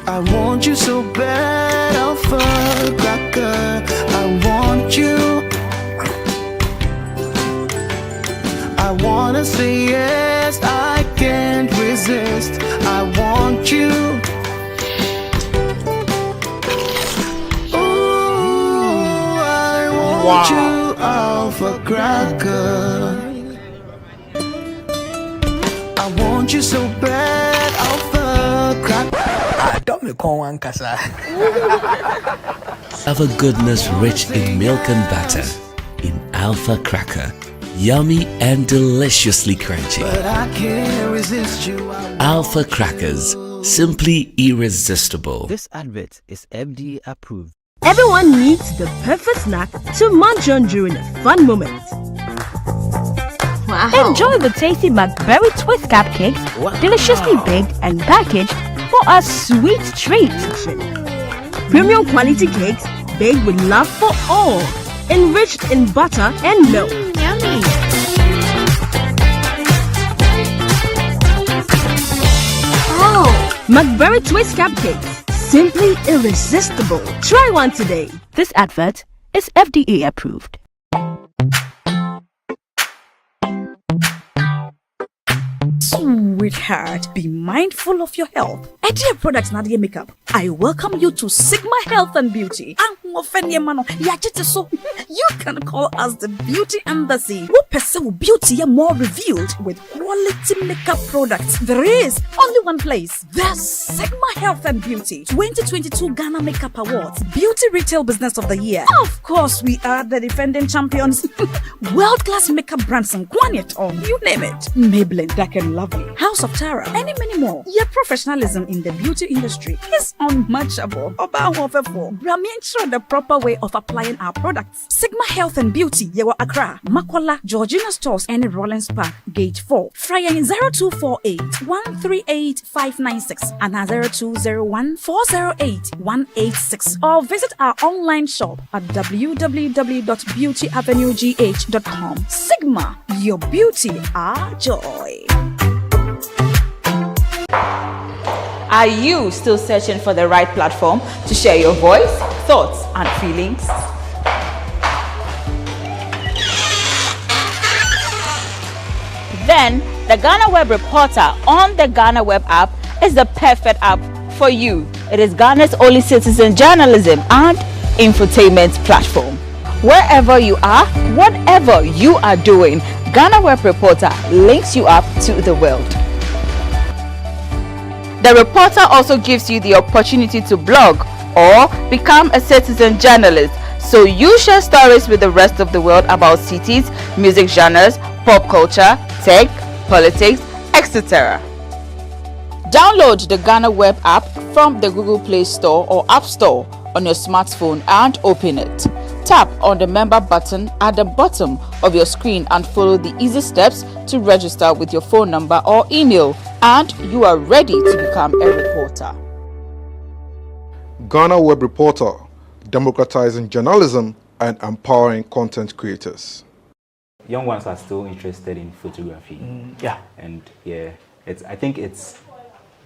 I want you so bad, Alpha Cracker. I want you. I wanna say yes, I can't resist. I want you. Ooh, I want you, Alpha Cracker. I want you so bad, Alpha Cracker. Don't me call one casa. Alpha goodness rich in milk and butter. In Alpha Cracker. Yummy and deliciously crunchy. But I can't resist you. Alpha Crackers. Simply irresistible. This advert is FDA approved. Everyone needs the perfect snack to munch on during a fun moment. Wow. Enjoy the tasty McBerry Twist cupcakes, deliciously baked and packaged for a sweet treat. Premium quality cakes baked with love for all, enriched in butter and milk. Yummy. Oh, McBerry Twist cupcakes, simply irresistible. Try one today. This advert is FDA approved. Sweetheart, be mindful of your health. Idea Products Nadia Makeup. I welcome you to Sigma Health and Beauty. You can call us the Beauty Embassy. Who pursue beauty more revealed with quality makeup products. There is only one place. The Sigma Health and Beauty 2022 Ghana Makeup Awards Beauty Retail Business of the Year. Of course, we are the defending champions. World-class makeup brands and on you name it. Maybelline, Dark and Lovely, House of Tara, and many more. Your professionalism in the beauty industry is unmatchable. Ramientra the proper way of applying our products. Sigma Health and Beauty, Yewa Accra, Makola, Georgina Stores, and Rollins Park, Gate 4. Fryer in 0248 138 596 and 0201 408 186. Or visit our online shop at www.beautyavenuegh.com. Sigma, your beauty, our joy. Are you still searching for the right platform to share your voice, thoughts, and feelings? Then the GhanaWeb Reporter on the GhanaWeb app is the perfect app for you. It is Ghana's only citizen journalism and infotainment platform. Wherever you are, whatever you are doing, GhanaWeb Reporter links you up to the world. The reporter also gives you the opportunity to blog or become a citizen journalist, so you share stories with the rest of the world about cities, music genres, pop culture, tech, politics, etc. Download the GhanaWeb app from the Google Play Store or App Store on your smartphone and open it. Tap on the member button at the bottom of your screen and follow the easy steps to register with your phone number or email, and you are ready to become a reporter. GhanaWeb Reporter, democratizing journalism and empowering content creators. Young ones are still interested in photography. And I think it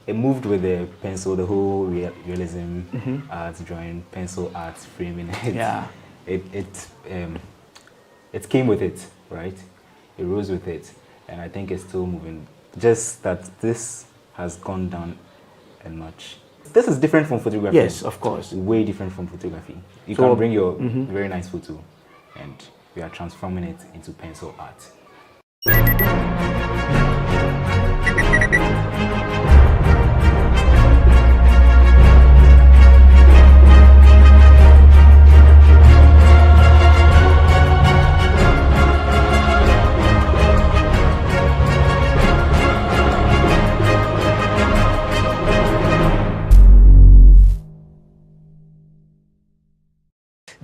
moved with the pencil, the whole realism art, drawing, pencil art, framing. It came with it, right? It rose with it, and I think it's still moving. Just that this has gone down a notch. This is different from photography. Yes, of course. Way different from photography. You can bring your very nice photo, and we are transforming it into pencil art.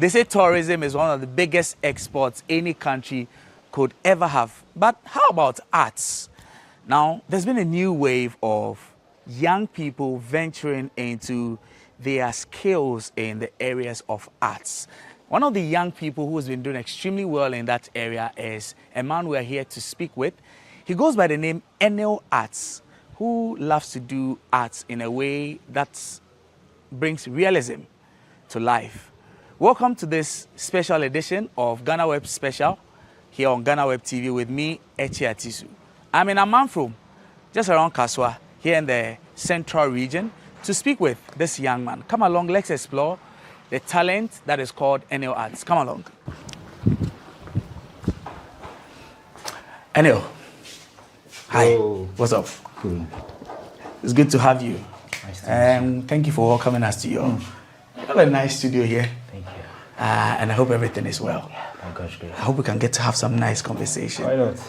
They say tourism is one of the biggest exports any country could ever have. But how about arts? Now, there's been a new wave of young people venturing into their skills in the areas of arts. One of the young people who has been doing extremely well in that area is a man we are here to speak with. He goes by the name Enel Arts, who loves to do arts in a way that brings realism to life. Welcome to this special edition of GhanaWeb Special here on GhanaWeb TV with me, Echi Atisu. I'm in Amanfrom, just around Kaswa, here in the central region, to speak with this young man. Come along, let's explore the talent that is called Enel Arts. Come along. Enel, hi. Hello. What's up? Cool. It's good to have you. Nice to meet you. Thank you for welcoming us to your. You have a nice studio here. Thank you. And I hope everything is well. Oh gosh, great. I hope we can get to have some nice conversation. Why not?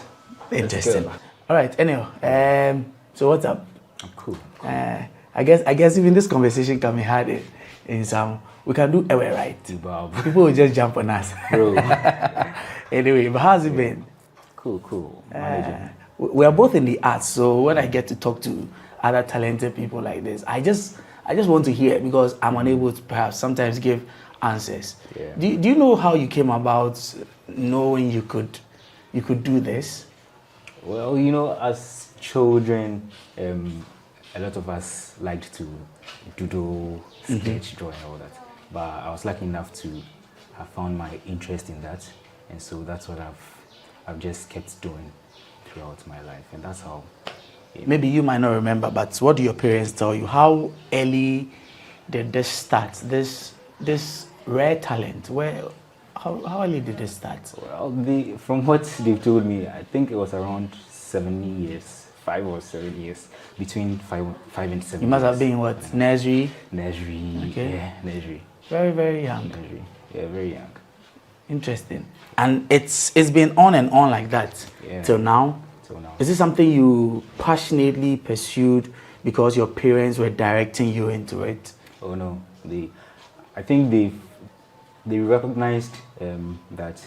Interesting. All right, anyway, so what's up? I'm cool. I guess even this conversation can be had in some. We can do Ewe right. People will just jump on us. Bro. Anyway, but how's it been? Cool. Managing. We are both in the arts, so when I get to talk to other talented people like this, I just want to hear, because I'm unable to perhaps sometimes give answers. Yeah. Do you know how you came about knowing you could do this? Well, you know, as children, a lot of us liked to doodle, sketch, draw, and all that. But I was lucky enough to have found my interest in that, and so that's what I've just kept doing throughout my life, and that's how. Maybe you might not remember, but what do your parents tell you? How early did this start? This rare talent. How early did this start? Well, from what they've told me, I think it was around 7 years, 5 or 7 years, between five and 7. You must have been what? Yeah. Nursery. Okay. Yeah, nursery. Very, very young. Nursery. Yeah, very young. Interesting. And it's been on and on like that till now. Is it something you passionately pursued because your parents were directing you into it? Oh no, I think they recognized that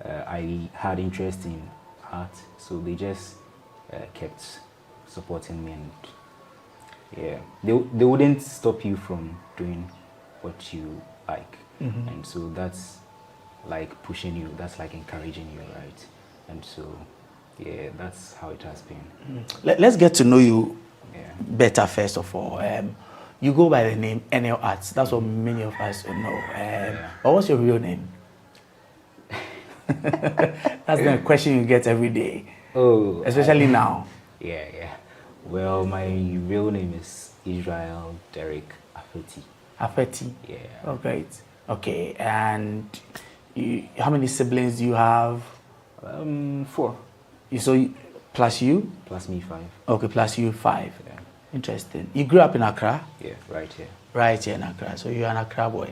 I had interest in art, so they just kept supporting me, and yeah, they wouldn't stop you from doing what you like, and so that's like pushing you, that's like encouraging you, right? And so yeah, that's how it has been. Let's get to know you better first of all. You go by the name Enel Arts. That's what many of us know. But what's your real name? That's the question you get every day. Oh, especially now. Yeah. Well, my real name is Israel Derek Afeti. Afeti. Yeah. Oh, great. Okay, and how many siblings do you have? 4. Plus you? Plus me 5. Okay, plus you 5. Yeah. Interesting. You grew up in Accra? Yeah, right here. Right here in Accra. So you're an Accra boy.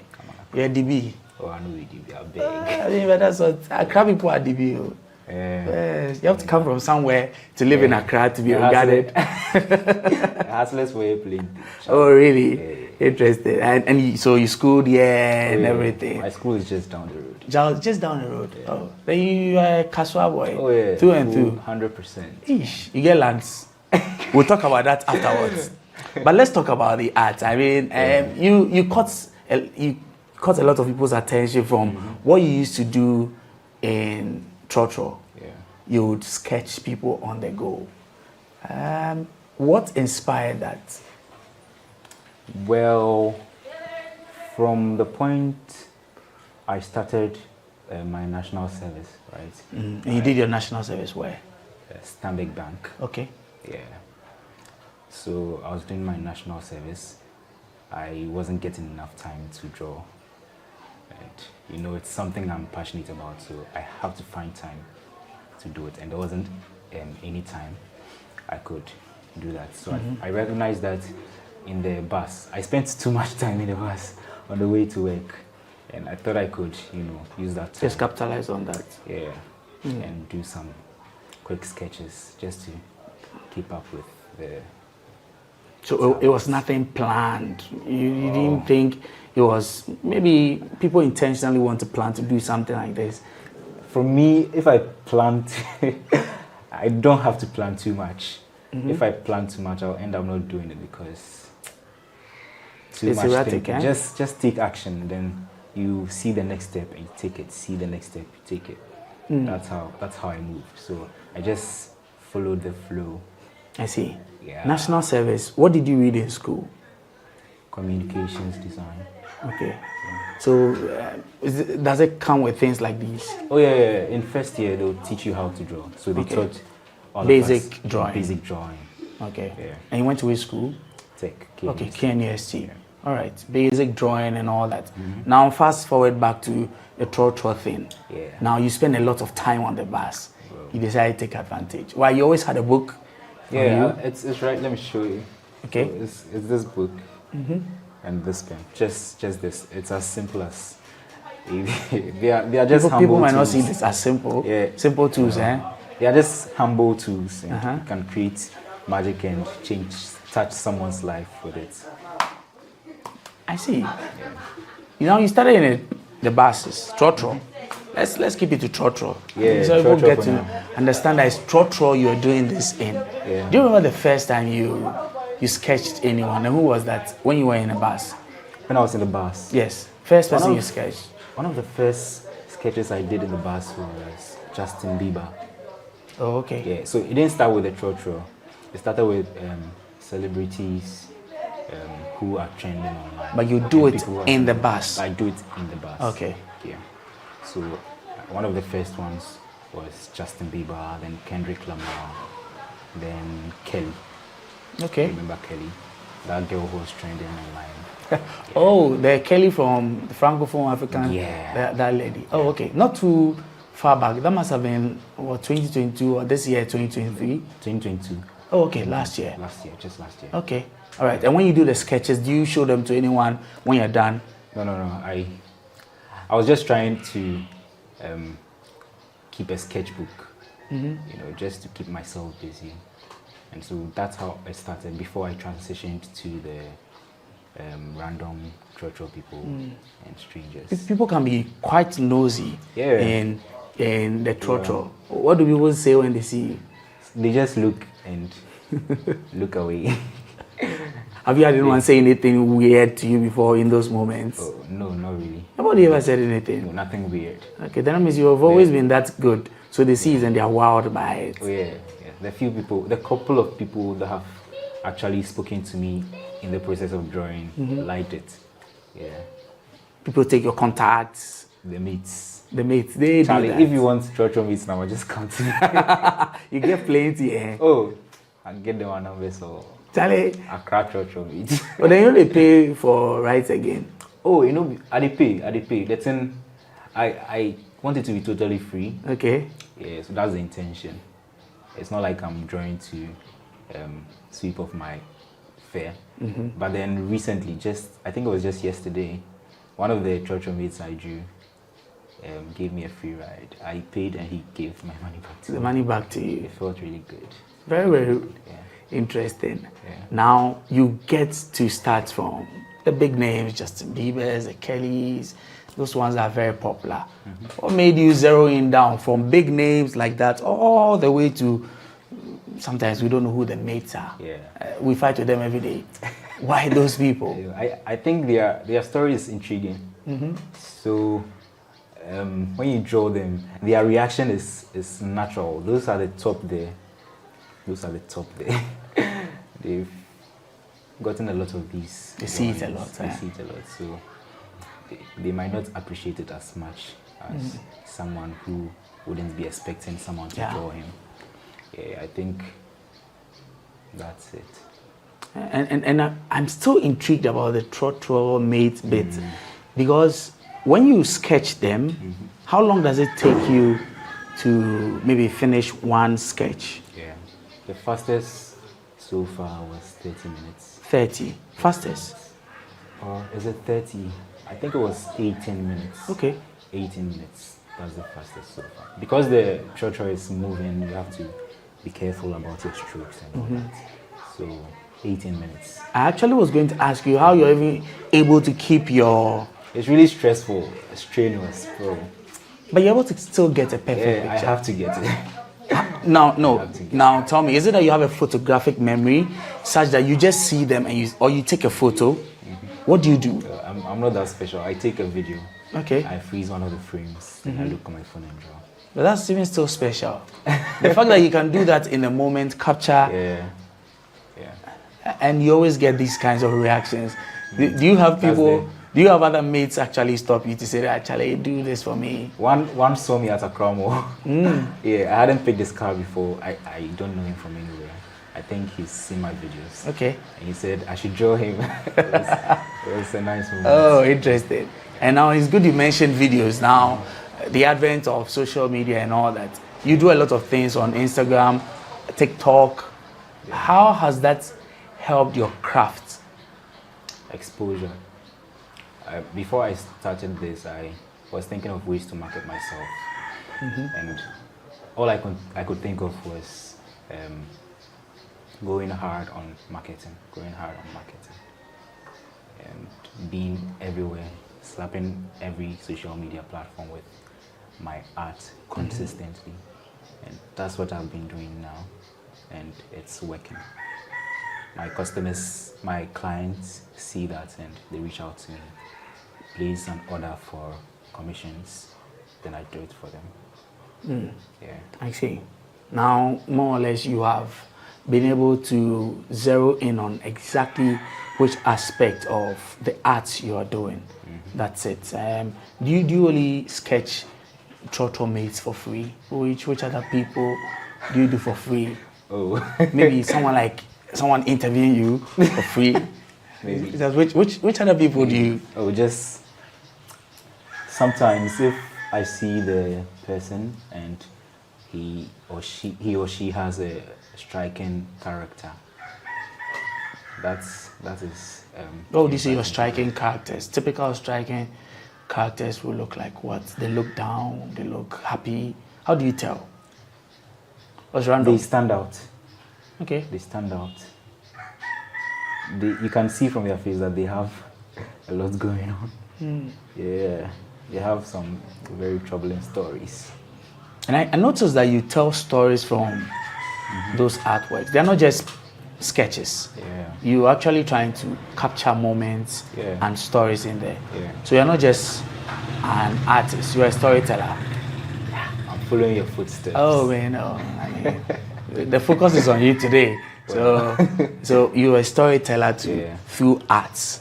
You're a DB. Oh, I know you DB. I'm big. I mean, but that's what Accra people are DB. Yes, you have to come from somewhere to live in Accra to be regarded. Hustlers for airplane. Oh, really? Yeah. Interesting. And so you schooled here and everything. My school is just down the road. Just down the road. Yeah. Oh, then you are a Kaswa boy. Oh yeah. Through and through. 100%. Eesh, you get lands. We'll talk about that afterwards. But let's talk about the art. I mean, you caught a lot of people's attention from what you used to do in Trotro. Yeah. You would sketch people on the go. What inspired that? Well, from the point I started my national service, right? And you did your national service where? Stanbic Bank. Okay. Yeah. So I was doing my national service. I wasn't getting enough time to draw. And you know, it's something I'm passionate about, so I have to find time to do it. And there wasn't any time I could do that. So I recognized that in the bus. I spent too much time in the bus on the way to work. And I thought I could, you know, use that time. Just capitalize on that. Yeah. And do some quick sketches just to keep up with the So it was nothing planned. You didn't think it was, maybe people intentionally want to plan to do something like this? For me, if I plan I don't have to plan too much. If I plan too much, I'll end up not doing it because It's erratic, eh? Just take action, then you see the next step and you take it. See the next step, you take it. That's how I move. So I just followed the flow. I see. Yeah. National service. What did you read in school? Communications design. Okay. So does it come with things like these? Oh yeah. In first year they'll teach you how to draw. So they taught all basic of us drawing. Basic drawing. Okay. Yeah. And you went to which school? Tech. Okay, KNUST. Yeah. All right. Basic drawing and all that. Now Now fast forward back to the trotro thing. Yeah. Now you spend a lot of time on the bus. You decided to take advantage. Why, you always had a book? Yeah, it's right. Let me show you. Okay. So it's this book and this pen. Just this. It's as simple as they are just humble people might tools. not see this as simple. Yeah. Simple tools, eh? They are just humble tools. And you can create magic and touch someone's life with it. I see. You know, you started in the buses, trotro. Let's keep it to trotro. Yeah, so people trotro get for to now. understand that it's trotro you're doing this in. Yeah. Do you remember the first time you sketched anyone? And who was that? When you were in a bus? When I was in the bus. Yes. First person you sketched. One of the first sketches I did in the bus was Justin Bieber. Oh, okay. Yeah. So it didn't start with the trotro. It started with celebrities who are trending online. But you do it in the bus. I do it in the bus. Okay. Yeah. So one of the first ones was Justin Bieber, then Kendrick Lamar, then Kelly. Okay. Remember Kelly? That girl who was trending online. Oh, the Kelly from the Francophone African. Yeah. That lady. Oh, okay. Not too far back. That must have been, what, 2022 or this year, 2023? 2022. Oh, okay. Last year. Just last year. Okay. All right. And when you do the sketches, do you show them to anyone when you're done? No. I was just trying to keep a sketchbook, just to keep myself busy. And so that's how I started before I transitioned to the random trotro people and strangers. People can be quite nosy in the trotro. Yeah. What do people say when they see you? They just look and look away. Have you had anyone say anything weird to you before in those moments? Oh, no, not really. Nobody ever said anything? No, nothing weird. Okay, that means you have always been that good. So they see it and they are wowed by it. Oh, yeah. The couple of people that have actually spoken to me in the process of drawing liked it. Yeah. People take your contacts. The mates. They Charlie, do that. if you want trotro mates now, just come to me. You get plenty, eh? Oh, I get them a number, so Charlie. I crack trotro mates. But then they pay for rights again. Oh, I they pay. That's in. I want it to be totally free. Okay. Yeah, so that's the intention. It's not like I'm drawing to sweep off my fare. But then recently, I think it was just yesterday, one of the trotro mates I drew gave me a free ride. I paid and he gave my money back to me. The money back to you. It felt really good. Very, very interesting. Yeah. Now you get to start from the big names, Justin Bieber's, the Kellys, those ones that are very popular. What made you zero in down from big names like that all the way to, sometimes we don't know who the mates are. Yeah. We fight with them every day. Why those people? I think their story is intriguing. So when you draw them, their reaction is natural. Those are the top there. They've gotten a lot of these. They see it a lot. They see it a lot. So they might not appreciate it as much as someone who wouldn't be expecting someone to draw him. Yeah, I think that's it. And I'm still intrigued about the trotro mate bit, because when you sketch them, how long does it take you to maybe finish one sketch? Yeah, the fastest so far was 30 minutes. 30, fastest? Or is it 30? I think it was 18 minutes. Okay. 18 minutes. That's the fastest so far. Because the trotro is moving, you have to be careful about your strokes and all that. So 18 minutes. I actually was going to ask you how you're even able to keep your... It's really stressful, strenuous, bro. But you're able to still get a perfect Yeah, picture. I have to get it. Now tell me, is it that you have a photographic memory such that you just see them and you take a photo? What do you do? I'm not that special. I take a video. Okay. I freeze one of the frames, and I look on my phone and draw. But that's even still special. The fact that you can do that in a moment, capture, and you always get these kinds of reactions. Do you have people? Do you have other mates actually stop you to say, actually, do this for me? One saw me at a Cromwell. Yeah, I hadn't picked this car before. I don't know him from anywhere. I think he's seen my videos. Okay. And he said I should draw him. It was a nice moment. Oh, interesting. And now it's good you mentioned videos. Now, the advent of social media and all that. You do a lot of things on Instagram, TikTok. Yeah. How has that helped your craft? Exposure. Before I started this, I was thinking of ways to market myself, and all I could think of was going hard on marketing, and being everywhere, slapping every social media platform with my art consistently, and that's what I've been doing now, and it's working. My customers, my clients see that and they reach out to me, place an order for commissions, then I do it for them. Yeah. I see. Now, more or less, you have been able to zero in on exactly which aspect of the art you are doing. That's it. Do you only sketch Trotro mates for free? Which other people do you do for free? Oh, maybe someone interviewing you for free. Maybe. Which other people do you? Oh, just sometimes if I see the person and he or she has a striking character. That is. These are your striking characters. Typical striking characters will look like what? They look down. They look happy. How do you tell? What's random? They stand out. Okay. They stand out. You can see from their face that they have a lot going on. Yeah, they have some very troubling stories. And I noticed that you tell stories from those artworks. They're not just sketches. Yeah. You're actually trying to capture moments and stories in there. Yeah. So you're not just an artist, you're a storyteller. I'm following your footsteps. Oh, man, no. I mean, the focus is on you today. So you're a storyteller through arts.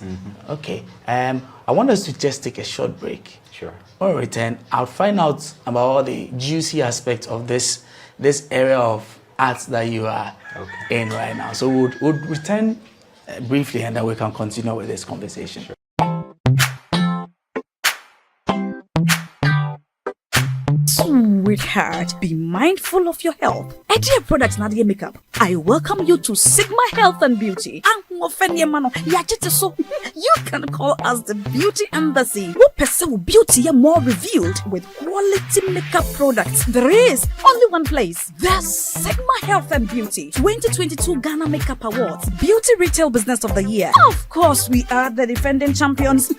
Okay. I want us to just take a short break. Sure. When we return, I'll find out about all the juicy aspects of this area of arts that you are in right now. So we'll return briefly and then we can continue with this conversation. Sure. Sweetheart, be mindful of your health. Dear Products Nadia Makeup, I welcome you to Sigma Health and Beauty. You can call us the Beauty Embassy. We pursue beauty more revealed with quality makeup products. There is only one place. The Sigma Health and Beauty 2022 Ghana Makeup Awards Beauty Retail Business of the Year. Of course, we are the defending champions.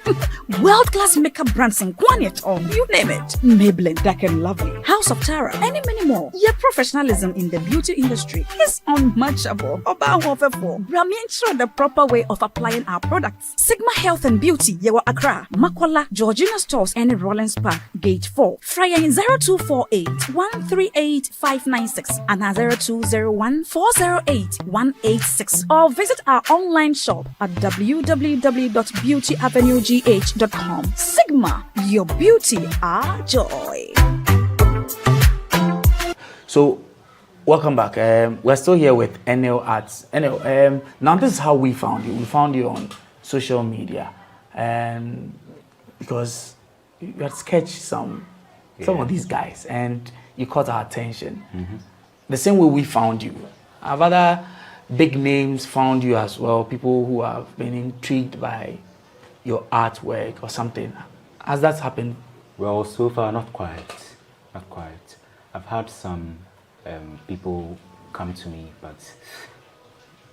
World-class makeup brands in Kwanyet, you name it. Maybelline, Dark and Lovely, House of Tara, and many more. Your professionalism in the beauty industry is unmatchable. Bramian the proper way of applying our products. Sigma Health and Beauty, Yewa Accra, Makwala, Georgina Stores, and Rollins Park, Gate 4. Fryer in 0248 138 596 and 0201 408 186. Or visit our online shop at www.beautyavenuegh.com. Sigma, your beauty, our joy. So, welcome back. We're still here with NL Arts. NL, now this is how we found you. We found you on social media, because you had sketched some of these guys, and you caught our attention. The same way we found you. Have other big names found you as well? People who have been intrigued by your artwork or something. Has that happened? Well, so far, not quite. I've had some people come to me, but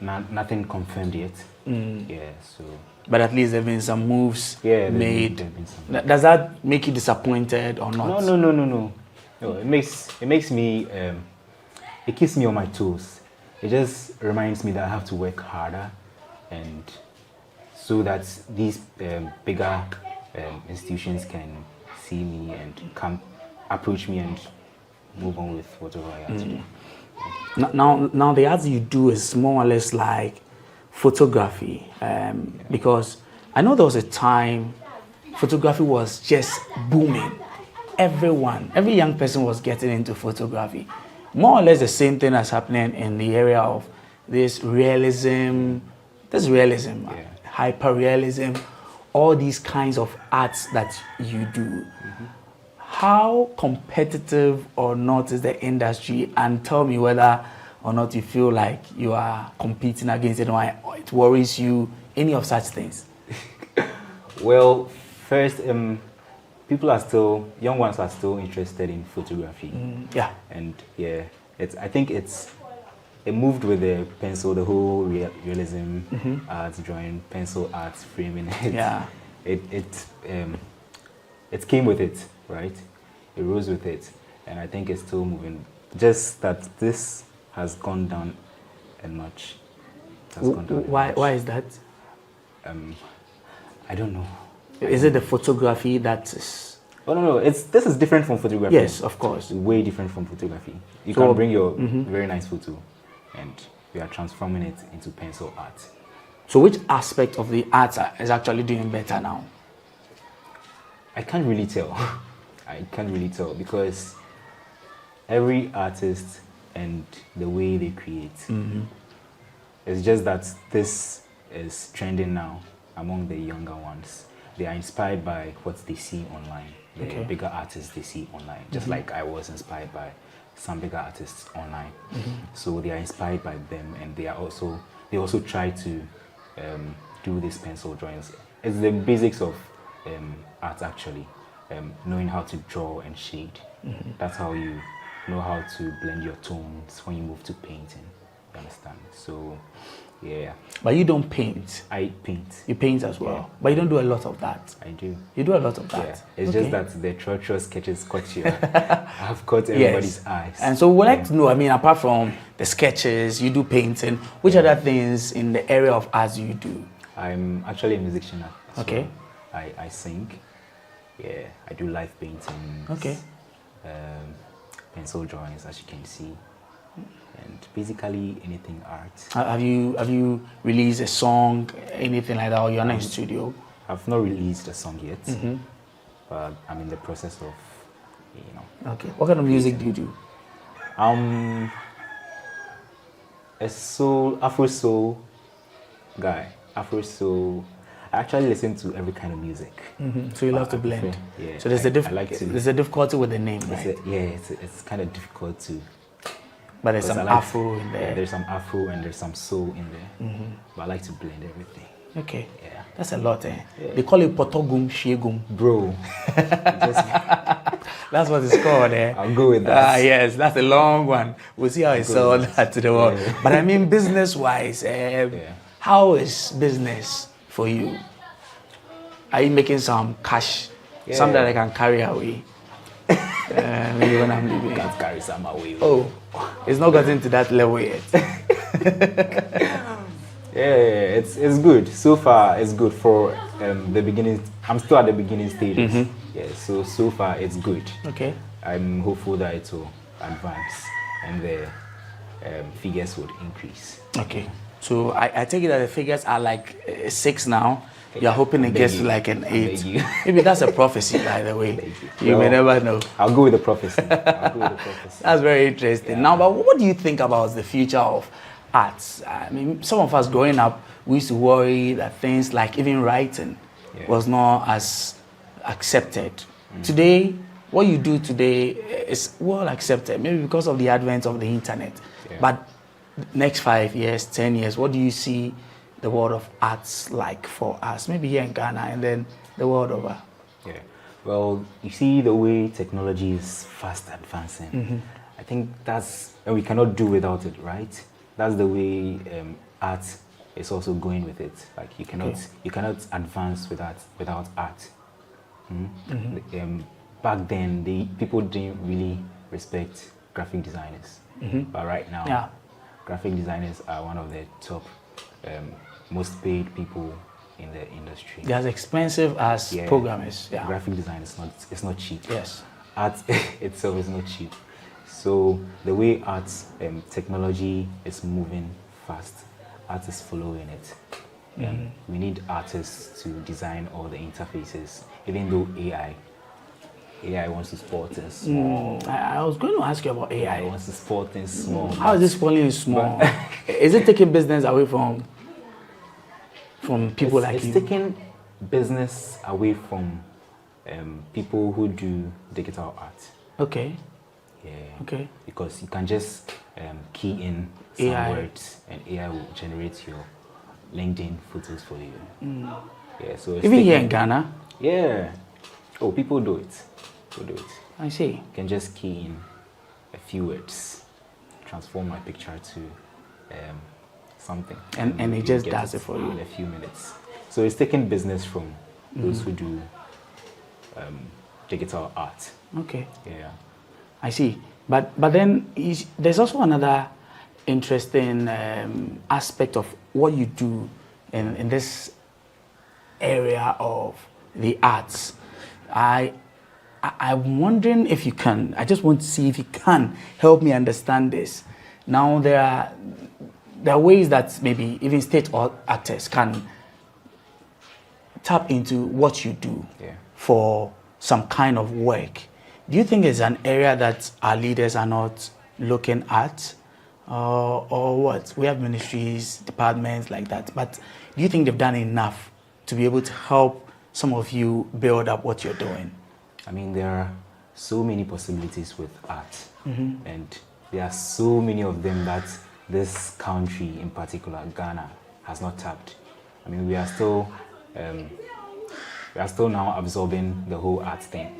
nothing confirmed yet. Yeah, so. But at least there have been some moves made. There've been some. Does that make you disappointed or not? No. It makes me. It keeps me on my toes. It just reminds me that I have to work harder, and so that these bigger institutions can see me and come approach me and move on with whatever I have to do. Now the arts you do is more or less like photography, because I know there was a time photography was just booming. Every young person was getting into photography. More or less the same thing that's happening in the area of this realism, hyper-realism, all these kinds of arts that you do. How competitive or not is the industry? And tell me whether or not you feel like you are competing against it, or it worries you, any of such things. Well, first, young ones are still interested in photography. And I think it moved with the pencil, the whole realism arts, drawing, pencil arts, framing. It came with it, right? It rose with it, and I think it's still moving. Just that this has gone down a notch. Why is that? I don't know. Is it the photography that is? Oh no, this is different from photography. Yes, of course. Way different from photography. You can bring your very nice photo, and we are transforming it into pencil art. So which aspect of the art is actually doing better now? I can't really tell. Because every artist and the way they create. It's just that this is trending now among the younger ones. They are inspired by what they see online, the bigger artists they see online, just like I was inspired by some bigger artists online. So they are inspired by them, and they also try to do these pencil drawings. It's the basics of art actually, knowing how to draw and shade. That's how you know how to blend your tones when you move to painting. You understand? So, yeah. But you don't paint. I paint. You paint as well, but you don't do a lot of that. I do. You do a lot of that. Yeah. It's just that the treacherous sketches caught you. I've caught everybody's eyes. And so we'd like to know, I mean, apart from the sketches, you do painting, which other things in the area of arts you do? I'm actually a musician. Okay. Well. I sing. Yeah, I do live paintings. Okay. Pencil drawings, as you can see, and basically anything art. Have you released a song, anything like that, or you're not in studio? I've not released a song yet, but I'm in the process of, Okay. What kind of music do you do? A Afro soul guy. Afro soul. I actually listen to every kind of music. So you love to blend. Yeah. So there's a difficulty with the name, right? It's kind of difficult to. But there's some Afro in there. Yeah, there's some Afro and there's some soul in there. But I like to blend everything. Okay. Yeah. That's a lot, eh? Yeah. They call it Potogum Shegum. Bro. That's what it's called, eh? I'll go with that. Yes, that's a long one. We'll see how I sell that to the world. Yeah. But I mean, business-wise, how is business for you? Are you making some cash? Yeah. Some that I can carry away? Maybe when I'm leaving. Can't carry some away. Oh, it's not gotten to that level yet. Yeah, it's good. So far, it's good for the beginning. I'm still at the beginning stages. Yeah, so far it's good. Okay. I'm hopeful that it will advance and the figures would increase. Okay. So I take it that the figures are like 6 now. You're hoping it gets to like an 8. Maybe that's a prophecy, by the way. You may never know. I'll go with the prophecy. That's very interesting. Yeah. Now, but what do you think about the future of arts? I mean, some of us growing up, we used to worry that things like even writing was not as accepted. Today, what you do today is well accepted, maybe because of the advent of the internet. But next 5 years, 10 years, what do you see the world of arts like for us? Maybe here in Ghana and then the world over. Yeah. Well, you see the way technology is fast advancing. I think and we cannot do without it, right? That's the way art is also going with it. Like you cannot advance without art. Back then, people didn't really respect graphic designers, but right now, graphic designers are one of the top, most paid people in the industry. They're as expensive as programmers. Yeah. Graphic design is not cheap. Yes. Art itself is not cheap. So the way art technology is moving fast, art is following it. We need artists to design all the interfaces, even though AI wants to sport things small. I was going to ask you about AI. AI wants to sport things small. How is this falling small? Is it taking business away from people like you? It's taking business away from people who do digital art. Okay. Yeah. Okay. Because you can just key in some words and AI will generate your LinkedIn photos for you. Yeah. So even here in Ghana. Yeah. Oh, people do it. I see. You can just key in a few words, transform my picture to something, and it just does it for you in a few minutes. So it's taking business from those who do digital art. Okay. Yeah. I see. But then there's also another interesting aspect of what you do in this area of the arts. I'm wondering if you can, I just want to see if you can help me understand this. Now there are ways that maybe even state actors can tap into what you do for some kind of work. Do you think it's an area that our leaders are not looking at? Or what? We have ministries, departments like that, but do you think they've done enough to be able to help some of you build up what you're doing? I mean, there are so many possibilities with art, and there are so many of them that this country, in particular Ghana, has not tapped. I mean, we are still now absorbing the whole art thing.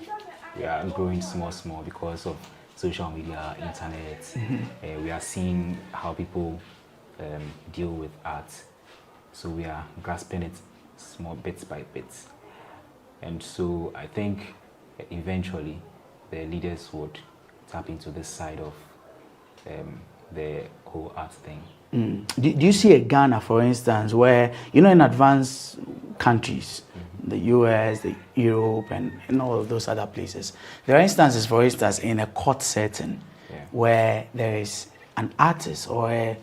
We are growing small because of social media, internet. We are seeing how people deal with art, so we are grasping it small bits by bits. And so I think eventually the leaders would tap into this side of the whole art thing. Do you see a Ghana, for instance, where, in advanced countries, the US, the Europe, and all of those other places, there are instances, for instance, in a court setting where there is an artist or a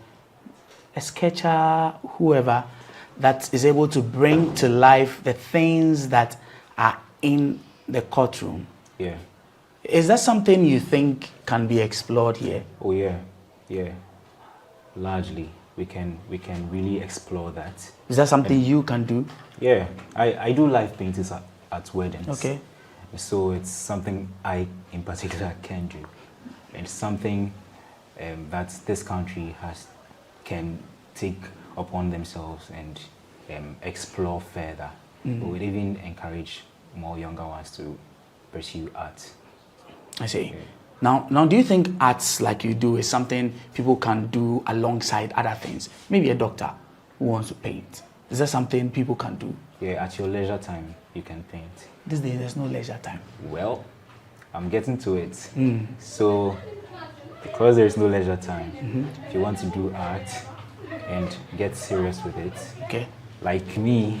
sketcher, whoever, that is able to bring to life the things that are in the courtroom. Yeah. Is that something you think can be explored here? Oh yeah. Largely, we can really explore that. Is that something you can do? Yeah, I do live paintings at weddings. Okay. So it's something I, in particular, can do. And something that this country can take upon themselves and explore further. We would even encourage more younger ones to pursue art. I see. Now, do you think arts like you do is something people can do alongside other things? Maybe a doctor who wants to paint. Is that something people can do? Yeah, at your leisure time, you can paint. These days, there's no leisure time. Well, I'm getting to it. So, because there's no leisure time, if you want to do art and get serious with it, okay, like me,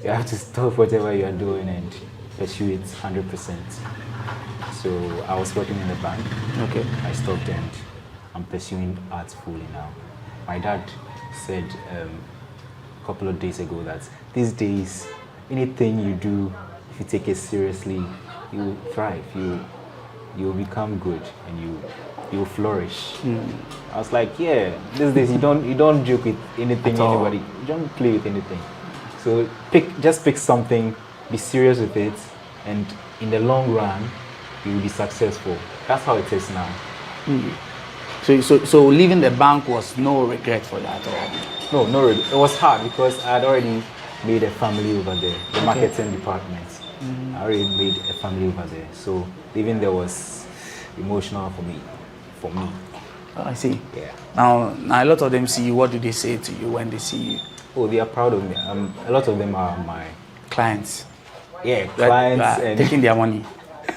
you have to stop whatever you are doing and pursue it 100%. So I was working in the bank. Okay. I stopped and I'm pursuing art fully now. My dad said a couple of days ago that these days, anything you do, if you take it seriously, you thrive. You'll become good and you'll flourish. I was like, yeah, these days you don't joke with anything, anybody. You don't play with anything. So just pick something, be serious with it, and in the long run, you will be successful. That's how it is now. So leaving the bank was no regret for that, or? No regret. It was hard because I had already made a family over there, the marketing department. I already made a family over there. So leaving there was emotional for me. Oh, I see. Yeah. Now, a lot of them see you. What do they say to you when they see you? Oh, they are proud of me. A lot of them are my clients. Yeah, clients and taking their money.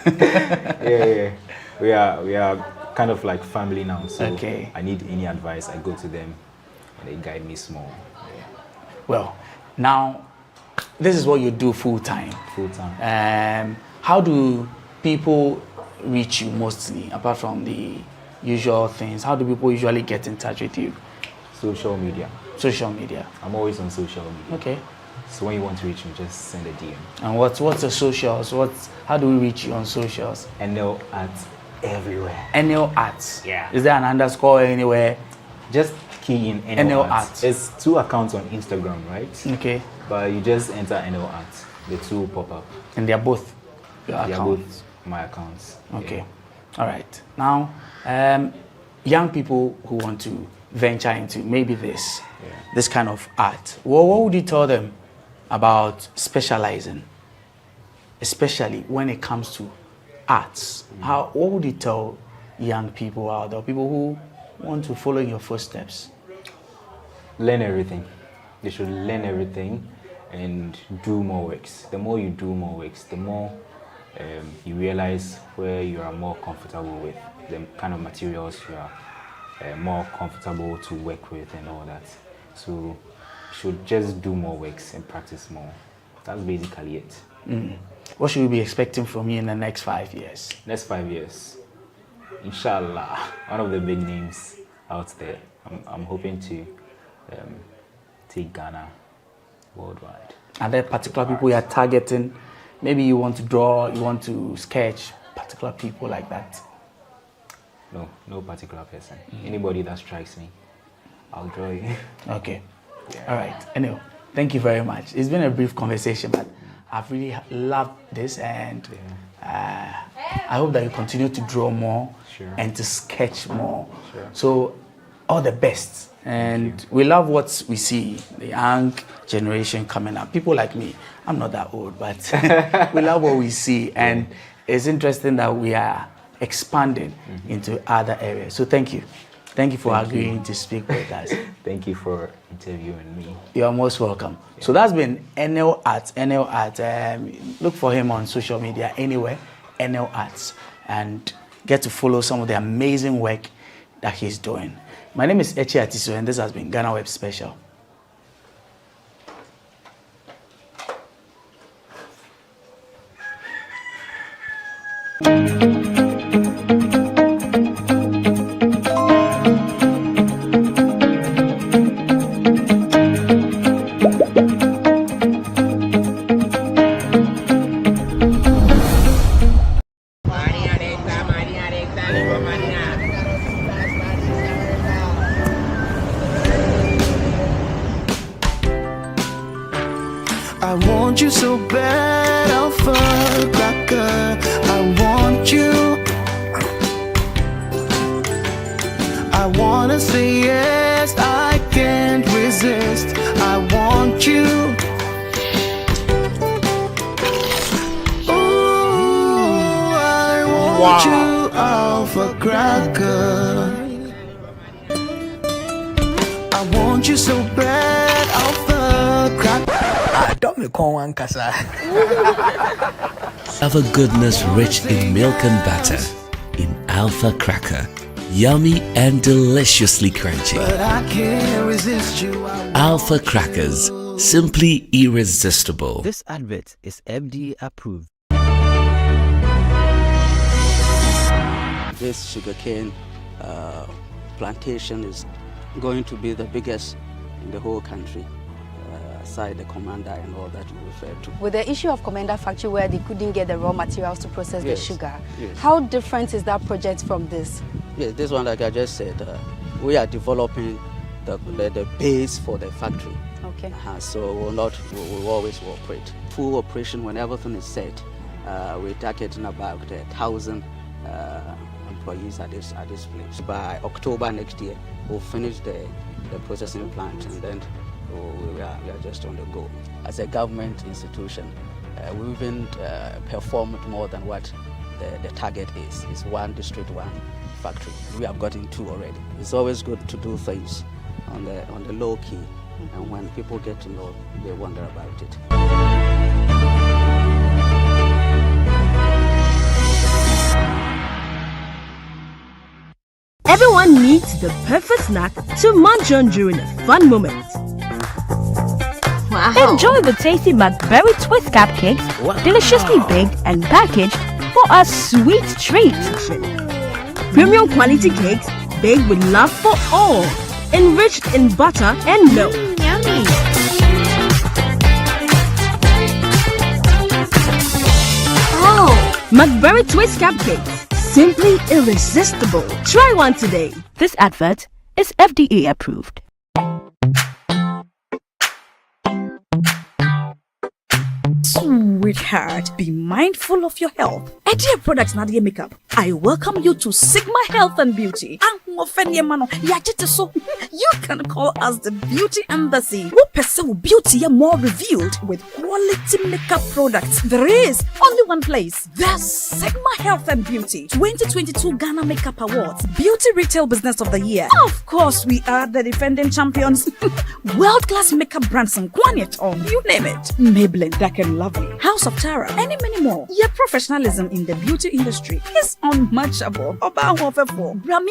yeah. We are kind of like family now. So okay. I need any advice, I go to them and they guide me small. Yeah. Well, now this is what you do full time. Full time. How do people reach you mostly, apart from the usual things? How do people usually get in touch with you? Social media. Social media. I'm always on social media. Okay. So when you want to reach me, just send a DM. And what's the socials? How do we reach you on socials? NL at everywhere. NL at. Yeah. Is there an underscore anywhere? Just key in NL at. It's 2 accounts on Instagram, right? Okay. But you just enter NL at. The 2 will pop up. And they're both your accounts? They're both my accounts. Okay. Yeah. All right. Now, young people who want to venture into maybe this kind of art, what would you tell them about specializing, especially when it comes to arts? What would you tell young people out there, people who want to follow in your footsteps? Learn everything. They should learn everything and do more works. The more you do more works, the more you realize where you are more comfortable with, the kind of materials you are more comfortable to work with and all that. So you should just do more works and practice more. That's basically it. What should we be expecting from you in the next 5 years? Next 5 years, inshallah, one of the big names out there. I'm hoping to take Ghana worldwide. Are there particular people you are targeting? Maybe you want to draw, you want to sketch particular people like that? No particular person. Anybody that strikes me, I'll draw you. Okay. Yeah. All right. Anyway, thank you very much. It's been a brief conversation, but I've really loved this, and I hope that you continue to draw more and to sketch more. So, all the best. And we love what we see, the young generation coming up. People like me, I'm not that old, but we love what we see. And it's interesting that we are expanding into other areas. So thank you. Thank you for agreeing to speak with us. Thank you for interviewing me. You are most welcome. So that's been NL Arts. NL Arts. Look for him on social media anywhere, NL Arts, and get to follow some of the amazing work that he's doing. My name is Echi Atiso, and this has been GhanaWeb Special. I want you so bad, I'll fuck like I want you. I wanna say yes, I can't resist. I want you. Ooh, I want you, alpha cracker. I want you so bad, alpha cracker. Alpha goodness rich in milk and butter. In Alpha Cracker. Yummy and deliciously crunchy. But I can't resist you. Alpha Crackers. Simply irresistible. This advert is FDA approved. This sugarcane plantation is going to be the biggest in the whole country. Aside the commander and all that you referred to. With the issue of Commander Factory where they couldn't get the raw materials to process the sugar, yes. How different is that project from this? Yes, this one, like I just said, we are developing the base for the factory. Okay. So we'll always operate. Full operation when everything is set. We're targeting about 1,000 employees at this place. By October next year, we'll finish the processing plant, and then we are just on the go. As a government institution, we even performed more than what the target is. It's one district, one factory. We have gotten 2 already. It's always good to do things on the low key, and when people get to know, they wonder about it. Everyone needs the perfect snack to munch on during a fun moment. Wow. Enjoy the tasty McBerry Twist cupcakes, deliciously baked and packaged for a sweet treat. Premium quality cakes baked with love for all, enriched in butter and milk. Yummy. Oh, McBerry Twist cupcakes, simply irresistible. Try one today. This advert is FDA approved. Sweetheart, be mindful of your health. Dear products na dear makeup. I welcome you to Sigma Health and Beauty. You can call us the Beauty Embassy. Who pursue beauty more revealed with quality makeup products. There is only one place. The Sigma Health and Beauty 2022 Ghana Makeup Awards Beauty Retail Business of the Year. Of course, we are the defending champions. World-class makeup brands and Quanyeton, you name it. Maybelline, Dark and Lovely, House of Tara, and many more. Your professionalism in the beauty industry is unmatchable.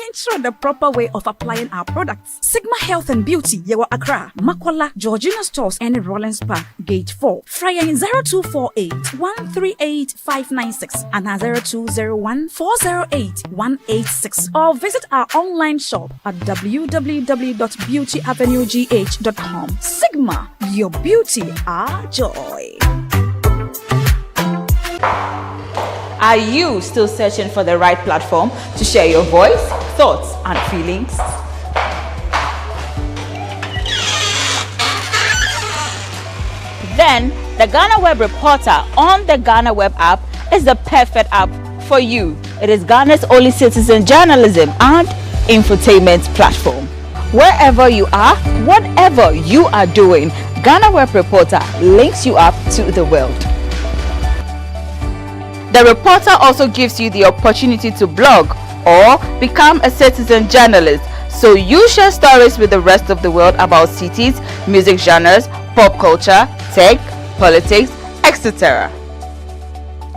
Ensure the proper way of applying our products. Sigma Health and Beauty, Yewa Accra, Makola, Georgina Stores, and Rollins Park, Gate 4. Fryer 0248 138 596 and 0201 408 186. Or visit our online shop at www.beautyavenuegh.com. Sigma, your beauty, our joy. Are you still searching for the right platform to share your voice, thoughts, and feelings? Then, the GhanaWeb Reporter on the GhanaWeb app is the perfect app for you. It is Ghana's only citizen journalism and infotainment platform. Wherever you are, whatever you are doing, GhanaWeb Reporter links you up to the world. The reporter also gives you the opportunity to blog or become a citizen journalist, so you share stories with the rest of the world about cities, music genres, pop culture, tech, politics, etc.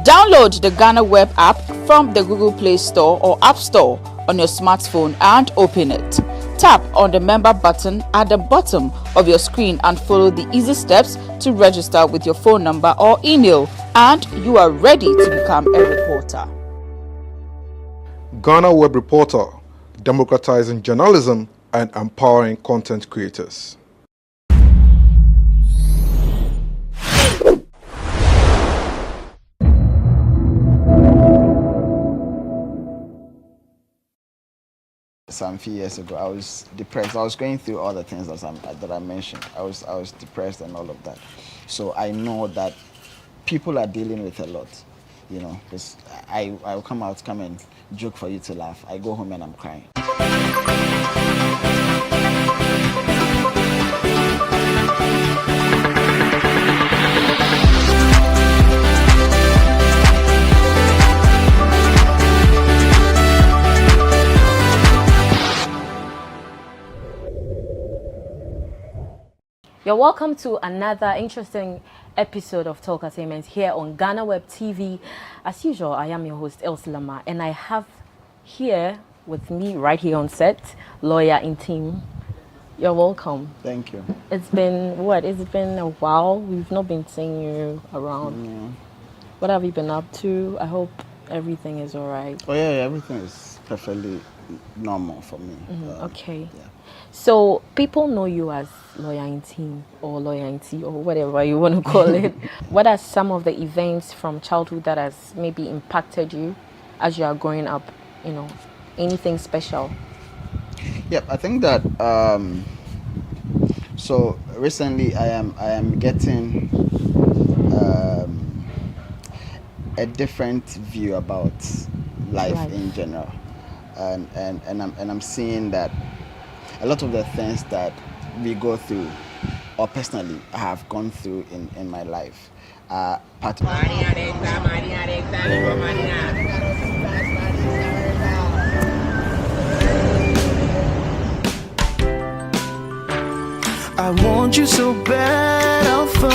Download the GhanaWeb app from the Google Play Store or App Store on your smartphone and open it. Tap on the member button at the bottom of your screen and follow the easy steps to register with your phone number or email, and you are ready to become a reporter. GhanaWeb Reporter, democratizing journalism and empowering content creators. Some few years ago, I was depressed. I was going through all the things that I mentioned. I was depressed and all of that. So I know that people are dealing with a lot, you know. Because I will come and joke for you to laugh. I go home and I'm crying. You're welcome to another interesting episode of Talk Assignment here on GhanaWeb TV. As usual, I am your host, Elsie Lama, and I have here with me, right here on set, lawyer in team. You're welcome. Thank you. It's been, what? It's been a while. We've not been seeing you around. Yeah. What have you been up to? I hope everything is all right. Oh, yeah, everything is perfectly normal for me. Okay. Yeah. So people know you as lawyer in team or lawyer in tea or whatever you want to call it. What are some of the events from childhood that has maybe impacted you as you are growing up? You know, anything special? Yeah, I think that so recently I am getting a different view about life in general, and I'm seeing that a lot of the things that we go through, or personally I have gone through in my life, are part of I want you so bad, Alpha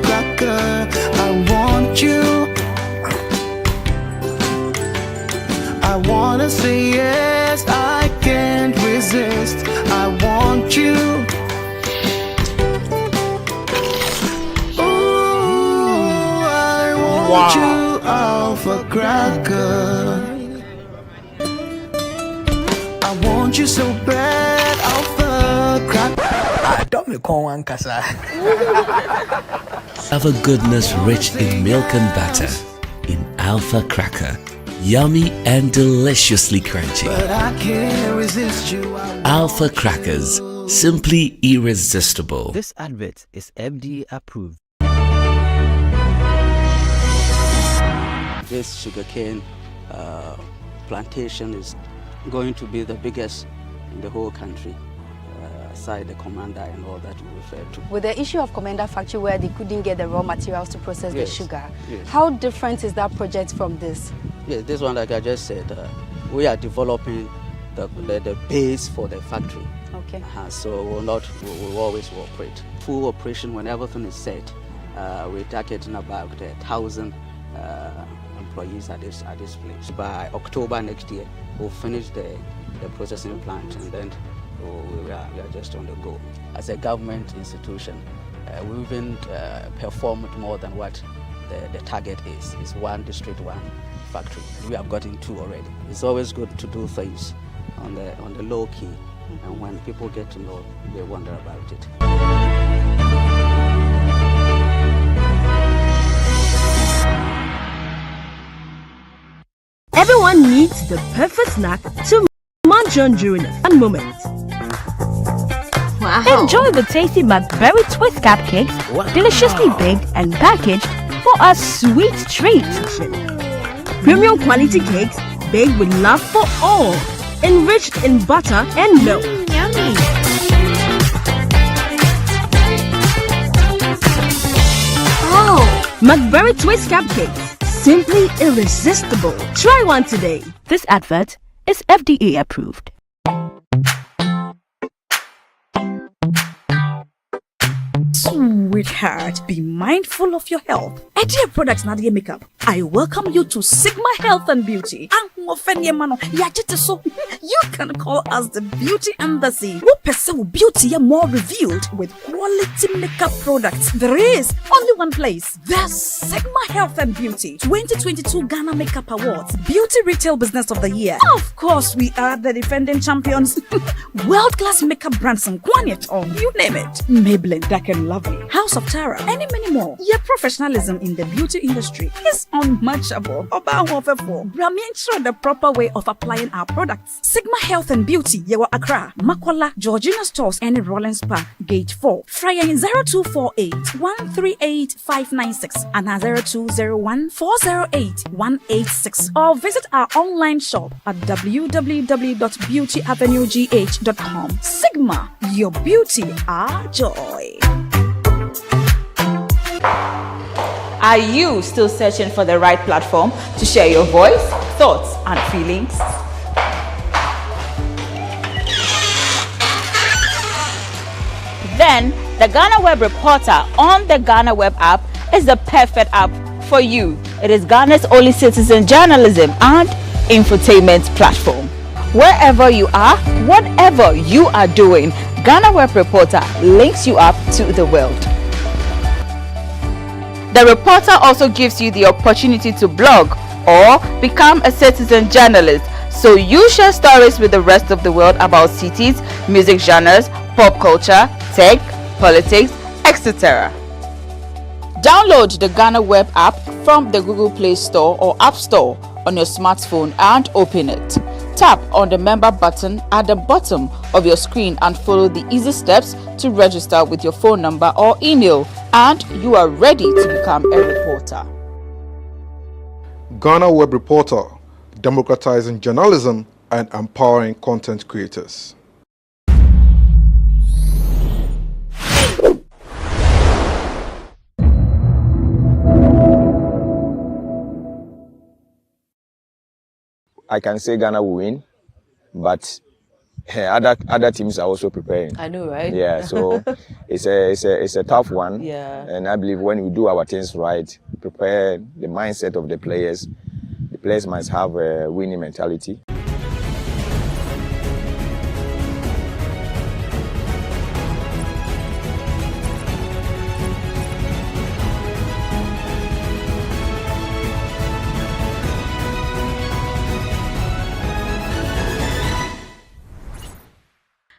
Cracker. I want you. I wanna say yes, I can't resist. I want you. Ooh, I want you, Alpha Cracker. I want you so bad, Alpha Cracker. I don't me call one casa. Have a goodness rich in milk and butter in Alpha Cracker. Yummy and deliciously crunchy. But I can't resist you. Alpha Crackers, simply irresistible. This advert is FDA approved. This sugarcane plantation is going to be the biggest in the whole country, aside the commander and all that we referred to. With the issue of Commander Factory where they couldn't get the raw materials to process the sugar, yes. How different is that project from this? Yes, this one, like I just said, we are developing the base for the factory. Okay. So we'll always operate. Full operation when everything is set. We're targeting about 1,000 employees at this place. By October next year, we'll finish the processing plant, and then we are just on the go. As a government institution, we even performed more than what the target is. It's one district, one factory. We have gotten 2 already. It's always good to do things on the low key, and when people get to know, they wonder about it. Everyone needs the perfect snack to munch on during a fun moment. Wow. Enjoy the tasty McBerry Twist cupcakes, deliciously baked and packaged for a sweet treat. Premium quality cakes baked with love for all, enriched in butter and milk. Yummy. Oh, McBerry Twist cupcakes, simply irresistible. Try one today. This advert is FDA approved. Sweetheart, be mindful of your health. Dear Products Nadia Makeup, I welcome you to Sigma Health and Beauty. You can call us the Beauty Embassy. Who pursue beauty more revealed with quality makeup products. There is only one place. There's Sigma Health and Beauty 2022 Ghana Makeup Awards Beauty Retail Business of the Year. Of course, we are the defending champions. World-class makeup brands and Kwanyet, you name it. Maybelline, Dark and Lovely, House of Tara, and many more. Your professionalism in the beauty industry is unmatchable. Ensure the proper way of applying our products. Sigma Health and Beauty, Yewa Accra, Makwala, Georgina Stores, and Rollins Park, Gate 4. Fryer in 0248 138 596 and 0201 408 186. Or visit our online shop at www.beautyavenuegh.com. Sigma, your beauty, our joy. Are you still searching for the right platform to share your voice, thoughts, and feelings? Then the GhanaWeb Reporter on the GhanaWeb app is the perfect app for you. It is Ghana's only citizen journalism and infotainment platform. Wherever you are, whatever you are doing, GhanaWeb Reporter links you up to the world. The reporter also gives you the opportunity to blog or become a citizen journalist, so you share stories with the rest of the world about cities, music genres, pop culture, tech, politics, etc. Download the GhanaWeb app from the Google Play Store or App Store on your smartphone and open it. Tap on the member button at the bottom of your screen and follow the easy steps to register with your phone number or email, and you are ready to become a reporter. GhanaWeb Reporter, democratizing journalism and empowering content creators. I can say Ghana will win, but other teams are also preparing. I know, right? Yeah, so it's a tough one. Yeah. And I believe when we do our things right, prepare the mindset of the players must have a winning mentality.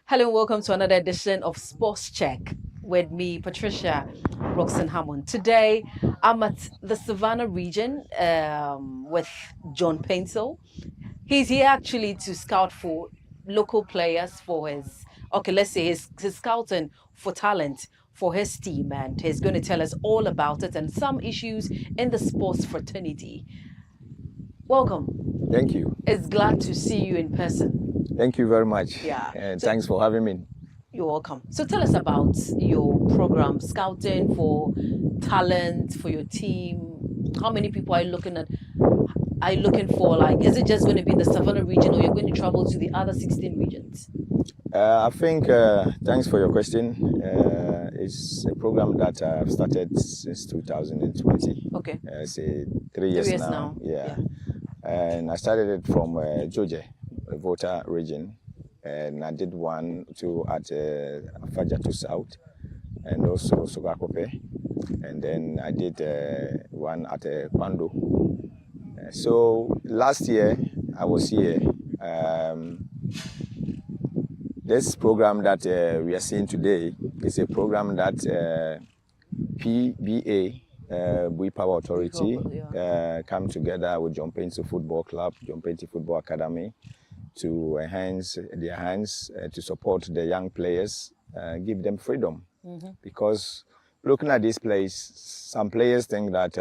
Hello and welcome to another edition of Sports Check with me, Patricia Roxanne Hammond. Today, I'm at the Savannah region with John Pencil. He's here actually to scout for local players for his, he's scouting for talent for his team, and he's going to tell us all about it and some issues in the sports fraternity. Welcome. Thank you. It's glad to see you in person. Thank you very much. Yeah. And thanks for having me. You're welcome. So tell us about your program, scouting for talent for your team. How many people are you looking at? Are you looking for, like, is it just going to be the Savannah region or you're going to travel to the other 16 regions? I think, thanks for your question. It's a program that I've started since 2020. Okay. Say 3 years now. Yeah. And I started it from Georgia, Volta region. And I did 1, 2 at Afajatu South and also Sogakope. And then I did 1 at Kwando. So last year I was here. This program that we are seeing today is a program that PBA, Bui Power Authority, come together with John Pencil Football Club, John Pencil Football Academy, to enhance their hands, to support the young players, give them freedom. Because looking at this place, some players think that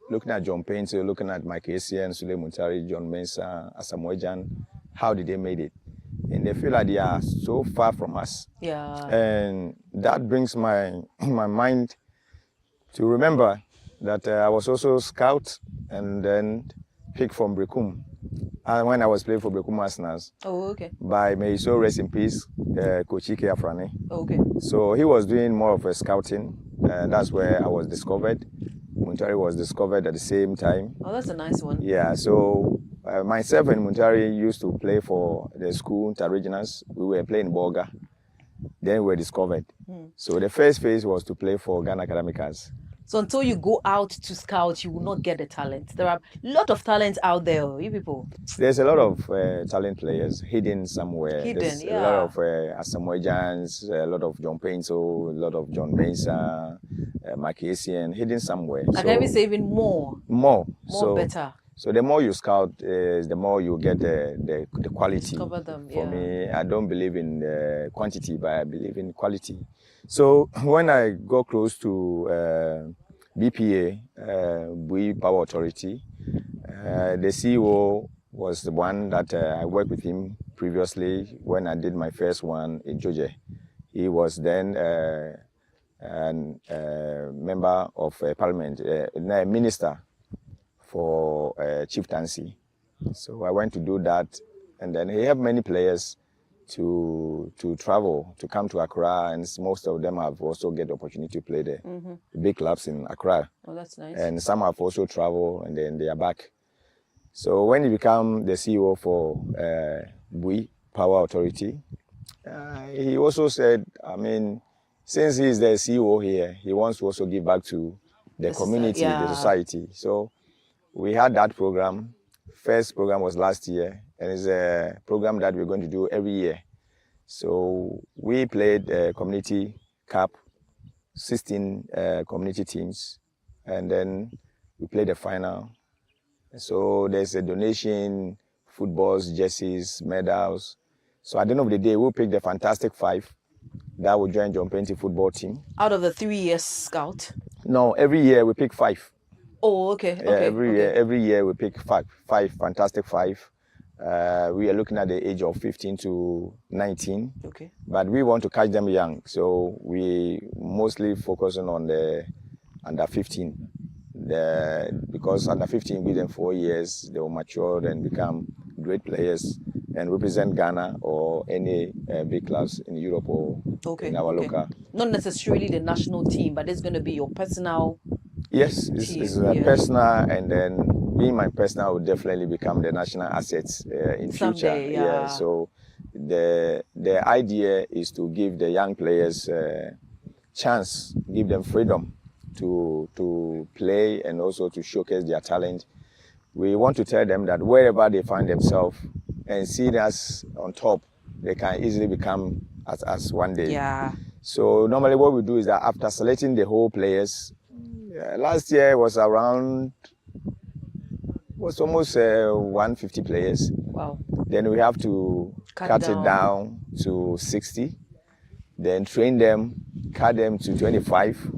looking at John Pencil, looking at Mike Essien, Sule Muntari, John Mensah, Asamoah, how did they make it? And they feel like they are so far from us. Yeah. And that brings my mind to remember that I was also scout and then picked from Brekum. And when I was playing for Brekum Arsenals. Oh, okay. By, may he so rest in peace, Coach Ike Afrani. Okay. So he was doing more of a scouting. That's where I was discovered. Muntari was discovered at the same time. Oh, that's a nice one. Yeah, so myself and Muntari used to play for the school, Interregionals. We were playing Bolga. Then we were discovered. So the first phase was to play for Ghana Academicals. So until you go out to scout, you will not get the talent. There are a lot of talent out there, you people. There's a lot of talent players hidden somewhere. There's yeah. A lot of Asamoah, a lot of John Pencil, a lot of John Mensah, Mike Essien, hidden somewhere. I can even say even more. More. So better. So the more you scout, the more you get the quality. Discover them, For me, I don't believe in quantity, but I believe in quality. So when I go close to BPA, Bui Power Authority, the CEO was the one that I worked with him previously when I did my first one in Georgia. He was then a member of parliament, a minister for chieftaincy. So I went to do that, and then he had many players to travel, to come to Accra, and most of them have also get the opportunity to play there. The big clubs in Accra. Oh, that's nice. And some have also traveled, and then they are back. So when he became the CEO for Bui Power Authority, he also said, I mean, since he is the CEO here, he wants to also give back to the community, the society. So we had that program. First program was last year, and it's a program that we're going to do every year. So we played a community cup, 16 community teams, and then we played the final. So there's a donation, footballs, jerseys, medals. So at the end of the day, we'll pick the Fantastic Five that will join John Pencil football team. Out of the 3 years scout? No, every year we pick 5. Oh, okay. Yeah, every year we pick five Fantastic Five. We are looking at the age of 15 to 19. Okay. But we want to catch them young, so we mostly focusing on the under 15. Because under 15, give them 4 years, they will mature and become great players and represent Ghana or any big clubs in Europe or in our local. Not necessarily the national team, but it's going to be your personal. Yes, it's personal, and then being my personal will definitely become the national assets in Someday, future. Yeah. So the idea is to give the young players chance, give them freedom to play and also to showcase their talent. We want to tell them that wherever they find themselves and see us on top, they can easily become as us one day. Yeah. So normally what we do is that after selecting the whole players, last year was almost 150 players. Wow. Then we have to cut it down to 60. Then train them, cut them to 25.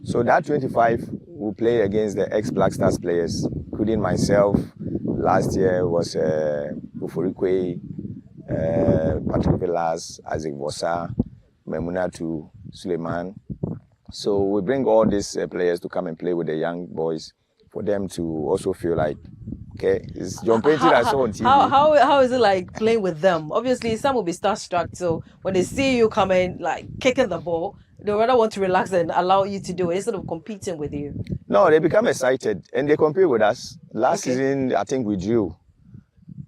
So that 25 will play against the ex-Black Stars players, including myself. Last year was Ufurikwe, Patrick Villas, Isaac Vosa, Memunatu, Suleiman. So we bring all these players to come and play with the young boys for them to also feel like, okay, it's John Painting I saw on TV. How is it like playing with them? Obviously, some will be starstruck. So when they see you coming, like kicking the ball, they rather want to relax and allow you to do it instead of competing with you. No, they become excited and they compete with us. Last season, I think we drew.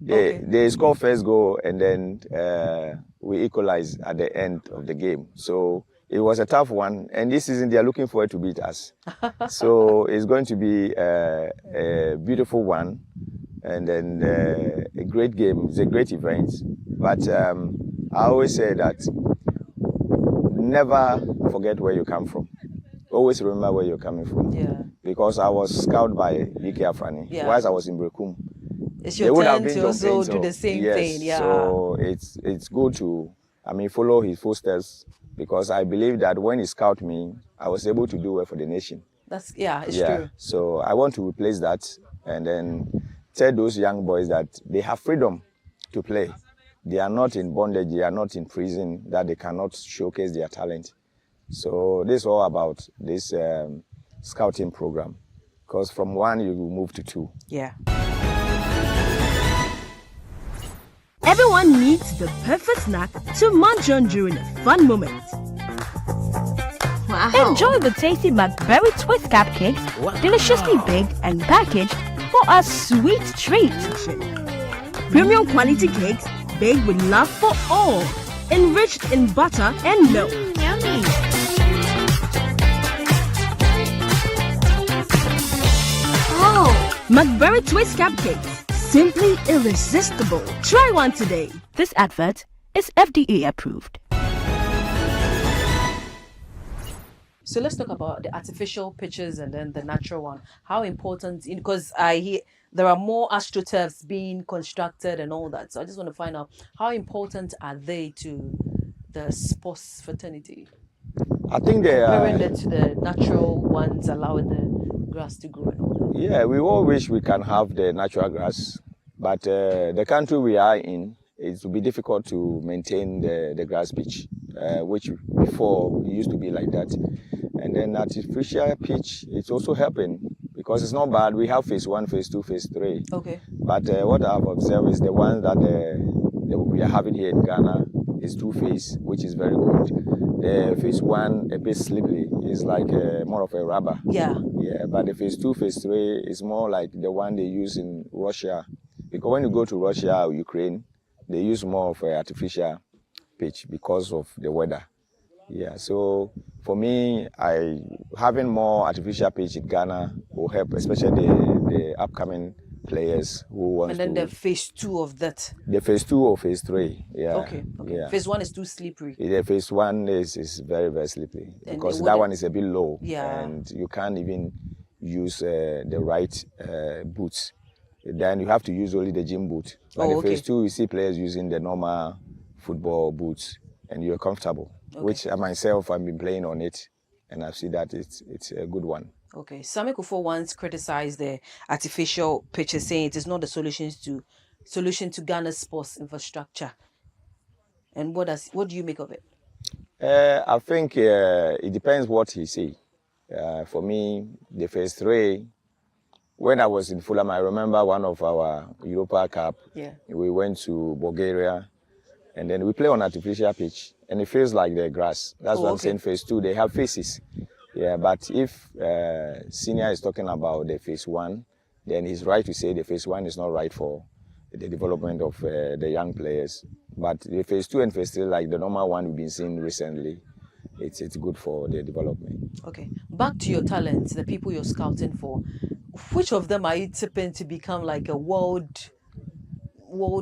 They score first goal and then we equalize at the end of the game. So it was a tough one, and this season they are looking forward to beat us. So it's going to be a beautiful one, and then a great game. It's a great event. But I always say that never forget where you come from. Always remember where you're coming from. Yeah. Because I was scouted by BK Afrani whilst I was in Brekum. It's your turn to also do the same thing. Yeah. So it's good to, follow his footsteps. Because I believe that when he scouted me, I was able to do well for the nation. It's true. So I want to replace that and then tell those young boys that they have freedom to play. They are not in bondage, they are not in prison, that they cannot showcase their talent. So this is all about this scouting program. Because from 1, you move to 2. Yeah. Everyone needs the perfect snack to munch on during a fun moment. Wow. Enjoy the tasty McBerry Twist cupcakes, deliciously baked and packaged for a sweet treat. Premium quality cakes baked with love for all, enriched in butter and milk. Yummy. Oh, McBerry Twist cupcakes. Simply irresistible. Try one today. This advert is FDA approved. So let's talk about the artificial pitches and then the natural one. How important, because I hear there are more astroturfs being constructed and all that. So I just want to find out, how important are they to the sports fraternity? I think they are. Comparing it to the natural ones, allowing the grass to grow and all that. Yeah, we all wish we can have the natural grass, but the country we are in, it will be difficult to maintain the grass pitch, which before it used to be like that. And then artificial pitch, it's also helping because it's not bad. We have phase 1, phase 2, phase 3. Okay. But what I've observed is the one that we are having here in Ghana is 2-phase, which is very good. The phase 1, a bit slippery, is like more of a rubber. Yeah. Yeah, but the phase 2, phase 3 is more like the one they use in Russia. Because when you go to Russia or Ukraine, they use more of an artificial pitch because of the weather. Yeah, so for me, having more artificial pitch in Ghana will help, especially the upcoming players who want to. And then the phase 2 of that. The phase 2 or phase 3, yeah. Okay. Yeah. Phase 1 is too slippery. The phase 1 is very, very slippery because that one is a bit low. Yeah. And you can't even use the right boots. Then you have to use only the gym boot. But the phase 2, you see players using the normal football boots and you're comfortable. Okay. Which myself, I've been playing on it and I've seen that it's a good one. Okay. Sammy Kufo once criticized the artificial pitches, saying it is not the solution to Ghana's sports infrastructure. And what do you make of it? I think it depends what he say. For me, the phase 3 when I was in Fulham, I remember one of our Europa Cup. Yeah. We went to Bulgaria, and then we play on artificial pitch, and it feels like the grass. That's what I'm saying. Phase 2, they have phases. Yeah, but if Senior is talking about the phase 1, then he's right to say the phase 1 is not right for the development of the young players. But the phase 2 and phase 3, like the normal one we've been seeing recently, it's good for the development. Okay, back to your talents, the people you're scouting for. Which of them are you tipping to become like a world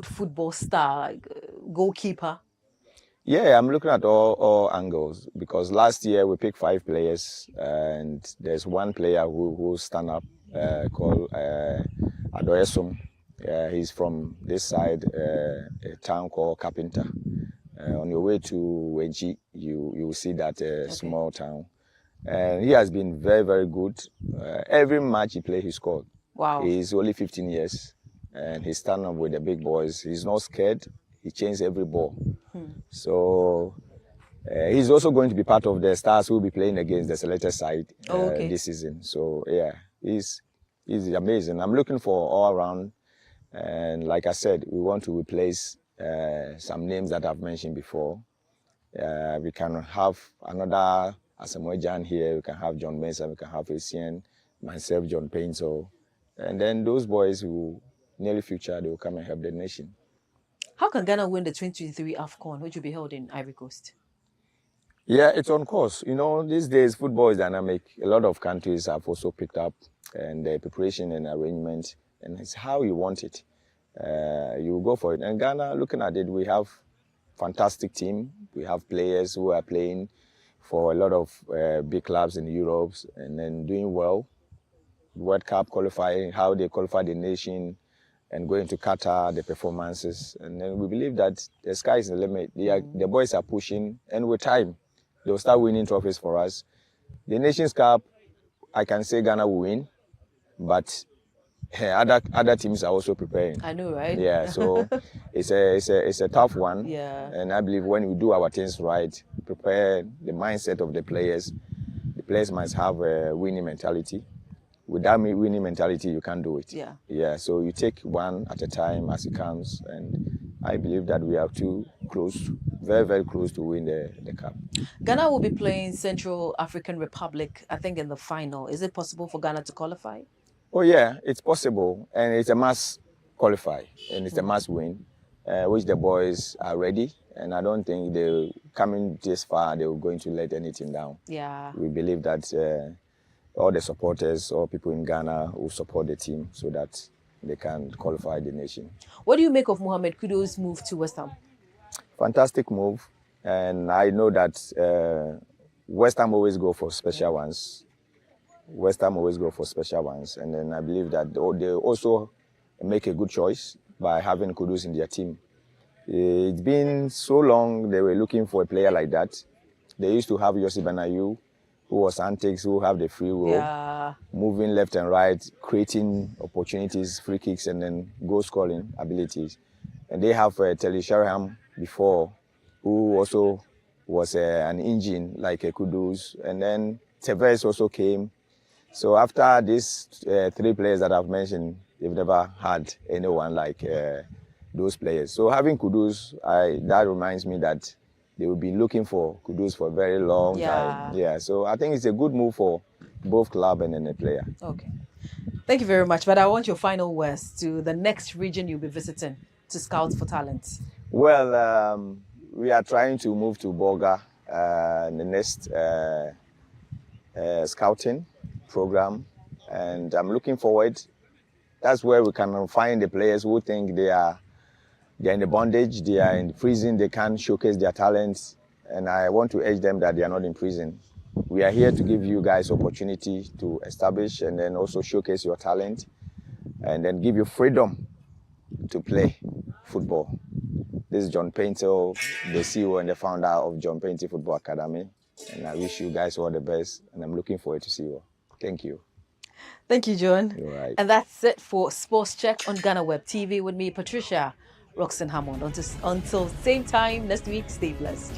football star, like goalkeeper? Yeah, I'm looking at all angles, because last year we picked 5 players, and there's one player who stand up called Adoyesum. He's from this side, a town called Carpenter. On your way to Wenchi, you will see that small town. And he has been very, very good. Every match he played, he scored. Wow. He's only 15 years, and he's standing up with the big boys. He's not scared. He changes every ball. So he's also going to be part of the stars who will be playing against the selected side this season. So yeah, he's amazing. I'm looking for all around, and like I said, we want to replace some names that I've mentioned before. We can have another Asamoah Gyan here. We can have John Mensah. We can have Essien, myself, John Painter, and then those boys who nearly future they will come and help the nation. How can Ghana win the 2023 AFCON, which will be held in Ivory Coast? Yeah, it's on course. You know, these days football is dynamic. A lot of countries have also picked up, and the preparation and arrangement, and it's how you want it. You go for it. And Ghana, looking at it, we have fantastic team. We have players who are playing for a lot of big clubs in Europe and then doing well. World Cup qualifying, how they qualify the nation, and going to Qatar, the performances. And then we believe that the sky is the limit. The boys are pushing, and with time, they'll start winning trophies for us. The Nations Cup, I can say Ghana will win, but other teams are also preparing. I know, right? Yeah, so it's a tough one. Yeah. And I believe when we do our things right, prepare the mindset of the players must have a winning mentality. Without winning mentality, you can't do it. Yeah. Yeah, so you take one at a time as it comes, and I believe that we are too close, very, very close to win the cup. Ghana will be playing Central African Republic, I think, in the final. Is it possible for Ghana to qualify? Oh yeah, it's possible, and it's a must qualify, and it's a must win, which the boys are ready, and I don't think they're coming this far, they're going to let anything down. Yeah. We believe that all the supporters, all people in Ghana will support the team so that they can qualify the nation. What do you make of Mohamed Kudus' move to West Ham? Fantastic move, and I know that West Ham always go for special ones. West Ham always go for special ones, and then I believe that they also make a good choice by having Kudus in their team. It's been so long they were looking for a player like that. They used to have Yossi Benayoun, who was antics, who have the free roll, moving left and right, creating opportunities, free kicks, and then goal scoring abilities. And they have Telly Sheringham before, who also was an engine like a Kudus. And then Tevez also came. So after these 3 players that I've mentioned, they've never had anyone like those players. So having Kudus, that reminds me that they will be looking for Kudus for a very long time. Yeah, so I think it's a good move for both club and then the player. Okay. Thank you very much. But I want your final words to the next region you'll be visiting to scout for talent. Well, we are trying to move to Bolga in the next scouting program, and I'm looking forward. That's where we can find the players who think they're in the bondage, they are in prison, they can't showcase their talents, and I want to urge them that they are not in prison. We are here to give you guys opportunity to establish and then also showcase your talent, and then give you freedom to play football. This is John Painter, the CEO and the founder of John Painter Football Academy, and I wish you guys all the best, and I'm looking forward to see you all. Thank you. Thank you, John. You're right. And that's it for Sports Check on GhanaWeb TV with me, Patricia Roxanne Hammond. Until same time next week, stay blessed.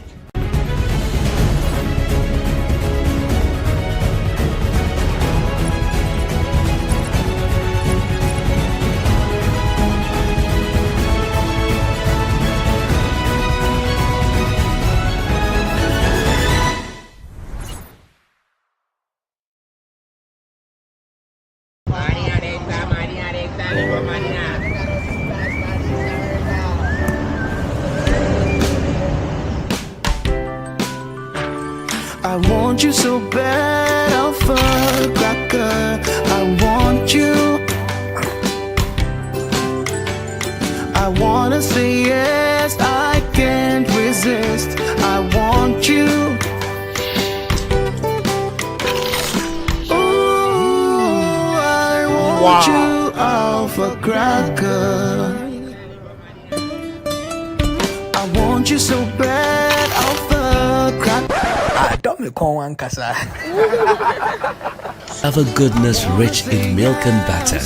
I want you so bad, Alpha Cracker. I want you. I wanna say yes, I can't resist. I want you. Ooh, I want you, Alpha Cracker. I want you so bad, Alpha Cracker. I don't me call one casa. Have a goodness rich in milk and butter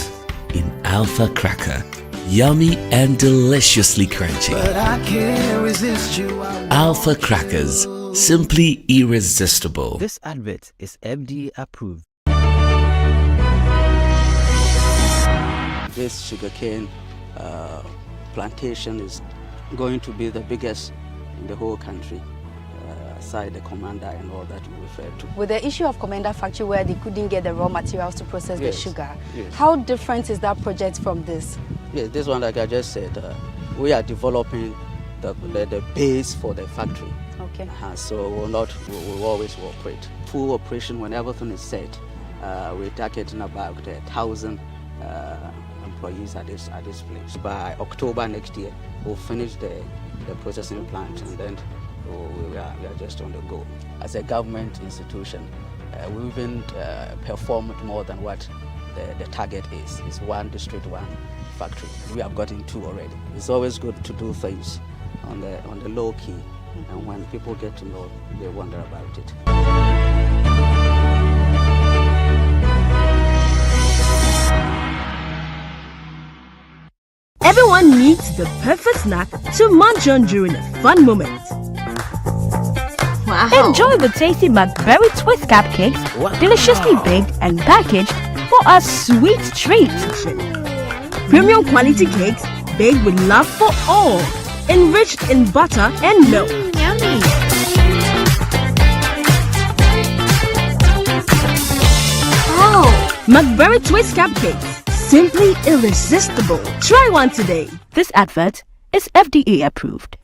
in Alpha Cracker. Yummy and deliciously crunchy. But I can't resist you. Alpha Crackers, simply irresistible. This advert is FDA approved. This sugarcane plantation is going to be the biggest in the whole country, aside the commander and all that you referred to. With the issue of Commander factory where they couldn't get the raw materials to process the sugar, yes. How different is that project from this? Yes, this one, like I just said, we are developing the base for the factory. Okay. So we'll always operate. Full operation when everything is set. We're targeting about 1,000 employees at this place. By October next year, we'll finish the processing plant, and then we are just on the go. As a government institution, we even performed more than what the target is. It's one district, one factory. We have gotten 2 already. It's always good to do things on the low key, and when people get to know, they wonder about it. Everyone needs the perfect snack to munch on during a fun moment. Wow. Enjoy the tasty McBerry Twist cupcakes, deliciously baked and packaged for a sweet treat. Premium quality cakes baked with love for all, enriched in butter and milk. Yummy. Oh, McBerry Twist cupcakes, simply irresistible. Try one today. This advert is FDA approved.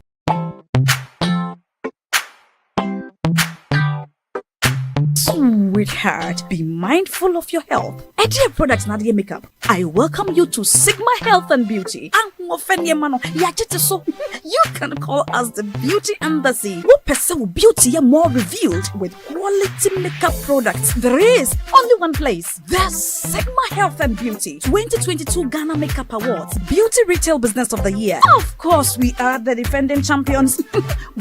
Sweetheart, be mindful of your health. Idea Products Nadia Makeup. I welcome you to Sigma Health and Beauty. You can call us the Beauty Embassy. Who pursue beauty more revealed with quality makeup products. There is only one place. The Sigma Health and Beauty 2022 Ghana Makeup Awards Beauty Retail Business of the Year. Of course, we are the defending champions.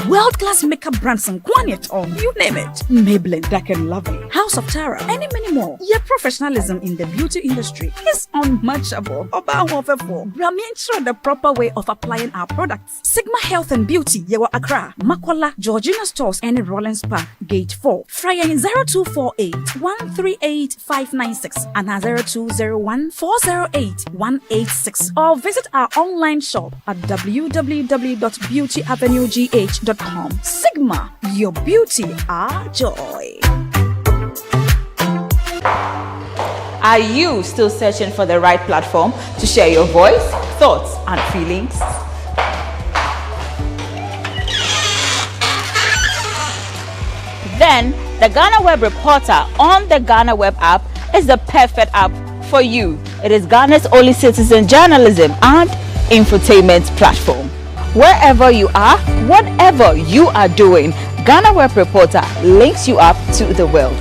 World-class makeup brands and Kwanyet on, you name it. Maybelline, Dark and Lovely, House of Tara, and many more. Your professionalism in the beauty industry is unmatchable. Bramientra the proper way of applying our products. Sigma Health and Beauty, Yewa Accra, Makwala, Georgina Stores, and Rollins Park, Gate 4. Fryer 0248 138 596 and 0201 408 186. Or visit our online shop at www.beautyavenuegh.com. Sigma, your beauty, our joy. Are you still searching for the right platform to share your voice, thoughts, and feelings? Then the GhanaWeb Reporter on the GhanaWeb app is the perfect app for you. It is Ghana's only citizen journalism and infotainment platform. Wherever you are, whatever you are doing, GhanaWeb Reporter links you up to the world.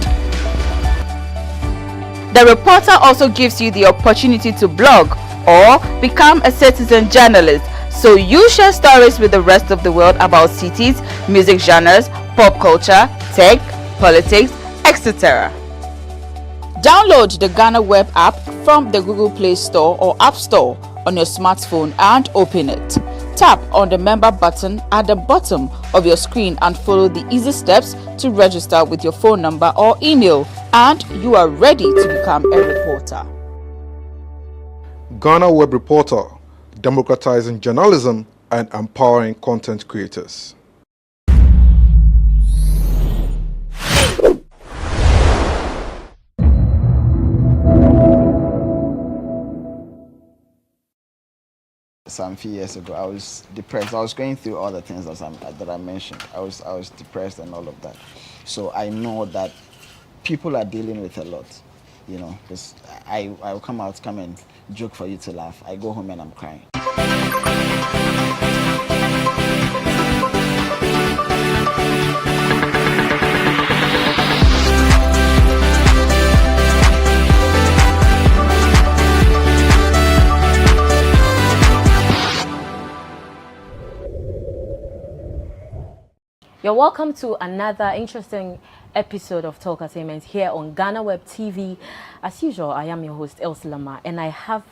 The reporter also gives you the opportunity to blog or become a citizen journalist, so you share stories with the rest of the world about cities, music genres, pop culture, tech, politics, etc. Download the GhanaWeb app from the Google Play Store or App Store on your smartphone and open it. Tap on the member button at the bottom of your screen and follow the easy steps to register with your phone number or email, and you are ready to become a reporter. GhanaWeb Reporter, democratizing journalism and empowering content creators. Some few years ago, I was depressed. I was going through all the things that I mentioned. I was depressed and all of that. So I know that people are dealing with a lot, you know, because I will come and joke for you to laugh. I go home and I'm crying. You're welcome to another interesting episode of Talk Assignments here on GhanaWeb TV. As usual, I am your host, Elsie Lama, and I have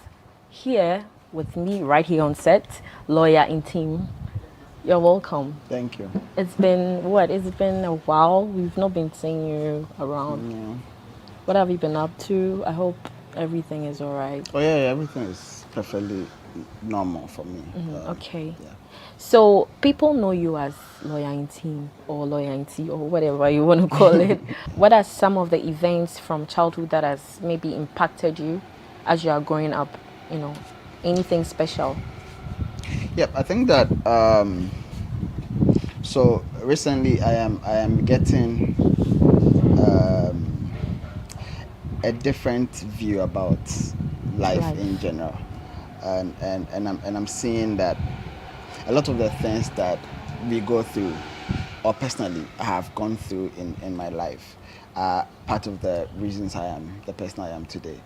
here with me, right here on set, lawyer in team. You're welcome. Thank you. It's been, what? It's been a while. We've not been seeing you around. Yeah. What have you been up to? I hope everything is all right. Oh, yeah, everything is perfectly normal for me. Okay. Yeah. So people know you as lawyer in team or lawyer in tea or whatever you want to call it. What are some of the events from childhood that has maybe impacted you as you are growing up? You know, anything special? Yep, I think that so recently I am getting a different view about life in general, and I'm seeing that a lot of the things that we go through, or personally I have gone through in my life, are part of the reasons I am the person I am today.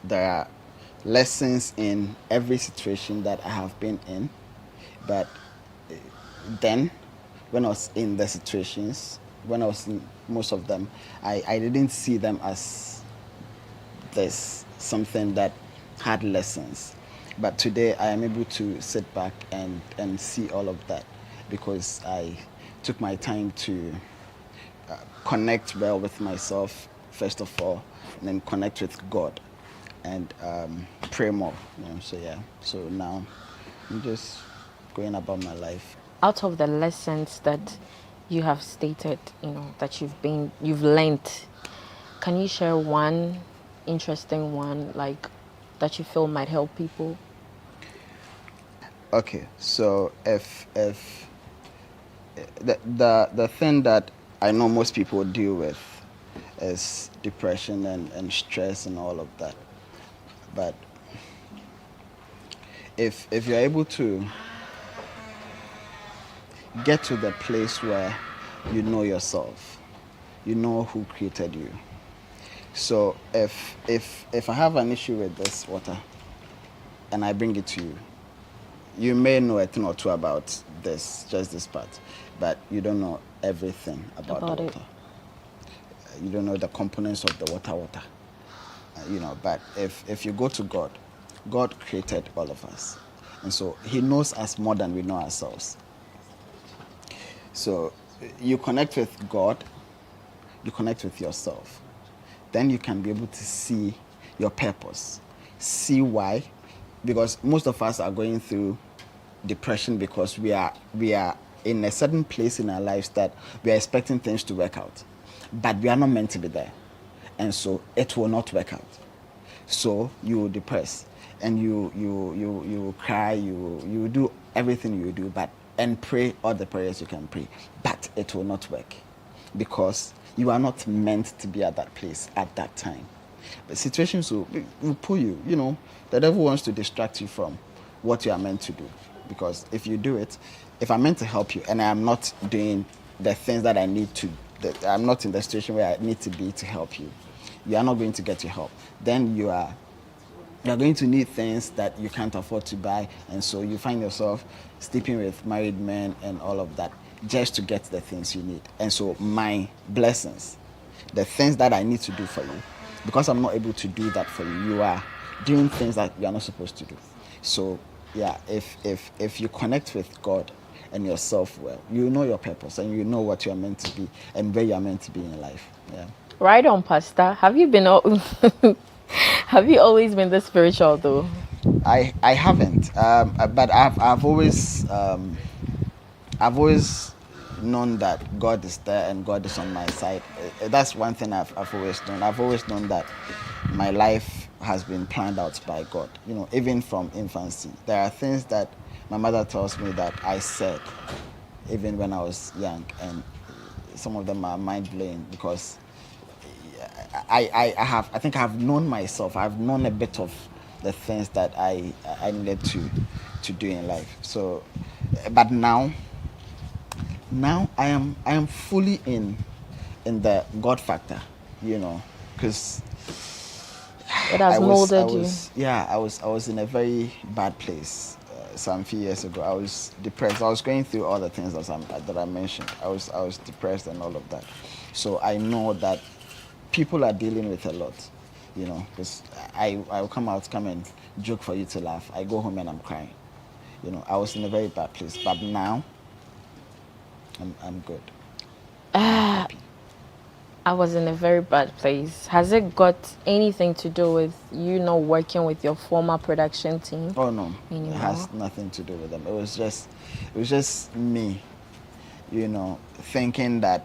There are lessons in every situation that I have been in, but then when I was in the situations, when I was in most of them, I didn't see them as this something that had lessons. But today I am able to sit back and see all of that because I took my time to connect well with myself, first of all, and then connect with God and pray more. You know, so yeah, so now I'm just going about my life. Out of the lessons that you have stated, you know, that you've learned, can you share one interesting one, like, that you feel might help people? Okay, so if the thing that I know most people deal with is depression and stress and all of that, but if you're able to get to the place where you know yourself, you know who created you. So if I have an issue with this water and I bring it to you, you may know a thing or two about this, just this part, but you don't know everything about the water. You don't know the components of the water. You know, but if you go to God, God created all of us. And so he knows us more than we know ourselves. So you connect with God, you connect with yourself. Then you can be able to see your purpose, see why. Because most of us are going through depression because we are in a certain place in our lives that we are expecting things to work out, but we are not meant to be there, and so it will not work out. So you will depress and you cry, you do everything you do, and pray all the prayers you can pray, but it will not work because you are not meant to be at that place at that time. But situations will pull you, you know. The devil wants to distract you from what you are meant to do. Because if you do it, if I'm meant to help you and I am not doing the things that I need to, I'm not in the situation where I need to be to help you, you are not going to get your help. Then you are going to need things that you can't afford to buy, and so you find yourself sleeping with married men and all of that just to get the things you need. And so my blessings, the things that I need to do for you, because I'm not able to do that for you, you are doing things that you are not supposed to do. So yeah, if you connect with God and yourself well, you know your purpose and you know what you are meant to be and where you are meant to be in life. Yeah. Right on, Pastor. Have you always been this spiritual though? I haven't, but I've always known that God is there and God is on my side. That's one thing I've always known. I've always known that my life has been planned out by God. You know, even from infancy, there are things that my mother tells me that I said even when I was young, and some of them are mind-blowing because I think I've known myself. I've known a bit of the things that I needed to do in life. So, but now I am fully in the God factor, you know, because it has molded you. Yeah, I was in a very bad place some few years ago. I was depressed. I was going through all the things that I mentioned. I was depressed and all of that. So I know that people are dealing with a lot, you know, because I will come and joke for you to laugh. I go home and I'm crying. You know, I was in a very bad place, but now I'm good. I was in a very bad place. Has it got anything to do with you not working with your former production team? Oh no, anymore? It has nothing to do with them. It was just me, you know, thinking that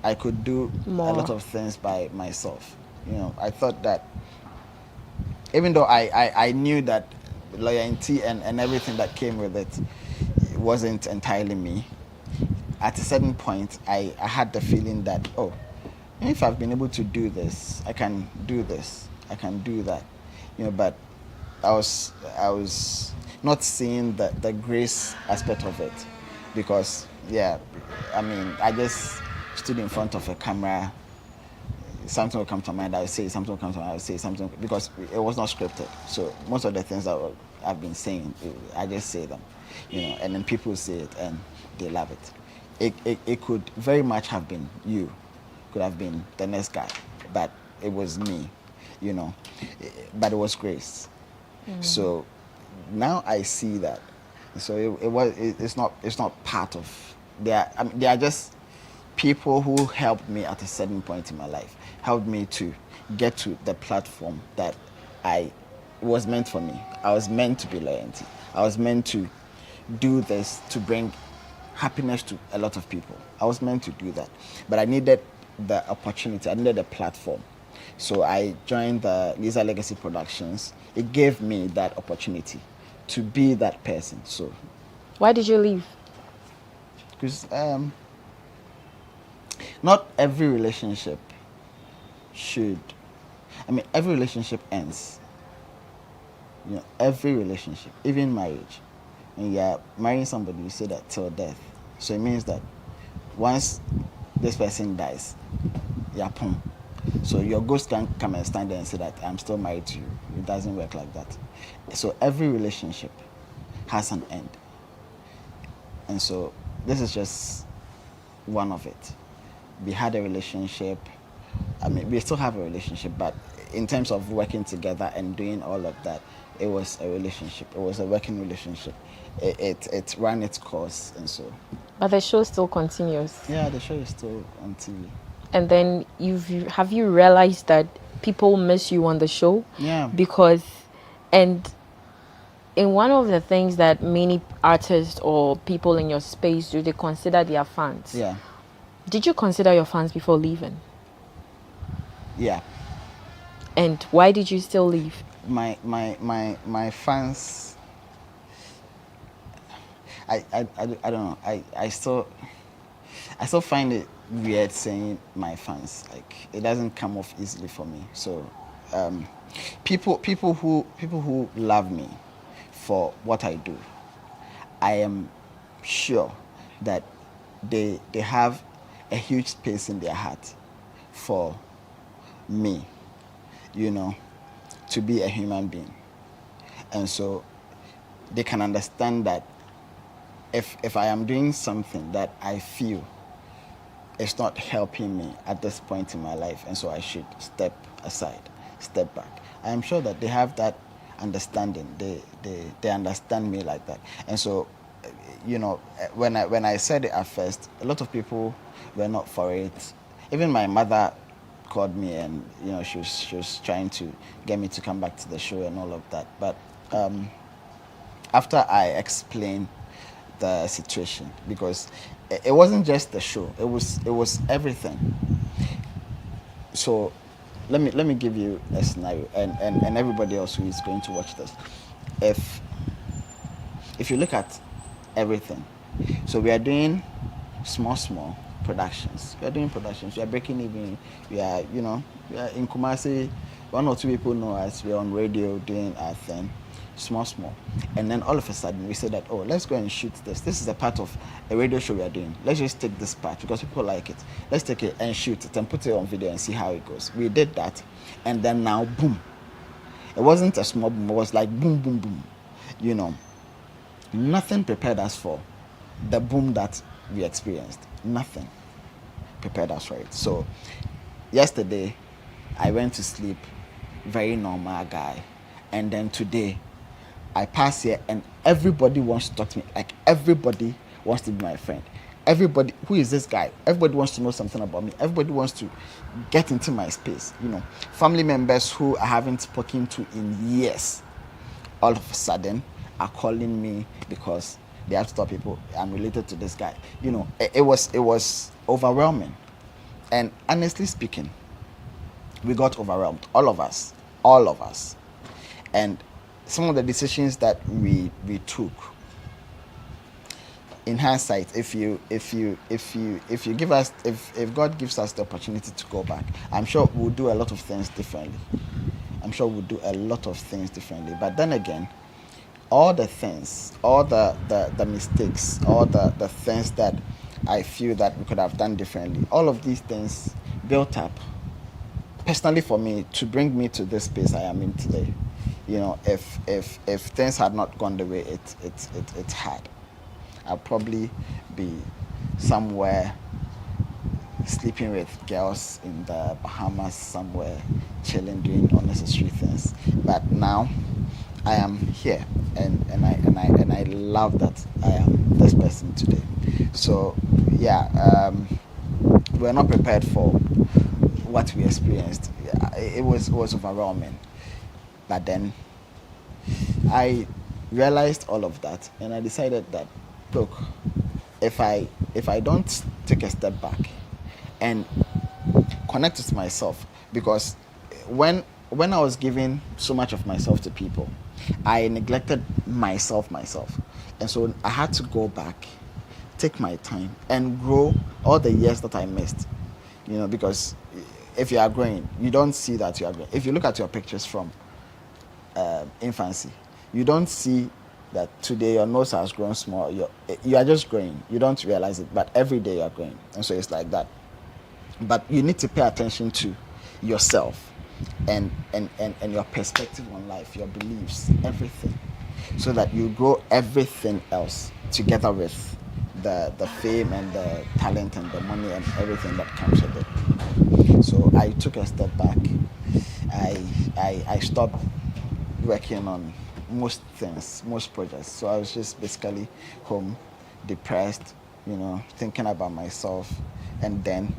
I could do more. A lot of things by myself. You know, I thought that even though I knew that loyalty and everything that came with it wasn't entirely me, at a certain point I had the feeling that, oh, if I've been able to do this, I can do this, I can do that, you know. But I was not seeing the grace aspect of it, because yeah, I mean, I just stood in front of a camera, something will come to mind, I would say something will come to mind, I would say something, because it was not scripted. So most of the things that I've been saying, I just say them, you know, and then people say it and they love it. It could very much have been you, could have been the next guy, but it was me, you know. But it was grace. So now I see that. So it's not part of. They are just people who helped me at a certain point in my life, helped me to get to the platform that was meant for me. I was meant to be loyalty. I was meant to do this to bring happiness to a lot of people. I was meant to do that, but I needed the opportunity. I needed a platform. So I joined the Lisa Legacy Productions. It gave me that opportunity to be that person. So, why did you leave? Because not every relationship should. I mean, every relationship ends. You know, every relationship, even marriage. When you're marrying somebody, you say that till death. So it means that once this person dies, you're pum. So your ghost can't come and stand there and say that I'm still married to you. It doesn't work like that. So every relationship has an end. And so this is just one of it. We had a relationship. I mean, we still have a relationship, but in terms of working together and doing all of that, it was a relationship. It was a working relationship. It ran its course, and so. But the show still continues. Yeah, the show is still on TV. And then have you realized that people miss you on the show? Yeah. Because, and in one of the things that many artists or people in your space do, they consider their fans. Yeah. Did you consider your fans before leaving? Yeah. And why did you still leave? My fans. I don't know. I still find it weird saying my fans. Like, it doesn't come off easily for me. So people who love me for what I do, I am sure that they have a huge space in their heart for me, you know, to be a human being. And so they can understand that if I am doing something that I feel it's not helping me at this point in my life, and so I should step aside, step back. I am sure that they have that understanding. They understand me like that. And so, you know, when I said it at first, a lot of people were not for it. Even my mother called me, and you know, she was trying to get me to come back to the show and all of that. But after I explained the situation, because it wasn't just the show, it was everything. So let me give you a scenario, and everybody else who is going to watch this. If you look at everything, so we are doing small, productions. We are doing productions. We are breaking even. We are, you know, we are in Kumasi. 1 or 2 people know us. We are on radio doing our thing, small. And then all of a sudden we said that, oh, let's go and shoot this. This is a part of a radio show we are doing. Let's just take this part because people like it. Let's take it and shoot it and put it on video and see how it goes. We did that. And then now, boom. It wasn't a small boom. It was like boom, boom, boom. You know, nothing prepared us for the boom that we experienced. Nothing prepared us for it. So yesterday, I went to sleep, very normal guy. And then today, I pass here and everybody wants to talk to me. Like everybody wants to be my friend. Everybody, who is this guy? Everybody wants to know something about me. Everybody wants to get into my space. You know, family members who I haven't spoken to in years, all of a sudden are calling me because they have to tell people I'm related to this guy. You know, it was overwhelming. And honestly speaking, we got overwhelmed. All of us. And some of the decisions that we took, in hindsight, if God gives us the opportunity to go back, I'm sure we'll do a lot of things differently. But then again, all the things, all the mistakes, all the things that I feel that we could have done differently, all of these things built up personally for me to bring me to this space I am in today. You know, if things had not gone the way it had, I'll probably be somewhere sleeping with girls in the Bahamas, somewhere chilling, doing unnecessary things. But now I am here, and I love that I am this person today. So yeah, we're not prepared for what we experienced. It was overwhelming. But then I realized all of that, and I decided that, look, if I don't take a step back and connect with myself, because when I was giving so much of myself to people, I neglected myself, and so I had to go back, take my time, and grow all the years that I missed. You know, because if you are growing, you don't see that you are growing. If you look at your pictures from infancy, you don't see that today your nose has grown small. You are just growing. You don't realize it, but every day you are growing, and so it's like that. But you need to pay attention to yourself and your perspective on life, your beliefs, everything, so that you grow everything else together with the fame and the talent and the money and everything that comes with it. So I took a step back. I stopped working on most things, most projects. So I was just basically home, depressed, you know, thinking about myself. And then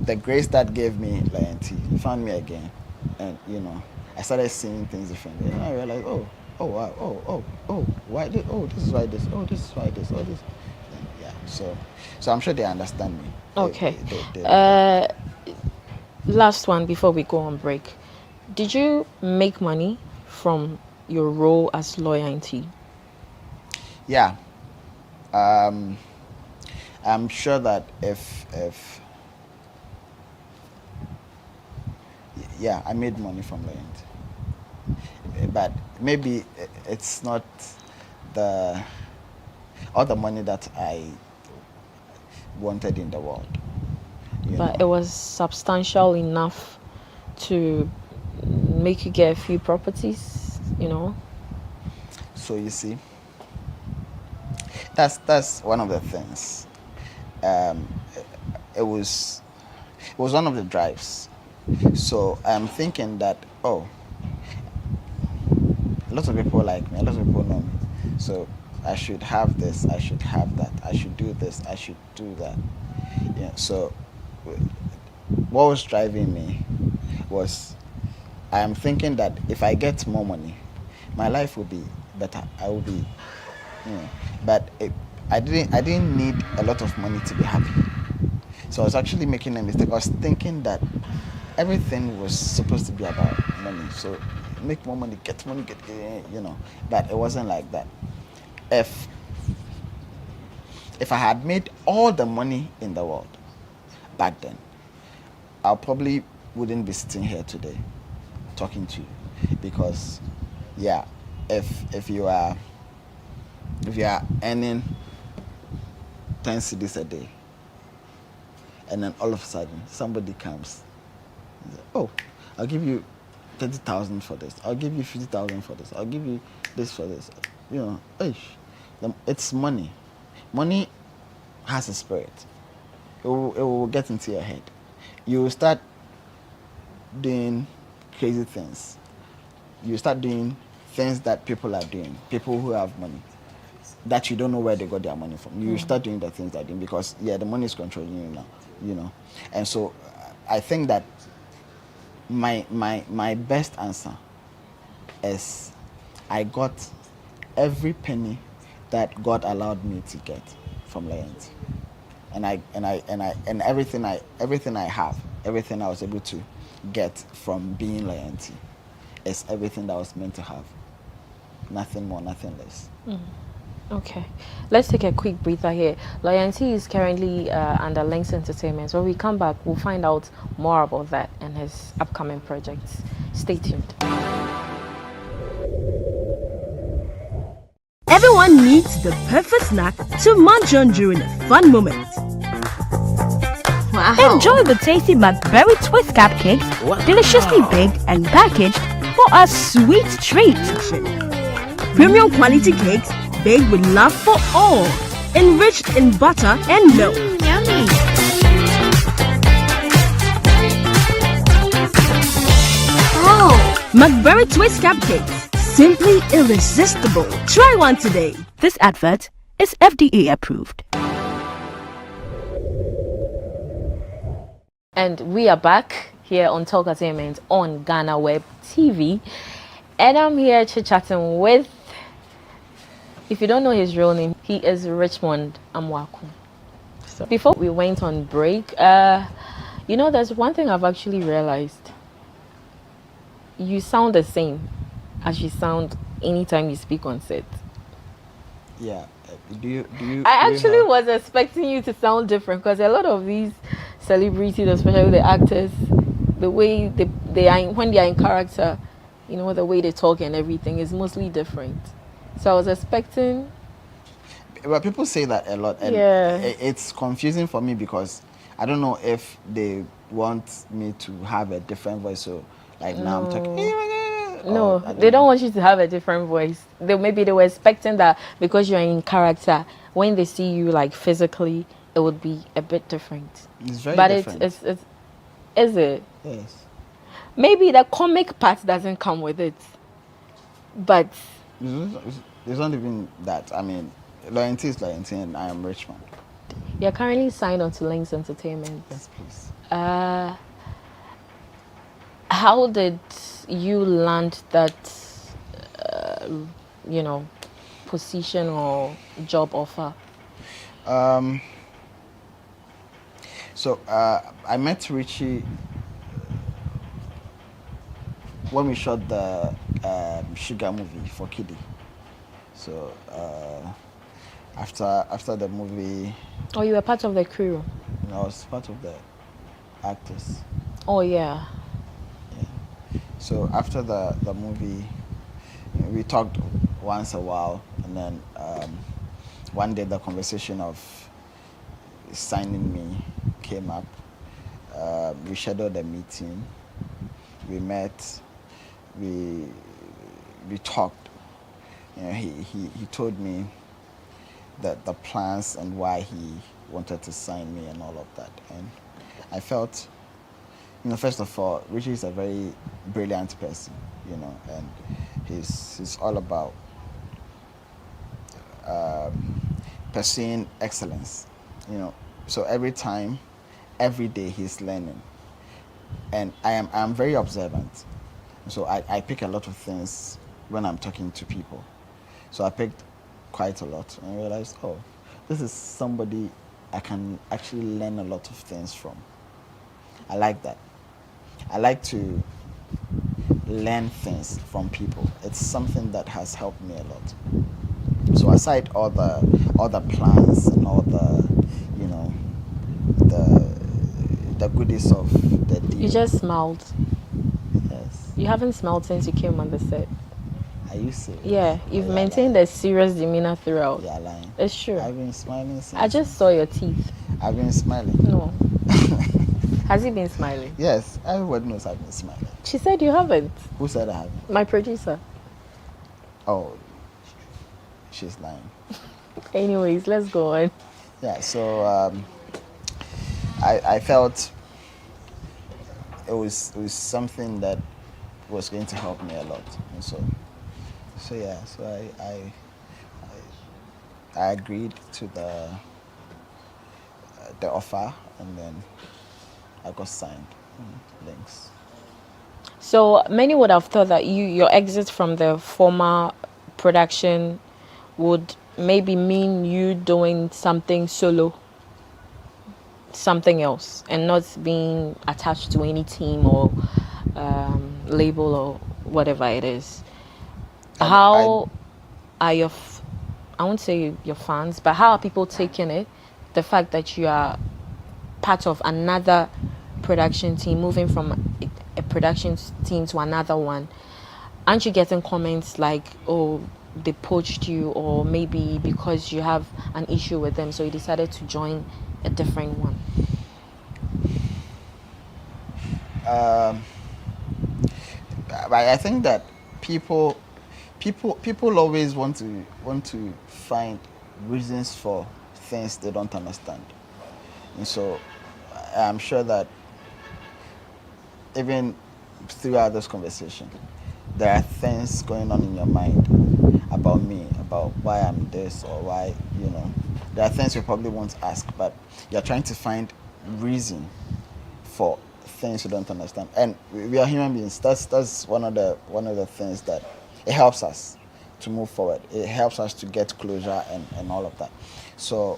the grace that gave me loyalty found me again. And, you know, I started seeing things differently. And I realized, oh, wow, why this? Oh, this is why this. Oh, this is why this. Oh, this. And yeah, so I'm sure they understand me. Okay. Last one before we go on break. Did you make money from your role as lawyer in T? Yeah. I'm sure that if yeah, I made money from loyalty. But maybe it's not all the money that I wanted in the world. But it was substantial enough to make you get a few properties, you know. So you see, that's one of the things. It was one of the drives. So I'm thinking that, oh, a lot of people like me, a lot of people know me. So I should have this, I should have that, I should do this, I should do that. Yeah. So what was driving me was, I'm thinking that if I get more money, my life will be better. I will be, you know. But I didn't need a lot of money to be happy. So I was actually making a mistake. I was thinking that everything was supposed to be about money. So make more money, get, you know. But it wasn't like that. if I had made all the money in the world back then, I probably wouldn't be sitting here today talking to you, because yeah, if you are earning 10 cedis a day, and then all of a sudden somebody comes and says, oh, I'll give you 30,000 for this, I'll give you 50,000 for this, I'll give you this for this, you know, it's money. Money has a spirit. It will get into your head. You will start doing crazy things. You start doing things that people are doing, people who have money, that you don't know where they got their money from. You start doing the things they're doing because, the money is controlling you now, you know. And so I think that my best answer is I got every penny that God allowed me to get from loyalty. And everything I have, everything I was able to get from being loyalty is everything that I was meant to have. Nothing more, nothing less. Okay, let's take a quick breather here. Loyalty is currently under Links Entertainment. When we come back, we'll find out more about that and his upcoming projects. Stay tuned. Everyone needs the perfect snack to munch on during a fun moment. Wow. Enjoy the tasty McBerry Twist cupcakes, deliciously baked and packaged for a sweet treat. Premium quality cakes baked with love for all, enriched in butter and milk. Yummy. Oh, McBerry Twist cupcakes. Simply irresistible. Try one today. This advert is FDA approved. And we are back here on Talk Entertainment on GhanaWeb TV. And I'm here chit-chatting with, if you don't know his real name, he is Richmond Amwaku. So before we went on break, there's one thing I've actually realized. You sound the same as you sound anytime you speak on set. Yeah. Do you I actually was expecting you to sound different, because a lot of these celebrities, especially the actors, the way they are when they are in character, the way they talk and everything is mostly different. So I was expecting. But people say that a lot, and it's confusing for me because I don't know if they want me to have a different voice. So now I'm talking. No, they don't want you to have a different voice. Maybe they were expecting that because you're in character, when they see you physically, it would be a bit different. It's very different. But it's is it? Yes. Maybe the comic part doesn't come with it. But it's not even that. I mean, loyalty is loyalty, and I am Richmond. You're currently signed on to Links Entertainment. Yes, please. How did you land that, position or job offer? So I met Richie when we shot the Sugar movie for Kiddie. So after the movie. Oh, you were part of the crew? I was part of the actors. Oh, yeah. So after the movie, we talked once a while, and then one day the conversation of signing me came up. We scheduled a meeting. We met. We talked. He told me that the plans and why he wanted to sign me and all of that, and I felt. First of all, Richie is a very brilliant person, and he's all about pursuing excellence, So every time, every day, he's learning, and I'm very observant, so I pick a lot of things when I'm talking to people. So I picked quite a lot, and I realized, oh, this is somebody I can actually learn a lot of things from. I like that. I like to learn things from people. It's something that has helped me a lot. So aside all the plans and all the, you know, the goodies of the deal. You just smiled. Yes. You haven't smiled since you came on the set. Are you serious? Yeah, you've maintained a serious demeanor throughout. You're lying. It's true. I've been smiling since. I just saw your teeth. I've been smiling. No. Has he been smiling? Yes, everybody knows I've been smiling. She said you haven't. Who said I haven't? My producer. Oh, she's lying. Anyways, let's go on. Yeah, so I felt it was something that was going to help me a lot, and so yeah, so I agreed to the offer, and then I got signed. Thanks. So many would have thought that your exit from the former production would maybe mean you doing something solo, something else, and not being attached to any team or label or whatever it is. How are I won't say your fans, but how are people taking it? The fact that you are part of another production team, moving from a production team to another one. Aren't you getting comments like, oh, they poached you, or maybe because you have an issue with them, so you decided to join a different one? I think that people always want to find reasons for things they don't understand, and so I'm sure that even throughout this conversation, there are things going on in your mind about me, about why I'm this or why, you know. There are things you probably won't ask, but you're trying to find reason for things you don't understand. And we are human beings. That's one of the things that it helps us to move forward. It helps us to get closure and all of that. So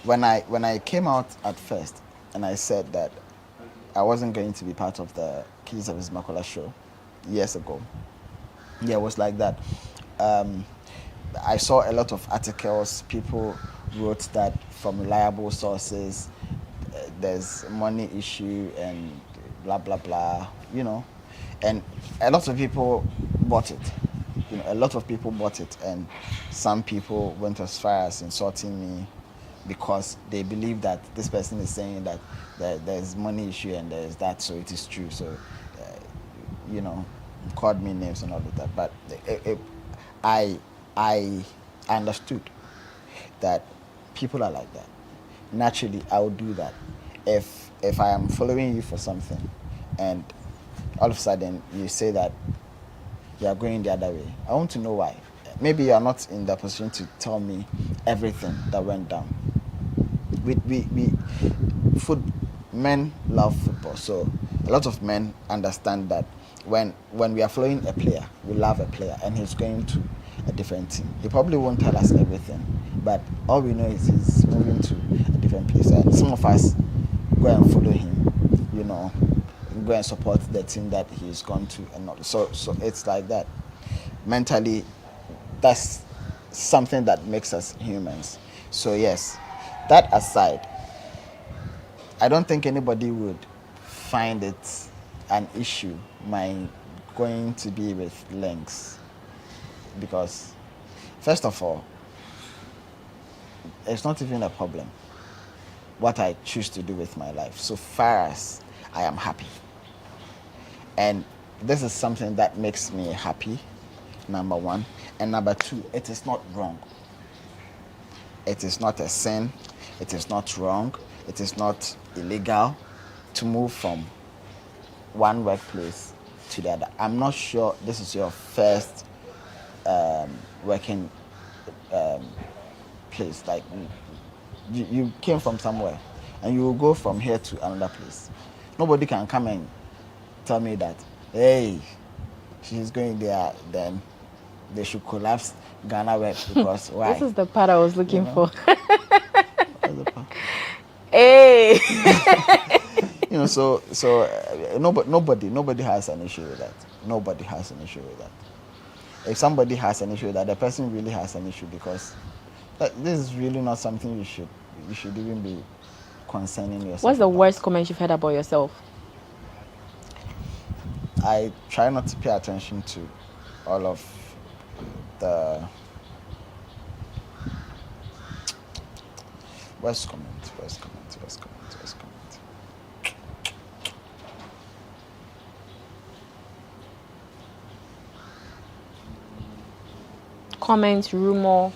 when I came out at first and I said that I wasn't going to be part of the Key Service Makola show years ago. Yeah, it was like that. I saw a lot of articles. People wrote that from reliable sources, there's money issue and blah, blah, blah, you know. And a lot of people bought it. You know, a lot of people bought it. And some people went as far as insulting me because they believe that this person is saying that there's money issue and there's that, so it is true. So, you know, called me names and all of that. But I understood that people are like that. Naturally, I would do that. If I am following you for something and all of a sudden you say that you are going the other way, I want to know why. Maybe you are not in the position to tell me everything that went down. Men love football, so a lot of men understand that when we are following a player, we love a player, and he's going to a different team. He probably won't tell us everything, but all we know is he's moving to a different place, and some of us go and follow him, you know, go and support the team that he's gone to, and all. So it's like that. Mentally, that's something that makes us humans. So yes, that aside, I don't think anybody would find it an issue, my going to be with Lynx, because first of all, it's not even a problem what I choose to do with my life, so far as I am happy. And this is something that makes me happy, number one. And number two, it is not wrong. It is not a sin. It is not wrong. It is not illegal to move from one workplace to the other. I'm not sure this is your first working place. Like you came from somewhere and you will go from here to another place. Nobody can come and tell me that, hey, she's going there, then they should collapse GhanaWeb because why? This is the part I was looking for. What's the part? Hey. You know, so nobody has an issue with that. Nobody has an issue with that. if somebody has an issue, that the person really has an issue, because this is really not something you should even be concerning yourself. What's the worst comment you've heard about yourself? I try not to pay attention to all of the worst comment. Comments, rumor,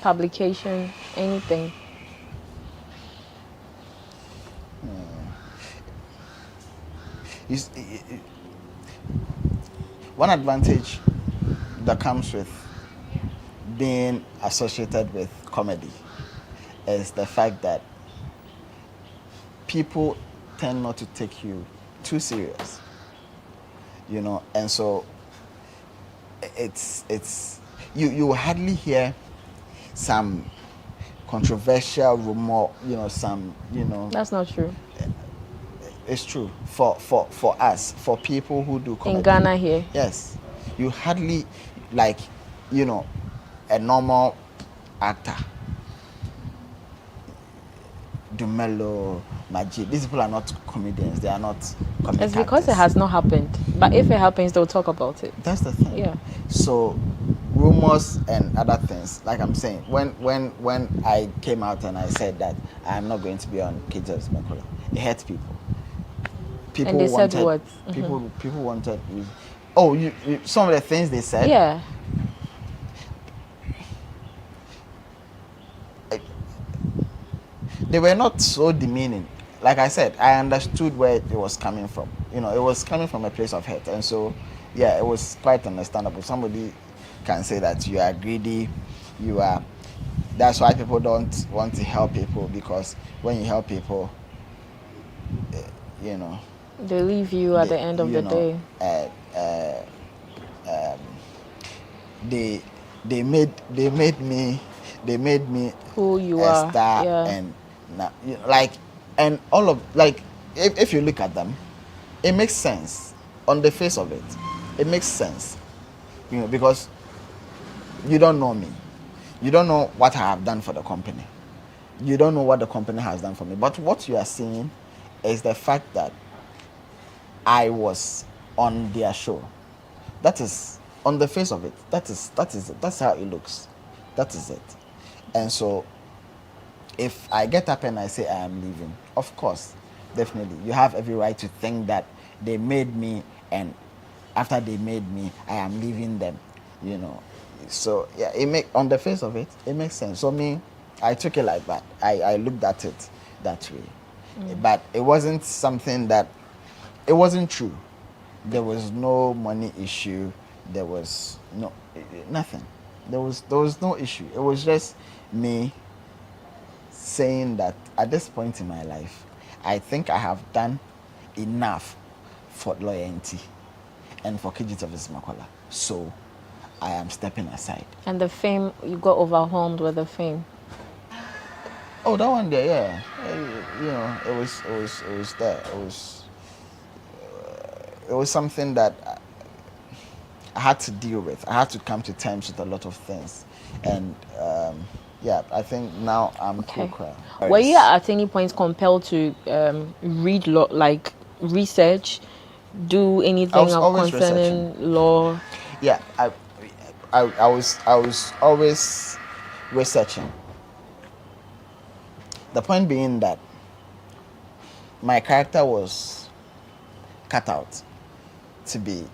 publication, anything. One advantage that comes with being associated with comedy is the fact that people tend not to take you too serious, you know, and so it's you hardly hear some controversial rumor, you know, That's not true. It's true for us, for people who do comedy. In Ghana here. Yes. You hardly, like, you know, a normal actor, Dumelo, Majid, these people are not comedians. They are not comic It's because actors. it has not happened. But if it happens, they'll talk about it. That's the thing. Yeah. So rumors and other things, like I'm saying, when I came out and I said that I'm not going to be on Kids of Makola, it hurt people. People And they wanted, said what? People wanted. Oh, you some of the things they said. Yeah. They were not so demeaning. Like I said, I understood where it was coming from. You know, it was coming from a place of hurt, and so yeah, it was quite understandable. Somebody can say that you are greedy, you are. That's why people don't want to help people, because when you help people, you know, They leave you at the end of the day. They made me who you a are. star, Yeah. and now, you know, like, and all of, like, if you look at them, it makes sense on the face of it. It makes sense, you know, because you don't know me, you don't know what I have done for the company, you don't know what the company has done for me. But what you are seeing is the fact that I was on their show. That is on the face of it. That is it. That's how it looks. That is it. And so, if I get up and I say I am leaving, of course, definitely, you have every right to think that they made me, and after they made me, I am leaving them. You know. So yeah, on the face of it, it makes sense. So me, I took it like that. I looked at it that way. But it wasn't something that, it wasn't true. There was no money issue. There was nothing. There was no issue. It was just me saying that at this point in my life, I think I have done enough for loyalty and for KG Service Makola. So I am stepping aside. And the fame, you got overwhelmed with the fame. Oh, that one there, yeah. You know, it was there. It was something that I had to deal with. I had to come to terms with a lot of things, and yeah, I think now I'm cool. Were you at any point compelled to read research, do anything concerning researching. law? Yeah, I was always researching. The point being that my character was cut out to be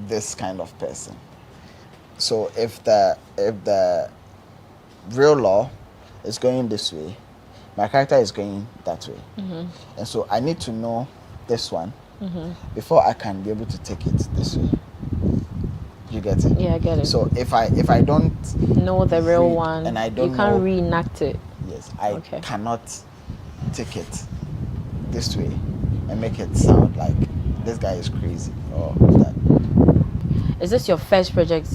this kind of person. So if the real law is going this way, my character is going that way. And so I need to know this one before I can be able to take it this way. You get it? Yeah, I get it. So if I don't know the real one, and I don't you can't know, reenact it. Yes, I cannot take it this way and make it sound like this guy is crazy or that. Is this your first project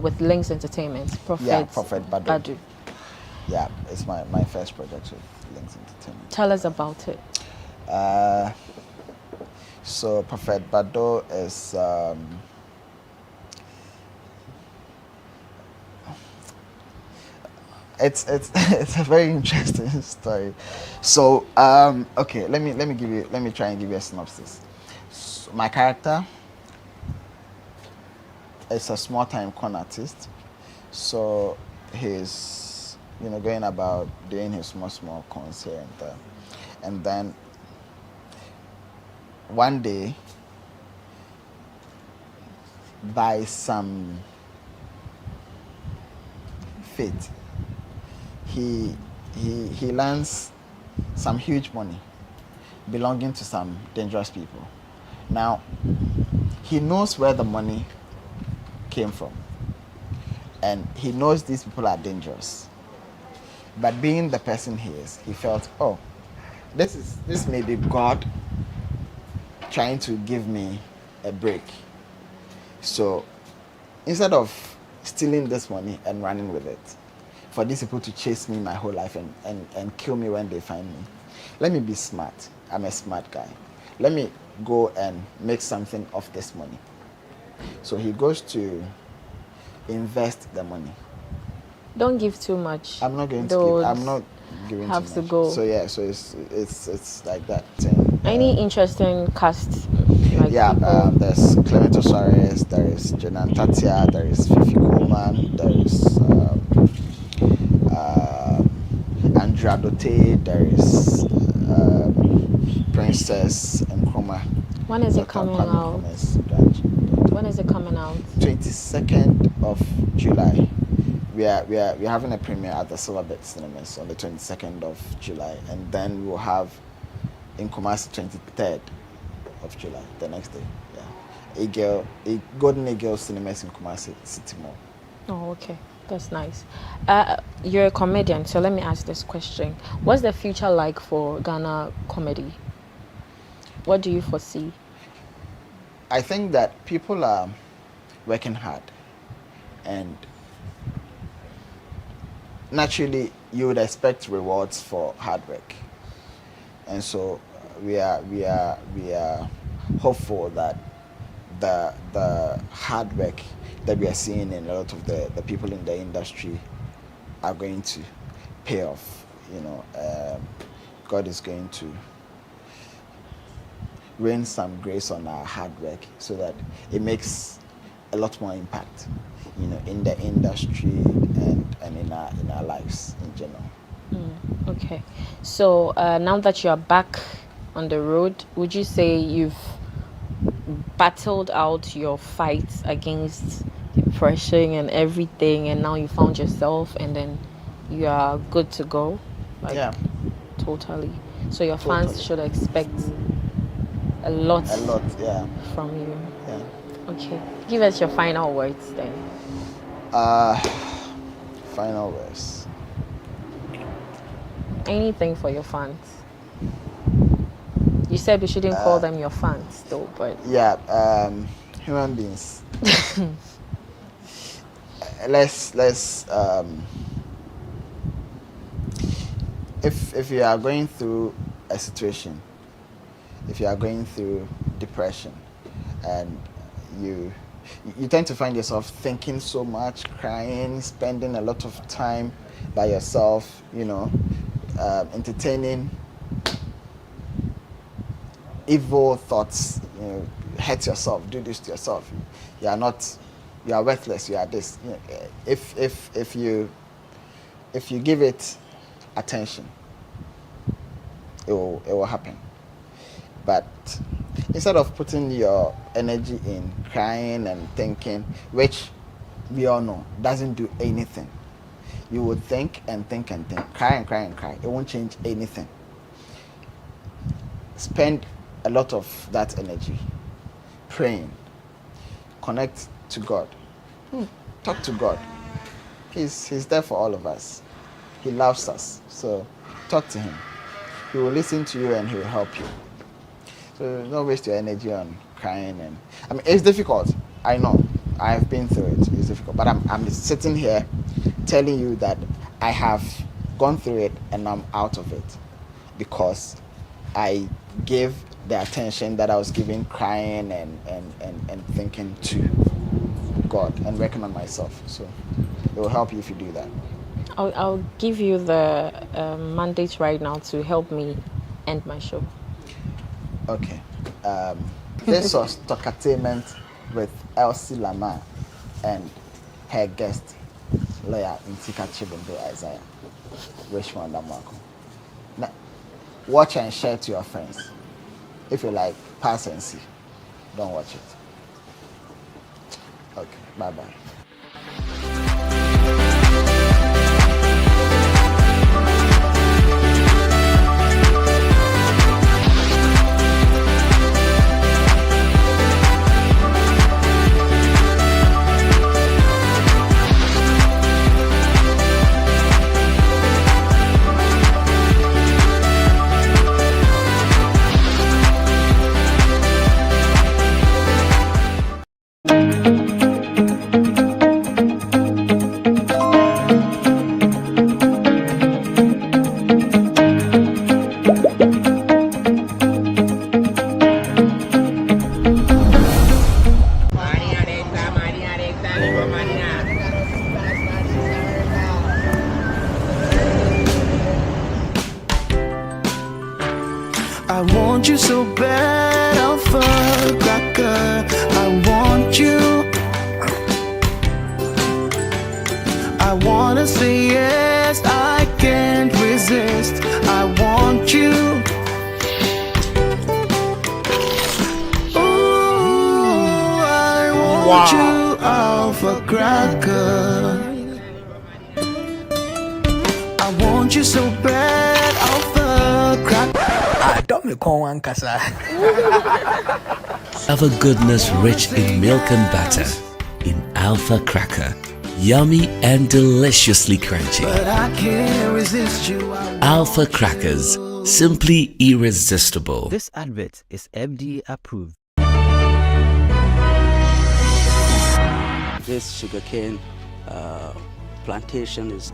with Links Entertainment? Yeah, Prophet Badu. Badu. Yeah, it's my first project with Links Entertainment. Tell us about it. So Prophet Badu is it's it's a very interesting story. So okay, let me try and give you a synopsis. So, my character is a small time con artist. So he's going about doing his small cons here and there. And then one day, by some fate, he lands some huge money belonging to some dangerous people. Now, he knows where the money came from, and he knows these people are dangerous. But being the person he is, he felt, oh, this may be God trying to give me a break. So instead of stealing this money and running with it, for these people to chase me my whole life and kill me when they find me, let me be smart. I'm a smart guy. Let me go and make something of this money. So he goes to invest the money. Don't give too much. I'm not going to give. I'm not giving have too to much. go. So yeah, so it's like that. Any interesting cast? Like there's Clemento Suarez, there is Jenan Tatia, there is Fifi Coleman, there is Andrea Dote, there is Princess Nkrumah. When is it coming out? When is it coming out? 22nd of July. We're having a premiere at the Silverbird Cinemas on the 22nd of July, and then we'll have in Kumasi 23rd of July, the next day. Yeah, Golden Eagle Cinemas in Kumasi City Mall. Oh, okay, that's nice. You're a comedian, so let me ask this question: what's the future like for Ghana comedy? What do you foresee? I think that people are working hard, and naturally you would expect rewards for hard work, and so we are hopeful that the hard work that we are seeing in a lot of the people in the industry are going to pay off. God is going to rain some grace on our hard work so that it makes a lot more impact, in the industry and in our lives in general. Okay, so now that you are back on the road, would you say you've battled out your fights against depression and everything, and now you found yourself, and then you are good to go? Yeah, totally. So your fans should expect a lot, yeah, from you. Yeah. Okay, give us your final words then. Final words. Anything for your fans. You said we shouldn't call them your fans though, but yeah, human beings. let's if you are going through a situation, if you are going through depression, and you tend to find yourself thinking so much, crying, spending a lot of time by yourself, entertaining evil thoughts, hurt yourself, do this to yourself. You are worthless, you are this. If you give it attention, it will happen. But instead of putting your energy in crying and thinking, which we all know doesn't do anything, you would think and think and think, cry and cry and cry. It won't change anything. Spend a lot of that energy praying. Connect to God. Talk to God. He's there for all of us. He loves us. So talk to him. He will listen to you and he will help you. So don't waste your energy on crying. And it's difficult. I know. I've been through it. It's difficult. But I'm sitting here telling you that I have gone through it and I'm out of it because I gave the attention that I was giving crying and thinking to God and working on myself. So it will help you if you do that. I'll give you the mandate right now to help me end my show. Okay. This was Talkatainment with Elsie Lamar and her guest, lawyer Intika Chibunde Isaiah. Richmond Amako. Now, watch and share to your friends. If you like, pass and see. Don't watch it. Okay, bye-bye. I want you so bad, Alpha Cracker. I want you. I wanna say yes, I can't resist. I want you. Ooh, I want you, Alpha Cracker. I want you so bad, Alpha Cracker. Alpha goodness rich in milk and butter. In Alpha Cracker. Yummy and deliciously crunchy. But I can't resist you. Alpha Crackers. Simply irresistible. This advert is FDA approved. This sugarcane plantation is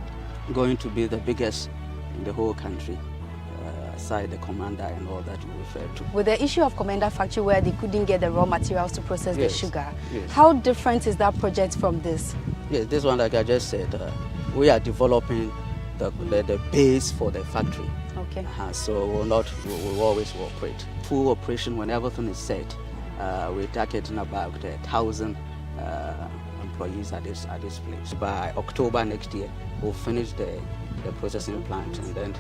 going to be the biggest in the whole country. Aside the commander and all that you referred to. With the issue of Commander Factory where they couldn't get the raw materials to process the sugar, yes. How different is that project from this? Yes, this one, like I just said, we are developing the base for the factory. Okay. So we'll always operate. Full operation when everything is set. We're targeting about 1,000 employees at this place. By October next year, we'll finish the processing plant, and then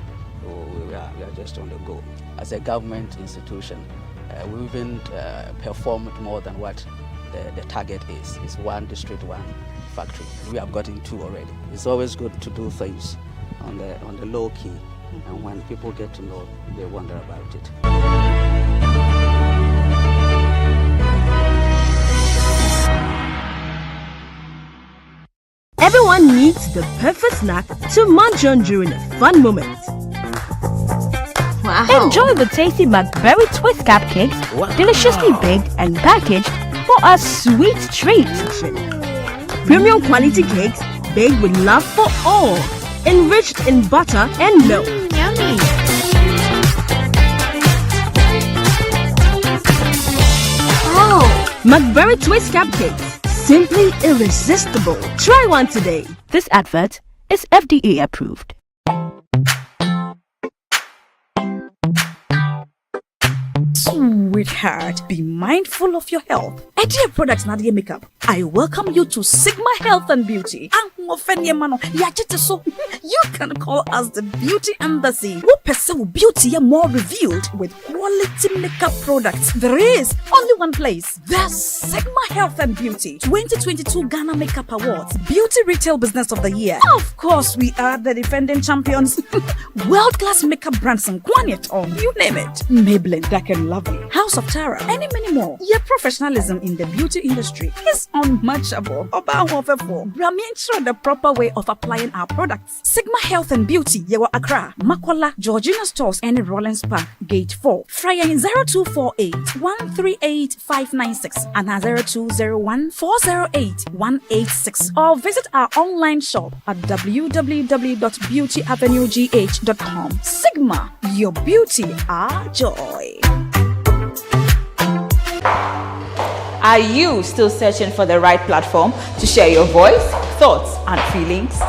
we are just on the go. As a government institution, we even performed more than what the target is. It's one district, one factory. We have gotten 2 already. It's always good to do things on the low key, and when people get to know, they wonder about it. Everyone needs the perfect snack to munch on during a fun moment. Wow. Enjoy the tasty McBerry Twist cupcakes, deliciously baked and packaged for a sweet treat. Premium quality cakes baked with love for all, enriched in butter and milk. Yummy. Oh, McBerry Twist cupcakes, simply irresistible. Try one today. This advert is FDA approved. Sweetheart, be mindful of your health. Idea Products Nadia Makeup. I welcome you to Sigma Health and Beauty. You can call us the Beauty Embassy. Who pursue beauty more revealed with quality makeup products. There is only one place. The Sigma Health and Beauty 2022 Ghana Makeup Awards Beauty Retail Business of the Year. Of course, we are the defending champions. World-class makeup brands and Kwanyet on, you name it. Maybelline, Dark and Lovely, House of Tara, and many more. Your professionalism in the beauty industry is unmatchable. Brahmin the proper way of applying our products. Sigma Health and Beauty, Yewa Accra, Makwala, Georgina Stores, and Rollins Park, Gate 4. Fryer in 0248 138 596 and 0201 408 186. Or visit our online shop at www.beautyavenuegh.com. Sigma, your beauty, our joy. Are you still searching for the right platform to share your voice, thoughts, and feelings?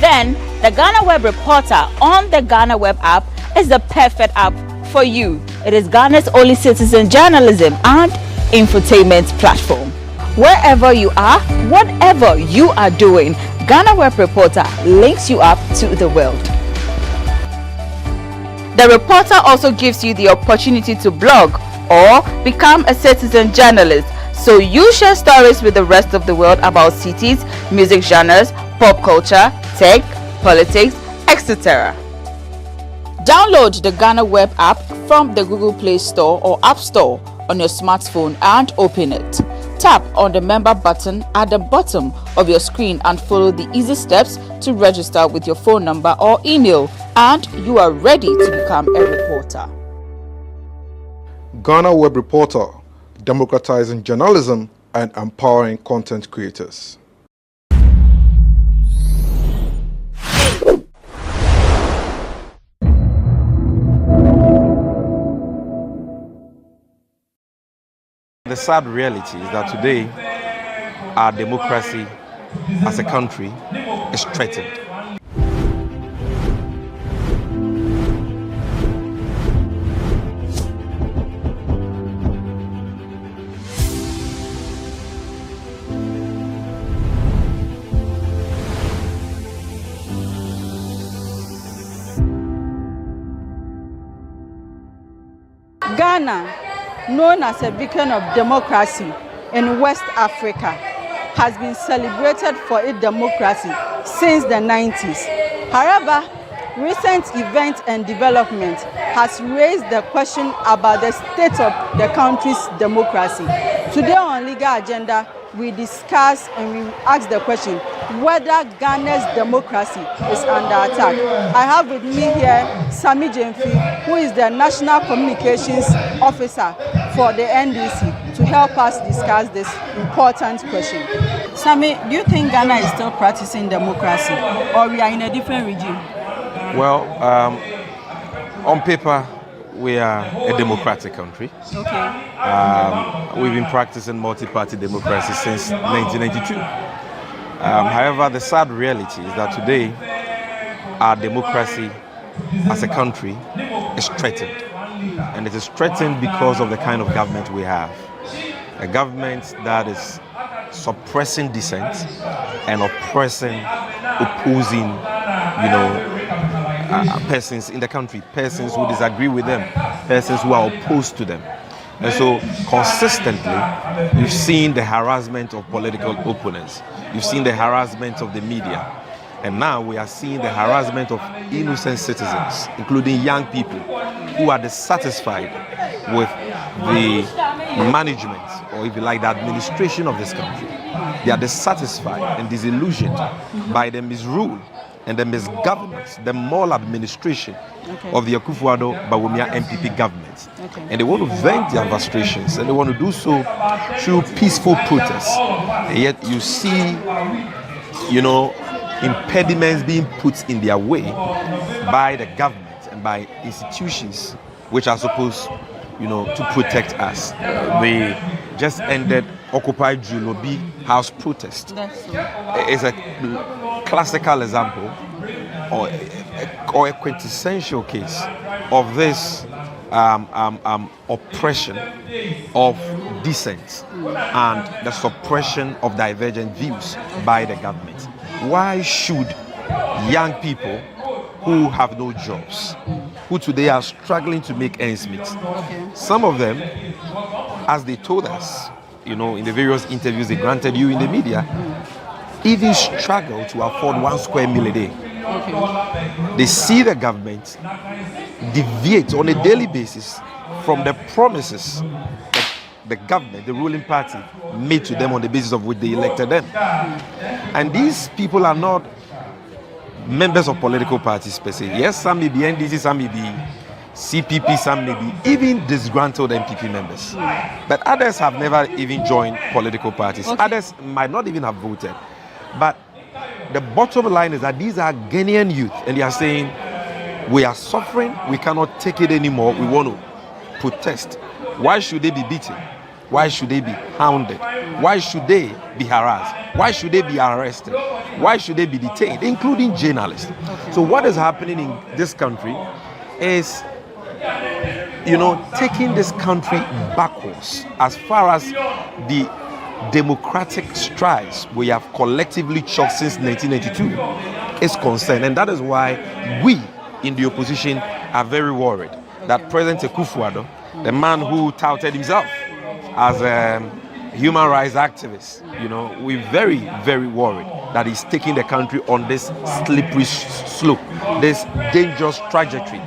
then the GhanaWeb Reporter on the GhanaWeb app is the perfect app for you. It is Ghana's only citizen journalism and infotainment platform. Wherever you are, whatever you are doing, GhanaWeb Reporter links you up to the world. The Reporter also gives you the opportunity to blog or become a citizen journalist, so you share stories with the rest of the world about cities, music genres, pop culture, tech, politics, etc. Download the GhanaWeb app from the Google Play Store or App Store on your smartphone and open it. Tap on the member button at the bottom of your screen and follow the easy steps to register with your phone number or email, and you are ready to become a reporter. GhanaWeb Reporter, democratizing journalism and empowering content creators. The sad reality is that today our democracy as a country is threatened. Ghana, known as a beacon of democracy in West Africa, has been celebrated for its democracy since the 90s. However, recent events and development has raised the question about the state of the country's democracy. Today on Legal Agenda, we discuss and we ask the question whether Ghana's democracy is under attack. I have with me here Sammy Gyamfi, who is the National Communications Officer for the NDC, to help us discuss this important question. Sammy, do you think Ghana is still practicing democracy, or we are in a different regime? Well, on paper, we are a democratic country. Okay. We've been practicing multi-party democracy since 1992. However, the sad reality is that today our democracy as a country is threatened. And it is threatened because of the kind of government we have. A government that is suppressing dissent and oppressing, opposing, persons in the country, persons who disagree with them, persons who are opposed to them. And so consistently, you've seen the harassment of political opponents. You've seen the harassment of the media. And now we are seeing the harassment of innocent citizens, including young people who are dissatisfied with the management, or if you like, the administration of this country. They are dissatisfied and disillusioned by the misrule and the misgovernance, the maladministration of the Akufo-Addo-Bawumia MPP government. And they want to vent their frustrations, and they want to do so through peaceful protests. And yet you see, impediments being put in their way by the government and by institutions which are supposed, to protect us. They just ended Occupy Julobi House protest. It's a classical example or a quintessential case of this oppression of dissent and the suppression of divergent views by the government. Why should young people who have no jobs, who today are struggling to make ends meet, some of them, as they told us, in the various interviews they granted you in the media, even struggle to afford 1 square meal a day. They see the government deviate on a daily basis from the promises that the government, the ruling party, made to them on the basis of which they elected them. And these people are not members of political parties per se. Yes, some may be NDC, some may be CPP, some may be even disgruntled MPP members. But others have never even joined political parties. Others might not even have voted. But the bottom line is that these are Ghanaian youth, and they are saying, we are suffering, we cannot take it anymore, we want to protest. Why should they be beaten? Why should they be hounded? Why should they be harassed? Why should they be arrested? Why should they be detained, including journalists? So what is happening in this country is, taking this country backwards as far as the democratic strides we have collectively chalked since 1992 is concerned. And that is why we in the opposition are very worried that President Akufo-Addo, the man who touted himself as a human rights activist, we're very, very worried that he's taking the country on this slippery slope, this dangerous trajectory,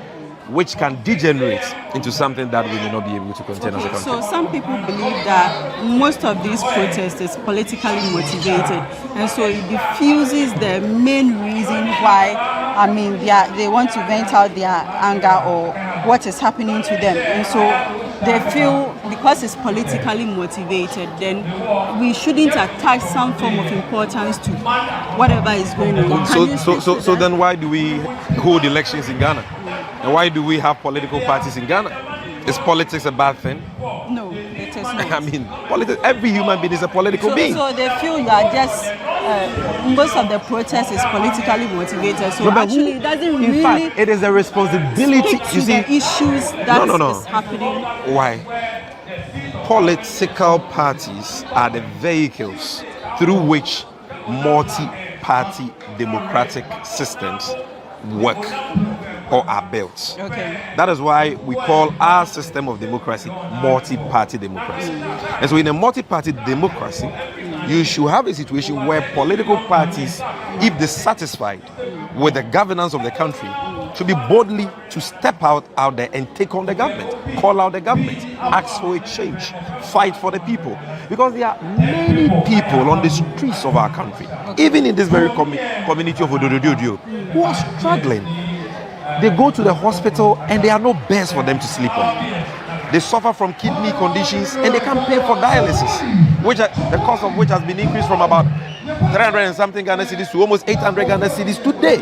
which can degenerate into something that we may not be able to contain as a country. So some people believe that most of these protests is politically motivated, and so it diffuses the main reason why, they want to vent out their anger or what is happening to them. And so they feel because it's politically motivated, then we shouldn't attach some form of importance to whatever is going on. So then why do we hold elections in Ghana? And why do we have political parties in Ghana? Is politics a bad thing? No, it is not. Politics, every human being is a political being. So they feel you are just, most of the protest is politically motivated. So actually it doesn't really... In fact, it is a responsibility. You see, the issues that is happening. Why? Political parties are the vehicles through which multi-party democratic systems work or are built. Okay. That is why we call our system of democracy multi-party democracy. And so in a multi-party democracy, you should have a situation where political parties, if dissatisfied with the governance of the country, should be boldly to step out there and take on the government, call out the government, ask for a change, fight for the people. Because there are many people on the streets of our country, even in this very community of Odododio, who are struggling. They go to the hospital and there are no beds for them to sleep on. They suffer from kidney conditions and they can't pay for dialysis, which the cost of which has been increased from about 300 and something Ghana cedis to almost 800 Ghana cedis today.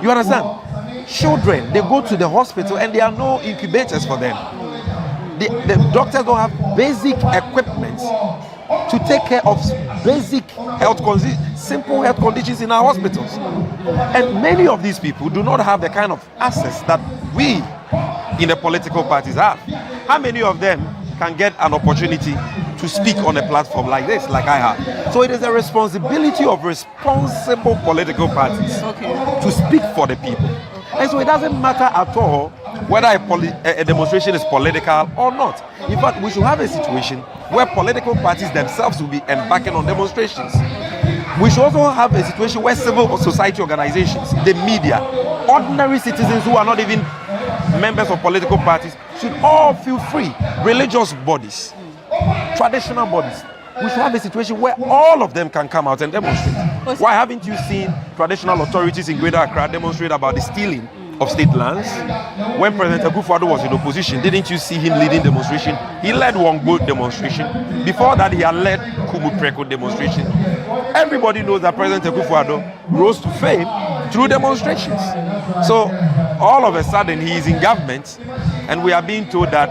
You understand? Children, they go to the hospital and there are no incubators for them. The doctors don't have basic equipment to take care of basic simple health conditions in our hospitals. And many of these people do not have the kind of access that we in the political parties have. How many of them can get an opportunity to speak on a platform like this, like I have? So it is a responsibility of responsible political parties to speak for the people. And so it doesn't matter at all whether a demonstration is political or not. In fact, we should have a situation where political parties themselves will be embarking on demonstrations. We should also have a situation where civil society organizations, the media, ordinary citizens who are not even members of political parties should all feel free. Religious bodies, traditional bodies. We should have a situation where all of them can come out and demonstrate. Why haven't you seen traditional authorities in Greater Accra demonstrate about the stealing of state lands? When President Akufo-Addo was in opposition, didn't you see him leading demonstration? He led Wongbo demonstration. Before that, he had led Kumu Preko demonstration. Everybody knows that President Akufo-Addo rose to fame through demonstrations. So all of a sudden, he is in government, and we are being told that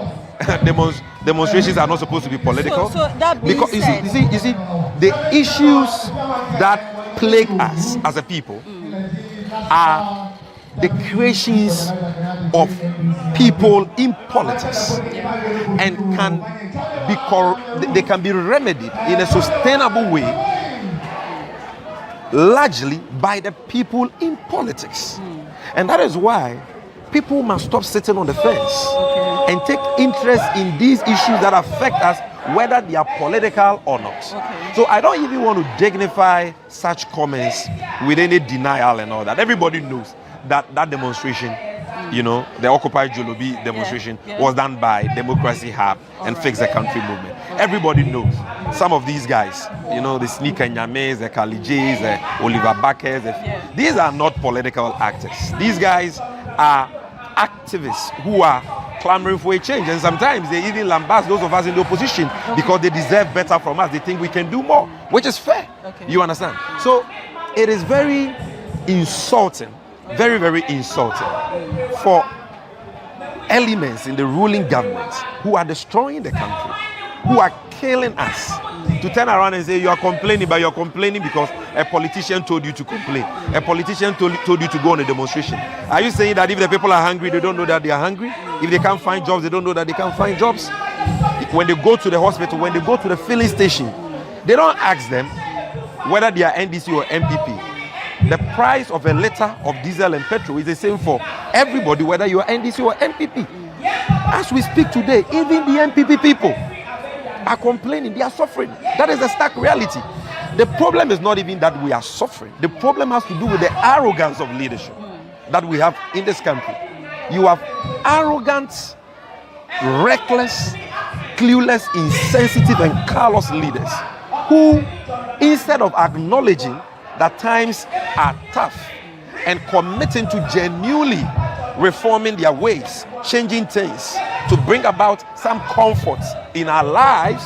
demonstrations are not supposed to be political. So that being because said, you see, the issues that plague us as a people are the creations of people in politics, and they can be remedied in a sustainable way, largely by the people in politics. And that is why people must stop sitting on the fence and take interest in these issues that affect us, whether they are political or not. So I don't even want to dignify such comments with any denial and all that. Everybody knows that demonstration, the Occupy Jolobi demonstration was done by Democracy Hub and Fix the Country movement. Everybody knows. Some of these guys, the Sneaker Nyames, the Kalijays, the Oliver Backers, these are not political actors. These guys are activists who are clamoring for a change, and sometimes they even lambast those of us in the opposition because they deserve better from us. They think we can do more, which is fair. You understand? So it is very insulting, very, very insulting for elements in the ruling government who are destroying the country, who are killing us to turn around and say you are complaining, but you're complaining because a politician told you to complain. A politician told you to go on a demonstration. Are you saying that if the people are hungry, they don't know that they are hungry? If they can't find jobs, they don't know that they can't find jobs? When they go to the hospital, when they go to the filling station, they don't ask them whether they are NDC or MPP. The price of a liter of diesel and petrol is the same for everybody, whether you are NDC or MPP. As we speak today, even the MPP people are complaining, they are suffering. That is the stark reality. The problem is not even that we are suffering. The problem has to do with the arrogance of leadership that we have in this country. You have arrogant, reckless, clueless, insensitive, and callous leaders who, instead of acknowledging that times are tough and committing to genuinely reforming their ways, changing things to bring about some comfort in our lives,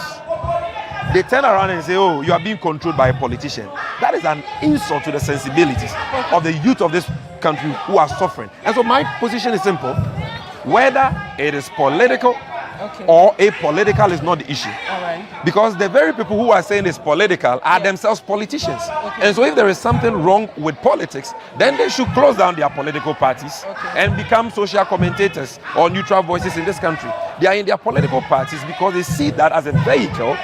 they turn around and say, oh, you are being controlled by a politician. That is an insult to the sensibilities of the youth of this country who are suffering. And so my position is simple. Whether it is political or apolitical is not the issue. Because the very people who are saying it's political are themselves politicians. And so if there is something wrong with politics, then they should close down their political parties and become social commentators or neutral voices in this country. They are in their political parties because they see that as a vehicle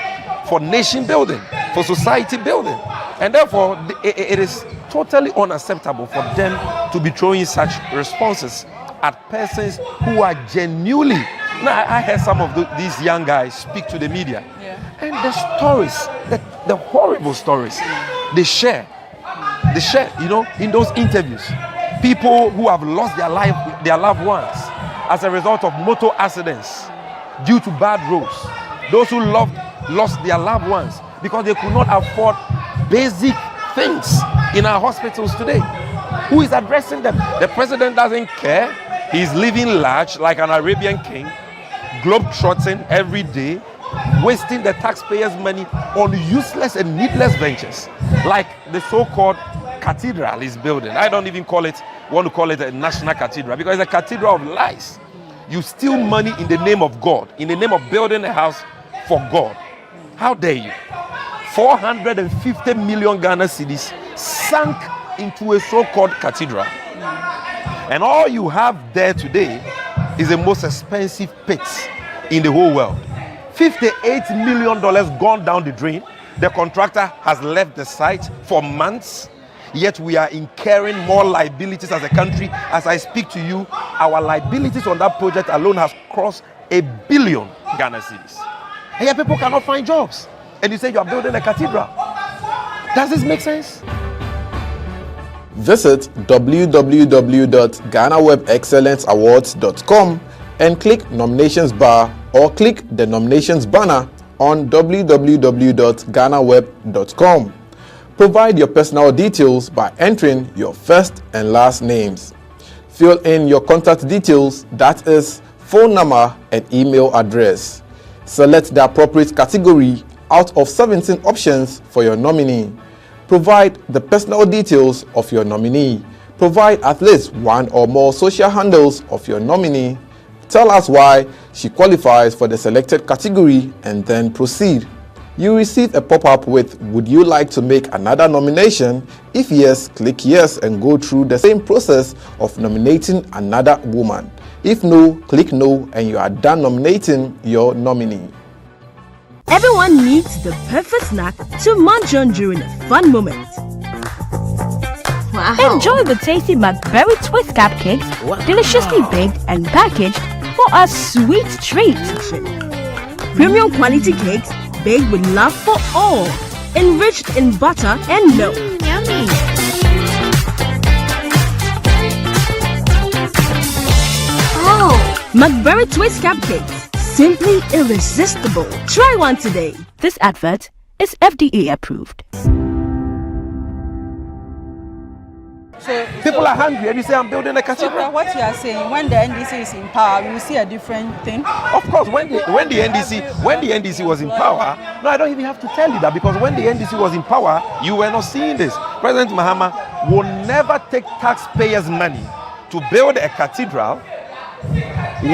for nation building, for society building. And therefore, it is totally unacceptable for them to be throwing such responses at persons who are genuinely. Now, I heard some of these young guys speak to the media, and the stories, the horrible stories they share, you know, in those interviews. People who have lost their loved ones as a result of motor accidents due to bad roads. Those who lost their loved ones because they could not afford basic things in our hospitals today. Who is addressing them? The president doesn't care. He's living large like an Arabian king, globe-trotting every day, wasting the taxpayers' money on useless and needless ventures, like the so-called cathedral he's building. I don't even want to call it a national cathedral, because it's a cathedral of lies. You steal money in the name of God, in the name of building a house for God. How dare you? 450 million Ghana cedis sunk into a so-called cathedral. And all you have there today is the most expensive pit in the whole world. $58 million gone down the drain. The contractor has left the site for months, yet we are incurring more liabilities as a country. As I speak to you, our liabilities on that project alone has crossed 1 billion Ghana cedis. And yet people cannot find jobs. And you say you are building a cathedral. Does this make sense? Visit www.GhanaWebExcellenceAwards.com and click Nominations bar or click the Nominations banner on www.GhanaWeb.com. Provide your personal details by entering your first and last names. Fill in your contact details, that is, phone number and email address. Select the appropriate category out of 17 options for your nominee. Provide the personal details of your nominee. Provide at least one or more social handles of your nominee. Tell us why she qualifies for the selected category and then proceed. You receive a pop-up with "Would you like to make another nomination?" If yes, click yes and go through the same process of nominating another woman. If no, click no and you are done nominating your nominee. Everyone needs the perfect snack to munch on during a fun moment. Wow. Enjoy the tasty McBerry Twist cupcakes, deliciously baked and packaged for a sweet treat. Premium quality cakes baked with love for all, enriched in butter and milk. Yummy. Oh, McBerry Twist cupcakes. Simply irresistible. Try one today. This advert is FDA approved. People are hungry and you say I'm building a cathedral. So what you are saying, when the NDC is in power, we will see a different thing. Of course, when the NDC was in power, no, I don't even have to tell you that, because when the NDC was in power, you were not seeing this. President Mahama will never take taxpayers' money to build a cathedral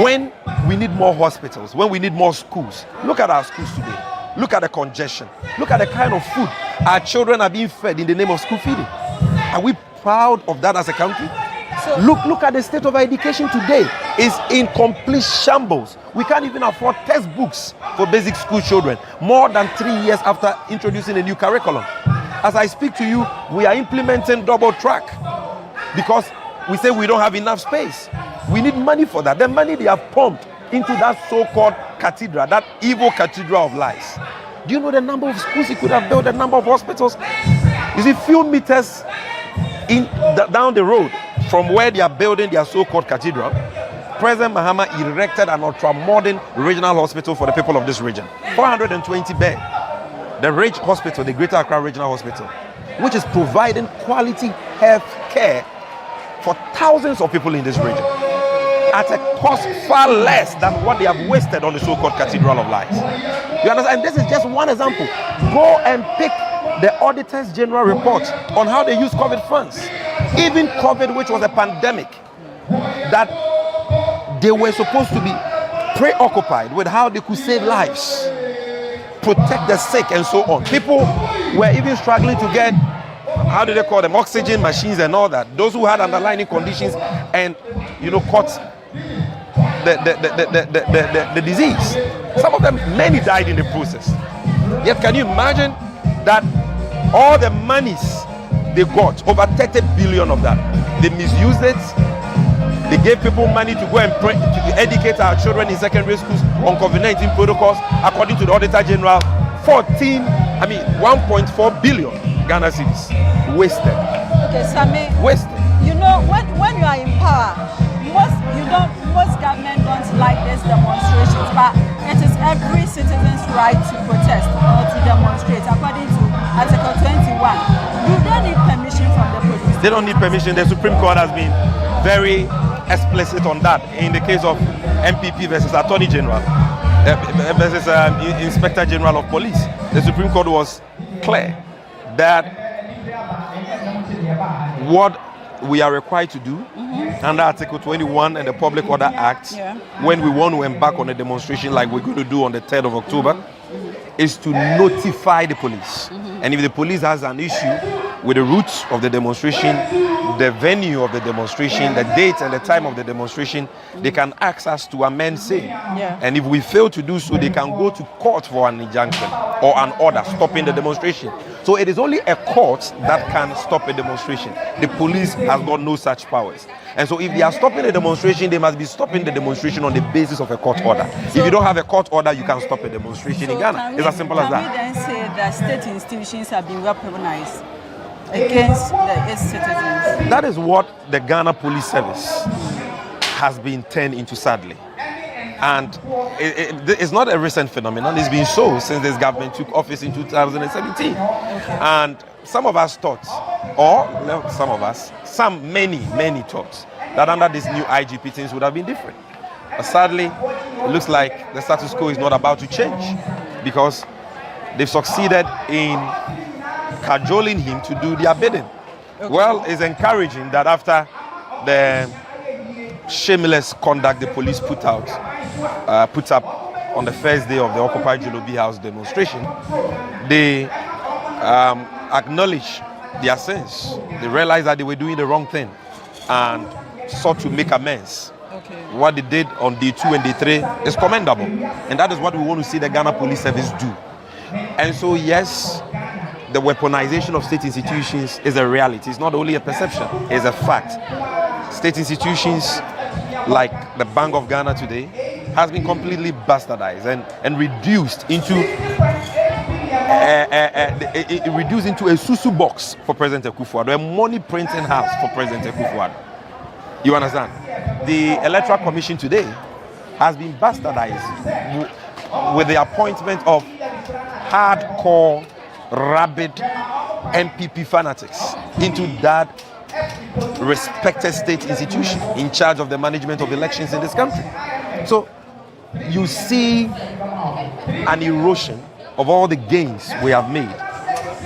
when we need more hospitals, when we need more schools. Look at our schools today. Look at the congestion. Look at the kind of food our children are being fed in the name of school feeding. Are we proud of that as a country? So, look at the state of our education today. It's in complete shambles. We can't even afford textbooks for basic school children more than 3 years after introducing a new curriculum. As I speak to you, we are implementing double track because we say we don't have enough space. We need money for that. The money they have pumped into that so-called cathedral, that evil cathedral of lies. Do you know the number of schools he could have built, the number of hospitals? You see, few meters down the road from where they are building their so-called cathedral, President Mahama erected an ultra-modern regional hospital for the people of this region. 420 beds. The Rich Hospital, the Greater Accra Regional Hospital, which is providing quality health care for thousands of people in this region at a cost far less than what they have wasted on the so-called Cathedral of Lies. You understand? And this is just one example. Go and pick the Auditors General report on how they use COVID funds. Even COVID, which was a pandemic, that they were supposed to be preoccupied with how they could save lives, protect the sick, and so on. People were even struggling to get, how do they call them, oxygen machines and all that. Those who had underlying conditions and, caught the disease. Some of them, many died in the process. Yet can you imagine that all the monies they got, over 30 billion of that, they misused it. They gave people money to go and to educate our children in secondary schools on COVID-19 protocols. According to the Auditor General, 1.4 billion Ghana cedis wasted. Okay, Sammy. Wasted. You know, when you are in power, most government don't like these demonstrations, but it is every citizen's right to protest or to demonstrate according to Article 21. Do they need permission from the police? They don't need permission. The Supreme Court has been very explicit on that in the case of MPP versus Attorney General versus Inspector General of Police. The Supreme Court was clear that what we are required to do under Article 21 and the Public Order Act, when we want to embark on a demonstration like we're going to do on the 3rd of October, is to notify the police. And if the police has an issue with the route of the demonstration, the venue of the demonstration, the date and the time of the demonstration, they can ask us to amend same. And if we fail to do so, they can go to court for an injunction or an order stopping the demonstration. So it is only a court that can stop a demonstration. The police has got no such powers. And so if they are stopping a demonstration, they must be stopping the demonstration on the basis of a court order. So if you don't have a court order, you can stop a demonstration in Ghana. It's as simple as that. Can we then say that state institutions have been weaponized against its citizens? That is what the Ghana Police Service has been turned into, sadly. And it's not a recent phenomenon. It's been so since this government took office in 2017. And some of us thought, many thought that under this new IGP things would have been different. But sadly, it looks like the status quo is not about to change because they've succeeded in cajoling him to do their bidding. Well, it's encouraging that after the shameless conduct the police put up on the first day of the Occupy Jolobi House demonstration, they acknowledge their sins. They realized that they were doing the wrong thing and sought to make amends. What they did on day 2 and day 3 is commendable, and that is what we want to see the Ghana Police Service do. And so, yes, the weaponization of state institutions is a reality. It's not only a perception, it's a fact. State institutions like the Bank of Ghana today has been completely bastardized and reduced into a susu box for President Akufo-Addo, a money printing house for President Akufo-Addo. You understand? The Electoral Commission today has been bastardized with the appointment of hardcore, rabid MPP fanatics into that respected state institution in charge of the management of elections in this country. So you see an erosion of all the gains we have made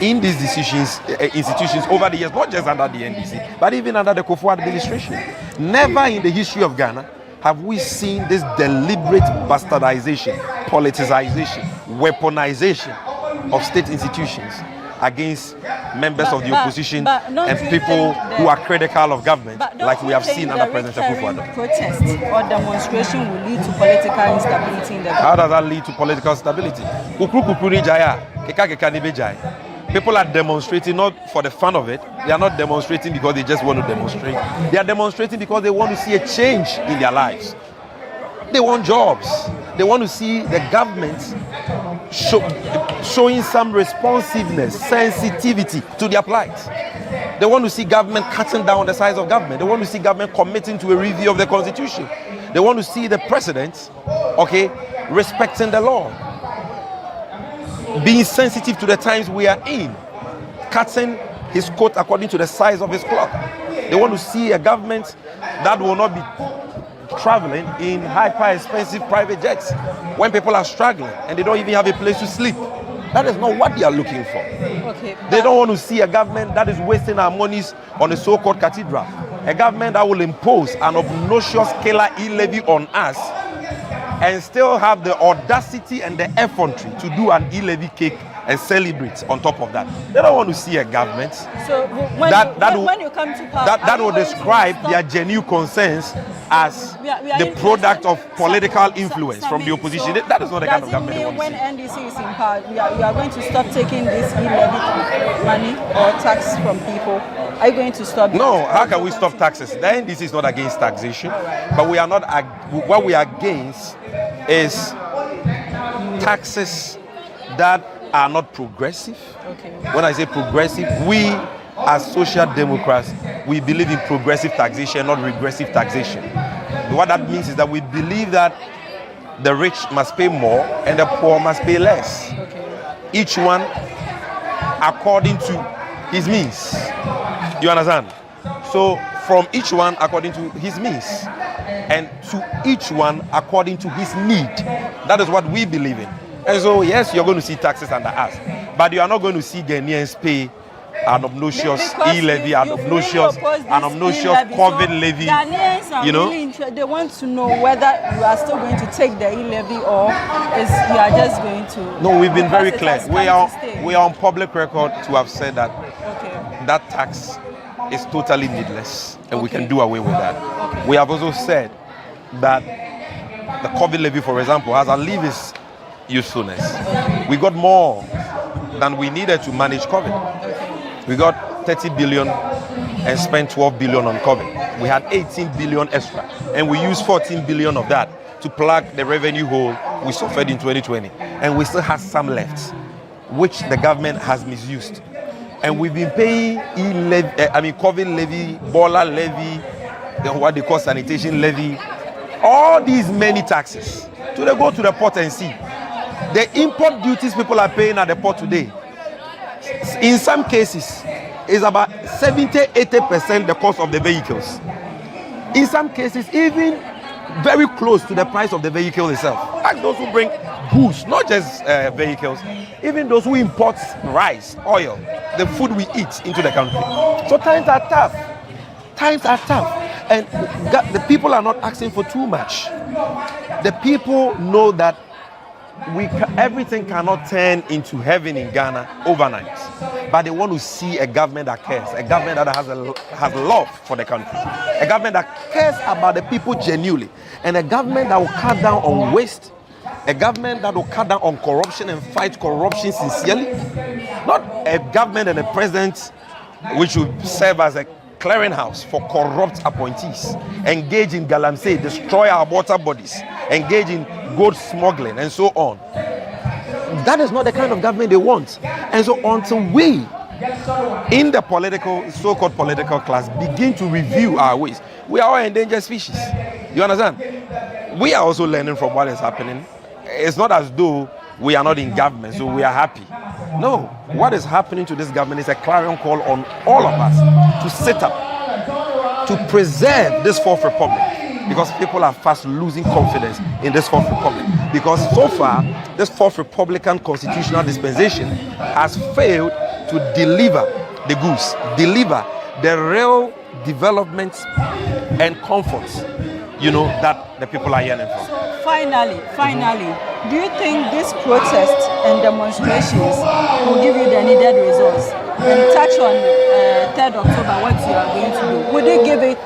in these institutions over the years, not just under the NDC, but even under the Kufuor administration. Never in the history of Ghana have we seen this deliberate bastardization, politicization, weaponization of state institutions against members of the opposition and people who are critical of government, like we have seen under President Akufo-Addo? Protest or demonstration will lead to political instability in the How does that lead to political stability? People are demonstrating not for the fun of it. They are not demonstrating because they just want to demonstrate. They are demonstrating because they want to see a change in their lives. They want jobs. They want to see the government showing some responsiveness, sensitivity to their plight. They want to see government cutting down the size of government. They want to see government committing to a review of the constitution. They want to see the president, respecting the law, being sensitive to the times we are in, cutting his coat according to the size of his cloth. They want to see a government that will not be traveling in hyper-expensive private jets when people are struggling and they don't even have a place to sleep. That is not what they are looking for. They don't want to see a government that is wasting our monies on a so-called cathedral. A government that will impose an obnoxious killer e-levy on us and still have the audacity and the effrontery to do an e-levy cake and celebrate on top of that. They don't want to see a government when you come to power, that will describe their genuine concerns as the product of political influence from the opposition. That is not the kind of government they want to see. When NDC is in power, we are going to stop taking this e-levy money or tax from people. Are you going to stop? No, how can we stop taxes? The NDC is not against taxation, but we are not. What we are against is taxes that are not progressive. When I say progressive, we as social democrats, we believe in progressive taxation, not regressive taxation. What that means is that we believe that the rich must pay more and the poor must pay less. Each one according to his means. You understand? So from each one according to his means and to each one according to his need. That is what we believe in. And so, yes, you're going to see taxes under us, but you are not going to see Ghanaians pay an obnoxious e-levy, an obnoxious COVID levy. Ghanaians are really interested. They want to know whether you are still going to take the e-levy or you are just going to... No, we've been very clear. We are on public record to have said that that tax is totally needless and we can do away with that. We have also said that the COVID levy, for example, has outlived its usefulness. We got more than we needed to manage COVID. We got 30 billion and spent 12 billion on COVID. We had 18 billion extra and we used 14 billion of that to plug the revenue hole we suffered in 2020. And we still have some left, which the government has misused. And we've been paying COVID levy, baller levy, what they call sanitation levy, all these many taxes. So they go to the port and see. The import duties people are paying at the port today, in some cases, is about 70-80% the cost of the vehicles. In some cases, even very close to the price of the vehicle itself. Ask those who bring goods, not just vehicles, even those who import rice, oil, the food we eat into the country. So times are tough. Times are tough. And the people are not asking for too much. The people know that everything cannot turn into heaven in Ghana overnight, but they want to see a government that cares, a government that has love for the country, a government that cares about the people genuinely, and a government that will cut down on waste, a government that will cut down on corruption and fight corruption sincerely, not a government and a president which will serve as a clearinghouse for corrupt appointees, engage in galamsey, destroy our water bodies, engage in gold smuggling and so on. That is not the kind of government they want. And so until we in the so-called political class begin to review our ways, we are all endangered species. You understand? We are also learning from what is happening. It's not as though we are not in government, so we are happy. No, what is happening to this government is a clarion call on all of us to sit up, to preserve this fourth republic, because people are fast losing confidence in this fourth republic. Because so far, this fourth republican constitutional dispensation has failed to deliver the goods, deliver the real developments and comforts that the people are yearning for. So finally, do you think this protest and demonstrations will give you the needed results? And touch on 3rd October, what you are going to do. Would it give it?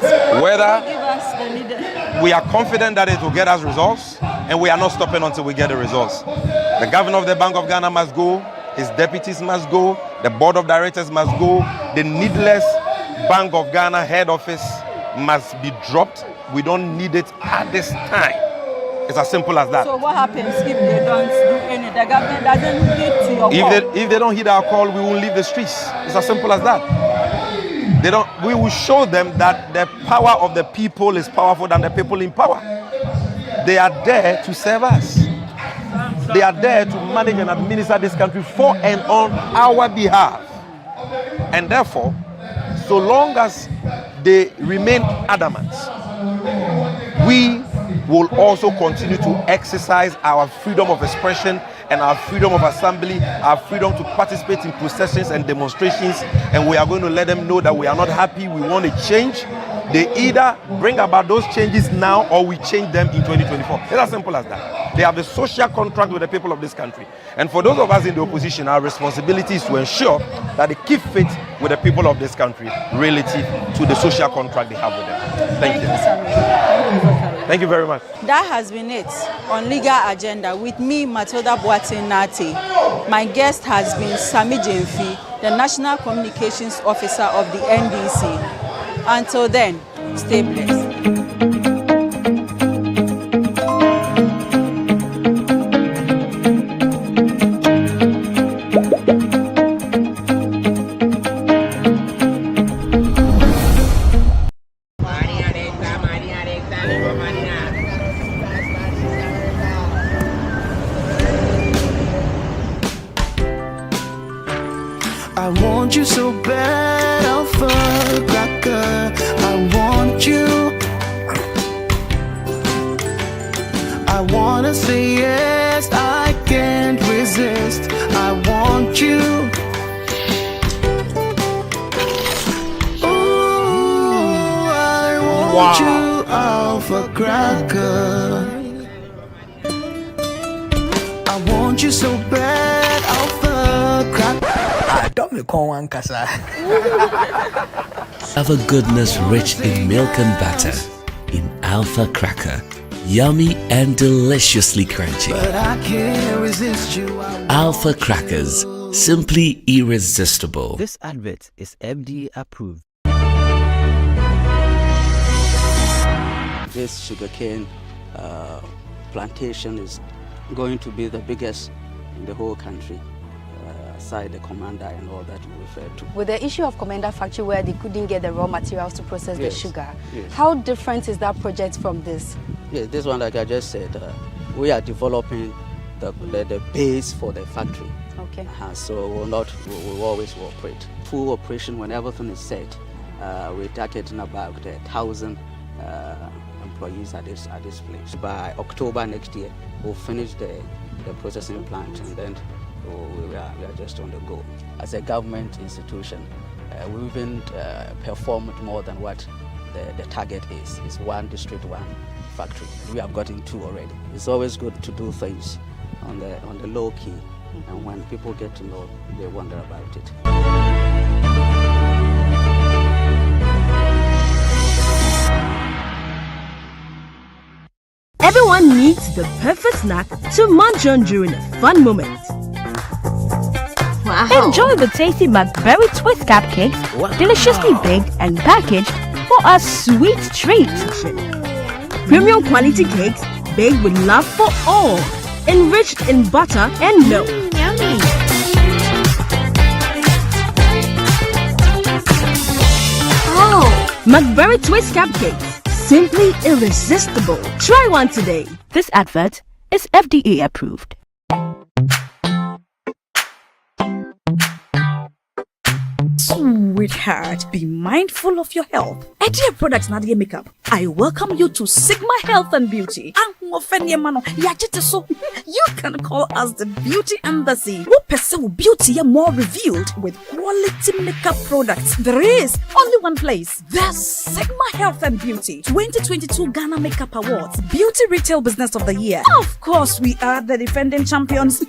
Whether give us the needed? We are confident that it will get us results, and we are not stopping until we get the results. The governor of the Bank of Ghana must go, his deputies must go, the board of directors must go, the needless Bank of Ghana head office must be dropped. We don't need it at this time. It's as simple as that. So what happens if they don't do any? The government doesn't heed to your call? If they don't heed our call, we will leave the streets. It's as simple as that. We will show them that the power of the people is powerful than the people in power. They are there to serve us. They are there to manage and administer this country for and on our behalf. And therefore, so long as they remain adamant, we will also continue to exercise our freedom of expression and our freedom of assembly, our freedom to participate in processions and demonstrations, and we are going to let them know that we are not happy, we want a change. They either bring about those changes now or we change them in 2024. It's as simple as that. They have the social contract with the people of this country. And for those of us in the opposition, our responsibility is to ensure that they keep faith with the people of this country relative to the social contract they have with them. Thank you. Thank you very much. That has been it on Legal Agenda with me, Matilda Boateng-Nate. My guest has been Sammy Gyamfi, the National Communications Officer of the NDC. Until then, stay blessed. I want you so bad, Alpha Cracker. I want you. I wanna say yes, I can't resist. I want you. Ooh, I want you, Alpha Cracker. I want you so bad, Alpha Cracker. Alpha goodness rich in milk and butter. In Alpha Cracker. Yummy and deliciously crunchy. But I can't resist you. Alpha Crackers. Simply irresistible. This advert is FDA approved. This sugarcane plantation is going to be the biggest in the whole country. Aside the commander and all that you referred to. With the issue of Commander Factory where they couldn't get the raw materials to process the sugar, yes. How different is that project from this? Yes, this one, like I just said, we are developing the base for the factory. Okay. So we'll always operate. Full operation when everything is set. We're targeting about 1,000 employees at this place. By October next year, we'll finish the processing plant, and then we are just on the go. As a government institution, we even performed more than what the target is. It's one district, one factory. We have gotten 2 already. It's always good to do things on the low key, and when people get to know, they wonder about it. Everyone needs the perfect snack to munch on during a fun moment. Wow. Enjoy the tasty McBerry Twist cupcakes, deliciously baked and packaged for a sweet treat. Premium quality cakes baked with love for all, enriched in butter and milk. Yummy. Oh, McBerry Twist cupcakes, simply irresistible. Try one today. This advert is FDA approved. Sweetheart, be mindful of your health. Idea Products Nadia Makeup. I welcome you to Sigma Health and Beauty. You can call us the Beauty Embassy. Who pursue beauty more revealed with quality makeup products. There is only one place. The Sigma Health and Beauty 2022 Ghana Makeup Awards Beauty Retail Business of the Year. Of course, we are the defending champions.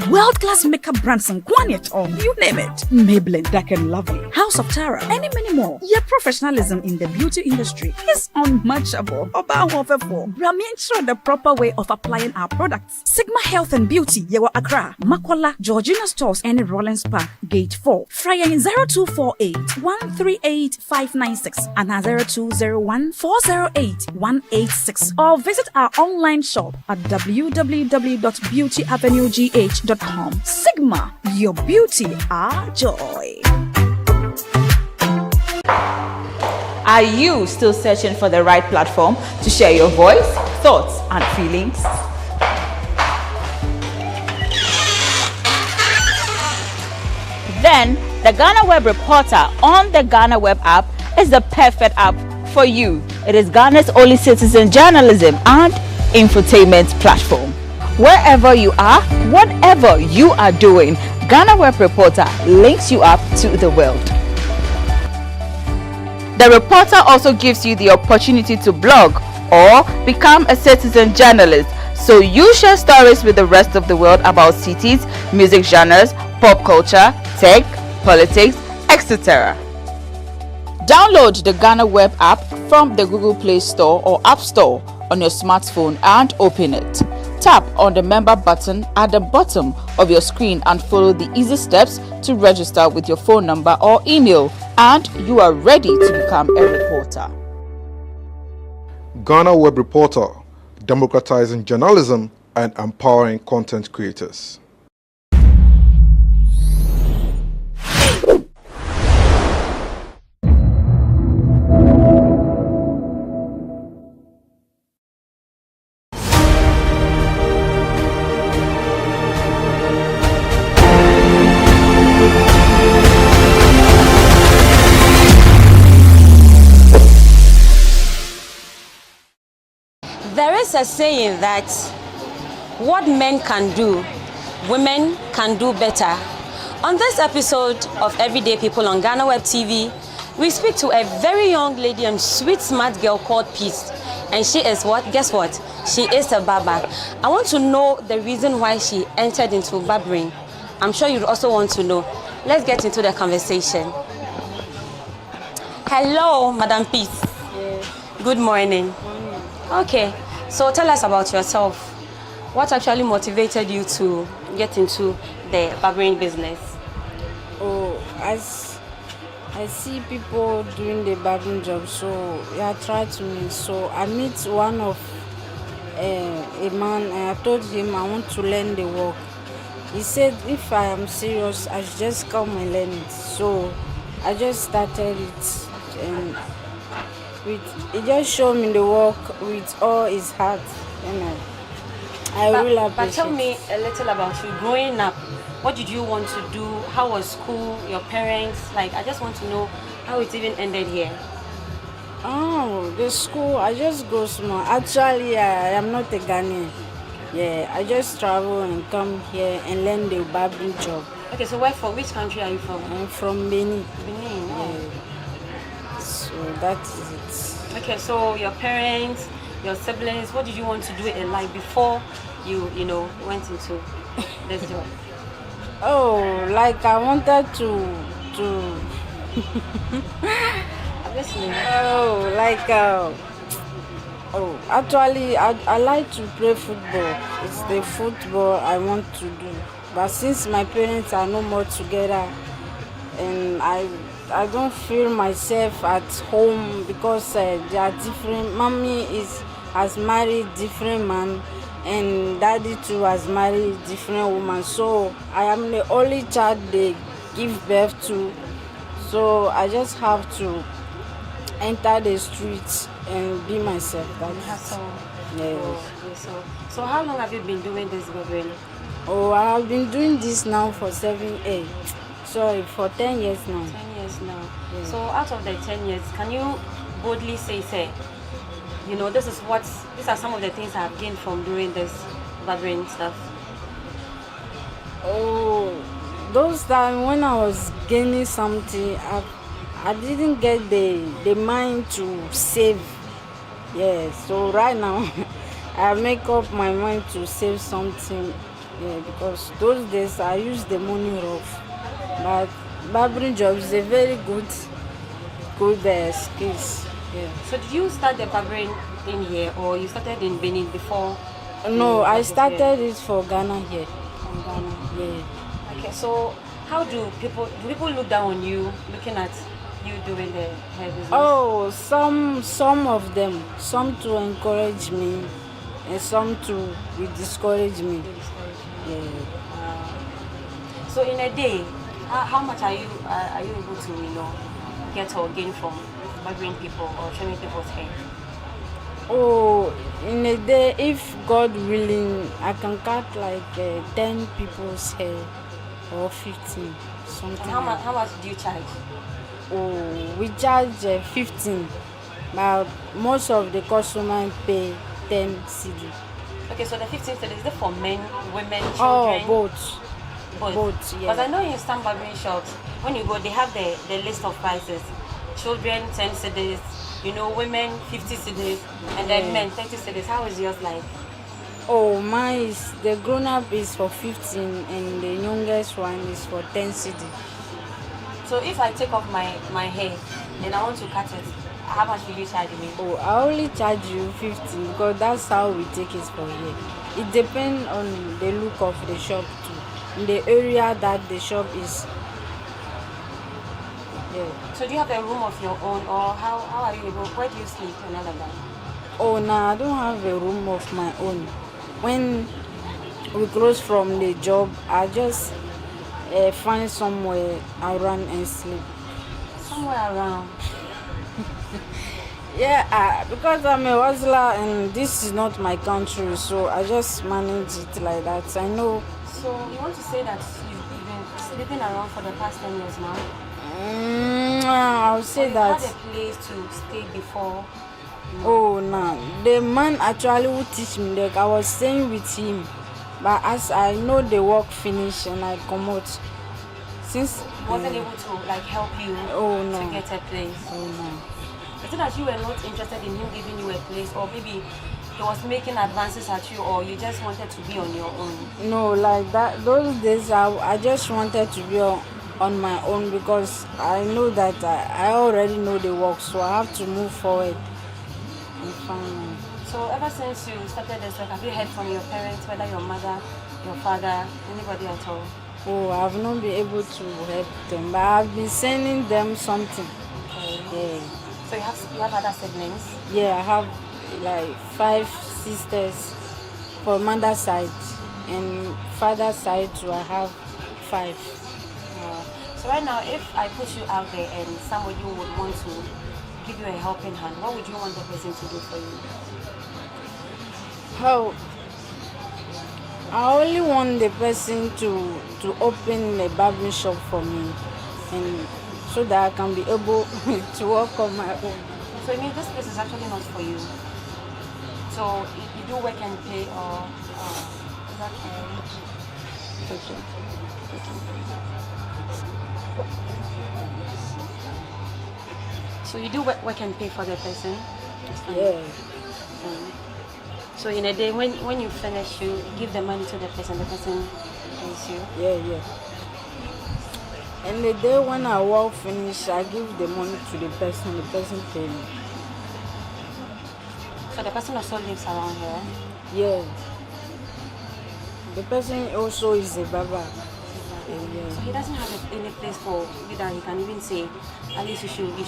World-class makeup brands and Kwanyet on, you name it. Maybelline, Dark and Lovely, House of Tara, and many more. Your professionalism in the beauty industry is unmatchable. Brahmi ensure the proper way of applying our products. Sigma Health and Beauty, Yewa Accra, Makola, Georgina Stores, and Rollins Park, Gate 4. Fryer in 0248 138 596 and 0201 408 186. Or visit our online shop at www.beautyavenuegh.com. Sigma, your beauty, our joy. Are you still searching for the right platform to share your voice, thoughts, and feelings? Then the GhanaWeb Reporter on the GhanaWeb app is the perfect app for you. It is Ghana's only citizen journalism and infotainment platform. Wherever you are, whatever you are doing, GhanaWeb Reporter links you up to the world. The Reporter also gives you the opportunity to blog or become a citizen journalist, so you share stories with the rest of the world about cities, music genres, pop culture, tech, politics, etc. Download the GhanaWeb app from the Google Play Store or App Store on your smartphone and open it. Tap on the member button at the bottom of your screen and follow the easy steps to register with your phone number or email, and you are ready to become a reporter. GhanaWeb Reporter, democratizing journalism and empowering content creators. There is a saying that what men can do, women can do better. On this episode of Everyday People on GhanaWeb TV, we speak to a very young lady and sweet, smart girl called Peace. And she is what? Guess what? She is a barber. I want to know the reason why she entered into barbering. I'm sure you also want to know. Let's get into the conversation. Hello, Madam Peace. Yes. Good morning. Okay, so tell us about yourself. What actually motivated you to get into the barbering business? Oh, as I see people doing the barbering job, so I try to meet. So I meet one of a man, and I told him I want to learn the work. He said if I am serious, I should just come and learn it. So I just started it, and he just showed me the work with all his heart, and I really appreciate. But tell me a little about you. Growing up, what did you want to do? How was school? Your parents? Like, I just want to know how it even ended here. Oh, the school, I just go small. Actually, I am not a Ghanaian. Yeah, I just travel and come here and learn the barbering job. Okay, so which country are you from? I'm from Benin. Benin, oh. Yeah. So that is it. Okay, so your parents, your siblings, what did you want to do in life before you went into this job? Oh, like I wanted to I'm listening. Actually I like to play football. It's the football I want to do. But since my parents are no more together, and I don't feel myself at home because they are different. Mommy has married different man, and daddy too has married different woman. So I am the only child they give birth to. So I just have to enter the streets and be myself. That's So how long have you been doing this, Gabriel? Oh, I have been doing this now for 7, 8. Sorry, for 10 years now. 10 years. years now. So out of the 10 years, can you boldly say, you know, these are some of the things I've gained from doing this barbering stuff? Oh, those times when I was gaining something, I didn't get the mind to save. Yeah, so right now I make up my mind to save something. Yeah, because those days I use the money rough. But barbering job is a very good skills. Yeah. So did you start the barbering in here, or you started in Benin before? No, I started it for Ghana here. From Ghana. Yeah. Okay, so how do people look down on you, looking at you doing the hair business? Oh, some of them, some to encourage me, and some to discourage me. Yeah. So in a day, how much are you able to, you know, get or gain from barbering people or trimming people's hair? Oh, in a day, if God willing, I can cut like 10 people's hair or 15, something. And how much do you charge? Oh, we charge 15, but most of the customers pay 10 CD. Okay, so the 15 cedis, is it for men, women, children? Oh, both. Both, yeah. Because I know in some barbering shops, when you go, they have the list of prices. Children 10 cedis, you know, women 50 cedis, and then men 30 cedis. How is yours like? Oh, mine is, the grown up is for 15 and the youngest one is for 10 CD. So if I take off my hair and I want to cut it, how much will you charge me? Oh, I only charge you 15 because that's how we take it for here. It depends on the look of the shop too, in the area that the shop is. Yeah. So do you have a room of your own, or how are you able, where do you sleep and all of that? Oh, no, I don't have a room of my own. When we close from the job, I just find somewhere around and sleep. Somewhere around? Yeah, because I'm a hustler and this is not my country, so I just manage it like that. I know. So you want to say that you've been sleeping around for the past 10 years now? I'll say that. You had a place to stay before? Oh, no. The man actually would teach me, like I was staying with him. But as I know the work finished and I come out, since wasn't able to like help you to get a place. Oh no. Is it that you were not interested in him giving you a place, or maybe he was making advances at you, or you just wanted to be on your own? No, like that. Those days I just wanted to be on my own because I know that I already know the work, so I have to move forward and find. So ever since you started this work, have you heard from your parents, whether your mother, your father, anybody at all? Oh, I've not been able to help them, but I've been sending them something. Okay. Yeah. So you have other siblings? Yeah, I have like 5 sisters for mother's side, and father's side too, I have 5. So right now, if I put you out there and somebody would want to give you a helping hand, what would you want the person to do for you? How? I only want the person to open a barbering shop for me, and so that I can be able to work on my own. So it means this place is actually not for you. So you do work and pay, or is that okay? So you do work and pay for the person? Yeah. So in a day, when you finish, you give the money to the person pays you? Yeah. And the day when I work finish, I give the money to the person pay me. So the person also lives around here? Yeah. The person also is a barber. Yeah. So he doesn't have any place for you that he can even say, at least you should be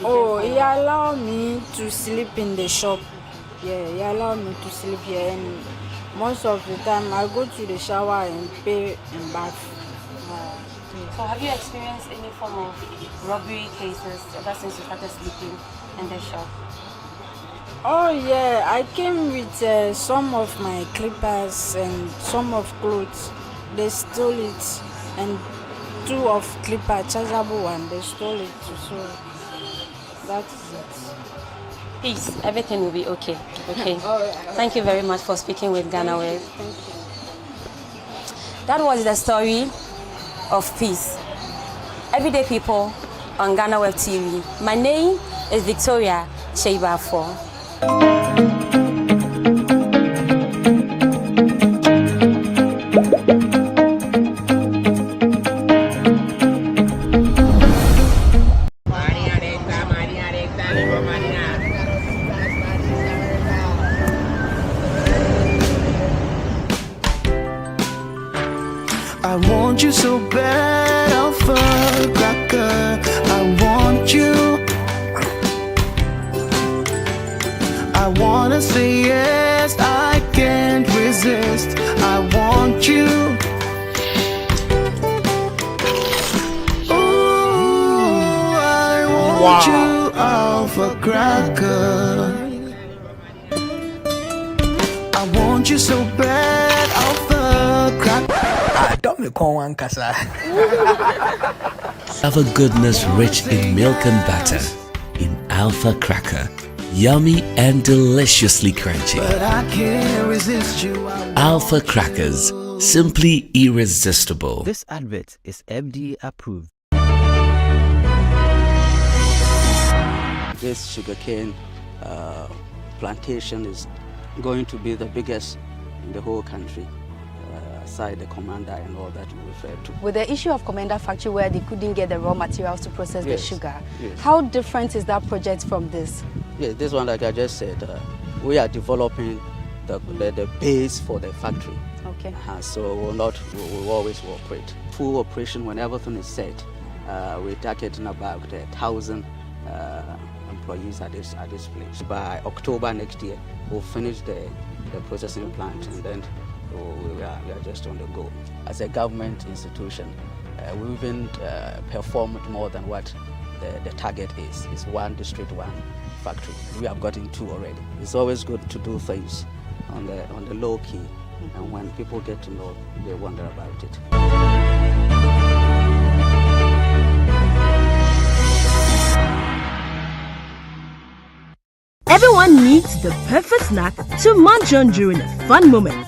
Oh, careful. he allowed me to sleep in the shop. Yeah, he allowed me to sleep here, and most of the time I go to the shower and pay and bath. So have you experienced any form of robbery cases ever since you started sleeping in the shop? Oh yeah, I came with some of my clippers and some of clothes. They stole it, and two of clipper, chargeable one. They stole it, so that's it. Peace. Everything will be okay. Okay. Thank you very much for speaking with GhanaWeb. Thank you. That was the story of peace. Everyday people on GhanaWeb TV. My name is Victoria Cheibafo. I want you so bad, Alpha Cracker. I want you. I wanna say yes, I can't resist. I want you. Ooh, I want you, Alpha Cracker. I want you so bad, Alpha Cracker. Have a goodness rich in milk and butter in Alpha Cracker. Yummy and deliciously crunchy. But I can't resist you. Alpha Crackers, simply irresistible. This advert is FDA approved. This sugarcane plantation is going to be the biggest in the whole country. Aside the commander and all that you referred to. With the issue of Commander Factory where they couldn't get the raw materials to process the sugar, yes. How different is that project from this? Yes, this one, like I just said, we are developing the base for the factory. Okay. So we'll always operate. Full operation when everything is set. We're targeting about 1,000 employees at this place. By October next year, we'll finish the processing plant, and then we are just on the go. As a government institution, we even performed more than what the target is. It's one district, one factory. We have gotten 2 already. It's always good to do things on the low key, and when people get to know, they wonder about it. Everyone needs the perfect snack to munch on during a fun moment.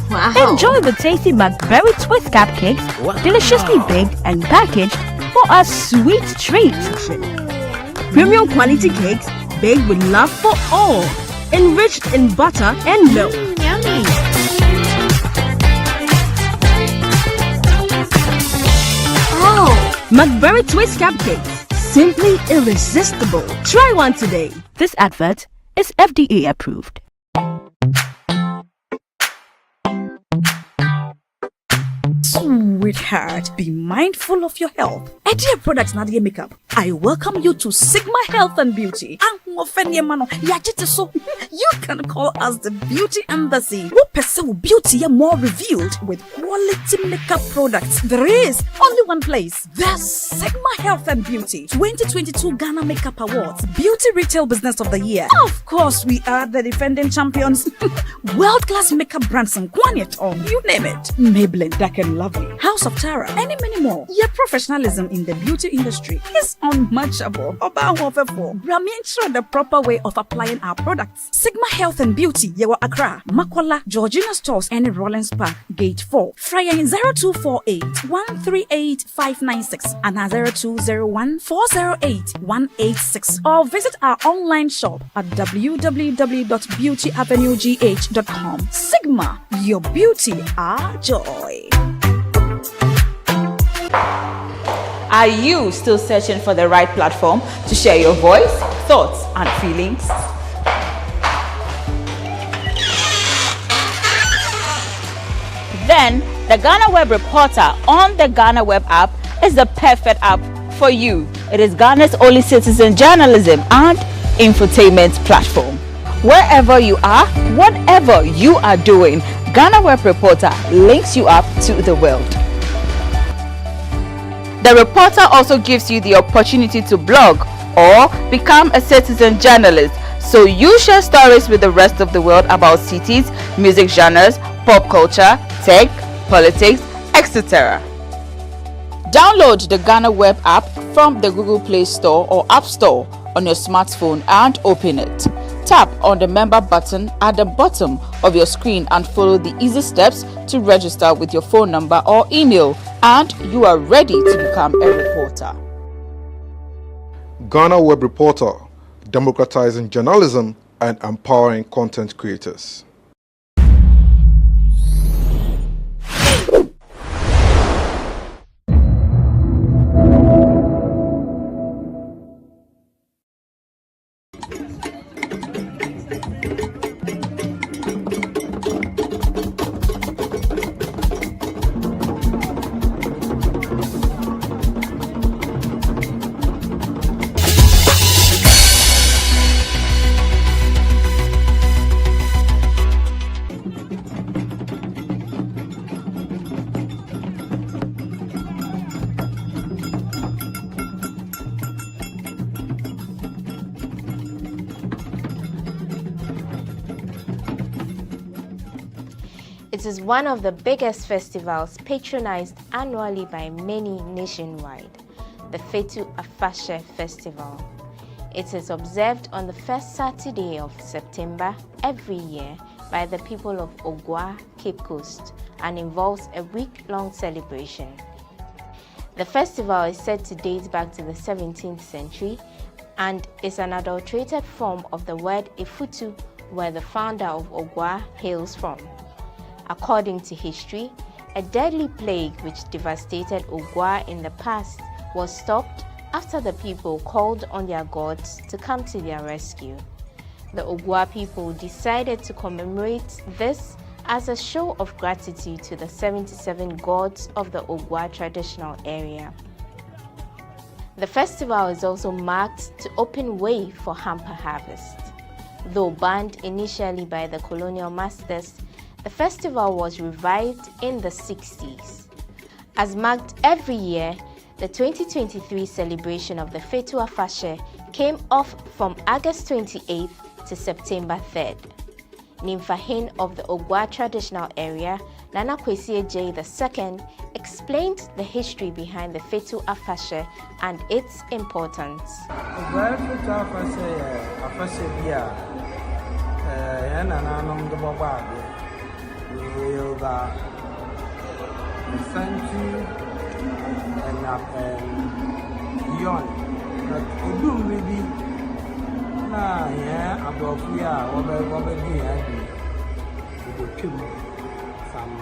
Wow. Enjoy the tasty McBerry Twist cupcakes, deliciously baked and packaged for a sweet treat. Premium quality cakes baked with love for all, enriched in butter and milk. Yummy. Oh, McBerry Twist cupcakes, simply irresistible. Try one today. This advert is FDA approved. Sweetheart, be mindful of your health. Idea Products Nadia Makeup. I welcome you to Sigma Health and Beauty. You can call us the Beauty Embassy. Who pursue beauty more revealed with quality makeup products. There is only one place. The Sigma Health and Beauty 2022 Ghana Makeup Awards Beauty Retail Business of the Year. Of course, we are the defending champions. World-class makeup brands and Kwanyet on, you name it. Maybelline, Dark and Lovely, House of Tara, and many more. Your professionalism in the beauty industry is unmatchable. Ensure the proper way of applying our products. Sigma Health and Beauty, Yewa Accra, Makwala, Georgina Stores, and Rollins Park, Gate 4. Fryer 0248 138 596 and 0201 408 186. Or visit our online shop at www.beautyavenuegh.com. Sigma, your beauty, our joy. Are you still searching for the right platform to share your voice, thoughts, and feelings? Then the GhanaWeb Reporter on the GhanaWeb app is the perfect app for you. It is Ghana's only citizen journalism and infotainment platform. Wherever you are, whatever you are doing, GhanaWeb Reporter links you up to the world. The reporter also gives you the opportunity to blog or become a citizen journalist, so you share stories with the rest of the world about cities, music genres, pop culture, tech, politics, etc. Download the GhanaWeb app from the Google Play Store or App Store on your smartphone and open it. Tap on the member button at the bottom of your screen and follow the easy steps to register with your phone number or email, and you are ready to become a reporter. GhanaWeb Reporter, democratizing journalism and empowering content creators. It is one of the biggest festivals patronized annually by many nationwide, the Fetu Afashe Festival. It is observed on the first Saturday of September every year by the people of Ogwa, Cape Coast, and involves a week-long celebration. The festival is said to date back to the 17th century and is an adulterated form of the word Efutu, where the founder of Ogwa hails from. According to history, a deadly plague which devastated Ogwa in the past was stopped after the people called on their gods to come to their rescue. The Ogwa people decided to commemorate this as a show of gratitude to the 77 gods of the Ogwa traditional area. The festival is also marked to open way for hamper harvest. Though banned initially by the colonial masters, the festival was revived in the 60s. As marked every year, the 2023 celebration of the Fetu Afashe came off from August 28th to September 3rd. Nimfahin of the Ogwa traditional area, Nana Kwesi J. II, explained the history behind the Fetu Afashe and its importance. Beyond that, Odum really na yeah about fear what be we go kill some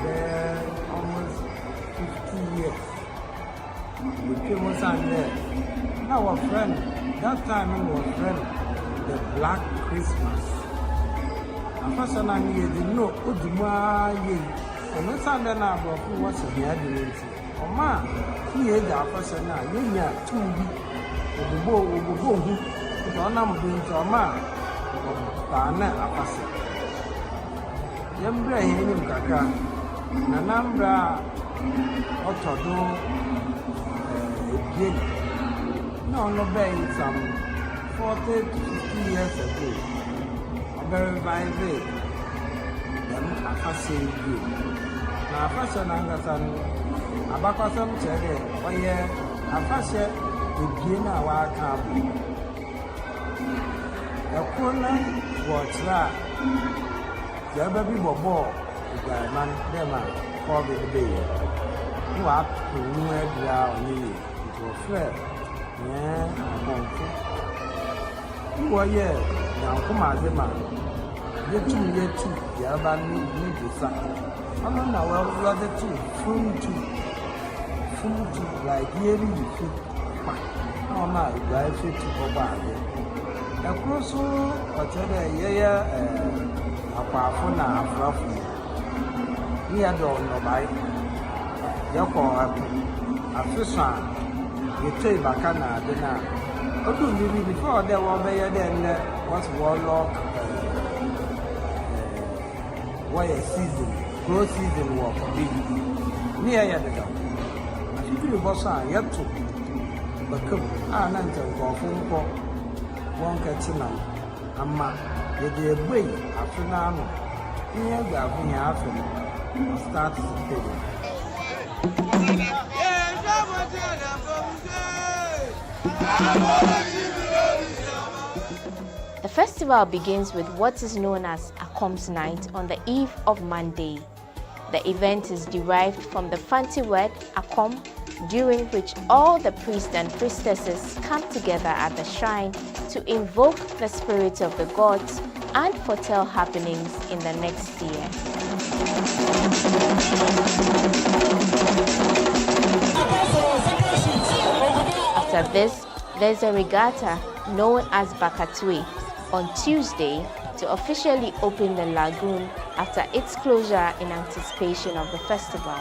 there almost 50 years. We came on there. Our friend, that time our friend, the Black Christmas. And first I didn't know Oduma ye. And no Sunday now who was here doing. Oh man, he is our person now. You are 2 weeks. We don't know doing to a man. Tana Afasa. Yambra him kaka. Nanambra Otodo again. No bang some 40 to 50 years ago. Very vibrant. Then Afasa you. Now Afasa Nangasan Abakasam Cherry, oh yeah, Afasa again our camp. A corner was that. The baby bobo, the man, them, for the day. You are to nowhere down it was fair. Yeah, you are here, now come as a man. You're 2 years, the other need to suck. I'm not now, well, the other two, full to like yearly you fit. Oh, my, I fit to go back. A cross, yeah. Apart na afrafu ni ado no bai yako afisa yete bakana de na odu ni before there were be there was warlock wire season grow season work big ni ya de da afitu bossa yeto bakum anan tan ko fun ko won ka tina amma the way after now, here we are going after start to The festival begins with what is known as Akom's Night on the eve of Monday. The event is derived from the Fanti word Akom, during which all the priests and priestesses come together at the shrine to invoke the spirit of the gods and foretell happenings in the next year. After this, there's a regatta known as Bakatwe on Tuesday to officially open the lagoon after its closure in anticipation of the festival.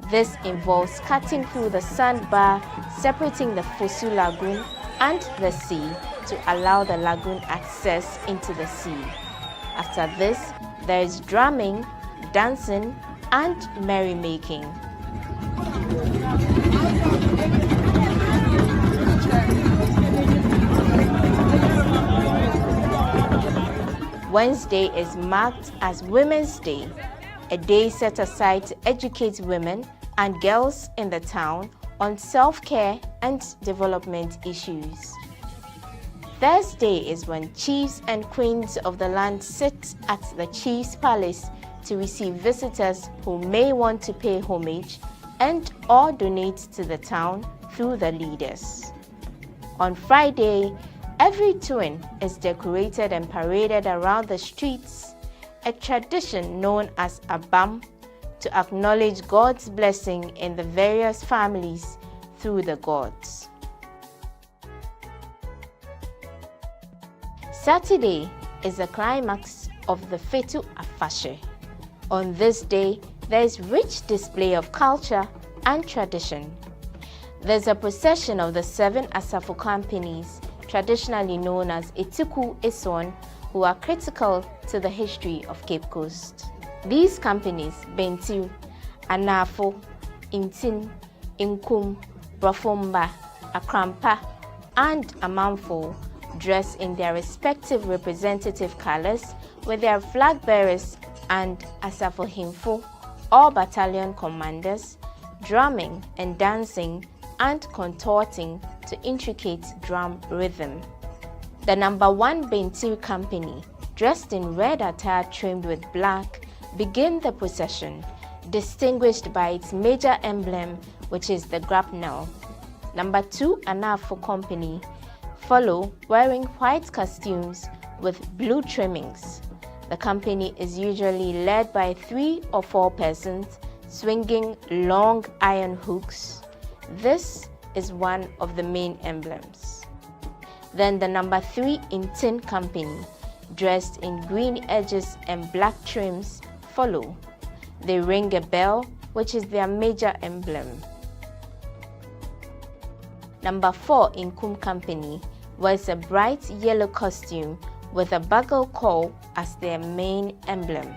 This involves cutting through the sandbar separating the Fosu Lagoon and the sea to allow the lagoon access into the sea. After this, there is drumming, dancing, and merrymaking. Wednesday is marked as Women's Day, a day set aside to educate women and girls in the town on self-care and development issues. Thursday is when chiefs and queens of the land sit at the chief's palace to receive visitors who may want to pay homage and or donate to the town through the leaders. On Friday, every twin is decorated and paraded around the streets, a tradition known as Abam, to acknowledge God's blessing in the various families through the gods. Saturday is the climax of the Fetu Afashe. On this day, there is rich display of culture and tradition. There's a procession of the 7 Asafo companies, traditionally known as Etiku Eswan, who are critical to the history of Cape Coast. These companies, Bentiu, Anafo, Intin, Inkum, Brafomba, Akrampa, and Amanfo, dress in their respective representative colors with their flag bearers and Asafo Himfo, all battalion commanders, drumming and dancing and contorting to intricate drum rhythm. The number 1 Bentiu company, dressed in red attire trimmed with black, begin the procession, distinguished by its major emblem, which is the grapnel. Number 2 Anafo company follow, wearing white costumes with blue trimmings. The company is usually led by 3 or 4 persons swinging long iron hooks. This is one of the main emblems. Then the number 3 Intin company, dressed in green edges and black trims, follow. They ring a bell, which is their major emblem. Number 4 Inkum company wears a bright yellow costume with a bugle call as their main emblem.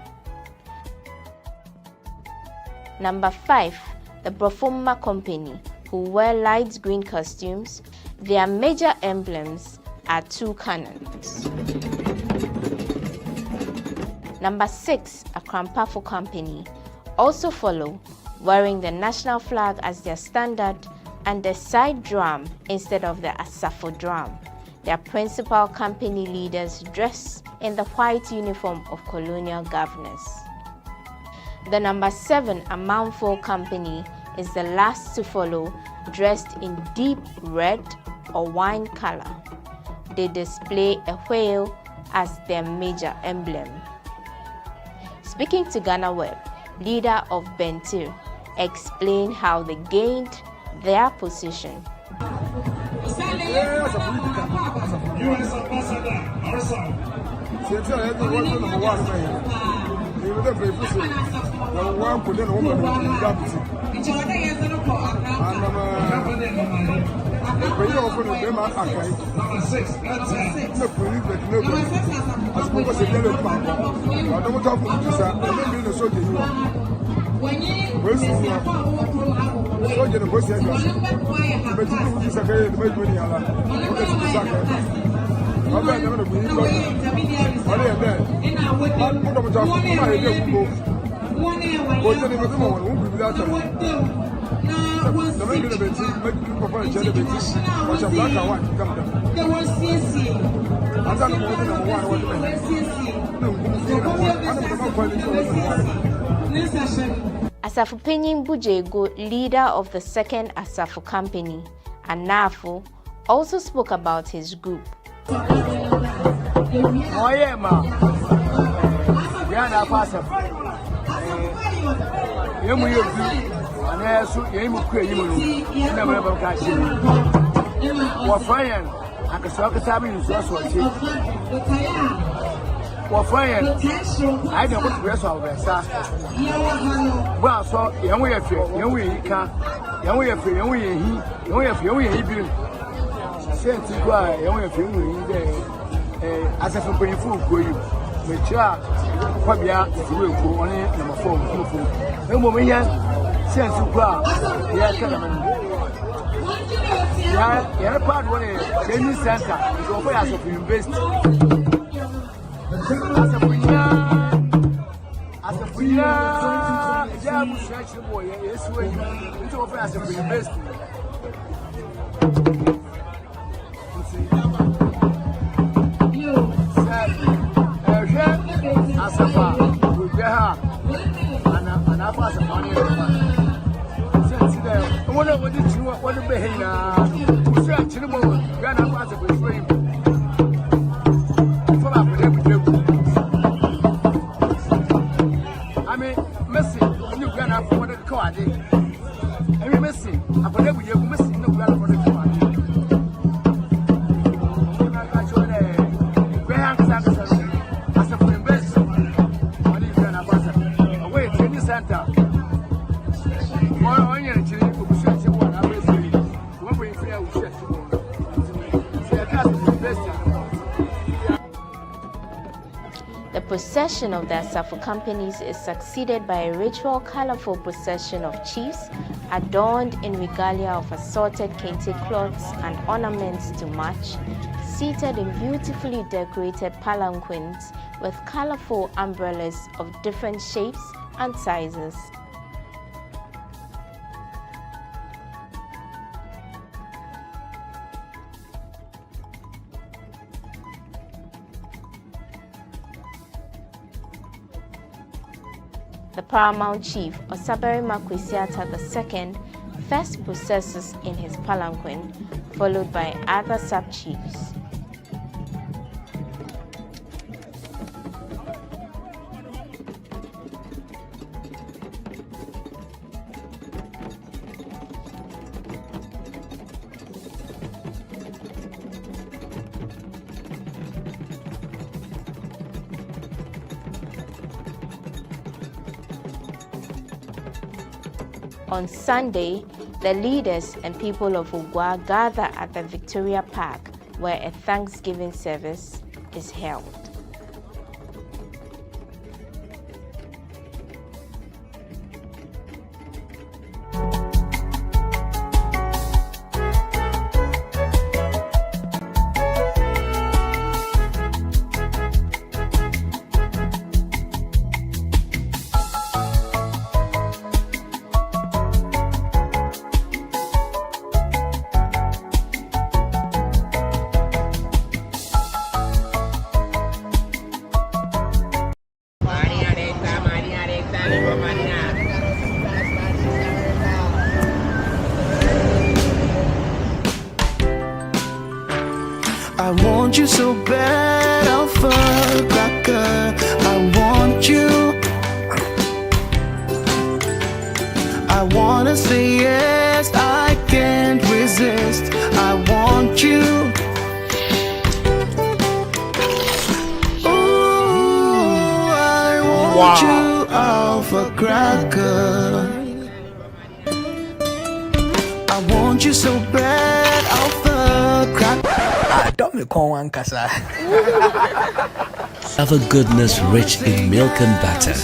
Number 5 the Brafomba company, who wear light green costumes. Their major emblems are 2 cannons. Number 6 Akrampafo company also follow, wearing the national flag as their standard and the side drum instead of the Asafo drum. Their principal company leaders dress in the white uniform of colonial governors. The number 7 Amanfo company is the last to follow, dressed in deep red or wine color. They display a whale as their major emblem. Speaking to GhanaWeb, leader of Bentiu explained how they gained their position. U.S. Ambassador, Arson. Asafo Penyin Bujego, leader of the second Asafo company, Anafo, also spoke about his group. Oh yeah, ma. We are not passive. You must use and also you must create you. Never catch you. What fire? I can talk to Sammy is also a chief. What fire? I don't want to rest of the star. Well, so young way of young way you can't. Young way of young way he. Young way of young way he built. Sent to go. Young way of young way there. As a company full go you. But yeah, probably you will go on number 4. No moment here. Sent to go. Yeah, can yeah, part one training center is over as of university. As a jam search boy, yes, it's over as of university. As a far, we have an upper as a money. What did you want to be here? Who's actually more? You are not as a good friend. I mean, Messi, you got up for the card. I mean, Messi, I believe you Messi, no gun for the card. As a friend, best. What is your ambassador? Away training center. The procession of the Asafo companies is succeeded by a ritual colorful procession of chiefs adorned in regalia of assorted kente cloths and ornaments to match, seated in beautifully decorated palanquins with colorful umbrellas of different shapes and sizes. The paramount chief, Osaberi Makwesiata II, first processes in his palanquin, followed by other sub-chiefs. On Sunday, the leaders and people of Ugwa gather at the Victoria Park, where a Thanksgiving service is held. I want you so bad, I'll fuck like I want you. I wanna say yes, I can't resist. I want you. Ooh, I want you, alpha cracker. I want you so bad, alpha cracker. Have a goodness rich in milk and butter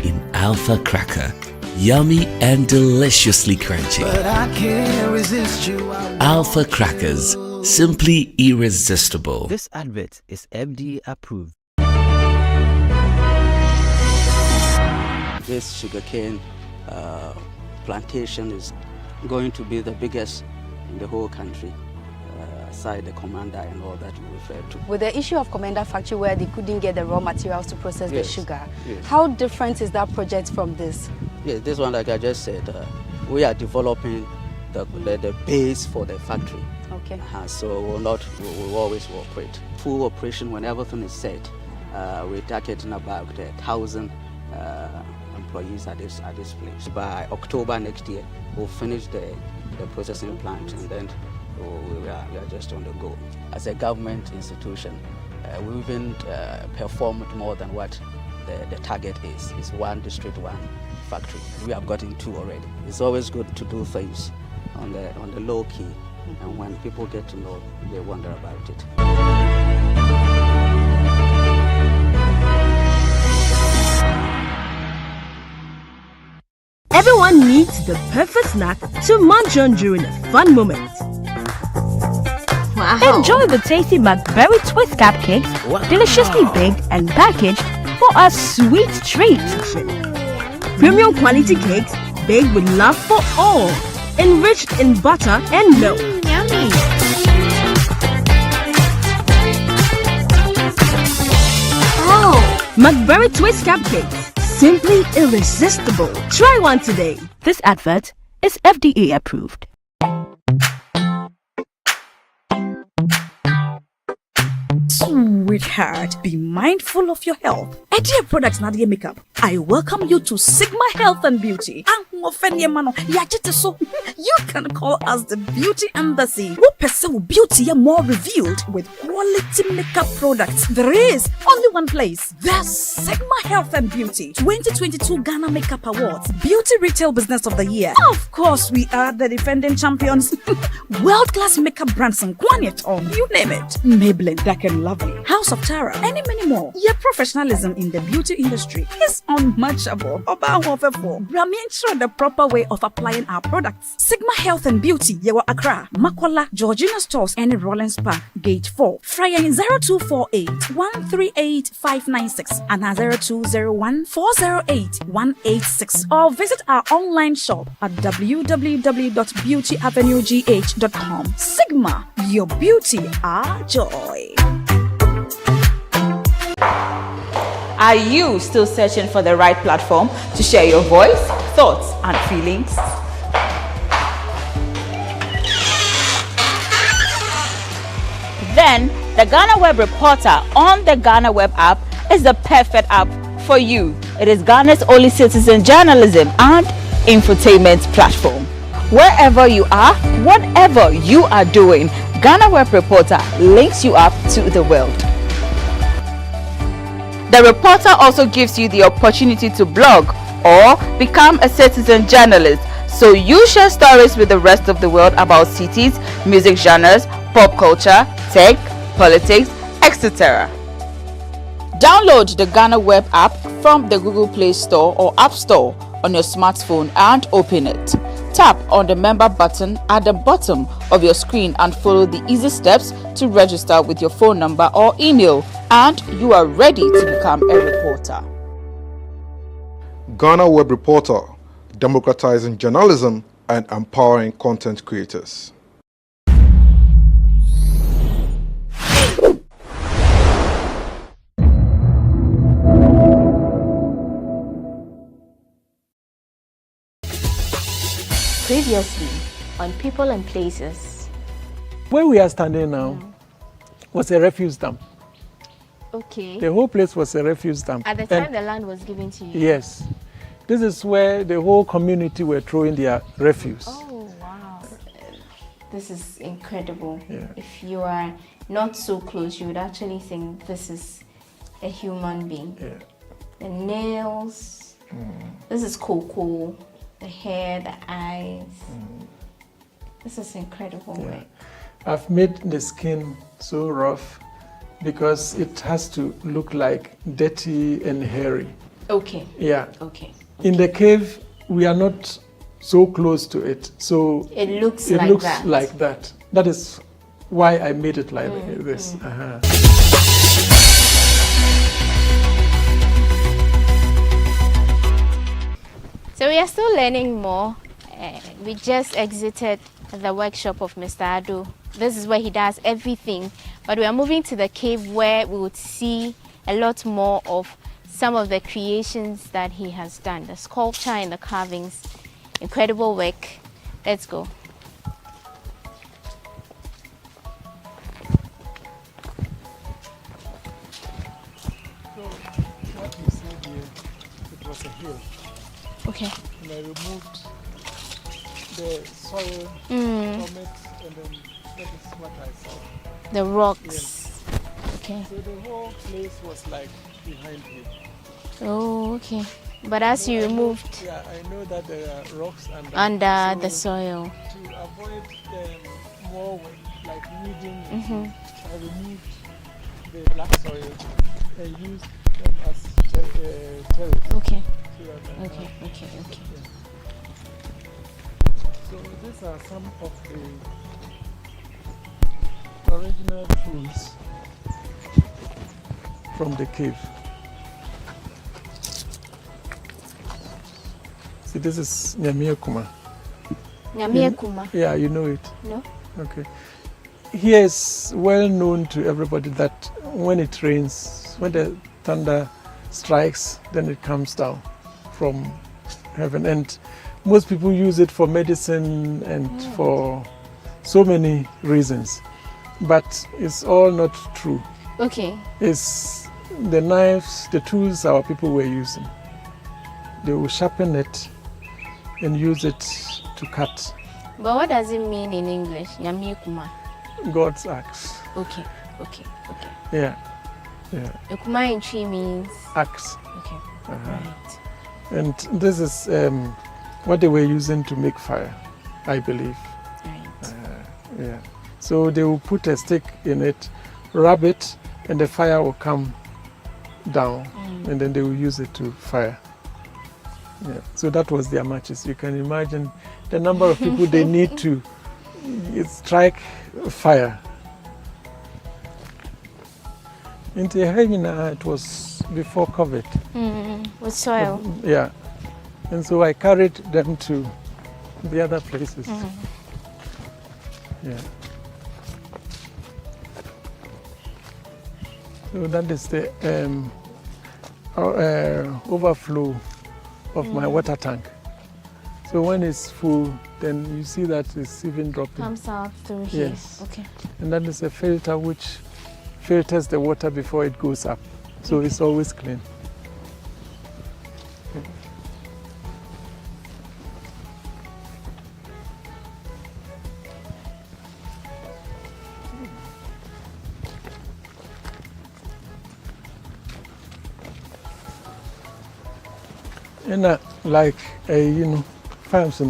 in Alpha Cracker. Yummy and deliciously crunchy. But I can't resist you. Alpha Crackers, simply irresistible. This advert is FDA approved. This sugarcane plantation is going to be the biggest in the whole country, aside the commander and all that you referred to. With the issue of Commander Factory where they couldn't get the raw materials to process the sugar, yes. how different is that project from this? Yes, this one, like I just said, we are developing the base for the factory. Okay. So we'll always operate. Full operation when everything is set. We're targeting about 1,000 employees at this place. By October next year, we'll finish the processing plant, and then we are just on the go. As a government institution, we even performed more than what the target is. It's one district, one factory. We have gotten 2 already. It's always good to do things on the low key, and when people get to know, they wonder about it. Everyone needs the perfect snack to munch on during a fun moment. Wow. Enjoy the tasty McBerry Twist cupcakes, deliciously baked and packaged for a sweet treat. Premium quality cakes baked with love for all, enriched in butter and milk. Yummy. Oh, McBerry Twist cupcakes, simply irresistible. Try one today. This advert is FDA approved. Sweetheart, be mindful of your health. Dear Products Nadia Makeup, I welcome you to Sigma Health and Beauty. You can call us the Beauty Embassy. Who pursue beauty more revealed with quality makeup products. There is only one place. The Sigma Health and Beauty 2022 Ghana Makeup Awards Beauty Retail Business of the Year. Of course, we are the defending champions. World-class makeup brands and Quaniet on, you name it. Maybelline, Dark and Lovely, House of Tara, and many more. Your professionalism in the beauty industry is unmatchable. Ensure the proper way of applying our products. Sigma Health and Beauty, Yewa Accra, Makwala, Georgina Stores, and Rollins Park, Gate 4. Fryer 0248 138 596 and 0201 408 186. Or visit our online shop at www.beautyavenuegh.com. Sigma, your beauty, our joy. Are you still searching for the right platform to share your voice, thoughts, and feelings? Then the GhanaWeb Reporter on the GhanaWeb app is the perfect app for you. It is Ghana's only citizen journalism and infotainment platform. Wherever you are, whatever you are doing, GhanaWeb Reporter links you up to the world. The reporter also gives you the opportunity to blog or become a citizen journalist, so you share stories with the rest of the world about cities, music genres, pop culture, tech, politics, etc. Download the GhanaWeb app from the Google Play Store or App Store on your smartphone and open it. Tap on the member button at the bottom of your screen and follow the easy steps to register with your phone number or email, and you are ready to become a reporter. GhanaWeb Reporter, democratizing journalism and empowering content creators. Previously on People and Places. Where we are standing now was a refuse dump. Okay. The whole place was a refuse dump. At the time the land was given to you? Yes. This is where the whole community were throwing their refuse. Oh, wow. This is incredible. Yeah. If you are not so close, you would actually think this is a human being. Yeah. The nails, this is cocoa, the hair, the eyes. This is incredible. Yeah. I've made the skin so rough because it has to look like dirty and hairy. Okay. Yeah. Okay. In the cave, we are not so close to it, so it looks like that. That is why I made it like this. So we are still learning more We just exited the workshop of Mr. Ado. This is where he does everything, but we are moving to the cave where we would see a lot more of some of the creations that he has done, the sculpture and the carvings. Incredible work. Let's go. So what you see here, it was a hill. Okay. And I removed the soil from it, and then that is what I saw. The rocks. Yes. Okay. So the whole place was like behind me. Oh, okay. But as you removed... Yeah, I know that there are rocks under the soil. To avoid more like weeding, I removed the black soil and used them as terrace. Okay. Okay. Okay. So these are some of the original tools from the cave. See, this is Nyamia Kuma. Nyamia Kuma? Yeah, you know it? No. Okay. Here is well known to everybody that when it rains, when the thunder strikes, then it comes down from heaven. And most people use it for medicine and for so many reasons. But it's all not true. Okay. It's the knives, the tools our people were using. They will sharpen it and use it to cut. But what does it mean in English? Nyamia Kuma? God's axe. Okay. Yeah. Kuma in Tree means? Axe. Okay. Right. And this is what they were using to make fire, I believe. Right. Yeah. So they will put a stick in it, rub it, and the fire will come down, and then they will use it to fire. Yeah. So that was their matches. You can imagine the number of people they need to strike fire. In Tehina, it was before COVID. With soil. Yeah. And so I carried them to the other places. Yeah. So that is the overflow of my water tank. So when it's full, then you see that it's even dropping. Comes out through here. Yes. Okay. And that is a filter which filters the water before it goes up. So it's always clean. And like farms,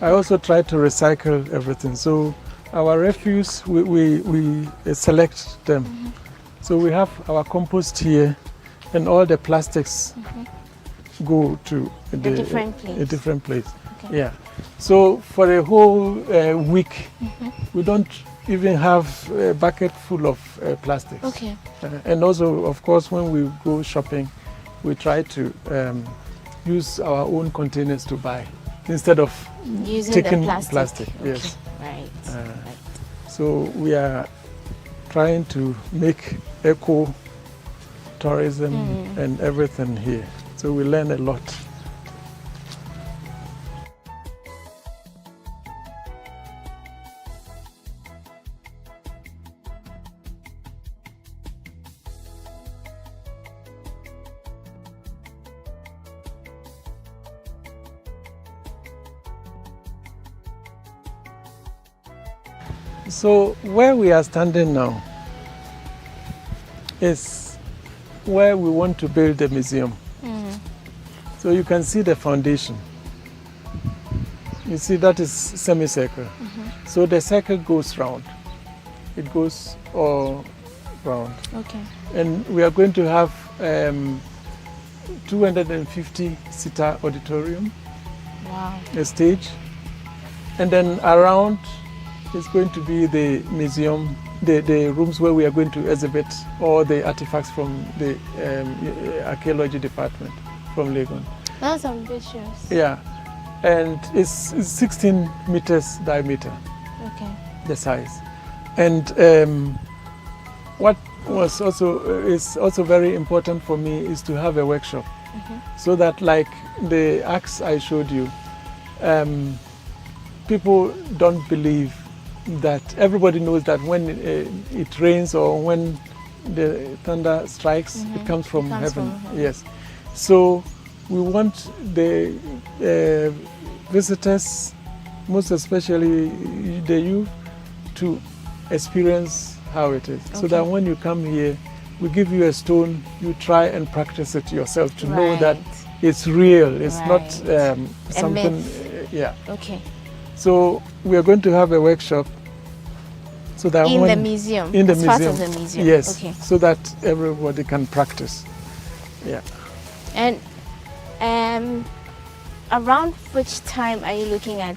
I also try to recycle everything. So our refuse, we select them. So we have our compost here, and all the plastics go to a different place. Okay. Yeah. So for a whole week, we don't even have a bucket full of plastics. Okay. And also, of course, when we go shopping, we try to use our own containers to buy instead of taking plastic. Okay. Yes. Right. So we are trying to make eco tourism and everything here. So we learn a lot. So where we are standing now is where we want to build the museum. So you can see the foundation. You see that is semicircle. So the circle goes round. It goes all round. Okay. And we are going to have 250-seater auditorium. Wow. A stage. And then around is going to be the museum, the rooms where we are going to exhibit all the artifacts from the archaeology department from Legon. That's ambitious. Yeah. and it's 16 meters diameter. Okay. The size, and what was is also very important for me is to have a workshop, so that like the axe I showed you, people don't believe that everybody knows that when it rains or when the thunder strikes, it comes from heaven. Yes. So we want the visitors, most especially the youth, to experience how it is. So that when you come here, we give you a stone, you try and practice it yourself to know that it's real, it's not something, yeah. Okay. So we are going to have a workshop so that in the museum. In the museum. Part of the museum. Yes. Okay. So that everybody can practice. Yeah. And around which time are you looking at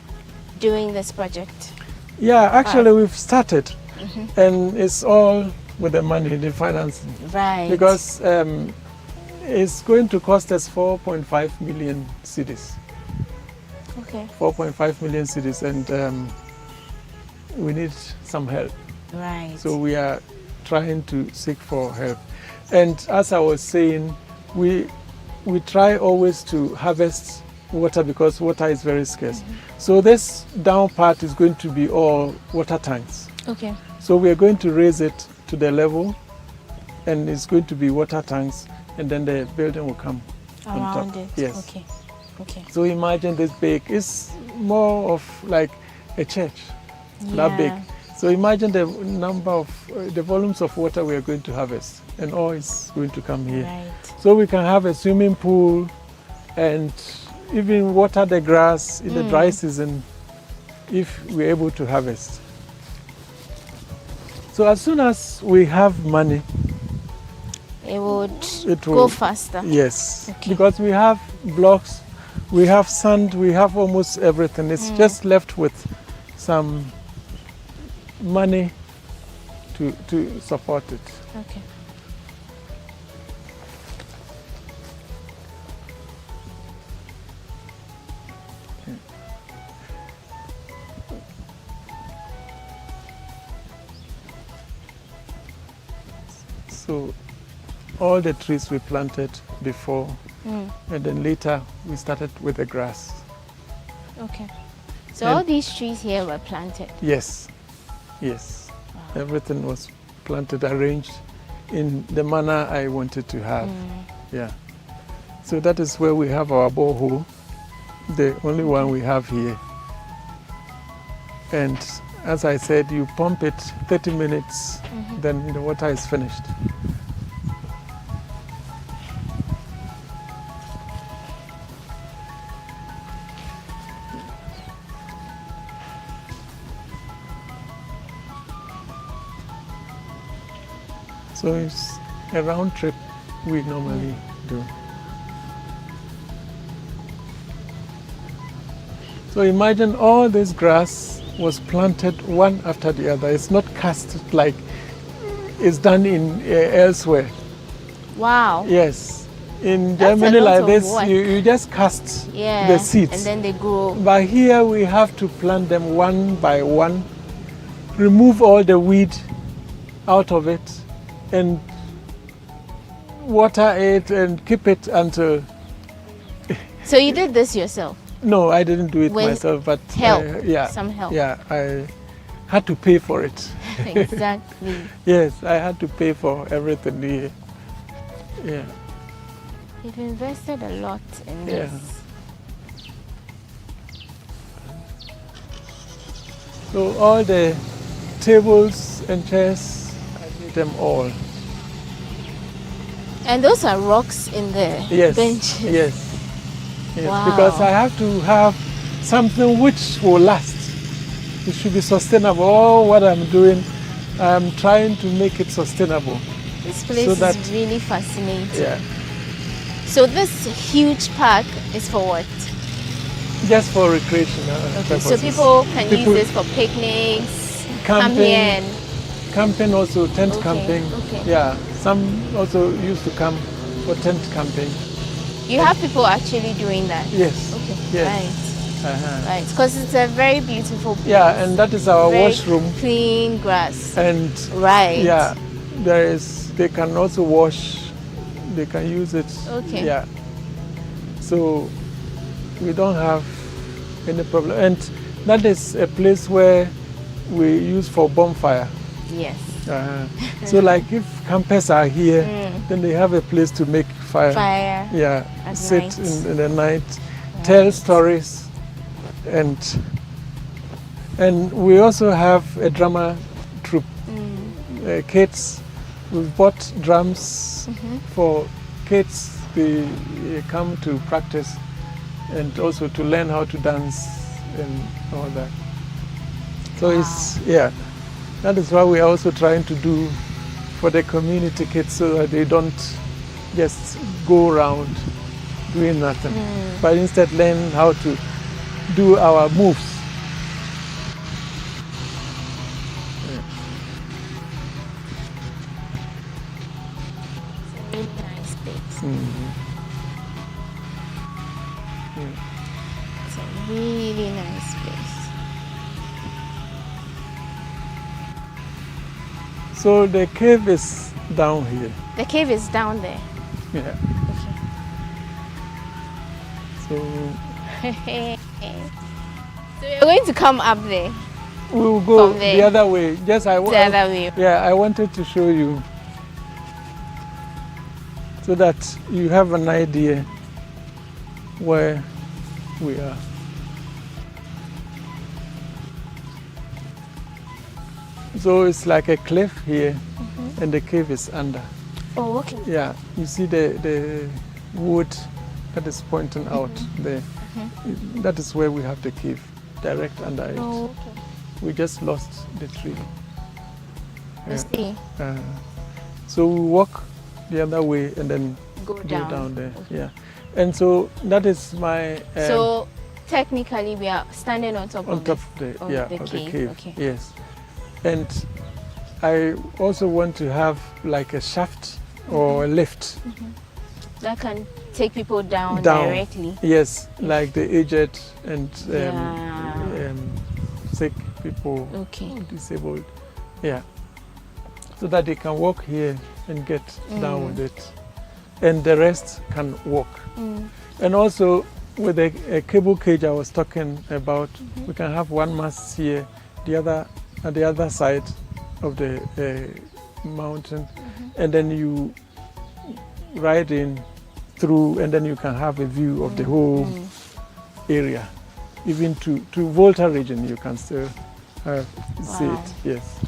doing this project? Yeah, actually we've started, and it's all with the money, the financing. Right. Because it's going to cost us 4.5 million cedis. Okay. 4.5 million cedis, and we need some help. Right. So we are trying to seek for help. And as I was saying, we try always to harvest water because water is very scarce. So this down part is going to be all water tanks. Okay. So we are going to raise it to the level, and it's going to be water tanks, and then the building will come on around top. it. Yes. Okay. Okay. So imagine this big. It's more of like a church, that big. So imagine the number of, the volumes of water we are going to harvest, and all is going to come here. Right. So we can have a swimming pool and even water the grass in the dry season if we're able to harvest. So as soon as we have money, it will go faster. Yes, because we have blocks, we have sand, we have almost everything. It's just left with some money to support it. Okay. So all the trees we planted before, and then later we started with the grass. Okay. So all these trees here were planted? Yes, yes. Wow. Everything was planted, arranged in the manner I wanted to have. Yeah. So that is where we have our borehole, the only one we have here. And as I said, you pump it 30 minutes, then the water is finished. So it's a round trip we normally do. So imagine all this grass was planted one after the other. It's not cast like it's done in elsewhere. Wow. Yes. In That's Germany a lot like this, of you just cast the seeds. And then they grow. But here we have to plant them one by one, remove all the weed out of it, and water it and keep it until... So you did this yourself? No, I didn't do it With myself, but help, yeah, some help. Yeah, I had to pay for it. Exactly. Yes, I had to pay for everything here. Yeah. You've invested a lot in this. So all the tables and chairs, I made them all. And those are rocks in the benches? Yes. Yes, wow. Because I have to have something which will last. It should be sustainable. All what I'm doing, I'm trying to make it sustainable. This place is really fascinating. Yeah. So this huge park is for what? Just for recreational purposes. So people can use this for picnics, come here and... Camping also, tent camping. Okay. Yeah, some also used to come for tent camping. You have people actually doing that? Yes. Okay. Yes. Right. Right, because it's a very beautiful place. Yeah, and that is our very washroom. Clean grass. And right. Yeah, they can also wash. They can use it. Okay. Yeah. So we don't have any problem. And that is a place where we use for bonfire. Yes. So like if campers are here, then they have a place to make fire. Fire. Yeah. At Sit night. in the night, tell stories, and we also have a drama troupe. Kids, we've bought drums for kids. They come to practice and also to learn how to dance and all that. So it's, yeah, that is what we are also trying to do for the community kids so that they don't just go around doing nothing, but instead learn how to do our moves. It's a really nice place. It's a really nice place. So the cave is down here. The cave is down there. Yeah. Okay. So you're going to come up there. We will go From there. the other way. Just The other way. Yeah, I wanted to show you so that you have an idea where we are. So it's like a cliff here, and the cave is under. Oh, okay. Yeah, you see the wood that is pointing out there. That is where we have the cave, direct under it. Oh, okay. We just lost the tree. I see. So we walk the other way and then Go down. there. Okay. Yeah, and so that is my. So technically, we are standing on top of the cave. Okay. Yes, and I also want to have like a shaft or a lift that can take people down directly. Yes, like the aged and sick people, disabled. Yeah, so that they can walk here and get down with it, and the rest can walk. And also with a cable cage I was talking about, we can have one mast here, the other at the other side of the mountain, and then you ride in through, and then you can have a view of the whole area, even to Volta region. You can still see it. Yes.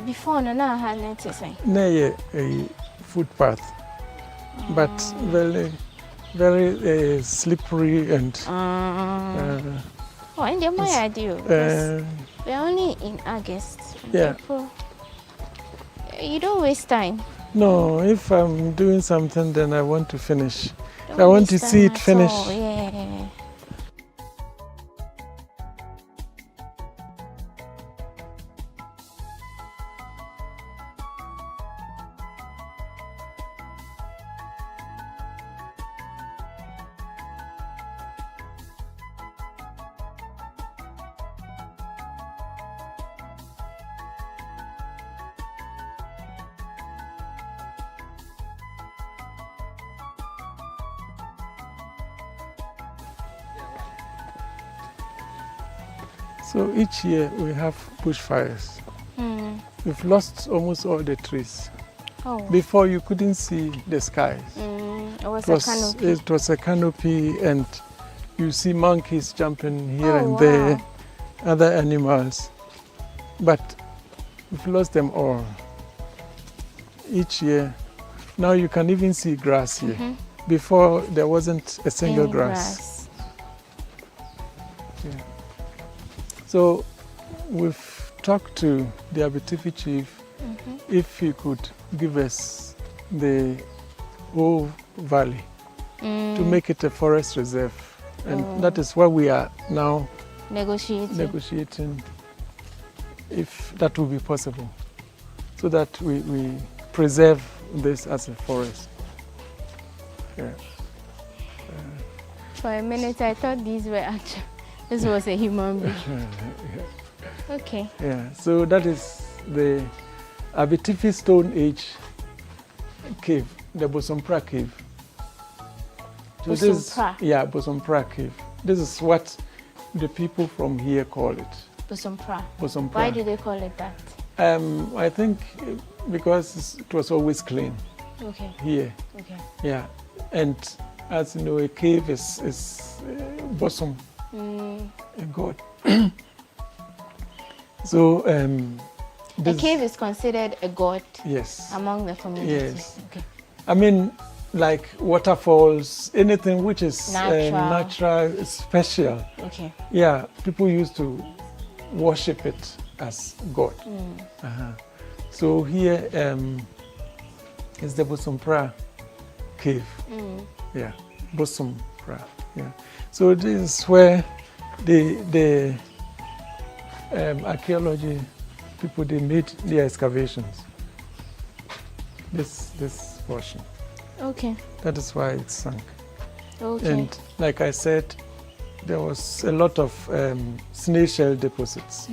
Before, I had noticing. Near a footpath, but very slippery and. And they're my idea. We're only in August. Yeah. April. You don't waste time. No, if I'm doing something, then I want to finish. I want to see it finish. Yeah. So each year we have bushfires. We've lost almost all the trees. Oh. Before you couldn't see the skies. It was a canopy. It was a canopy, and you see monkeys jumping here and wow. there, other animals. But we've lost them all. Each year. Now you can even see grass here. Before there wasn't a single grass. Yeah. So we've talked to the Abitibi chief if he could give us the whole valley to make it a forest reserve. And that is what we are now negotiating if that will be possible, so that we preserve this as a forest. Yeah. For a minute, I thought these were actually, this was a human being. Okay. Yeah, so that is the Abitibi Stone Age cave, the Bosompra cave. So Bosompra? Yeah, Bosompra cave. This is what the people from here call it. Bosompra. Bosompra. Why do they call it that? I think because it was always clean. Okay. Here. Okay. Yeah, and as you know, a cave is bosom, a god. So a cave is considered a god. Yes. Among the community. Yes. Okay. I mean, like waterfalls, anything which is natural, special. Okay. Yeah, people used to worship it as God. So here is the Bosompra cave. Yeah, Bosompra. Yeah. So this is where the archaeology people, they made their excavations. This portion. Okay. That is why it sunk. Okay. And like I said, there was a lot of snail shell deposits.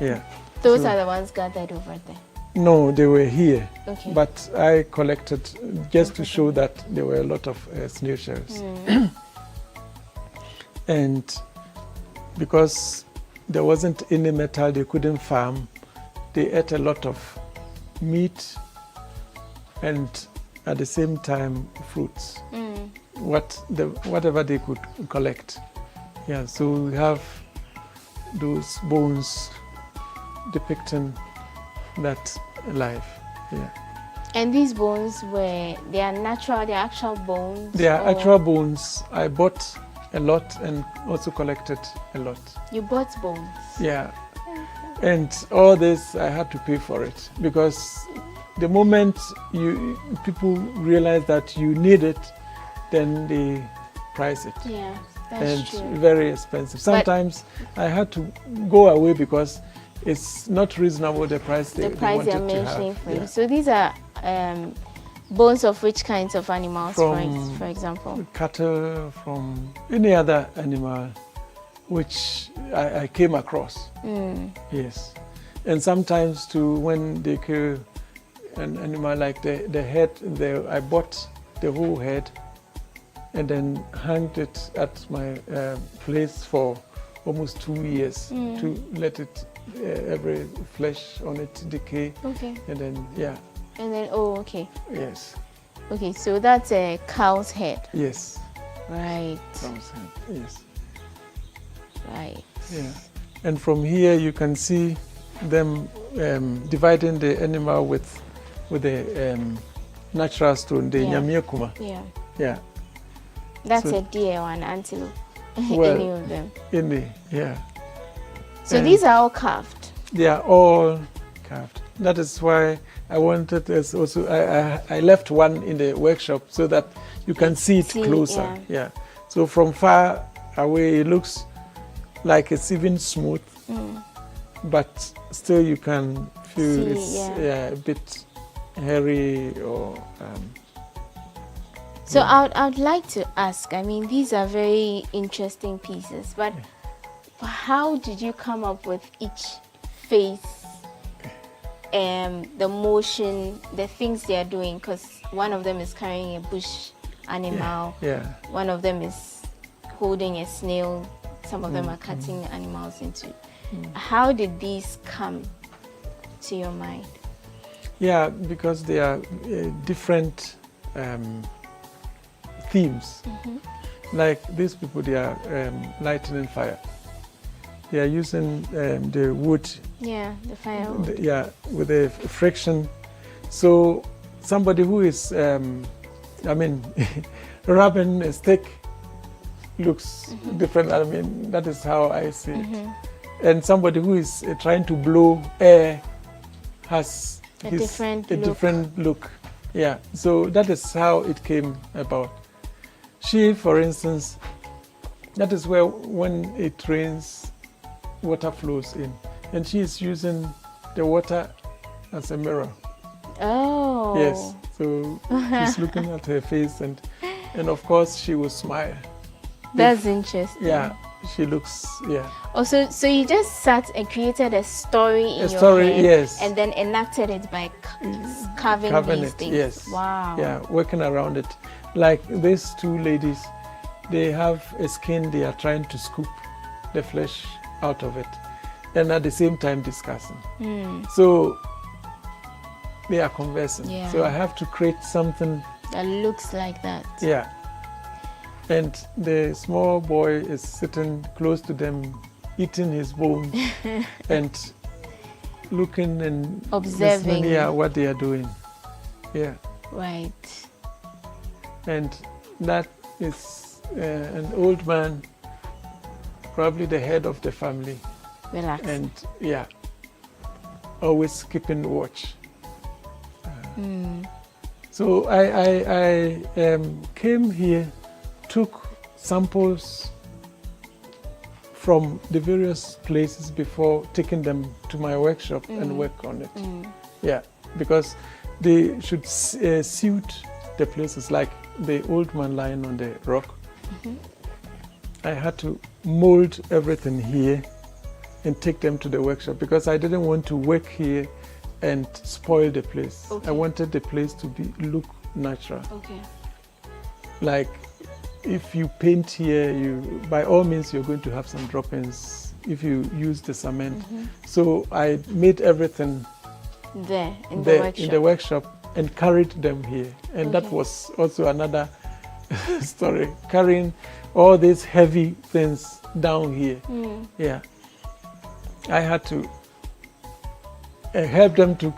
Yeah. Those are the ones gathered over there. No, they were here. Okay. But I collected just to show that there were a lot of snail shells. And because there wasn't any metal, they couldn't farm. They ate a lot of meat and at the same time fruits. Whatever they could collect. Yeah, so we have those bones depicting that life. Yeah. And these bones they are natural, they are actual bones? They are actual bones. I bought a lot and also collected a lot. You bought bones? Yeah. And all this, I had to pay for it because the moment people realize that you need it, then they price it. Yeah, that's true. And very expensive. Sometimes I had to go away because it's not reasonable the price they wanted they're mentioning for you. So these are bones of which kinds of animals, for example? Cattle, from any other animal which I came across. Yes. And sometimes too, when they kill an animal like the head, I bought the whole head and then hanged it at my place for almost 2 years to let it every flesh on it decay. Okay. And then And then okay. Yes. Okay, so that's a cow's head. Yes. Right. Cow's head. Yes. Right. Yeah. And from here you can see them dividing the animal with the natural stone, the nyamiekuma. Yeah. Yeah. That's a deer or an antelope. Well, any of them. Yeah. So these are all carved? They are all carved. That is why I wanted this also. I left one in the workshop so that you can see it closer. Yeah. So from far away it looks like it's even smooth, but still you can feel it's a bit hairy or. So I'd like to ask, I mean, these are very interesting pieces, but how did you come up with each face, the motion, the things they are doing? Because one of them is carrying a bush animal, one of them is holding a snail, some of them are cutting animals into. How did these come to your mind? Yeah, because they are different themes. Like these people, they are lighting fire. They are using the wood. Yeah, the firewood. With the friction. So somebody who is, rubbing a stick looks different. I mean, that is how I see it. And somebody who is trying to blow air has a different look. Yeah, so that is how it came about. She, for instance, that is where when it rains, water flows in. And she is using the water as a mirror. Oh. Yes, so she's looking at her face and of course she will smile. That's interesting. Yeah, she looks, Also, so you just sat and created a story in your head, yes. and then enacted it by carving these things. Yes. Wow. Yeah, working around it. Like these two ladies, they have a skin, they are trying to scoop the flesh out of it, and at the same time discussing. So they are conversing. Yeah. So I have to create something that looks like that. Yeah. And the small boy is sitting close to them, eating his bone and looking and observing what they are doing. Yeah. Right. And that is an old man, probably the head of the family. Relax. And always keeping watch. So I came here, took samples from the various places before taking them to my workshop and work on it. Yeah, because they should suit the places, like the old man lying on the rock. I had to mold everything here and take them to the workshop because I didn't want to work here and spoil the place. Okay. I wanted the place to look natural. Okay. Like if you paint here, by all means you're going to have some drop-ins if you use the cement. So I made everything there in the workshop and carried them here. And that was also another story, carrying all these heavy things down here. Yeah. I had to help them to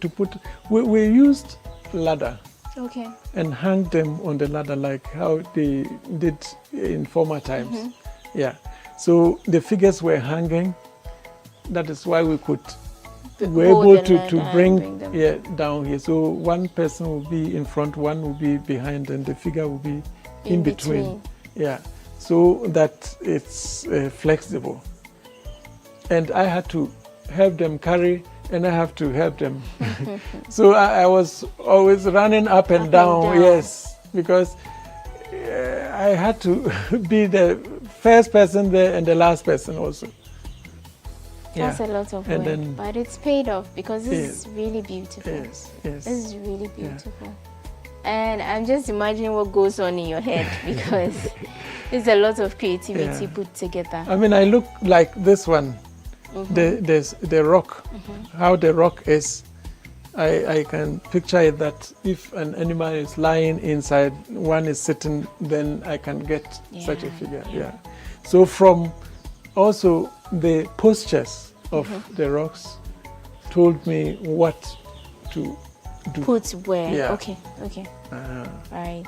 put, we used ladder. Okay. And hang them on the ladder like how they did in former times. Yeah. So the figures were hanging. That is why we could were able to bring them down here. So one person will be in front, one will be behind, and the figure will be in between. Yeah. So that it's flexible. And I had to help them carry, and I have to help them. So I was always running up and down, yes, because I had to be the first person there and the last person also. That's a lot of work, but it's paid off because this is really beautiful. Yes. This is really beautiful. And I'm just imagining what goes on in your head because there's a lot of creativity put together. I mean, I look like this one. The rock, how the rock is, I can picture it that if an animal is lying inside, one is sitting, then I can get such a figure. Yeah. So from also the postures of the rocks told me what to do. Put where? Yeah. Okay. Right.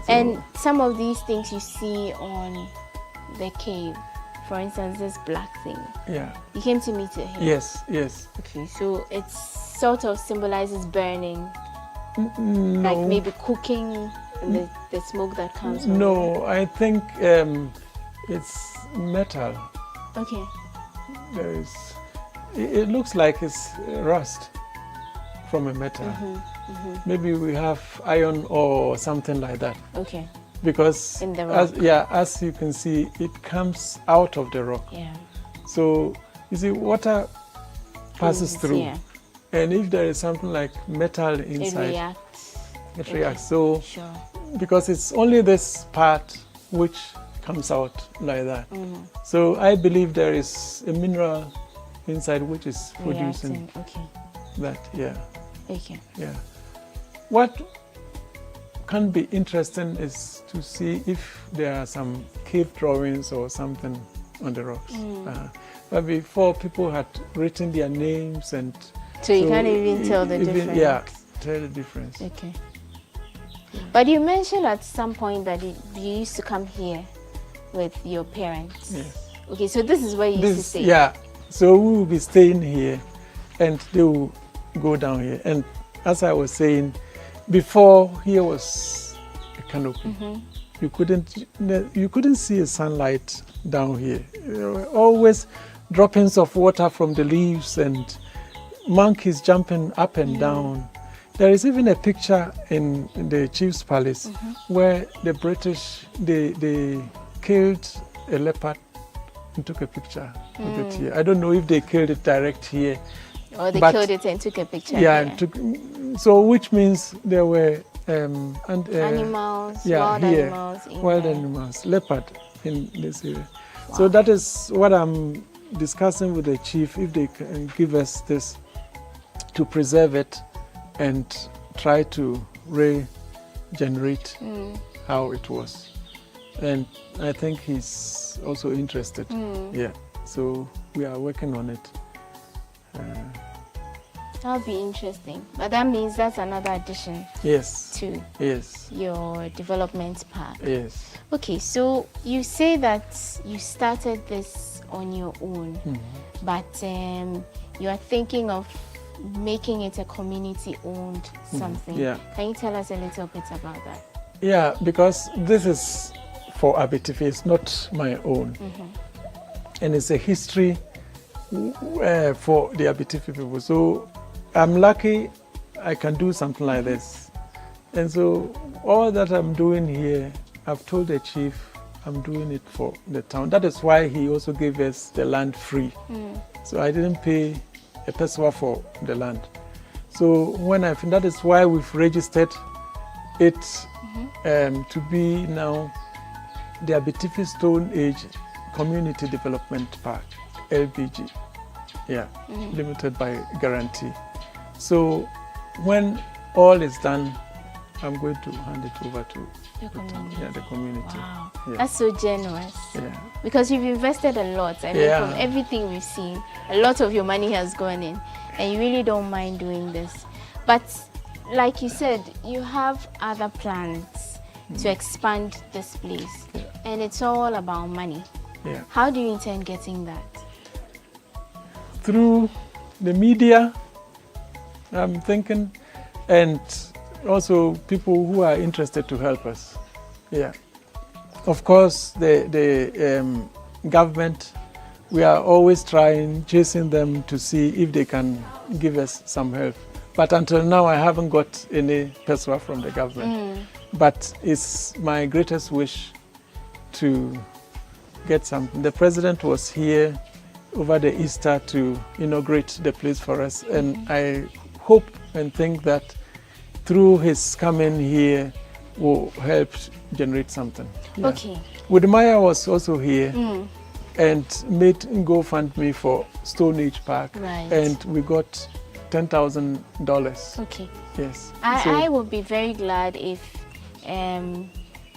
So, and some of these things you see on the cave. For instance, this black thing. Yeah. You came to meet it here? Yes. Okay, so it sort of symbolizes burning. No. Like maybe cooking and the smoke that comes from No, I think it's metal. Okay. It looks like it's rust from a metal. Maybe we have iron or something like that. Okay. Because in the rock. As you can see, it comes out of the rock. Yeah. So you see, water passes through, and if there is something like metal inside, it reacts. So because it's only this part which comes out like that. So I believe there is a mineral inside which is producing that. Yeah. Okay. Yeah. What can be interesting is to see if there are some cave drawings or something on the rocks. But before, people had written their names, and so you can't even tell the difference. Yeah, tell the difference. Okay. But you mentioned at some point that you used to come here with your parents. Yes. Okay, so this is where you used to stay. Yeah. So we will be staying here, and they will go down here. And as I was saying, before here was a canopy. You couldn't see a sunlight down here. There were always droppings of water from the leaves and monkeys jumping up and down. There is even a picture in the Chief's Palace where the British, they killed a leopard and took a picture with it here. I don't know if they killed it direct here. Or they killed it and took a picture. Yeah, and so which means there were animals, wild animals, leopard in this area. Wow. So that is what I'm discussing with the chief, if they can give us this to preserve it and try to regenerate how it was. And I think he's also interested. Yeah, so we are working on it. That'll be interesting. But that means that's another addition. Yes. To your development park. Yes. Okay, so you say that you started this on your own, but you are thinking of making it a community-owned something. Yeah. Can you tell us a little bit about that? Yeah, because this is for Abitifi, it's not my own. And it's a history for the Abitifi people. So I'm lucky I can do something like this. And so all that I'm doing here, I've told the chief I'm doing it for the town. That is why he also gave us the land free. So I didn't pay a peso for the land. So that is why we've registered it to be now the Abitifi Stone Age Community Development Park, LBG. Yeah, limited by guarantee. So when all is done, I'm going to hand it over to the community. Wow, yeah. That's so generous. Yeah. Because you've invested a lot. I mean, from everything we've seen, a lot of your money has gone in, and you really don't mind doing this. But like you said, you have other plans to expand this place, and it's all about money. Yeah. How do you intend getting that? Through the media, I'm thinking, and also people who are interested to help us. Yeah. Of course, the government, we are always chasing them to see if they can give us some help. But until now, I haven't got any peso from the government. But it's my greatest wish to get something. The president was here over the Easter to inaugurate the place for us, and I hope and think that through his coming here will help generate something. Yeah. Okay. Woodmaya was also here and made GoFundMe for Stone Age Park, and we got $10,000. Okay. Yes. I would be very glad if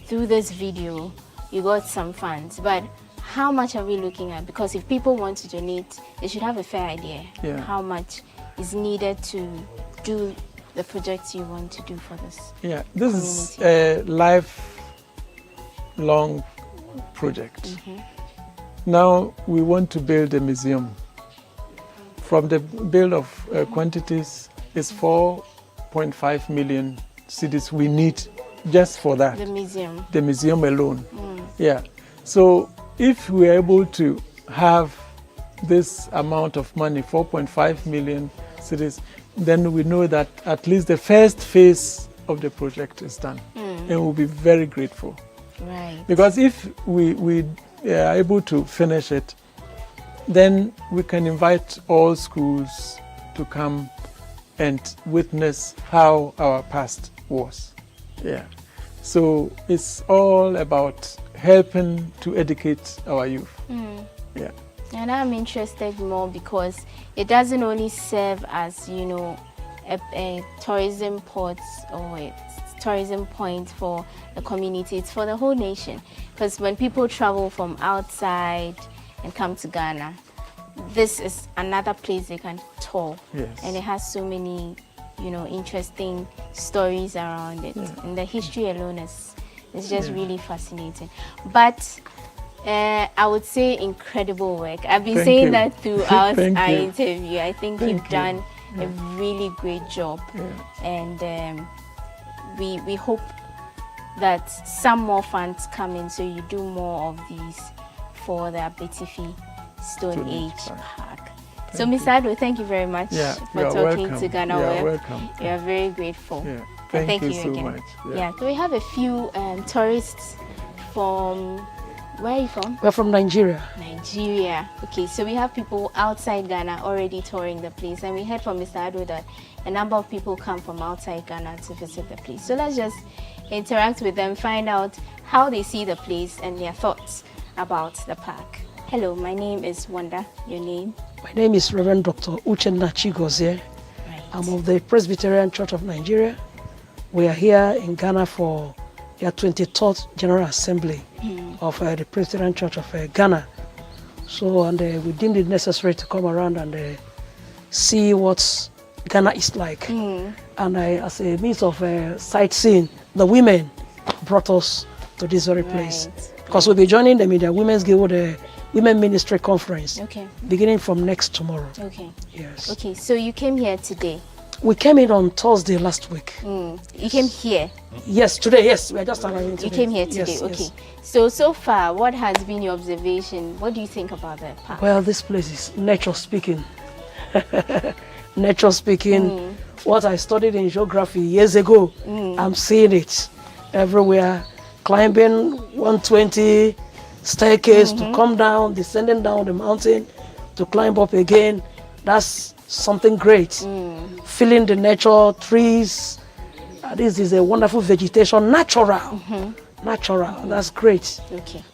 through this video you got some funds, but how much are we looking at? Because if people want to donate, they should have a fair idea how much is needed to do the projects you want to do for this. Yeah, this is a lifelong project. Now we want to build a museum. From the build of quantities, it's 4.5 million cedis we need just for that. The museum. The museum alone. Yeah. So if we're able to have this amount of money, 4.5 million cedis, then we know that at least the first phase of the project is done. And we'll be very grateful. Right. Because if we are able to finish it, then we can invite all schools to come and witness how our past was. Yeah. So it's all about helping to educate our youth. Yeah. And I'm interested more because it doesn't only serve as, a tourism port or a tourism point for the community. It's for the whole nation. Because when people travel from outside and come to Ghana, this is another place they can tour. Yes. And it has so many, interesting stories around it. Yeah. And the history alone is just really fascinating. But I would say incredible work. I've been saying that throughout our interview. I think you've done a really great job. And we hope that some more funds come in so you do more of these for the Abetifi Stone Age Park. So, Mr. Ado, thank you very much for talking to GhanaWeb. Welcome. We are very grateful. Yeah. Thank you so again. much. So we have a few tourists from, where are you from? We're from Nigeria. Nigeria. Okay, so we have people outside Ghana already touring the place, and we heard from Mr. Ado that a number of people come from outside Ghana to visit the place. So let's just interact with them, find out how they see the place and their thoughts about the park. Hello, my name is Wanda. Your name? My name is Reverend Dr. Uchenna Chigozie. I'm of the Presbyterian Church of Nigeria. We are here in Ghana for the 23rd General Assembly of the Presbyterian Church of Ghana. So, and we deemed it necessary to come around and see what Ghana is like. And as a means of sightseeing, the women brought us to this very place. Because we'll be joining them in the Women's Guild, the Women Ministry Conference, beginning from next tomorrow. Okay. Yes. Okay, so you came here today? We came in on Thursday last week. You came here? Yes, today, yes. We are just arriving today. You came here today, yes, okay. Yes. So far, what has been your observation? What do you think about the park? Well, this place is nature speaking. Nature speaking. What I studied in geography years ago, I'm seeing it everywhere. Climbing 120 staircase to come down, descending down the mountain to climb up again. That's something great. Feeling the nature, trees. This is a wonderful vegetation, natural. Natural, that's great. Okay.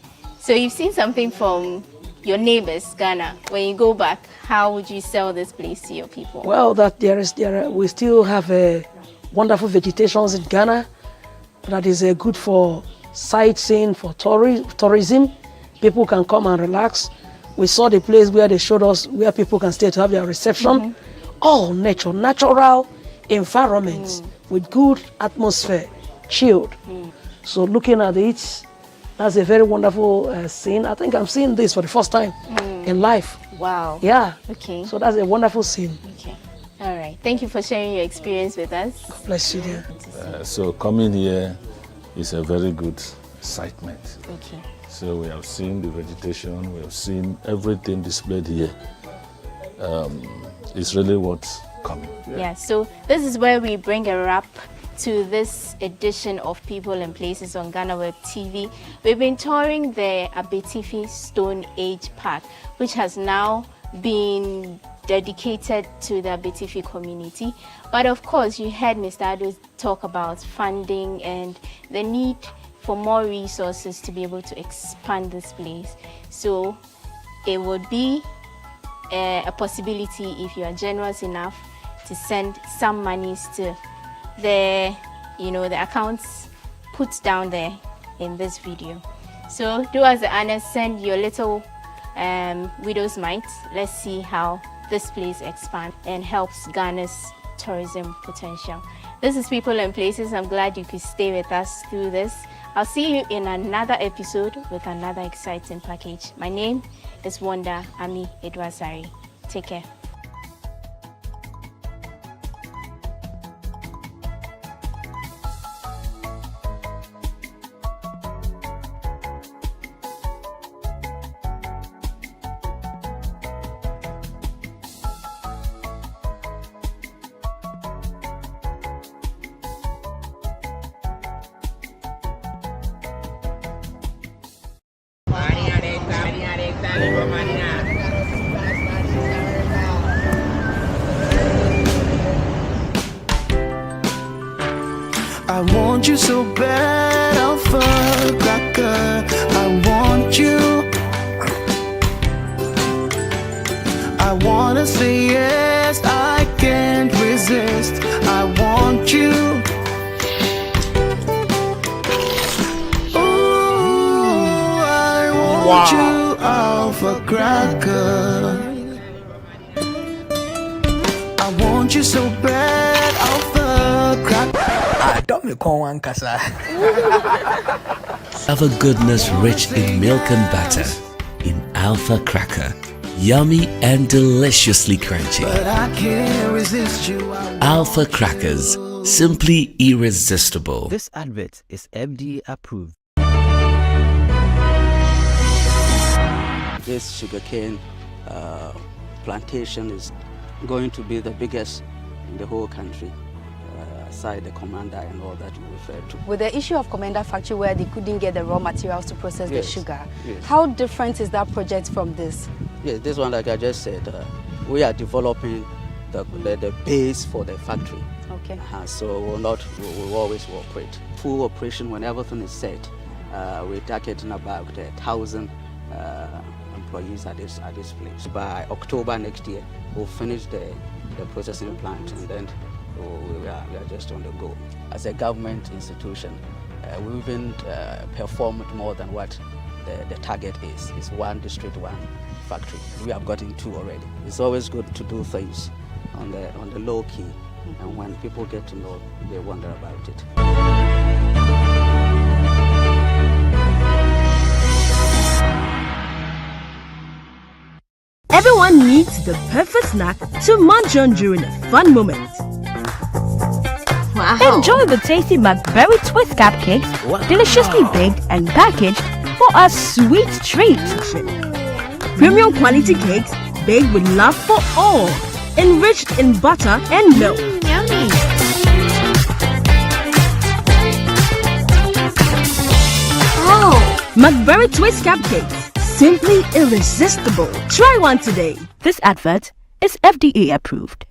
So you've seen something from your neighbors, Ghana. When you go back, how would you sell this place to your people? Well, we still have wonderful vegetations in Ghana that is good for sightseeing, for tourism. People can come and relax. We saw the place where they showed us where people can stay to have their reception. All nature, natural environments with good atmosphere, chilled. So looking at it, that's a very wonderful scene. I think I'm seeing this for the first time in life. Wow. Yeah. Okay. So that's a wonderful scene. Okay. All right. Thank you for sharing your experience with us. God bless you, dear. So coming here is a very good excitement. Okay. So we have seen the vegetation, we have seen everything displayed here. It's really what's coming. Yeah, so this is where we bring a wrap to this edition of People and Places on GhanaWeb TV. We've been touring the Abetifi Stone Age Park, which has now been dedicated to the Abetifi community. But of course, you heard Mr. Ado talk about funding and the need for more resources to be able to expand this place. So it would be a possibility if you are generous enough to send some monies to the accounts put down there in this video. So do us the honor, send your little widow's mite. Let's see how this place expands and helps Ghana's tourism potential. This is People and Places. I'm glad you could stay with us through this. I'll see you in another episode with another exciting package. My name is Wanda Ami Edwasari. Take care. I want you so bad, I'll fuck like I want you. I wanna say yes, I can't resist. I want you. want you alpha cracker. I want you so bad, alpha cracker. I don't me call one casa. Alpha goodness rich in milk and butter in Alpha Cracker. Yummy and deliciously crunchy. But I can't resist you. Alpha Crackers, simply irresistible. This advert is FDA approved. This sugarcane plantation is going to be the biggest in the whole country, aside the commander and all that you referred to. With the issue of Commander Factory where they couldn't get the raw materials to process the sugar, yes. How different is that project from this? Yes, this one, like I just said, we are developing the base for the factory. Okay. So we'll always work with full operation when everything is set. We're targeting about 1,000 employees at this place. By October next year, we'll finish the processing plant, and then we are just on the go. As a government institution, we even performed more than what the target is. It's one district, one factory. We have gotten 2 already. It's always good to do things on the low key, and when people get to know, they wonder about it. Everyone needs the perfect snack to munch on during a fun moment. Wow. Enjoy the tasty McBerry Twist cupcakes, deliciously baked and packaged for a sweet treat. Premium quality cakes baked with love for all, enriched in butter and milk. Yummy. Oh, McBerry Twist cupcakes, simply irresistible. Try one today. This advert is FDA approved.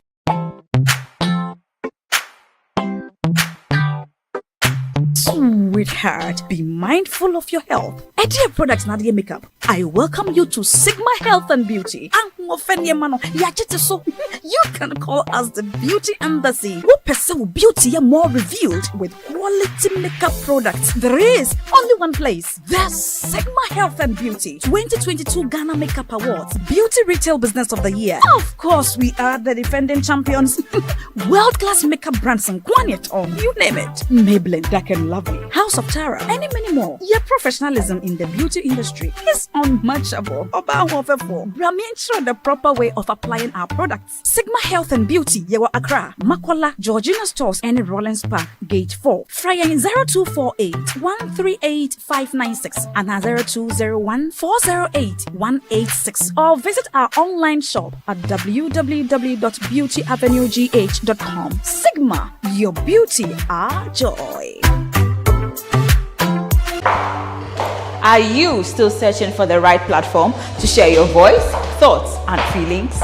Sweetheart, be mindful of your health. Dear products, Nadia Makeup, I welcome you to Sigma Health and Beauty. You can call us the Beauty Embassy. Who pursue beauty more revealed with quality makeup products. There is only one place. The Sigma Health and Beauty 2022 Ghana Makeup Awards Beauty Retail Business of the Year. Of course, we are the defending champions. World-class makeup brands and Kwanyet on, you name it. Maybelline, Dark and Lovely, House of Tara, and many more. Your professionalism in the beauty industry is unmatchable. Ensure the proper way of applying our products. Sigma Health and Beauty, Yewa Accra, Makola, Georgina Stores, and Rollins Park, Gate 4. Fryer 0248 138 596 and 0201 408 186. Or visit our online shop at www.beautyavenuegh.com. Sigma, your beauty, our joy. Are you still searching for the right platform to share your voice, thoughts, and feelings?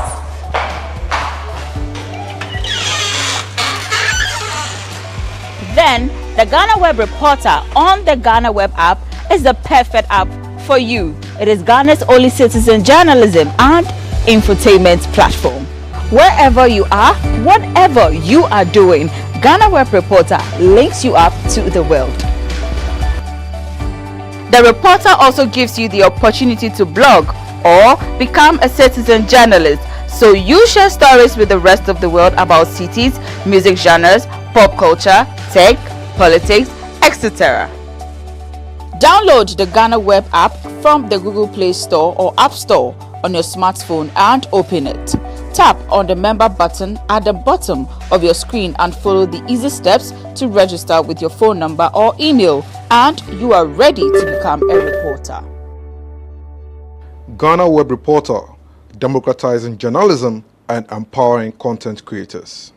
Then the GhanaWeb Reporter on the GhanaWeb app is the perfect app for you. It is Ghana's only citizen journalism and infotainment platform. Wherever you are, whatever you are doing, GhanaWeb Reporter links you up to the world. The reporter also gives you the opportunity to blog or become a citizen journalist, so you share stories with the rest of the world about cities, music genres, pop culture, tech, politics, etc. Download the GhanaWeb app from the Google Play Store or App Store on your smartphone and open it. Tap on the member button at the bottom of your screen and follow the easy steps to register with your phone number or email, and you are ready to become a reporter. GhanaWeb Reporter, democratizing journalism and empowering content creators.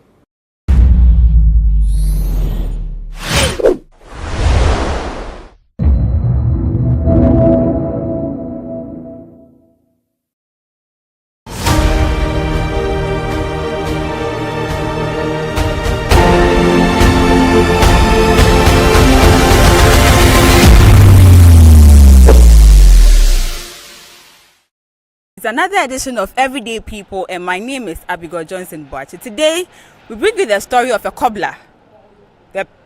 It's another edition of Everyday People, and my name is Abigail Johnson Boachi. Today, we bring you the story of a cobbler,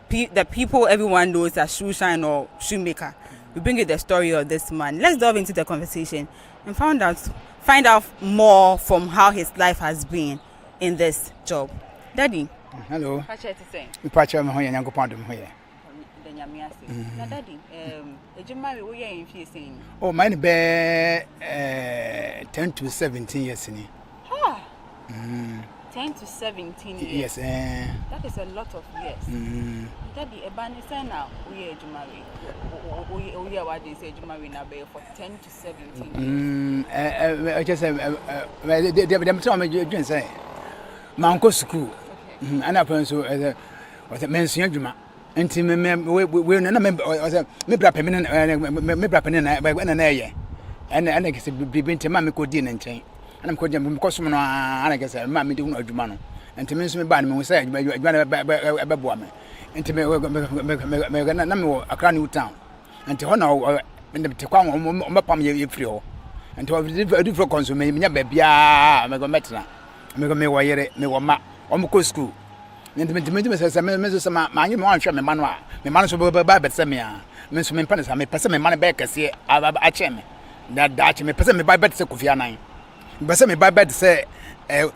the people everyone knows as shoe shine or shoemaker. we bring you the story of this man. Let's delve into the conversation and find out more from how his life has been in this job. Daddy. Hello. What you say? Me pacha me hoye nyango pando me hoye. The nyame ase. Na daddy, ejuma we wo ye in fie saying. Oh, mine be 10 to 17 years ni. Ha. 10 to 17 years. Yes, that is a lot of years. Daddy, ebani say now we ye ejuma we. We ye what they say ejuma we na be for 10 to 17 years. I just say them tell me you say. My uncle school. And I so was a mention juma. Enti we na me bra pemene me bra pemene na when na ye. And I guess be binti ma me ko di na nchen. Ana ko jam ko som no ana guess ma me di hu adwuma no. Enti me so me ba na me say adwuma be boa me. Enti me na me Accra New Town. Enti ho na me te kwa mo pam ye free ho. Enti o di for consume me nya ba bia me go metra. Me go me wo yere me wo ma o ko school. Me say me so ma anyi me wan hwe me ma no a me ma no so ba bet me a me so me pan say me pese me ma no be kase a che me that me pese me ba bet say Kofi Anan me pese me ba bet say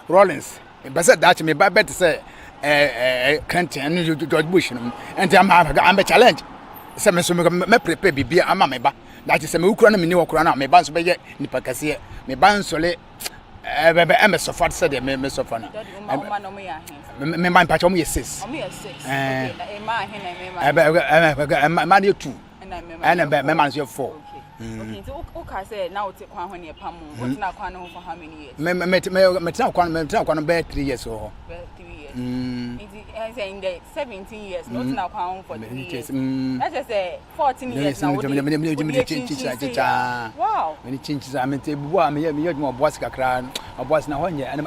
Rollins me pese that me ba bet say Clinton and George Bush no and am be challenge say me so me prepare bibia ama me ba that say me ukura na me ni okura na me ba so be ye nipa kase me ba so le I'm so far said me so far now. Me man patch me 6. Me 6. Okay. Man you 2. And me man you 4. Okay. So okay say now take kwan when you pam. What na kwan for how many years? Me tell kwan be 3 years so. 3 years. I say in the 17 years not na kwan for 3 years. That just say 14 years now. Wow. Many changes I mean buwa me you mo boss kakra boss na honye ana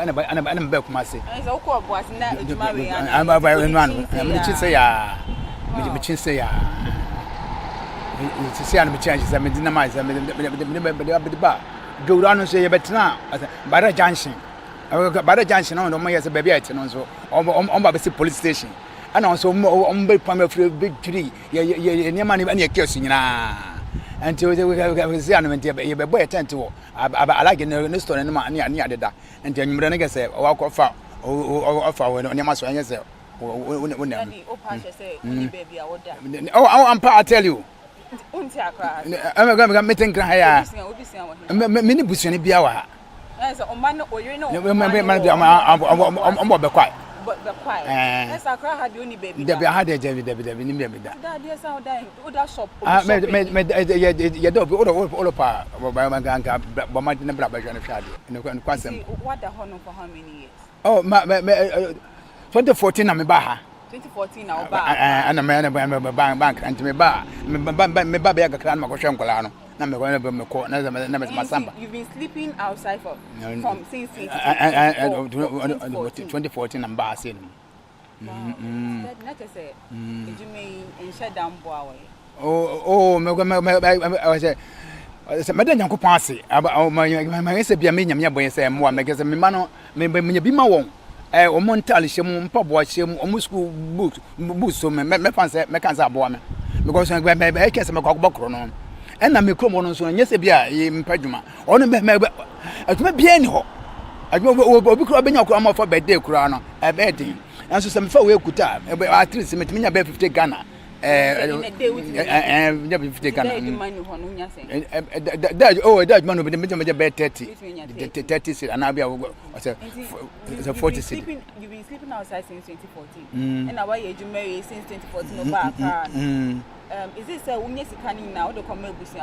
be kuma se. I say ko boss na ejuma we an. I'm me chin say ya. Me chin say ya. It's say me changes I me dynamize me ba. Go down say you betna. Bara Junction. Bara Junction no mo yes baby ati no so. On ba be police station. And also on be pam big tree. Ye nyama ni na case nyina. Until we see an you be boy attend to I like in the store and near the and then you never say walk off when on your master and yourself. Oh, I tell you. I'm going to meeting cry. Many bushing biawa. I'm quiet. But the quiet. Yes, I cry had only baby. There be had a David. That yes, how dying. Oda shop. You don't all apart. My gang, but my number of shadow. And what the honor for how many years? Oh, 2014, I'm a baha. 2014, now bar. And a man of bank and to me bar. Me baby, I can make a shankolano. I'm going to be my court. You've been sleeping outside from since 2014 and bar saying. That is it. Did you mean in shut down boy? I said, Madame Yanko Passy, about my say be a minion, boy, say more, because a mano may be my own. O Montali, Shim, Pop watch him, almost school boots, so me fancy, me can't have one. Because I can't say my cock on. And I'm a common so yes, be in Pajuma. Only me be any ho. I go be crabbing your crumb for bed day crown, a bedding. And so some 4 weeks could have, at least me a bed 50 Ghana. Never 50 Ghana. That man will be the bed 30, and I'll be a 40 city. You've been sleeping outside since 2014. And now you married since 2014. Is this a woman canning now? The commercial.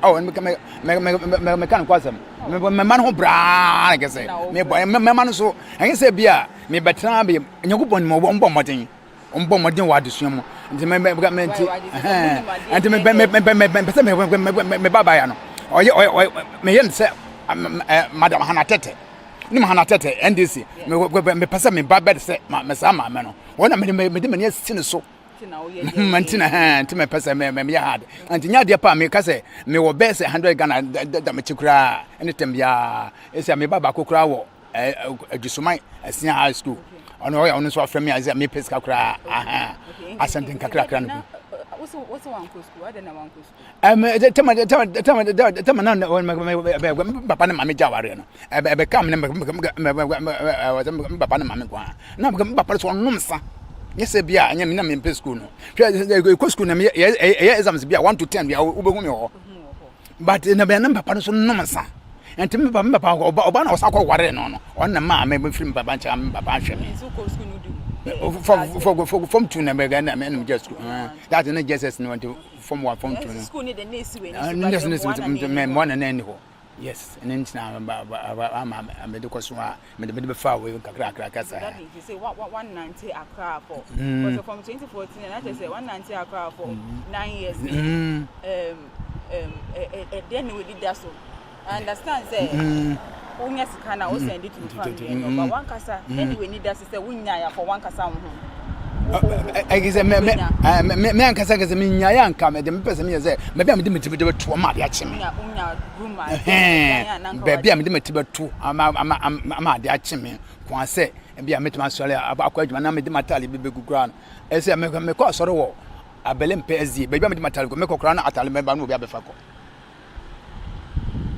Oh, and mechanic was him. My man who bra, I guess. My man so I say beer, me betrabi, and you go on more bombarding. On bombarding what is you. And to my government and to me Babayano. Or you may say, Madam Hanatete. Nimahanatete NDC me pesa me babed say mesama me no wona me me sin so mantina hand to me pesa me hard anti nya de pa me ka say me wo be say 100 Ghana da me chikura anytime ya ese me baba kokura wo adusumai asia high school ono so afrɛ me as me peska kra asante kakra no what's one school? I don't know one school. Tell me papa na mama jaware no ebe kam na papa na mama kwa na papa so nom sa yes bia anya me na me school no hwe school na me exams bia 1 to 10 bia obehu me ho but na be na papa so nom sa enti me papa oba na osakọ ware no no on na ma me film papa ncha me papa hwe me so ko school no do from 2 na be ga na me just school that na just no from 1 from 2 school need the next way me one na ni ho yes and then na me de kwaso a me de be fa we kakra kasa that means you say 190 akra for because from 2014 and I just say 190 akra for 9 years then we did that so I understand say unya sikana o send it to family no but one kasa anyway need that say unya ya for one kasa ho I guess me ankasa kasa me nya ya anka me de me pese me say me bia me de metibe de to ma de a chime unya room be bia me de metibe to ama de a chime kwa say bia metuma sole akwa adwuma na me de matale be gugura no e say me ko sore wo abele mpe azie be bia me de matale ko me kokra na atale me ba no obi abefa ko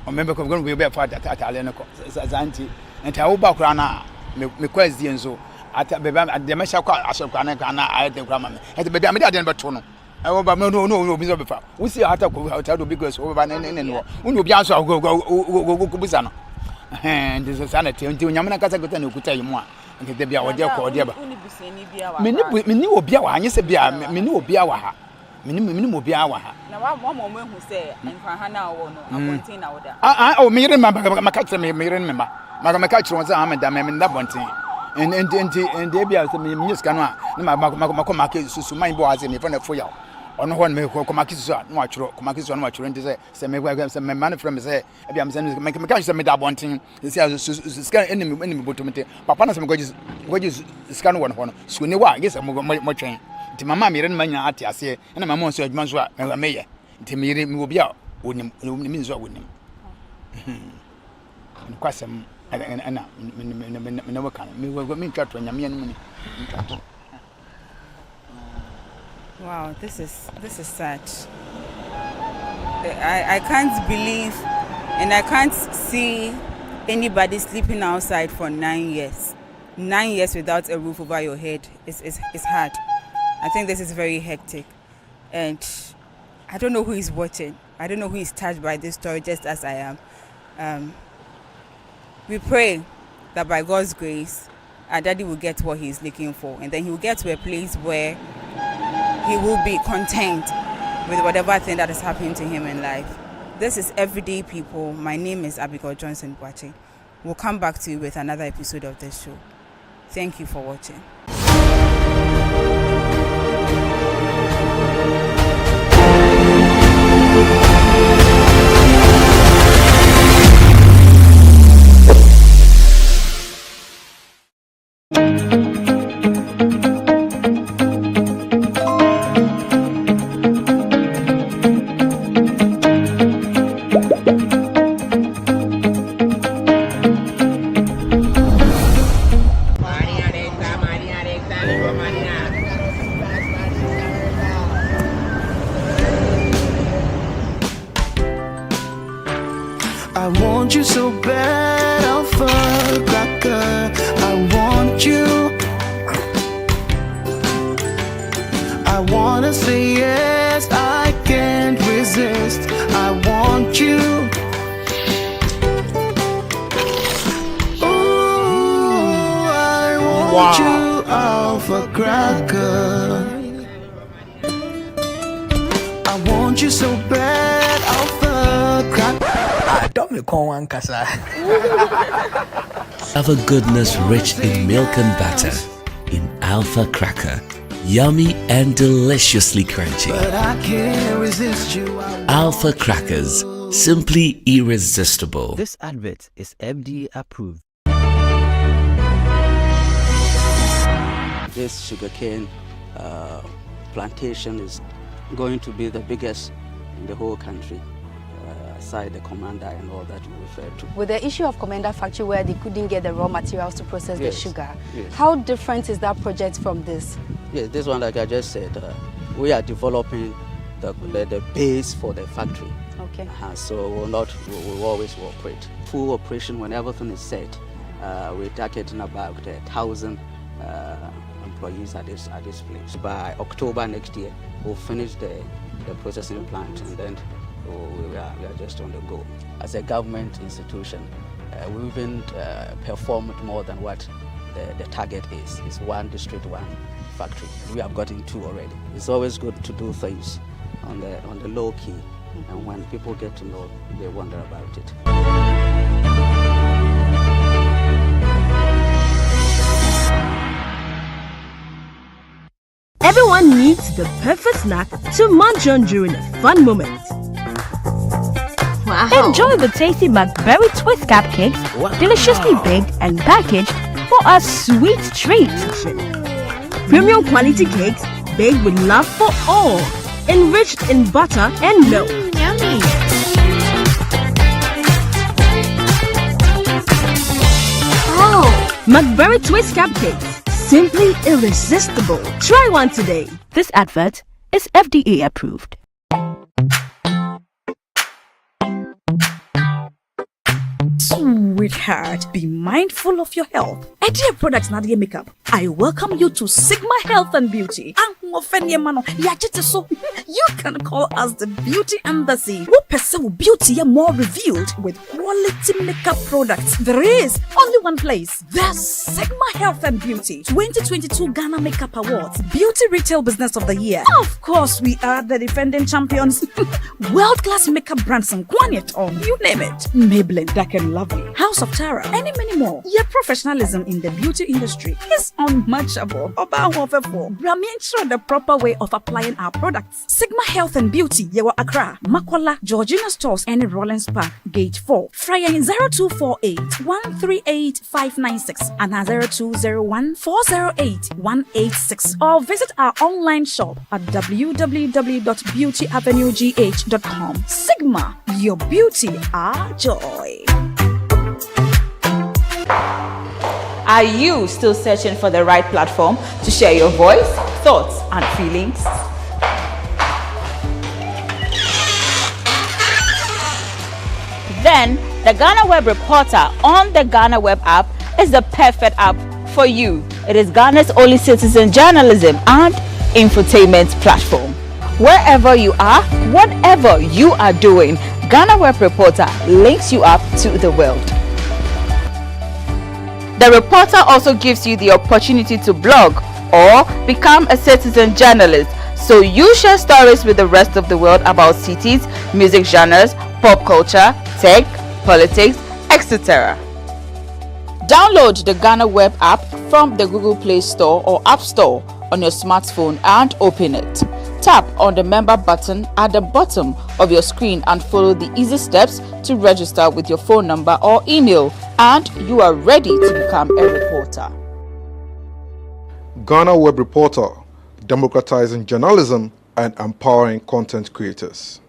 o member ko gonu be be fa atale ne ko zanti enti awo ba kra na me ko azie nso ata be de me sha ko asokwa na kana ayete kra ma me enti be bia me de ade beto no e ba me no obi so be fa wo si ata ko ata do because wo ba ne no wo obi anso go busa no enti so sanity enti onyam na kasa kota na okuta yimu a enti de bia wo de ko de ba me ni obi a wa anye se bia me ni obi a wa ha me obi a wa ha na wa mo ehu se nkwa ha na wo no abontin na wo da o me yire maka kire me yire me maka kire won se ameda me nda bontin and e bia se me music no a na maka susu man bo aze me for na foya ono ho me ko maka susu a no atworo maka susu no atworo ndi se me gwa se me man from se e bia me se maka se me da bontin se scan enemy botomte papa na se me gwaji scan won ho no so ne wa ge se mo twen nti mama mere no manya ate ase na mama nso adwuma nso a meye nti mere me obi a onim me nso a onim kwasem ana me waka me twatwa nyame no ni wow, this is sad. I can't believe and I can't see anybody sleeping outside for 9 years. 9 years without a roof over your head is hard. I think this is very hectic. And I don't know who is watching. I don't know who is touched by this story just as I am. We pray that by God's grace, our daddy will get what he is looking for. And then he will get to a place where he will be content with whatever thing that is happening to him in life. This is Everyday People. My name is Abigail Johnson Boache. We'll come back to you with another episode of this show. Thank you for watching. I want you so bad, I'll fuck like I want you. I wanna say yes, I can't resist. I want you. Ooh, I want you, alpha cracker. I want you so bad, alpha cracker. Don't me call one kasa. Have a goodness rich in milk and butter in Alpha Cracker. Yummy and deliciously crunchy. But I can't resist you. Alpha Crackers, simply irresistible. This advert is FDA approved. This sugarcane plantation is going to be the biggest in the whole country. aside the commander and all that you referred to. With the issue of Commander Factory where they couldn't get the raw materials to process the sugar, yes. how different is that project from this? Yes, this one, like I just said, we are developing the base for the factory. Okay. So we'll always operate. Full operation when everything is set. We're targeting about 1,000 employees at this place. By October next year, we'll finish the processing plant, and then we are just on the go. As a government institution, we even performed more than what the target is. It's one district, one factory. We have gotten 2 already. It's always good to do things on the low key, and when people get to know, they wonder about it. Everyone needs the perfect snack to munch on during a fun moment. Wow. Enjoy the tasty McBerry Twist cupcakes, deliciously baked and packaged for a sweet treat. Premium quality cakes baked with love for all, enriched in butter and milk. Yummy! Oh, McBerry Twist cupcakes. Simply irresistible. Try one today. This advert is FDA approved. Sweetheart, be mindful of your health. Dear products na dear makeup. I welcome you to Sigma Health and Beauty. You can call us the Beauty Embassy. Who pursue beauty more revealed with quality makeup products. There is only one place. There's Sigma Health and Beauty 2022 Ghana Makeup Awards Beauty Retail Business of the Year. Of course, we are the defending champions. World-class makeup brands and Kwanyet on, you name it. Maybelline, Dark and Lovely, House of Tara, and many more. Your professionalism in the beauty industry is unmatchable. Ensure the proper way of applying our products. Sigma Health and Beauty, Yewa Accra, Makwala, Georgina Stores, and Rollins Park, Gate 4. Fryer in 0248 138 596 and 0201 408 186. Or visit our online shop at www.beautyavenuegh.com. Sigma, your beauty, our joy. Are you still searching for the right platform to share your voice, thoughts, and feelings? Then the GhanaWeb Reporter on the GhanaWeb app is the perfect app for you. It is Ghana's only citizen journalism and infotainment platform. Wherever you are, whatever you are doing, GhanaWeb Reporter links you up to the world. The reporter also gives you the opportunity to blog or become a citizen journalist, so you share stories with the rest of the world about cities, music genres, pop culture, tech, politics, etc. Download the GhanaWeb app from the Google Play Store or App Store on your smartphone and open it. Tap on the member button at the bottom of your screen and follow the easy steps to register with your phone number or email, and you are ready to become a reporter. GhanaWeb Reporter, democratizing journalism and empowering content creators.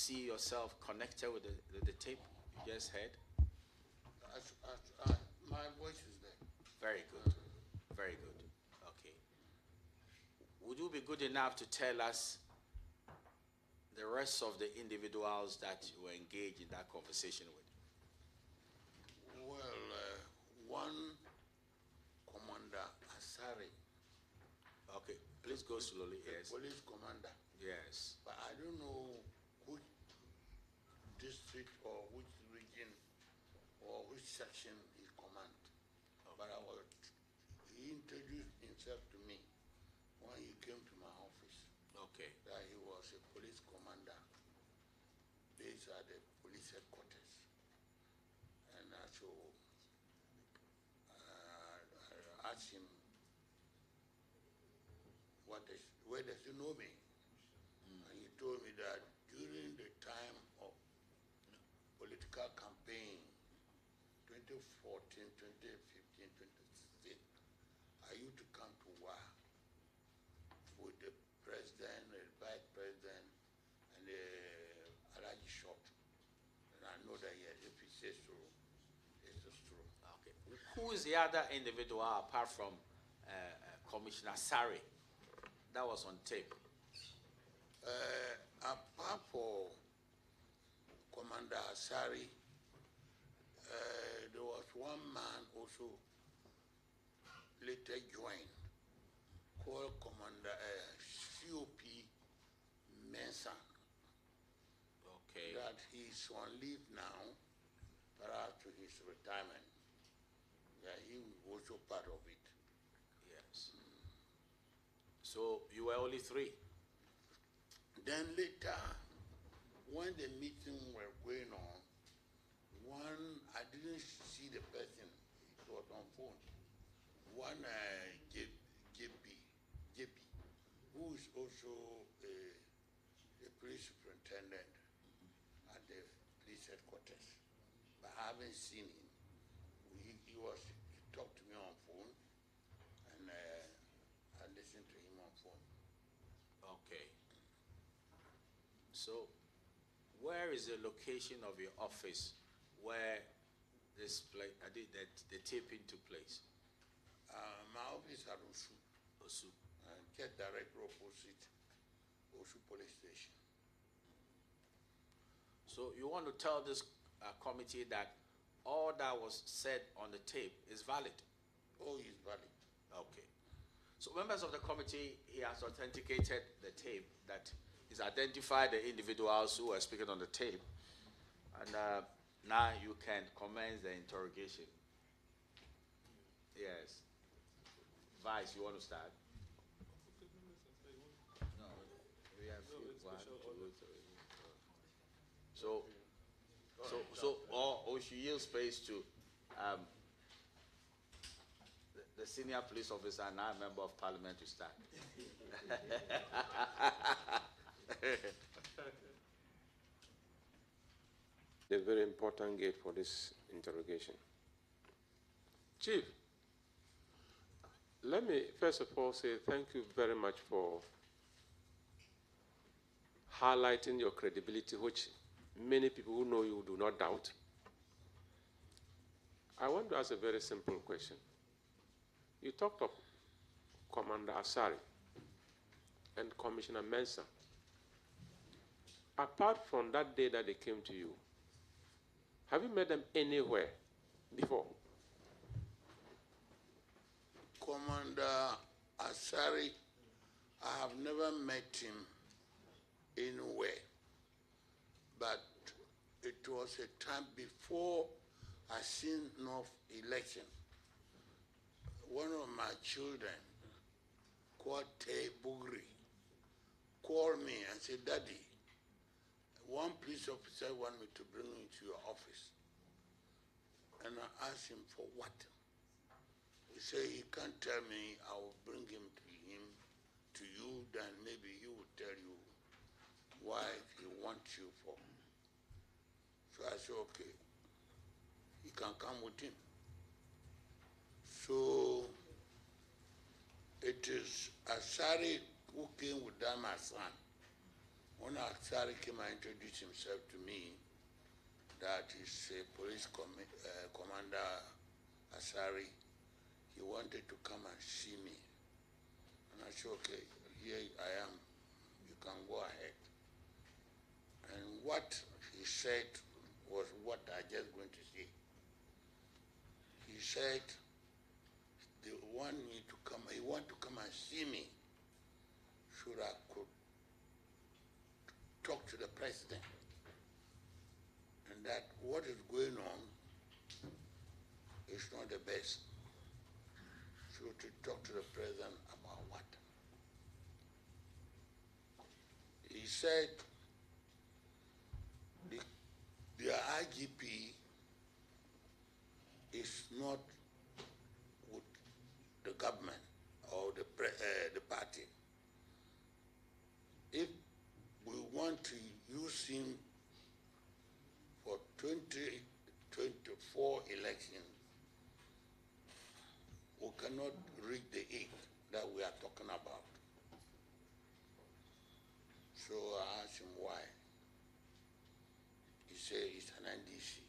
Yourself connected with the tape you just heard? My voice is there. Very good. Very good. Okay. Would you be good enough to tell us the rest of the individuals that you were engaged in that conversation with? Well, one Commander Asari. Okay, please go slowly. Yes. Police commander. Yes. But I don't know which district or which region or which section he command. Okay. But he introduced himself to me when he came to my office. Okay. That he was a police commander based at the police headquarters. And so I asked him, where does he know me? And he told me that during the time of 2014, 2015, 2016, I used to come to WA with the president, the vice president, and the Alaji shop. And I know that if he says so, it's true. Okay. Who is the other individual apart from Commissioner Sari that was on tape? Apart from Commander Sari, there was one man also later joined called Commander COP Mensa. Okay. That he's on leave now prior to his retirement. Yeah, he was also part of it. Yes. So you were only 3? Then later, when the meeting were going on, I didn't see the person, it was on phone. One JP, who is also a police superintendent at the police headquarters. But I haven't seen him. He talked to me on phone, and I listened to him on phone. Okay. So, where is the location of your office where this the taping took place? My office at Osu. Osu. And get direct opposite Osu police station. So you want to tell this committee that all that was said on the tape is valid? Oh, it's valid. Okay. So members of the committee, he has authenticated the tape, that he's identified the individuals who are speaking on the tape. And now you can commence the interrogation. Yes. Vice, you want to start? No, we have one, 2, 3. Or she yield space to the senior police officer and now member of parliament to start. A very important gate for this interrogation. Chief, let me first of all say thank you very much for highlighting your credibility, which many people who know you do not doubt. I want to ask a very simple question. You talked of Commander Asari and Commissioner Mensah. Apart from that day that they came to you, have you met them anywhere before? Commander Asari, I have never met him anywhere, but it was a time before I seen North election. One of my children, called Tay Bugri, called me and said, Daddy, one police officer wanted me to bring you to your office. And I asked him for what? He said he can't tell me. I will bring him to you, then maybe he will tell you why he wants you for. So I said, okay, he can come with him. So it is Asari who came with that, my son. When Asari came and introduced himself to me, that is a police commander Asari, he wanted to come and see me. And I said, okay, here I am, you can go ahead. And what he said was what I just going to say. He said, they want me to come, he want to come and see me so that I could talk to the president. And that what is going on is not the best. So to talk to the president about what? He said the IGP is not with the government or the party. If we want to use him for 2025 before election, we cannot reach the aid that we are talking about. So I asked him why. He said it's an NDC.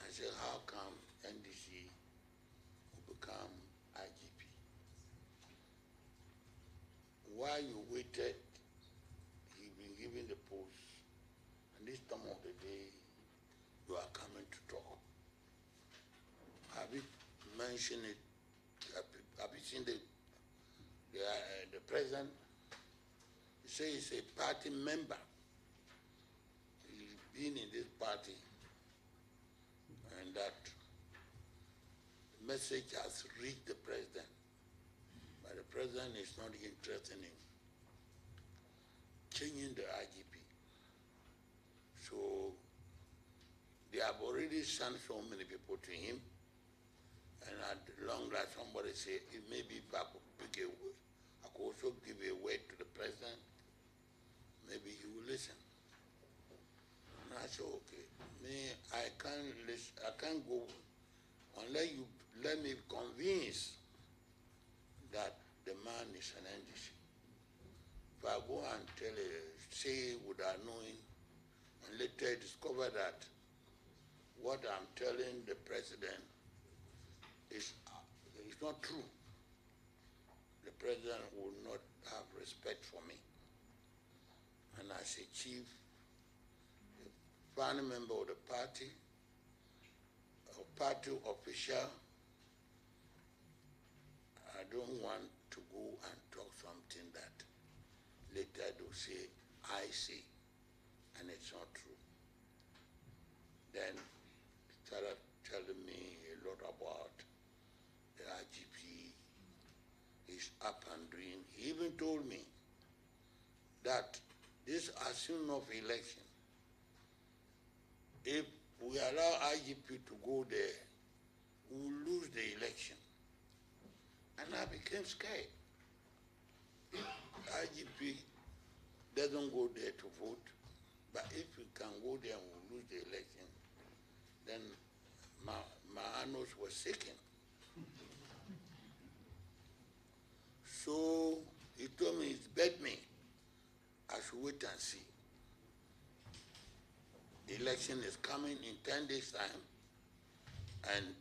I said, how come NDC will become IGP? Why you waited, he been given the post, and this time of the day, you are coming to talk. Have you mentioned it? Have you seen the president? He says he's a party member. He's been in this party, and that message has reached the president, but the president is not interested in changing the IGP. So they have already sent so many people to him, and at long last somebody say, it may be I could also give a word to the president, maybe he will listen. And I said, okay, me, I can't listen, I can't go unless you let me convince that the man is an NDC. If I go and say without knowing, and later discover that what I'm telling the president is not true, the president will not have respect for me. And as a chief, a family member of the party, a party official, I don't want to go and talk something that later they'll say, I say, and it's not true. Then he started telling me a lot about the IGP is up and doing. He even told me that this assumption of election, if we allow IGP to go there, we will lose the election. And I became scared. If IGP doesn't go there to vote, but if we can go there and we lose the election, then my annos was shaking. So he told me, he begged me, I should wait and see. The election is coming in 10 days' time, and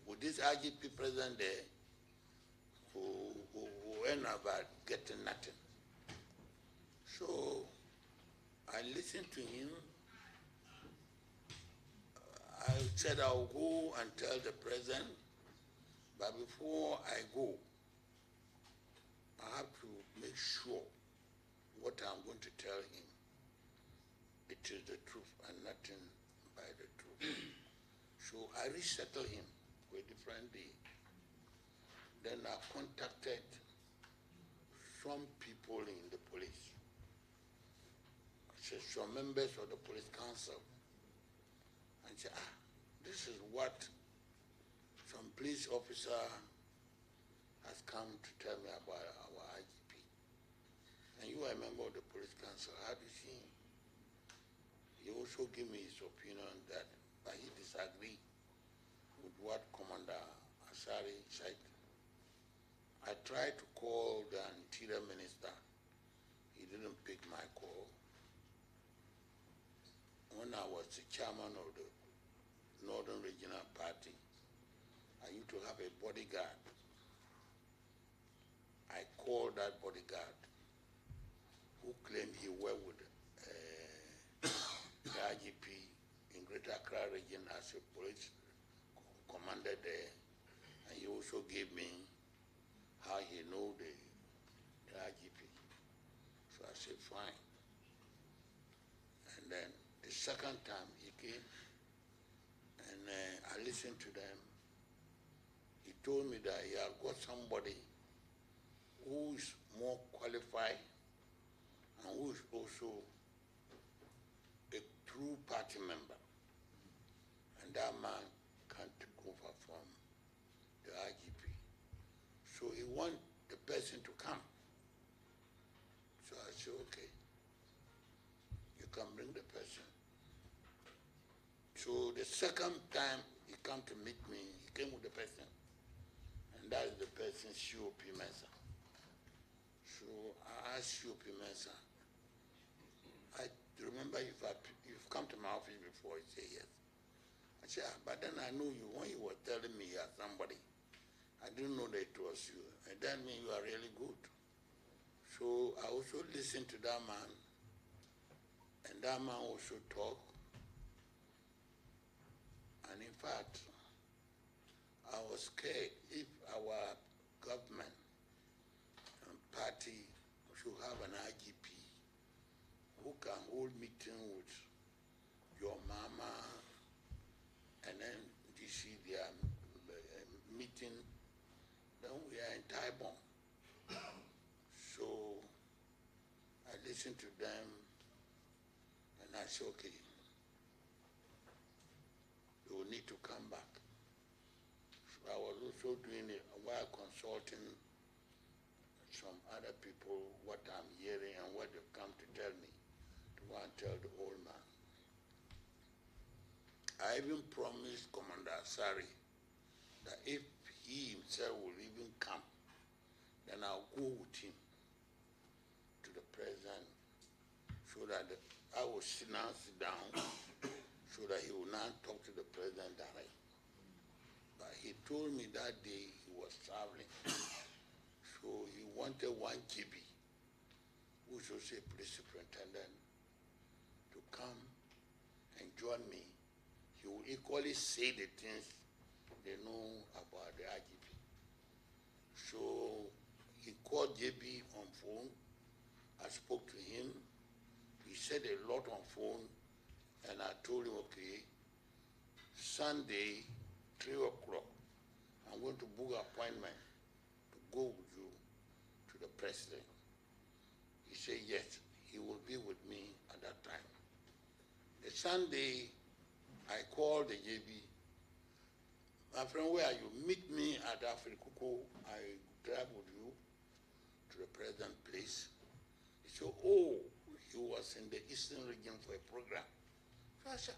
with this IGP president there, who end up getting nothing. So I listened to him. I said I'll go and tell the president, but before I go, I have to make sure what I'm going to tell him, it is the truth and nothing by the truth. So I resettled him for a different day. Then I contacted some people in the police. I said, some members of the police council. And said, this is what some police officer has come to tell me about our IGP. And you are a member of the police council, how do you see him? He also gave me his opinion that, but he disagreed with what Commander Asari said. I tried to call the Interior Minister. He didn't pick my call. When I was the chairman of the Northern Regional Party, I used to have a bodyguard. I called that bodyguard who claimed he worked with the IGP in Greater Accra region as a police commander there. And he also gave me how he knew the IGP. So I said, fine. And then the second time he came, and I listened to them. He told me that he had got somebody who is more qualified and who is also a true party member. And that man can take over from the IGP. So he wants the person to come. So I said, okay, you can bring the person. So the second time he come to meet me, he came with the person. And that is the person, COP Mensa. So I asked COP Mensa, I remember you've come to my office before. He said yes. I said, but then I knew you when you were telling me you are somebody. I didn't know that it was you. And that means you are really good. So I also listened to that man, and that man also talked. And in fact, I was scared if our government and party should have an IGP who can hold meeting with your mama and then DC their meeting, then we are in Taibon. So I listened to them and I said, okay, you will need to come back. So I was also doing it while consulting some other people what I'm hearing and what they've come to tell me to go and tell the old man. I even promised Commander Asari that if he himself will even come, then I'll go with him to the president so that I will sit down so that he will not talk to the president directly. But he told me that day he was traveling, so he wanted 1 GB, which was a police superintendent, to come and join me. He will equally say the things they know about the IGP. So he called JB on phone. I spoke to him. He said a lot on phone, and I told him, okay, Sunday, 3 o'clock, I'm going to book an appointment to go with you to the president. He said, yes, he will be with me at that time. The Sunday, I called the JB. My friend, where are you? Meet me at Afrikuko. I drive with you to the president place. He said, oh, he was in the Eastern region for a program. So I said,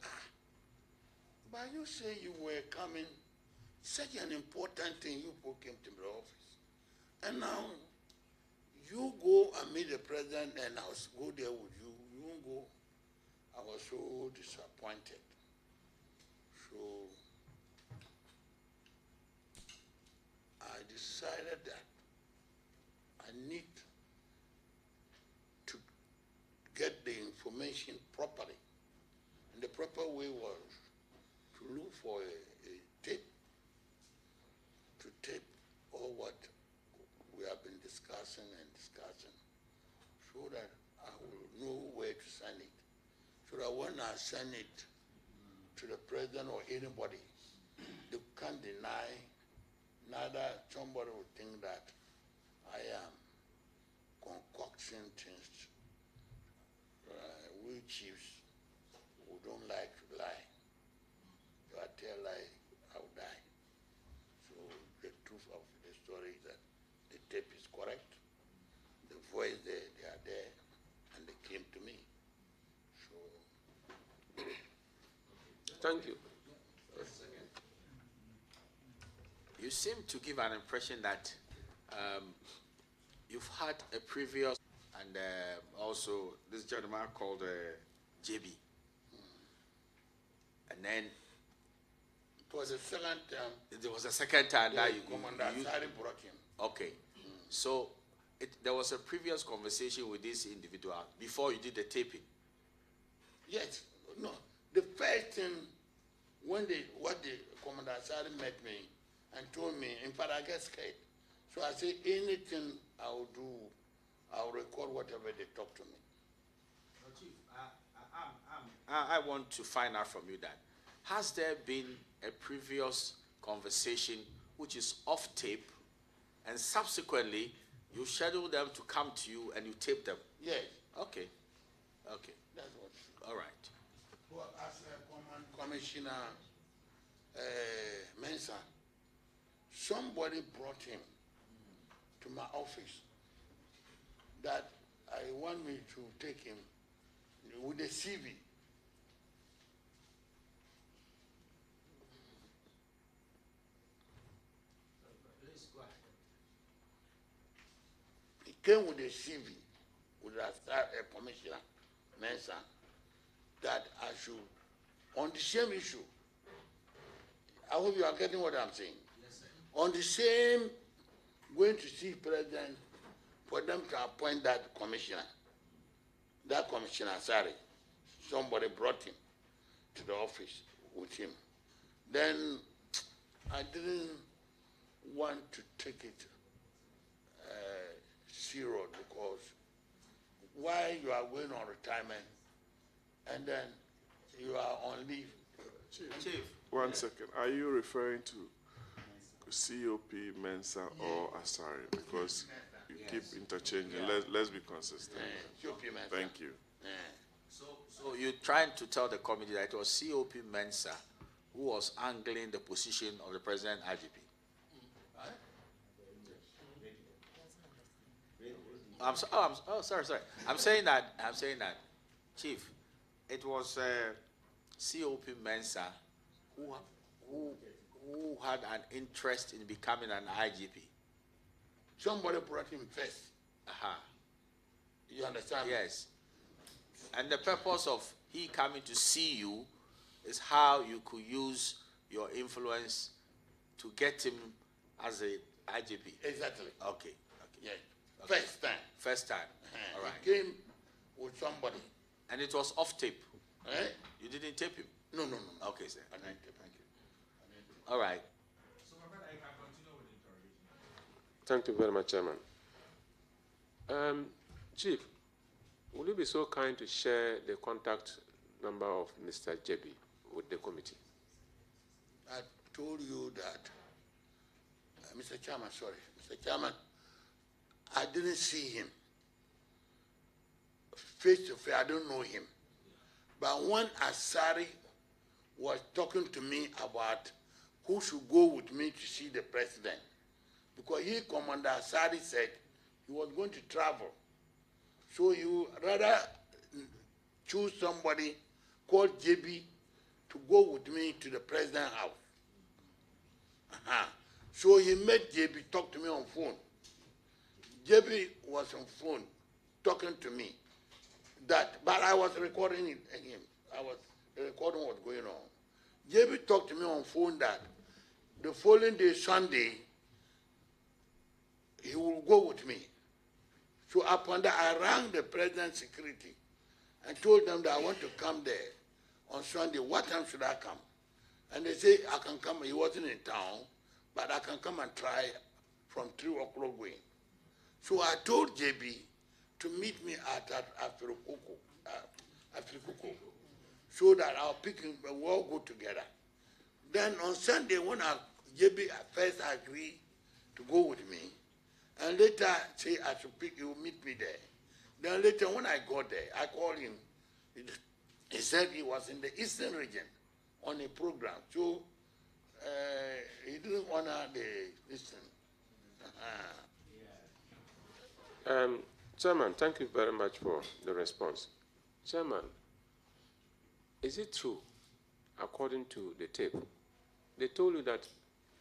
but you say you were coming, such an important thing, you people came to the office. And now, you go and meet the president and I'll go there with you. You won't go. I was so disappointed. So, I decided that I need to get the information properly. And the proper way was to look for a tape, to tape all what we have been discussing, so that I will know where to send it. So that when I send it to the president or anybody, they can't deny, neither somebody will think that I am concocting things. We chiefs who don't like to lie, if I tell lie, I'll die. So the truth of the story is that the tape is correct, the voice they are there, and they came to me. So thank you. You seem to give an impression that you've had a previous, and also this gentleman called JB. And then it was the second time. There was a second time that you brought him. Okay. So there was a previous conversation with this individual before you did the taping. Yes. No. The first thing when the Commander Asari met me and told me, in fact I get scared. So I said anything I will do, I will record whatever they talk to me. Chief, I want to find out from you that, has there been a previous conversation which is off tape, and subsequently you schedule them to come to you and you tape them? Yes. Okay. Okay. That's what. All right. Well, as Commissioner Mensa, somebody brought him to my office that I want me to take him with a CV. came with a CV with a commissioner, Mensa, that I should, on the same issue, I hope you are getting what I'm saying. Yes, sir. On the same, going to see president for them to appoint that commissioner. That commissioner, sorry, somebody brought him to the office with him. Then I didn't want to take it zero, because why you are going on retirement and then you are on leave. Chief. 1 second. Are you referring to COP, Mensa, or Asari? Because you keep interchanging. Let's be consistent. COP Mensa. Thank you. So you're trying to tell the committee that it was COP Mensa who was angling the position of the president IGP? Sorry. I'm saying that, Chief, it was COP Mensa who had an interest in becoming an IGP. Somebody brought him first. You understand? Yes. And the purpose of he coming to see you is how you could use your influence to get him as a IGP. Exactly. Okay. Yeah. Okay. First time. All right. He came with somebody. And it was off tape. Eh? You didn't tape him? No. Okay, sir. I didn't tape. Thank you. All right. So, my friend, I can continue with the interrogation. Thank you very much, Chairman. Chief, will you be so kind to share the contact number of Mr. Jebi with the committee? I told you that, Mr. Chairman, I didn't see him face to face. I don't know him. But when Asari was talking to me about who should go with me to see the president, because Commander Asari said he was going to travel. So you rather choose somebody called JB to go with me to the president's house. So he met JB, talked to me on phone. JB was on phone talking to me. But I was recording him. I was recording what was going on. JB talked to me on phone that the following day, Sunday, he will go with me. So upon that, I rang the president's security and told them that I want to come there on Sunday. What time should I come? And they say I can come. He wasn't in town, but I can come and try from 3 o'clock going. So I told JB to meet me at Afrikoko, so that I'll pick him and we'll all go together. Then on Sunday, when JB first agreed to go with me, and later say I should pick, he will meet me there. Then later when I got there, I called him. He said he was in the Eastern region on a program. So he didn't honor the Eastern. Chairman, thank you very much for the response. Chairman, is it true, according to the tape, they told you that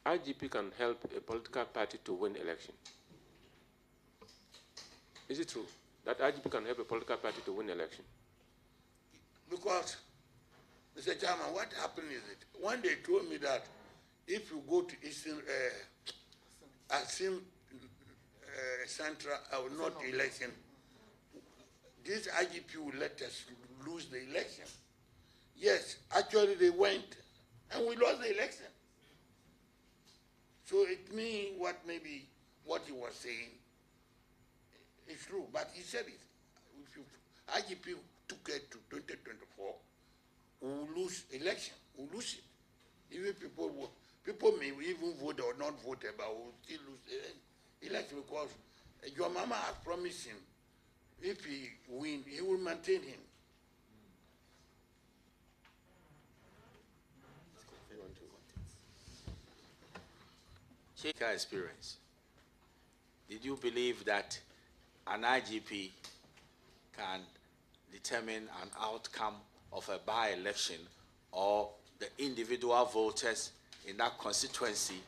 IGP can help a political party to win election? Is it true that IGP can help a political party to win election? Because, Mr. Chairman, what happened is it, when they told me that if you go to Eastern, Central, not election, this IGP will let us lose the election. Yes, actually they went and we lost the election. So it means what he was saying is true, but he said it. If IGP took it to 2024, we will lose election, we will lose it. Even people may even vote or not vote, but we will still lose the election because your mama has promised him if he wins, he will maintain him. Take our experience. Did you believe that an IGP can determine an outcome of a by-election, or the individual voters in that constituency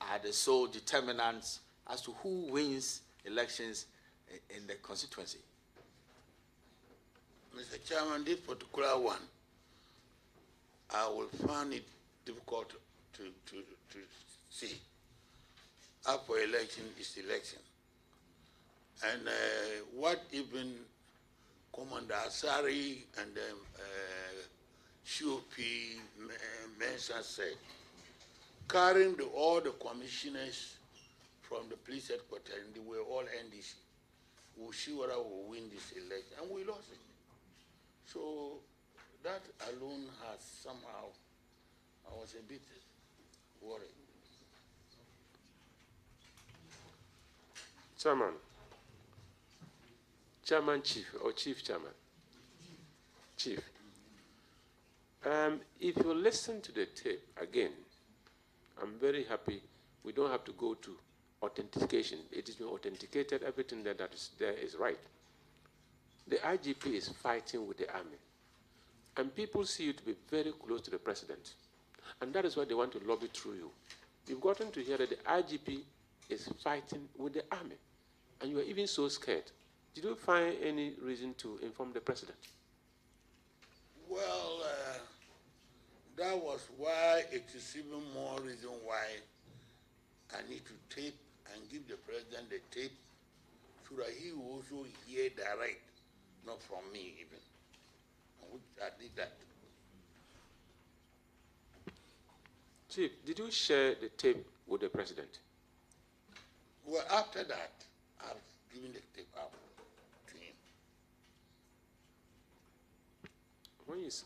are the sole determinants as to who wins elections in the constituency? Mr. Chairman, this particular one, I will find it difficult to see. After election is election. And what even Commander Asari and COP Mensa said, carrying all the commissioners from the police headquarters, and they were all NDC. We'll see whether we'll win this election, and we lost it. So that alone has somehow, I was a bit worried. Chairman Chief, or Chief Chairman? Chief. If you listen to the tape again, I'm very happy we don't have to go to authentication. It has been authenticated, everything that is there is right. The IGP is fighting with the army. And people see you to be very close to the president. And that is why they want to lobby through you. You've gotten to hear that the IGP is fighting with the army. And you are even so scared. Did you find any reason to inform the president? Well, that was why it is even more reason why I need to tape and give the president the tape so that he will also hear direct, not from me even. And I did that. Chief, did you share the tape with the president? Well, after that, I've given the tape out to him.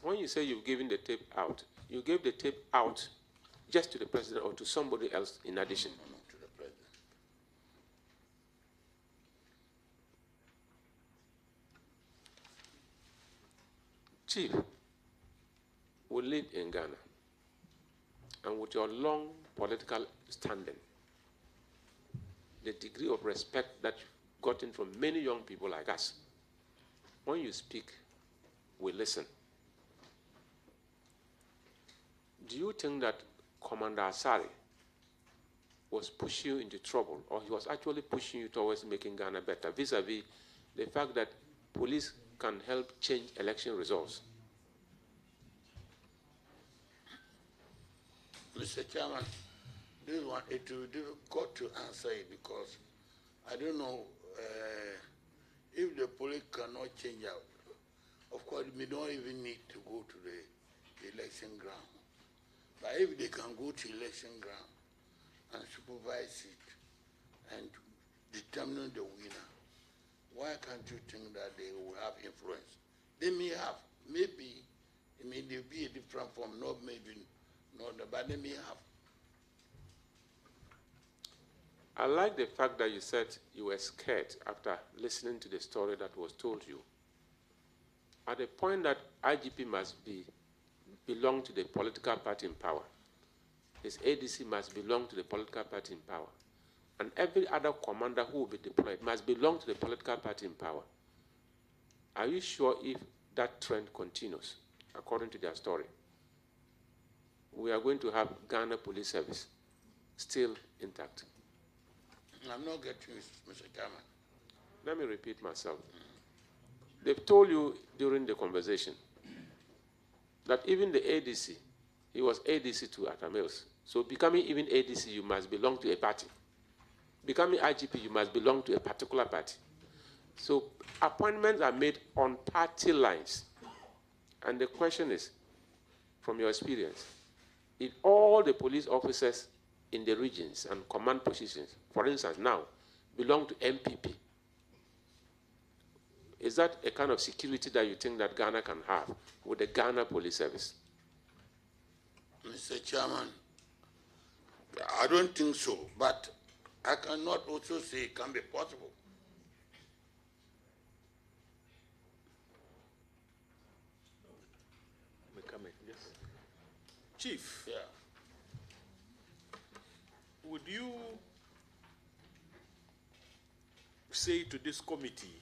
When you say you've given the tape out, you gave the tape out just to the president or to somebody else in addition? No, to the president. Chief, we live in Ghana, and with your long political standing, the degree of respect that you've gotten from many young people like us, when you speak, we listen. Do you think that Commander Asari was pushing you into trouble, or he was actually pushing you towards making Ghana better, vis-a-vis the fact that police can help change election results? Mr. Chairman, this one, it will be difficult to answer it because I don't know if the police cannot change out. Of course, we don't even need to go to the election ground. But if they can go to election ground and supervise it and determine the winner, why can't you think that they will have influence? They may have. Maybe it may be a different form, not maybe not, but they may have. I like the fact that you said you were scared after listening to the story that was told you. At the point that IGP must belong to the political party in power, his ADC must belong to the political party in power, and every other commander who will be deployed must belong to the political party in power. Are you sure if that trend continues, according to their story, we are going to have Ghana Police Service still intact? I'm not getting you, Mr. Chairman. Let me repeat myself. They've told you during the conversation that even the ADC, he was ADC to Atamils. So becoming even ADC, you must belong to a party. Becoming IGP, you must belong to a particular party. So appointments are made on party lines. And the question is, from your experience, if all the police officers in the regions and command positions, for instance, now belong to MPP, is that a kind of security that you think that Ghana can have with the Ghana Police Service? Mr. Chairman, I don't think so, but I cannot also say it can be possible. Yes. Chief, yeah. Would you say to this committee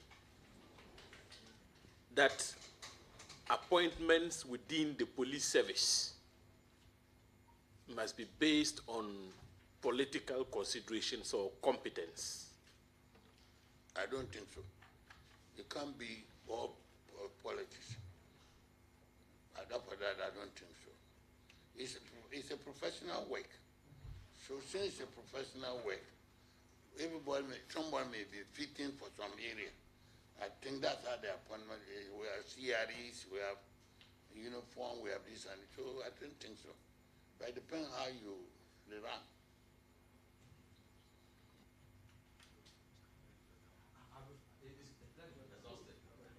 that appointments within the police service must be based on political considerations or competence, I don't think so. It can't be all politics. For that, I don't think so. It's a professional work. So since it's a professional work, someone may be fitting for some area. I think that's how the appointment is. We have CREs, we have uniform, we have this and so I don't think so. But it depends how you run.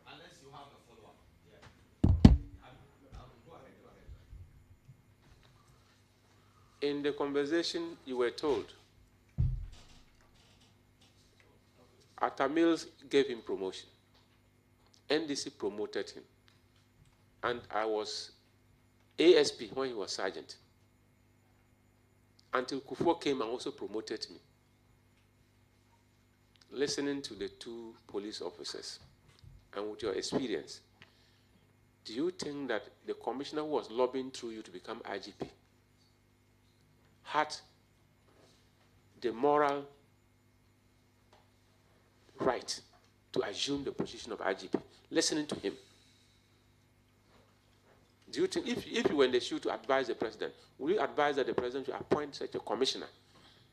Unless you have a follow-up. In the conversation, you were told Atta Mills gave him promotion. NDC promoted him. And I was ASP when he was sergeant. Until Kufuor came and also promoted me. Listening to the two police officers and with your experience, do you think that the commissioner who was lobbying through you to become IGP had the moral right to assume the position of IGP, listening to him? Do you think, if you were in the shoe to advise the president, would you advise that the president should appoint such a commissioner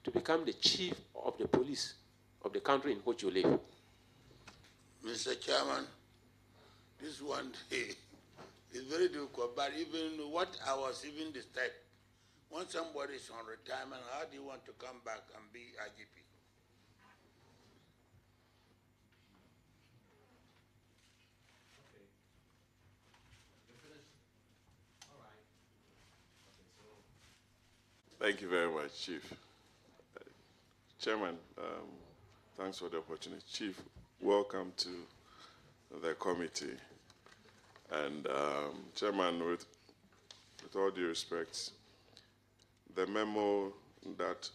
to become the chief of the police of the country in which you live? Mr. Chairman, this one is very difficult, but even what I was even disturbed, when somebody is on retirement, how do you want to come back and be IGP? Thank you very much, Chief. Chairman, thanks for the opportunity. Chief, welcome to the committee. And Chairman, with all due respect, the memo that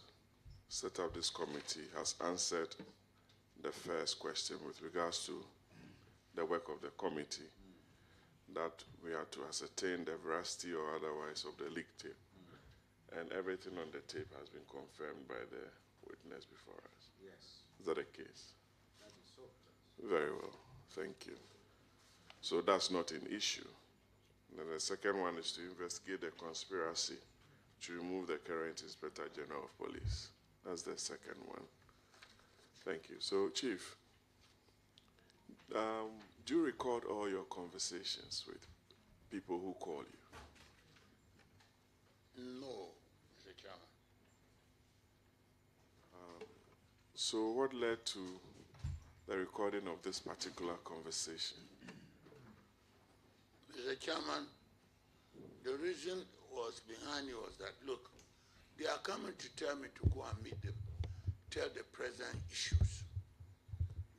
set up this committee has answered the first question with regards to the work of the committee, that we are to ascertain the veracity or otherwise of the leak tape. And everything on the tape has been confirmed by the witness before us. Yes. Is that the case? That is so. Very well. Thank you. So that's not an issue. Then the second one is to investigate the conspiracy to remove the current Inspector General of Police. That's the second one. Thank you. So, Chief, do you record all your conversations with people who call you? No, Mr. Chairman. So what led to the recording of this particular conversation? Mr. Chairman, the reason was behind it was that, look, they are coming to tell me to go and meet them, tell the present issues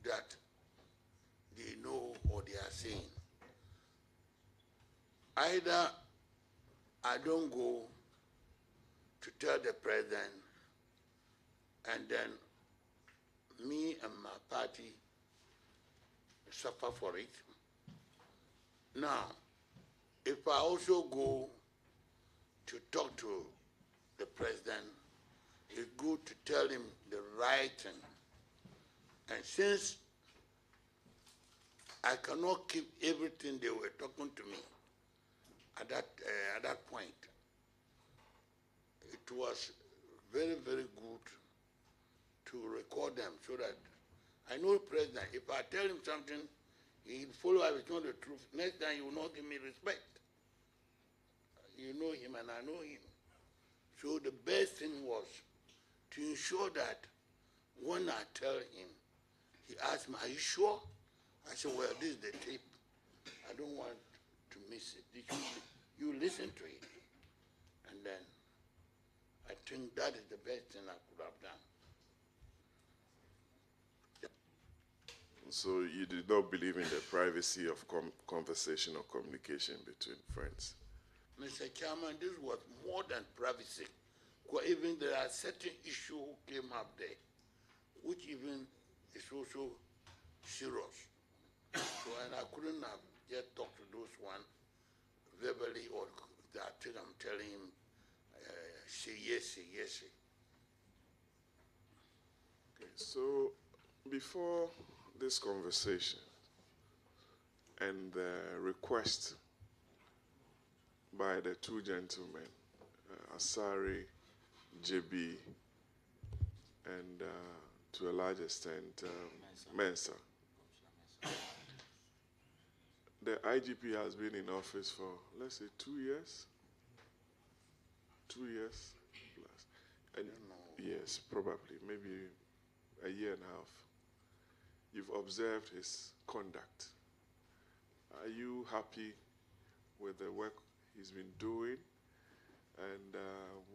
that they know or they are saying. Either I don't go to tell the president, and then me and my party suffer for it. Now, if I also go to talk to the president, it's good to tell him the right thing. And since I cannot keep everything they were talking to me at that point, it was very, very good to record them so that I know the president. If I tell him something, he'll follow up. It's not the truth. Next time, he will not give me respect. You know him and I know him. So the best thing was to ensure that when I tell him, he asked me, "Are you sure?" I said, "Well, this is the tape. I don't want to miss it. You listen to it." And then I think that is the best thing I could have done. So you did not believe in the privacy of conversation or communication between friends? Mr. Chairman, this was more than privacy. Because even there are certain issues who came up there, which even is also serious. So, and I couldn't have just talked to those one verbally, or that thing I'm telling him, say yes, say yes. Okay, so before this conversation and the request by the two gentlemen, Asari, JB, and to a large extent, Mensa. The IGP has been in office for, let's say, 2 years? 2 years plus. And yes, probably, maybe a year and a half. You've observed his conduct. Are you happy with the work he's been doing? And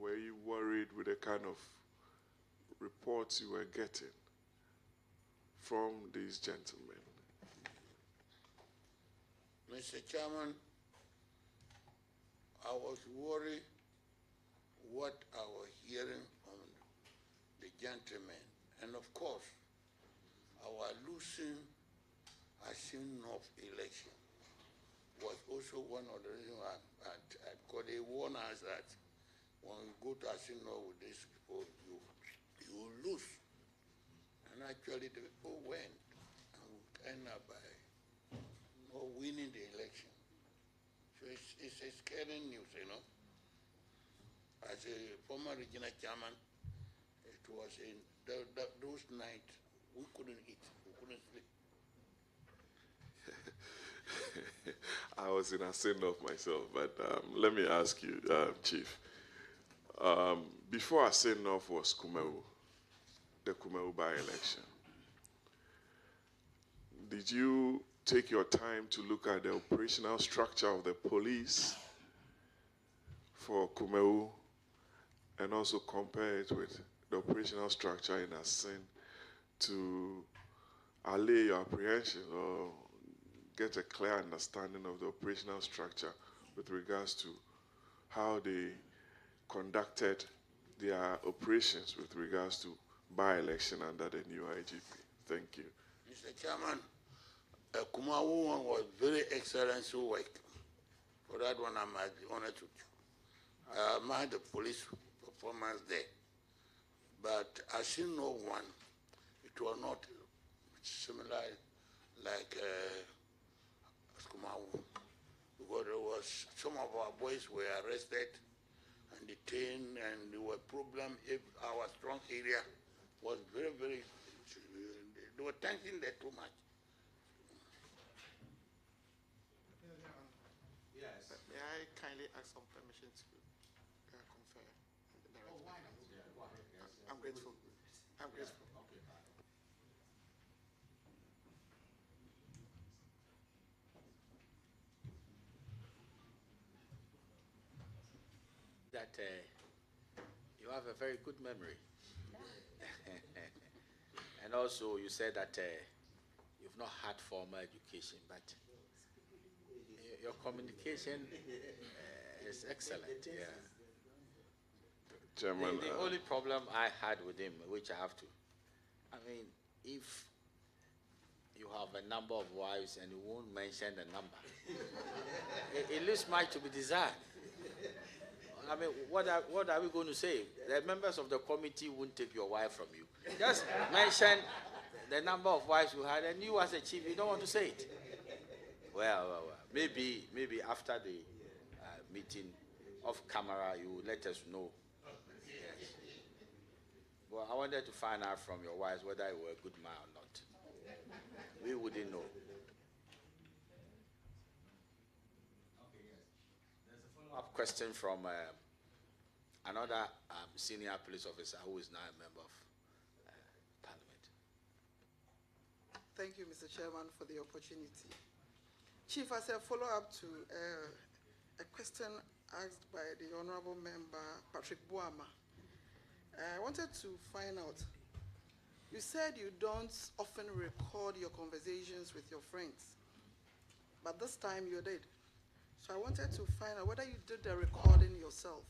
were you worried with the kind of reports you were getting from these gentlemen? Mr. Chairman, I was worried what I was hearing from the gentlemen. And of course, our losing North election was also one of the reasons because they warned us that when we go to North with these people, you lose. And actually, the people went and we ended up by not winning the election. So it's a scary news, you know. As a former regional chairman, it was in those nights we couldn't eat, we couldn't sleep. I was in a send-off myself, but let me ask you, Chief. Before a send-off was Kumewu, the Kumewu by-election. Did you take your time to look at the operational structure of the police for Kumewu and also compare it with the operational structure in Asin to allay your apprehension or get a clear understanding of the operational structure with regards to how they conducted their operations with regards to by-election under the new IGP? Thank you. Mr. Chairman, Kumawu one was very excellent work. For that one, I'm honored to you. I admire the police performance there. But I see no one, it was not similar like Kumawu. Because there was, some of our boys were arrested and detained, and there were problems if our strong area was very, very, they were tension there too much. Yes. May I kindly ask some permission to confer? Oh, why not? Yeah, I'm grateful. I'm grateful. Okay. That you have a very good memory. And also you said that you've not had formal education, but your communication is excellent. Yeah. Chairman, the only problem I had with him, which I have to, I mean, if you have a number of wives and you won't mention the number, it leaves much to be desired. I mean, what are we going to say? The members of the committee won't take your wife from you. Just mention the number of wives you had, and you as a chief, you don't want to say it. Well. Maybe after the meeting off camera, you will let us know. Yes. Well, I wanted to find out from your wives whether you were a good man or not. We wouldn't know. There's a follow-up question from another senior police officer who is now a member of Parliament. Thank you, Mr. Chairman, for the opportunity. Chief, as a follow-up to a question asked by the Honorable Member Patrick Boama, I wanted to find out, you said you don't often record your conversations with your friends, but this time you did. So I wanted to find out whether you did the recording yourself.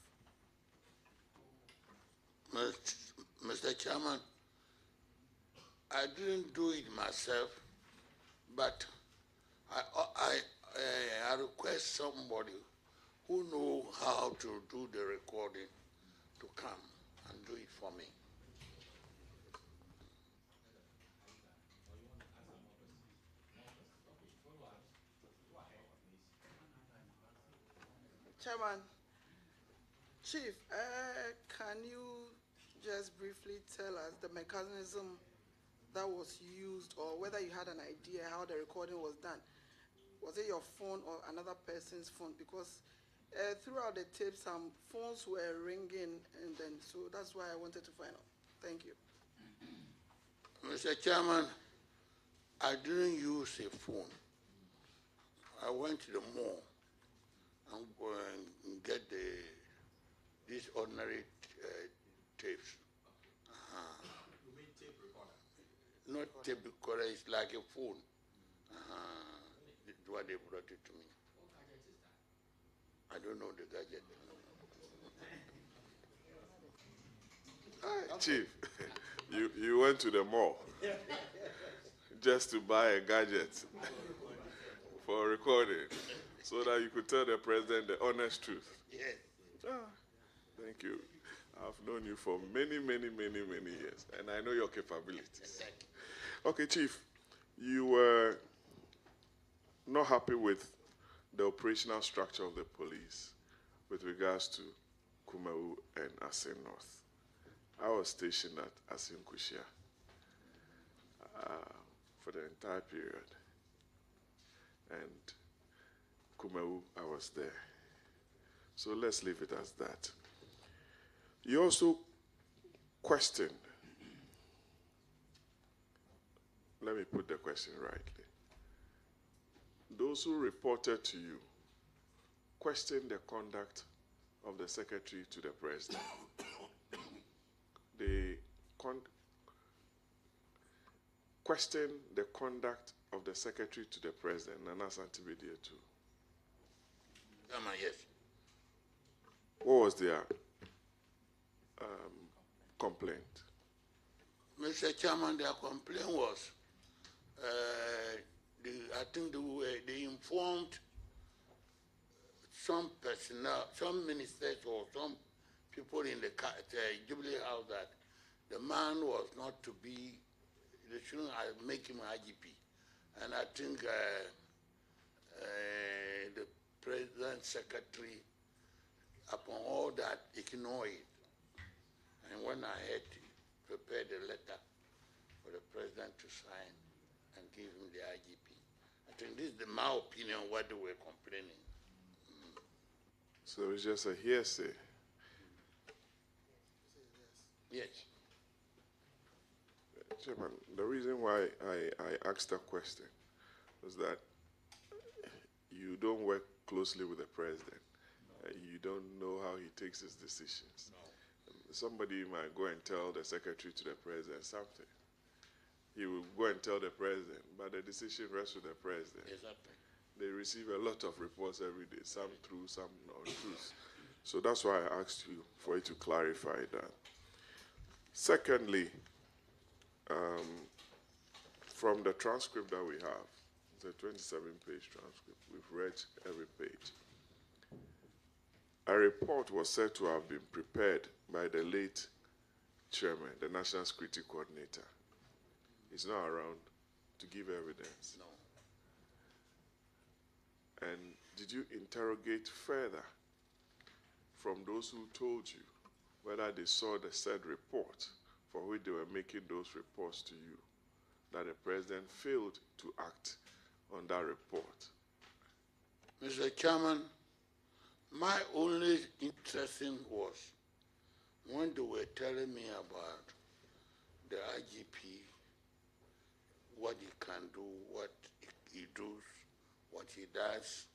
Mr. Chairman, I didn't do it myself, but I request somebody who knows how to do the recording to come and do it for me. Chairman, Chief, can you just briefly tell us the mechanism that was used, or whether you had an idea how the recording was done? Was it your phone or another person's phone? Because throughout the tape, some phones were ringing, and then so that's why I wanted to find out. Thank you. Mr. Chairman, I didn't use a phone. I went to the mall and go and get these ordinary tapes. You mean tape recorder? Not tape recorder, it's like a phone. It's what they brought it to me. What gadget is that? I don't know the gadget. Chief, you went to the mall just to buy a gadget for recording so that you could tell the president the honest truth. Yes. Thank you. I've known you for many, many, many, many years, and I know your capabilities. Okay, Chief, you were not happy with the operational structure of the police with regards to Kumau and Asin North. I was stationed at Asin Kushia for the entire period, and Kumau, I was there. So let's leave it as that. You also questioned, let me put the question rightly. Those who reported to you questioned the conduct of the secretary to the president. They questioned the conduct of the secretary to the president, Nana Santividia too. Yes. What was their complaint? Mr. Chairman, their complaint was, I think they informed some personnel, some ministers or some people in the Jubilee House that the man was not to be, they shouldn't make him IGP. And I think the President's secretary, upon all that, ignored it. And when I had prepared a letter for the President to sign and give him the IGP, I think this is my opinion what they were complaining. So it was just a hearsay. Yes. Chairman, the reason why I asked that question was that you don't work closely with the president. You don't know how he takes his decisions. No. Somebody might go and tell the secretary to the president something. He will go and tell the president, but the decision rests with the president. Exactly. They receive a lot of reports every day, some true, some untrue. So that's why I asked you for you to clarify that. Secondly, from the transcript that we have, it's a 27-page transcript. We've read every page. A report was said to have been prepared by the late chairman, the National Security Coordinator. He's not around to give evidence. No. And did you interrogate further from those who told you whether they saw the said report for which they were making those reports to you, that the president failed to act on that report? Mr. Chairman, my only interesting was when they were telling me about the IGP, what he can do, what he does, what he does,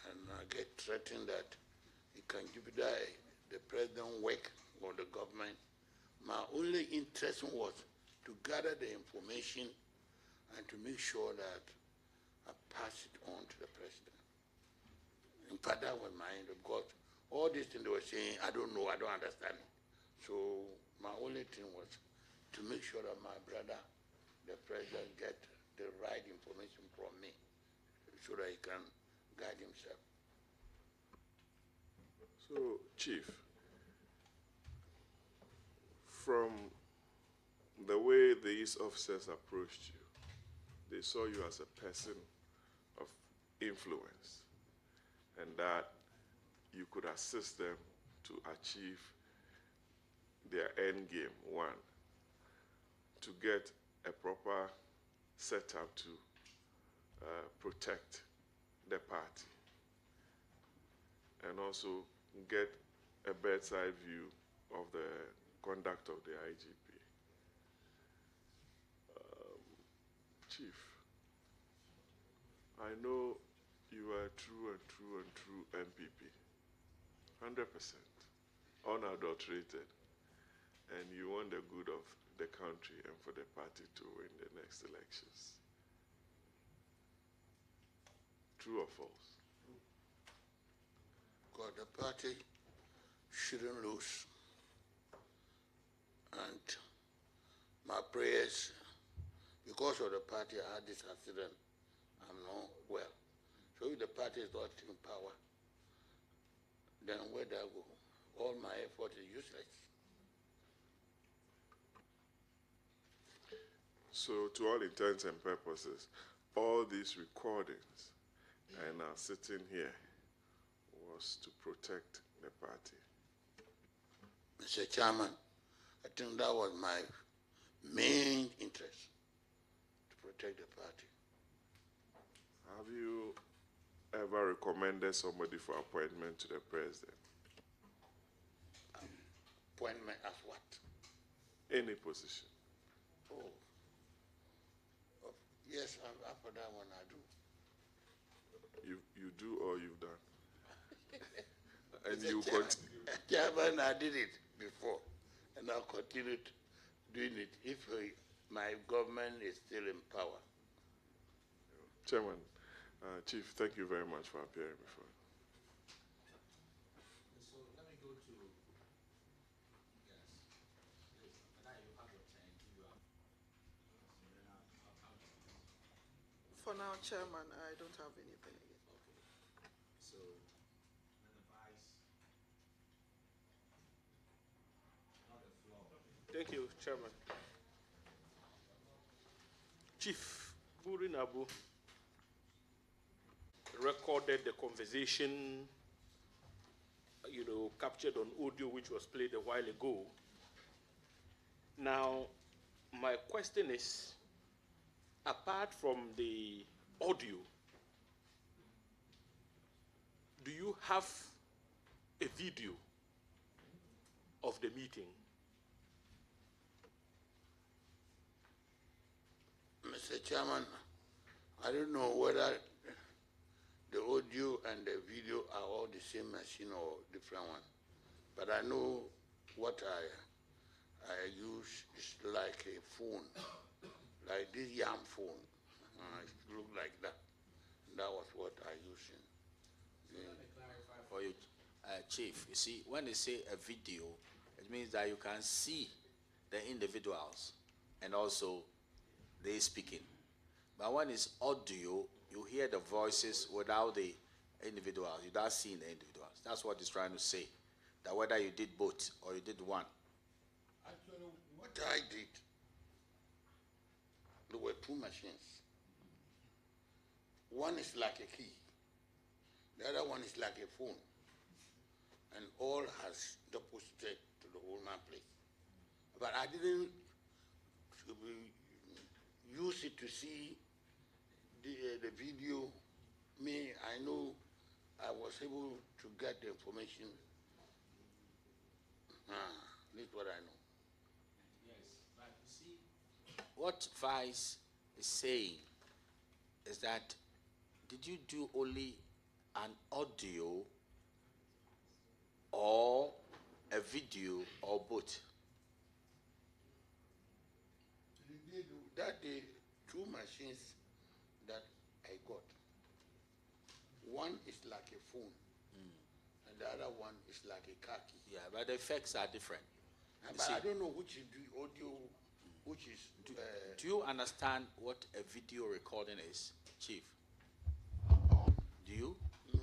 and I get threatened that he can jeopardize the president work or the government. My only interest was to gather the information and to make sure that I pass it on to the president. In fact, that was my end, because all these things they were saying, I don't know, I don't understand it. So my only thing was to make sure that my brother, the president, get the right information from me so that he can guide himself. So, Chief, from the way these officers approached you, they saw you as a person of influence. and that you could assist them to achieve their end game. One, to get a proper setup to protect the party, and also get a bird's eye view of the conduct of the IGP. Chief, I know you are true MPP, 100%, unadulterated, and you want the good of the country and for the party to win the next elections. True or false? God, the party shouldn't lose. And my prayers, because of the party, I had this accident. I'm not well. So if the party is not in power, then where do I go? All my effort is useless. So to all intents and purposes, all these recordings and now sitting here was to protect the party. Mr. Chairman, I think that was my main interest, to protect the party. Have you ever recommended somebody for appointment to the president? Appointment as what? Any position. Oh. Yes, after that one I do. You do or you've done? And you continue? Chairman, I did it before, and I'll continue doing it if my government is still in power. Chairman, Chief, thank you very much for appearing before. So let me go to, yes, please. Now you have your 10, you have. For now, Chairman, I don't have anything again. Okay. So, the Vice. Now the floor. Thank you, Chairman. Chief Burin Abu recorded the conversation, captured on audio, which was played a while ago. Now, my question is, apart from the audio, do you have a video of the meeting? Mr. Chairman, I don't know whether the audio and the video are all the same machine or different one, but I know what I use is like a phone, like this YAM phone. It looked like that. That was what I used. Let me clarify for you, Chief. You see, when they say a video, it means that you can see the individuals and also they speaking. But when it's audio, you hear the voices without the individuals. You're not seeing the individuals. That's what he's trying to say. That whether you did both or you did one. Actually, what I did, there were two machines. One is like a key. The other one is like a phone. And all has deposited to the Holman place. But I didn't use it to see the video. Me, I know I was able to get the information. That's what I know. Yes, but you see, what Vice is saying is that, did you do only an audio or a video or both? That the two machines that I got, one is like a phone, and the other one is like a car key. Yeah, but the effects are different. But I don't know which is the audio, which is. Do you understand what a video recording is, Chief? Do you? No.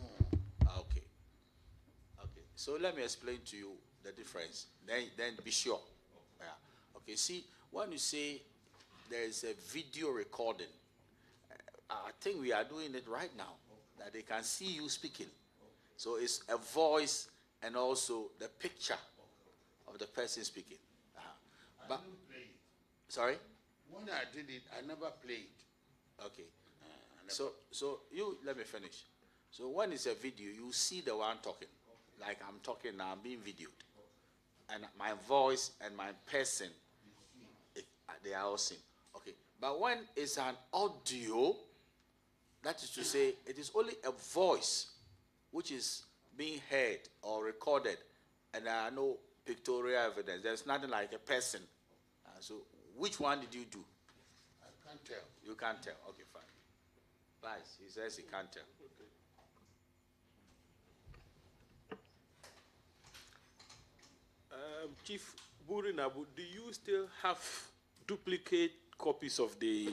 Okay. Okay. So let me explain to you the difference. Then be sure. Yeah. Okay. See, when you say there is a video recording, I think we are doing it right now, that they can see you speaking. So it's a voice and also the picture of the person speaking. But, sorry? When I did it, I never played. Okay. So you let me finish. So when it's a video, you see the one talking. Like I'm talking now, I'm being videoed. And my voice and my person, they are all seen. Okay. But when it's an audio, that is to say, it is only a voice which is being heard or recorded, and there are no pictorial evidence. There's nothing like a person. So which one did you do? I can't tell. You can't tell. Okay, fine. Vice, he says he can't tell. Chief Burinabu, do you still have duplicate copies of the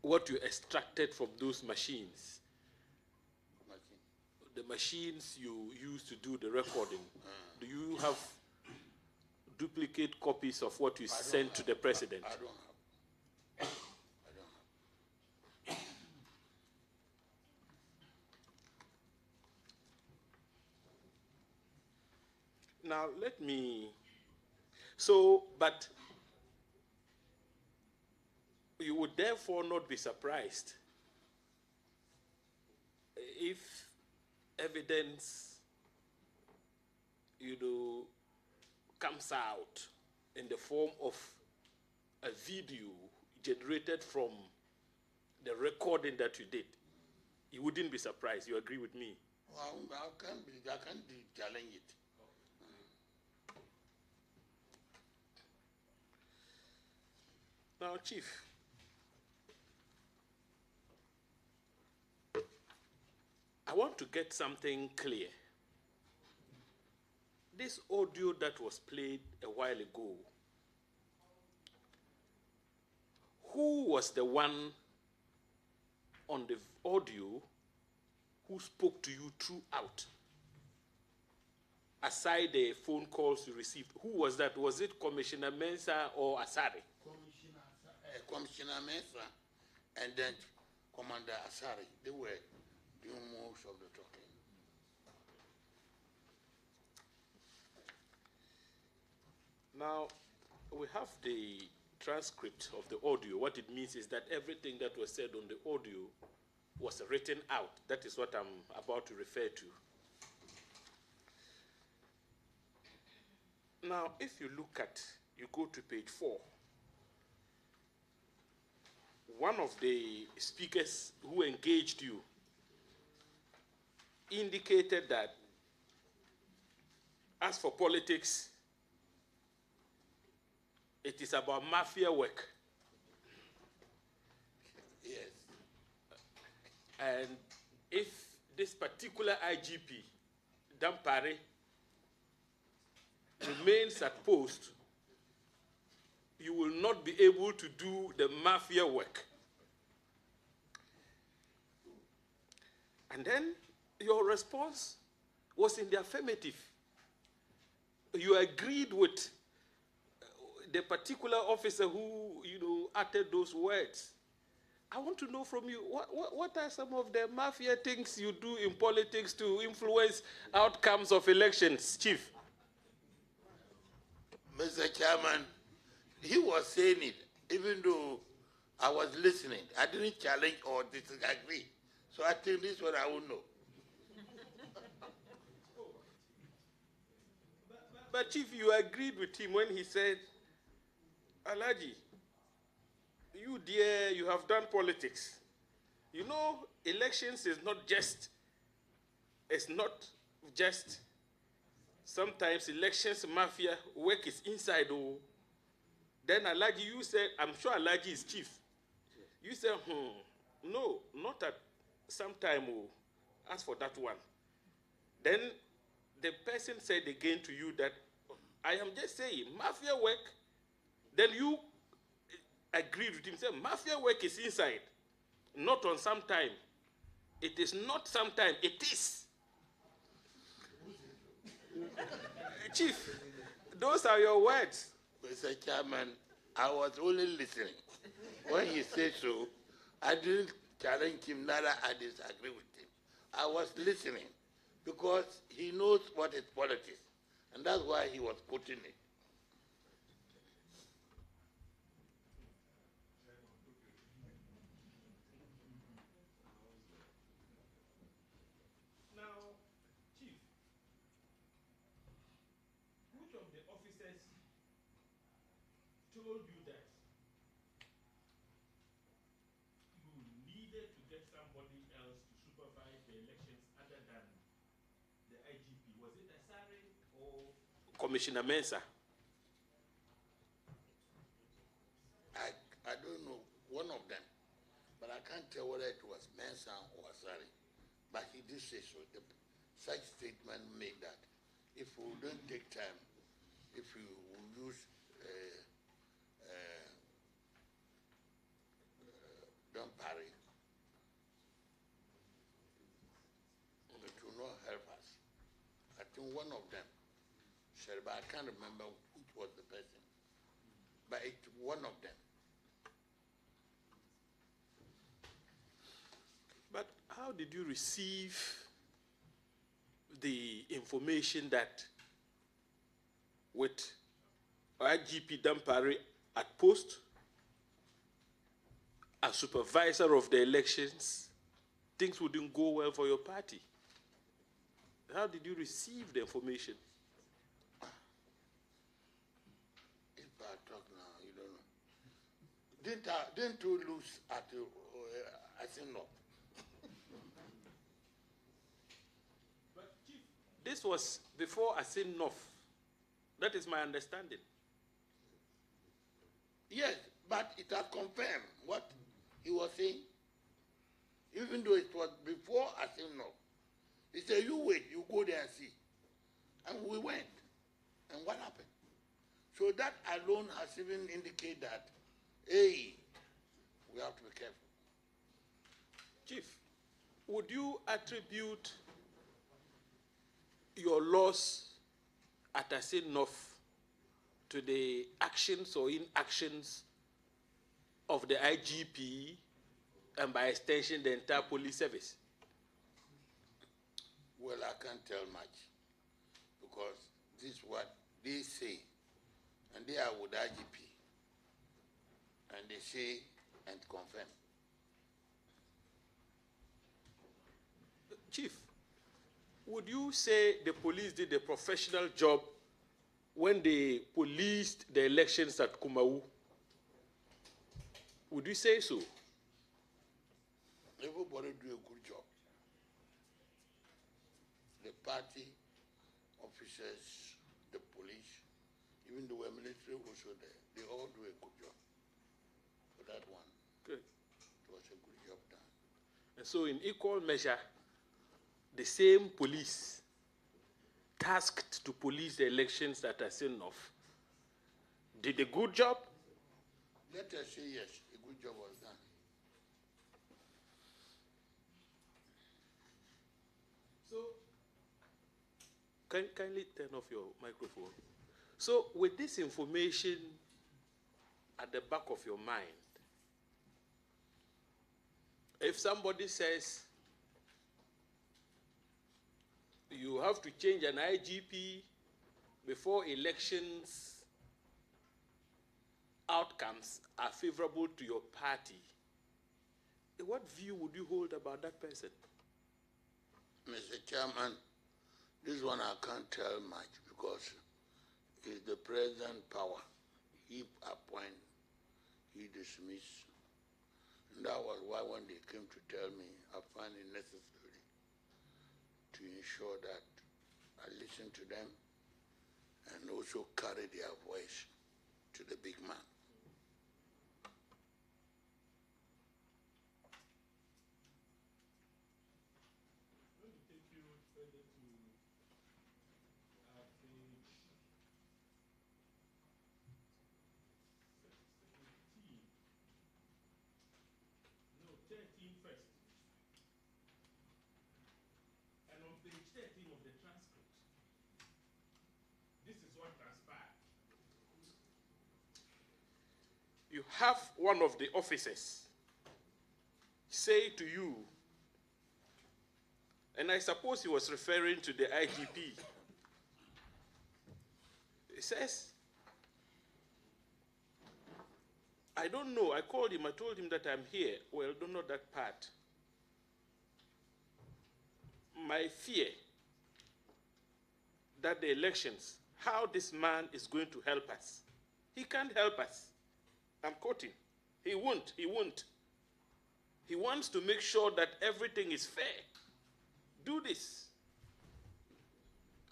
what you extracted from those machines? The machines you used to do the recording. Do you have duplicate copies of what you sent to the president? I don't have. Now, let me, but you would therefore not be surprised if evidence, comes out in the form of a video generated from the recording that you did. You wouldn't be surprised. You agree with me? Well, I can't challenge it. Now, Chief, I want to get something clear. This audio that was played a while ago, who was the one on the audio who spoke to you throughout? Aside the phone calls you received, who was that? Was it Commissioner Mensah or Asari? Commissioner Mensah and then Commander Asari, they were doing most of the talking. Now, we have the transcript of the audio. What it means is that everything that was said on the audio was written out. That is what I'm about to refer to. Now, if you look at, you go to page 4, one of the speakers who engaged you indicated that as for politics, it is about mafia work. Yes. And if this particular IGP, Dampare, remains at post, you will not be able to do the mafia work. And then your response was in the affirmative. You agreed with the particular officer who, uttered those words. I want to know from you, what are some of the mafia things you do in politics to influence outcomes of elections, Chief? Mr. Chairman, he was saying it, even though I was listening. I didn't challenge or disagree. So I think this one I will know. But Chief, you agreed with him when he said, Alaji, you dear, you have done politics. You know, elections is not just, sometimes elections mafia work is inside. Oh. Then Alaji, you said, I'm sure Alaji is chief. You said, no, not at some time. Oh. As for that one. Then the person said again to you that, I am just saying, mafia work. Then you agreed with him, said, mafia work is inside, not on some time. It is not sometime, it is. Chief, those are your words. Mr. Chairman, I was only listening. When he said so, I didn't challenge him, neither I disagree with him. I was listening because he knows what is politics, and that's why he was quoting it. Now, Chief, which of the officers told you that you needed to get somebody else to supervise the elections other than the IGP? Was it Asare or Commissioner Mensah? I don't know, one of them, but I can't tell whether it was Mensah or Asari. But he did say so. Such statement made that if we don't take time, if we will use don't parry, it will not help us. I think one of them said, but I can't remember which was the person. But it's one of them. But how did you receive the information that with IGP Dampare at post, as supervisor of the elections, things wouldn't go well for your party? How did you receive the information? If I talk now, you don't know. Didn't you lose at no? But Chief, this was before Asin North. That is my understanding. Yes, but it has confirmed what he was saying. Even though it was before Asin North. He said, you wait, you go there and see. And we went. And what happened? So that alone has even indicated that, hey, we have to be careful. Chief, would you attribute your loss at Asin North to the actions or inactions of the IGP and by extension the entire police service? Well, I can't tell much because this is what they say, and they are with IGP, and they say and confirm. Chief, would you say the police did a professional job when they policed the elections at Kumau? Would you say so? Everybody do a good job. The party, officers, the police, even the military also there, they all do a good job. For that one, good. It was a good job done. And so in equal measure, the same police tasked to police the elections that are seen of did a good job? Let us say yes, a good job was done. So, kindly turn off your microphone. So, with this information at the back of your mind, if somebody says you have to change an IGP before elections outcomes are favorable to your party, what view would you hold about that person? Mr. Chairman, this one I can't tell much because it's the president power. He appoint, he dismiss. And that was why when they came to tell me, I find it necessary to ensure that I listen to them and also carry their voice to the big man. You have one of the officers say to you And I suppose he was referring to the IGP. He says, I don't know. I called him. I told him that I'm here. Well, don't know that part. My fear that the elections, how this man is going to help us. He can't help us. I'm quoting. He won't. He won't. He wants to make sure that everything is fair. Do this.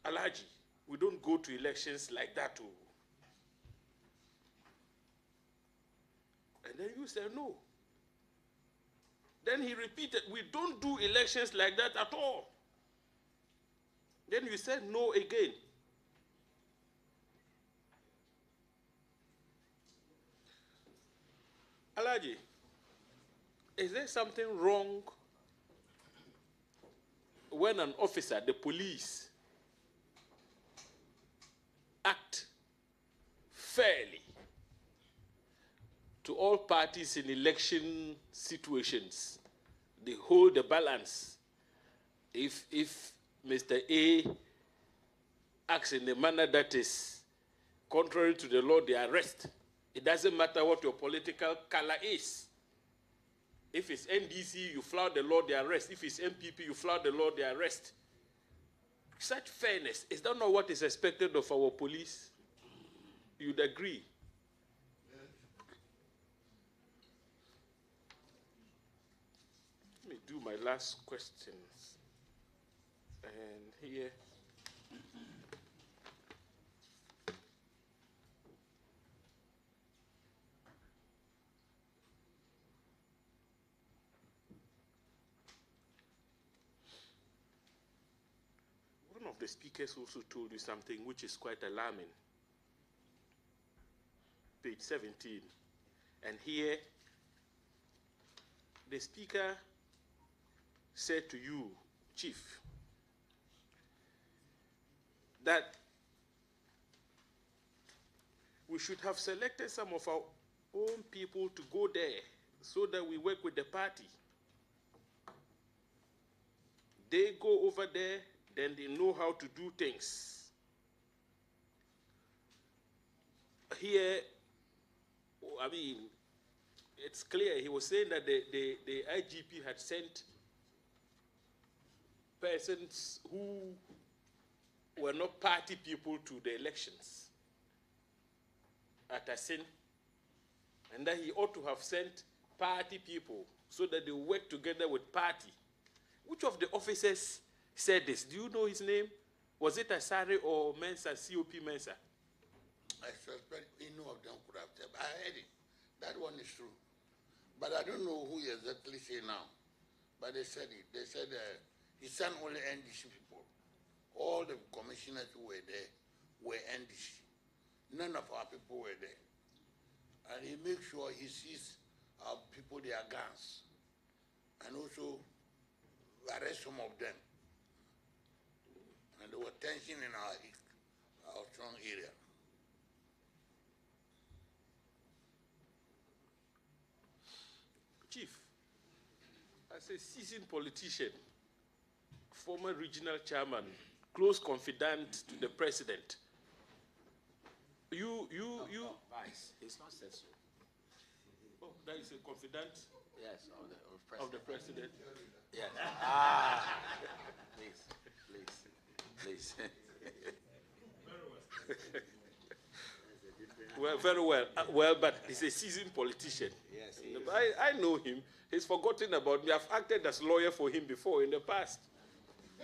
Alhaji, we don't go to elections like that. Too. And then you said no. Then he repeated, we don't do elections like that at all. Then you said no again. Alhaji, is there something wrong when an officer, the police, act fairly to all parties in election situations? They hold the balance. If Mr. A acts in a manner that is contrary to the law, they arrest. It doesn't matter what your political color is. If it's NDC, you flout the law, they arrest. If it's MPP, you flout the law, they arrest. Such fairness, is that not what is expected of our police? You'd agree? Let me do my last questions. And here. One of the speakers also told you something which is quite alarming. Page 17. And here, the speaker said to you, Chief, that we should have selected some of our own people to go there so that we work with the party. They go over there, then they know how to do things. Here, I mean, it's clear. He was saying that the IGP had sent persons who were not party people to the elections at Asin, and that he ought to have sent party people so that they work together with party. Which of the officers said this? Do you know his name? Was it Asare or Mensa, COP Mensa? I suspect any of them could have said. I heard it. That one is true. But I don't know who he exactly say now. But they said it. They said his son only NDC people. All the commissioners who were there were NDC. None of our people were there. And he makes sure he sees our people, their guns. And also arrest some of them. And there was tension in our strong area. Chief, as a seasoned politician, former regional chairman, close confidant to the president, you. Vice. He's not said so. Oh, that is a confidant. Yes, of the president. Yes. Please. Well, very well. Well, but he's a seasoned politician. Yes, I know him. He's forgotten about me. I've acted as lawyer for him before in the past.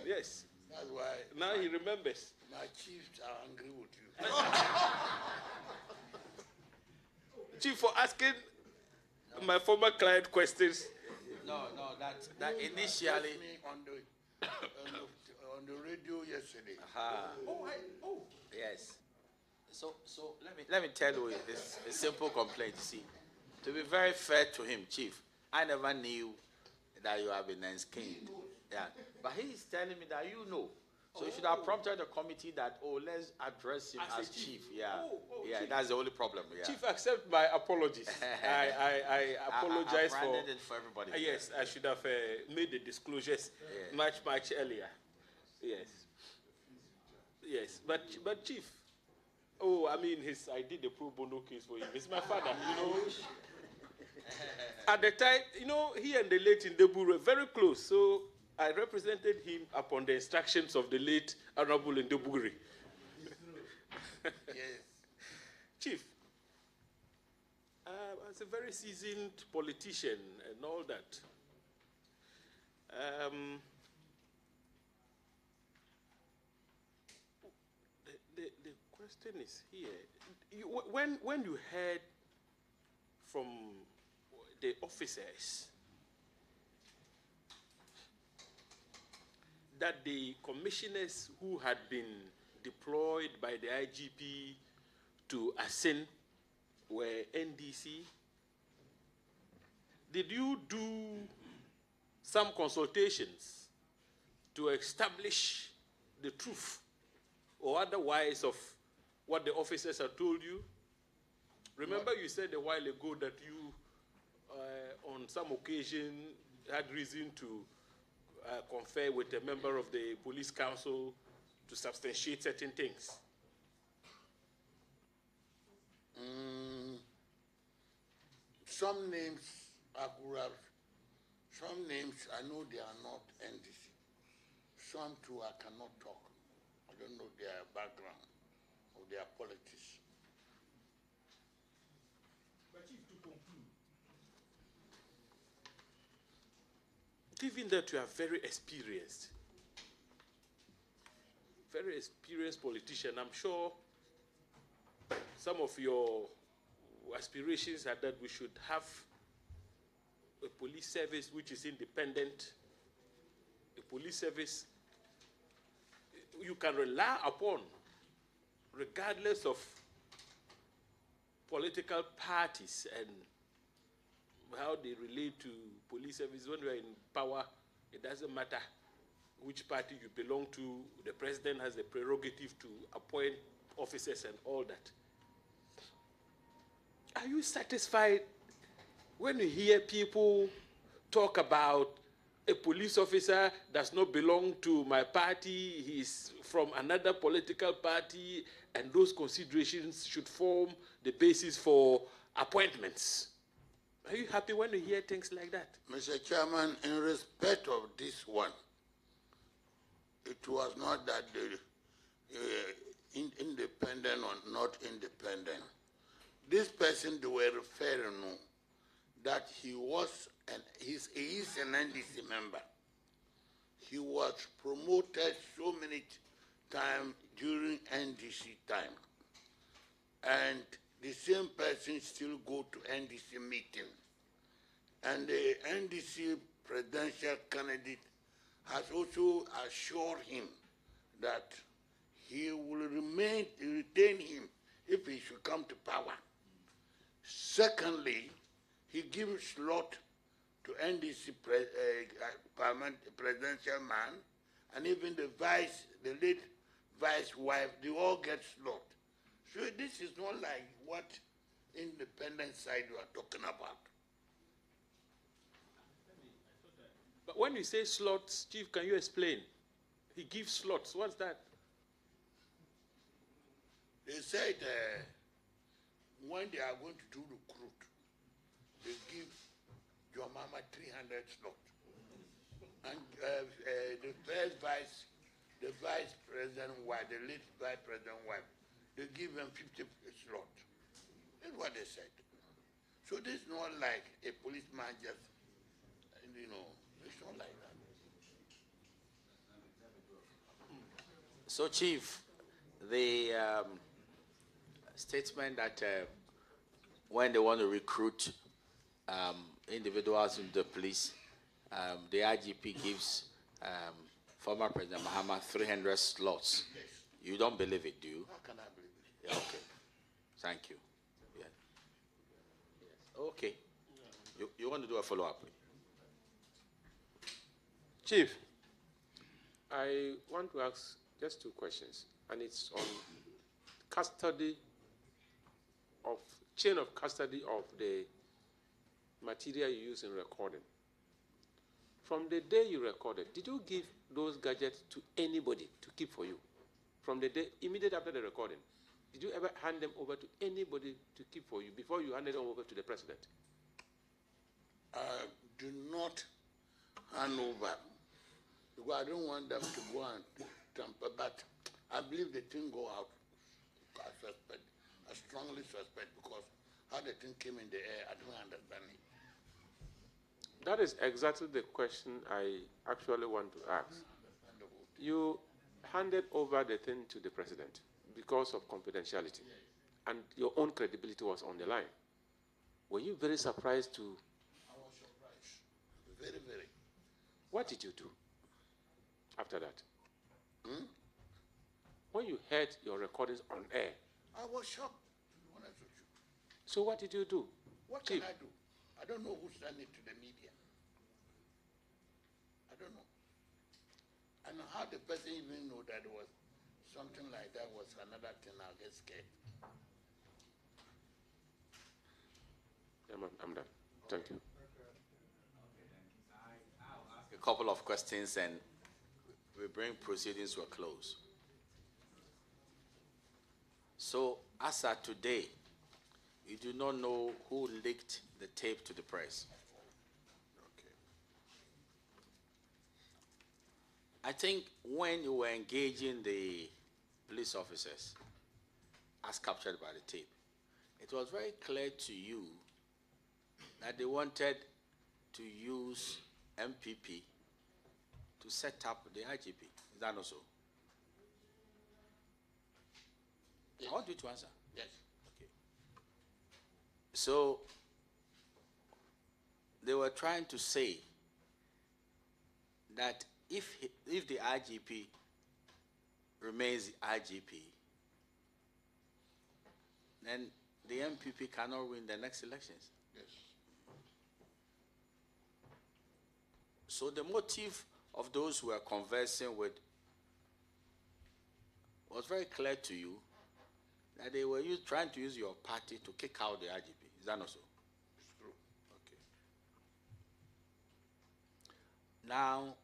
Yes. That's why. Now he remembers. My chiefs are angry with you. Chief, for asking my former client questions. No, that initially. On the radio yesterday. Yes. So let me tell you this a simple complaint. See, to be very fair to him, Chief, I never knew that you have been enskined. Yeah, but he is telling me that you know. So you should have prompted the committee that, oh, let's address him as chief. Yeah, yeah, chief. that's the only problem. Yeah. Chief, accept my apologies. I apologize I branded it for everybody. Yes, I should have made the disclosures much earlier. Yes. Yes, but Chief, I mean, I did the pro bono case for him. He's my father, you know. At the time, you know, he and the late Ndebu were very close, so I represented him upon the instructions of the late Honorable Ndebu. Yes. Chief, as a very seasoned politician and all that, the question is here. When you heard from the officers that the commissioners who had been deployed by the IGP to Asin were NDC, did you do some consultations to establish the truth or otherwise of what the officers had told you? Remember you said a while ago that you, on some occasion, had reason to confer with a member of the police council to substantiate certain things. Some names are plural. Some names I know they are not NDC. Some too I cannot talk. I don't know their background or their politics. But Chief, to conclude, given that you are very experienced politician, I'm sure some of your aspirations are that we should have a police service which is independent, a police service you can rely upon regardless of political parties and how they relate to police service. When you are in power, it doesn't matter which party you belong to. The president has the prerogative to appoint officers and all that. Are you satisfied when you hear people talk about a police officer does not belong to my party, he's from another political party, and those considerations should form the basis for appointments? Are you happy when you hear things like that? Mr. Chairman, in respect of this one, it was not that the independent or not independent. This person they were referring to, that he is an NDC member. He was promoted so many times during NDC time. And the same person still go to NDC meeting. And the NDC presidential candidate has also assured him that he will retain him if he should come to power. Secondly, he gives slot to NDC presidential man, and even the late vice wife, they all get slot. So this is not like what independent side you are talking about. But when you say slots, Chief, can you explain? He gives slots. What's that? They said when they are going to do recruit, they give your mama 300 slots. And the vice president wife, the late vice president wife, they give them 50 slots. That's what they said. So this is not like a policeman just, it's not like that. So, Chief, the statement that when they want to recruit individuals into the police, the IGP gives former President Mahama 300 slots. Yes. You don't believe it, do you? How can I believe it? Yeah, okay. Thank you. Yeah. Yes. Okay. You want to do a follow-up? Chief, I want to ask just two questions, and it's on custody of, chain of custody of the material you use in recording. From the day you recorded, did you give those gadgets to anybody to keep for you? From the day, immediately after the recording, did you ever hand them over to anybody to keep for you before you handed them over to the president? Do not hand over, because I don't want them to go and tamper, but I believe the thing go out. I suspect, I strongly suspect, because how the thing came in the air, I don't understand it. That is exactly the question I actually want to ask. You handed over the thing to the president because of confidentiality, and your own credibility was on the line. Were you very surprised to? I was surprised, very, very. What did you do after that? When you heard your recordings on air? I was shocked, to be honest with you. So what did you do? What can I do? I don't know who sent it to the media. I don't know. And how the person even know that it was something like that was another thing, I'll get scared. Yeah, I'm done. Thank you. I'll ask a couple of questions and we bring proceedings to a close. So, as of today, you do not know who leaked the tape to the press. Okay. I think when you were engaging the police officers, as captured by the tape, it was very clear to you that they wanted to use MPP to set up the IGP. Is that not so? Yes. I want you to answer. Yes. Okay. So, they were trying to say that if the IGP remains the IGP, then the MPP cannot win the next elections. Yes. So the motive of those who were conversing with was very clear to you, that they were trying to use your party to kick out the IGP. Is that not so? It's true. Okay. Now,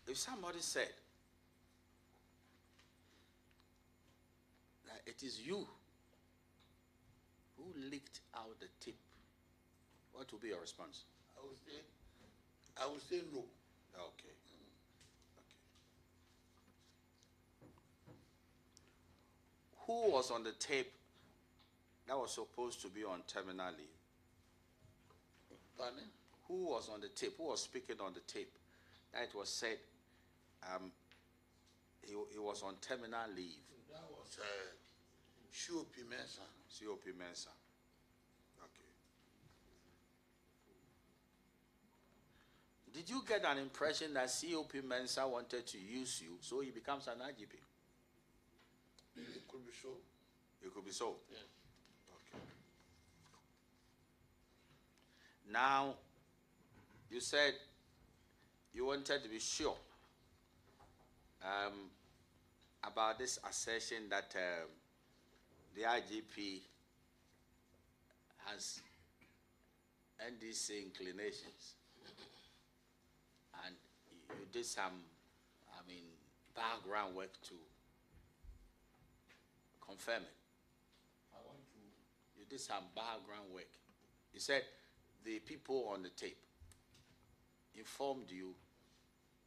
if somebody said that it is you who leaked out the tip, what will be your response? I would say no. Okay. Who was on the tape that was supposed to be on terminal leave? Pardon? Who was on the tape? Who was speaking on the tape? That it was said he was on terminal leave. That was COP Mensah. COP Mensah. Okay. Did you get an impression that COP Mensah wanted to use you so he becomes an IGP? It could be so. It could be so? Yeah. Okay. Now, you said you wanted to be sure about this assertion that the IGP has NDC inclinations, and you did some, background work to confirm it. You did some background work. You said the people on the tape informed you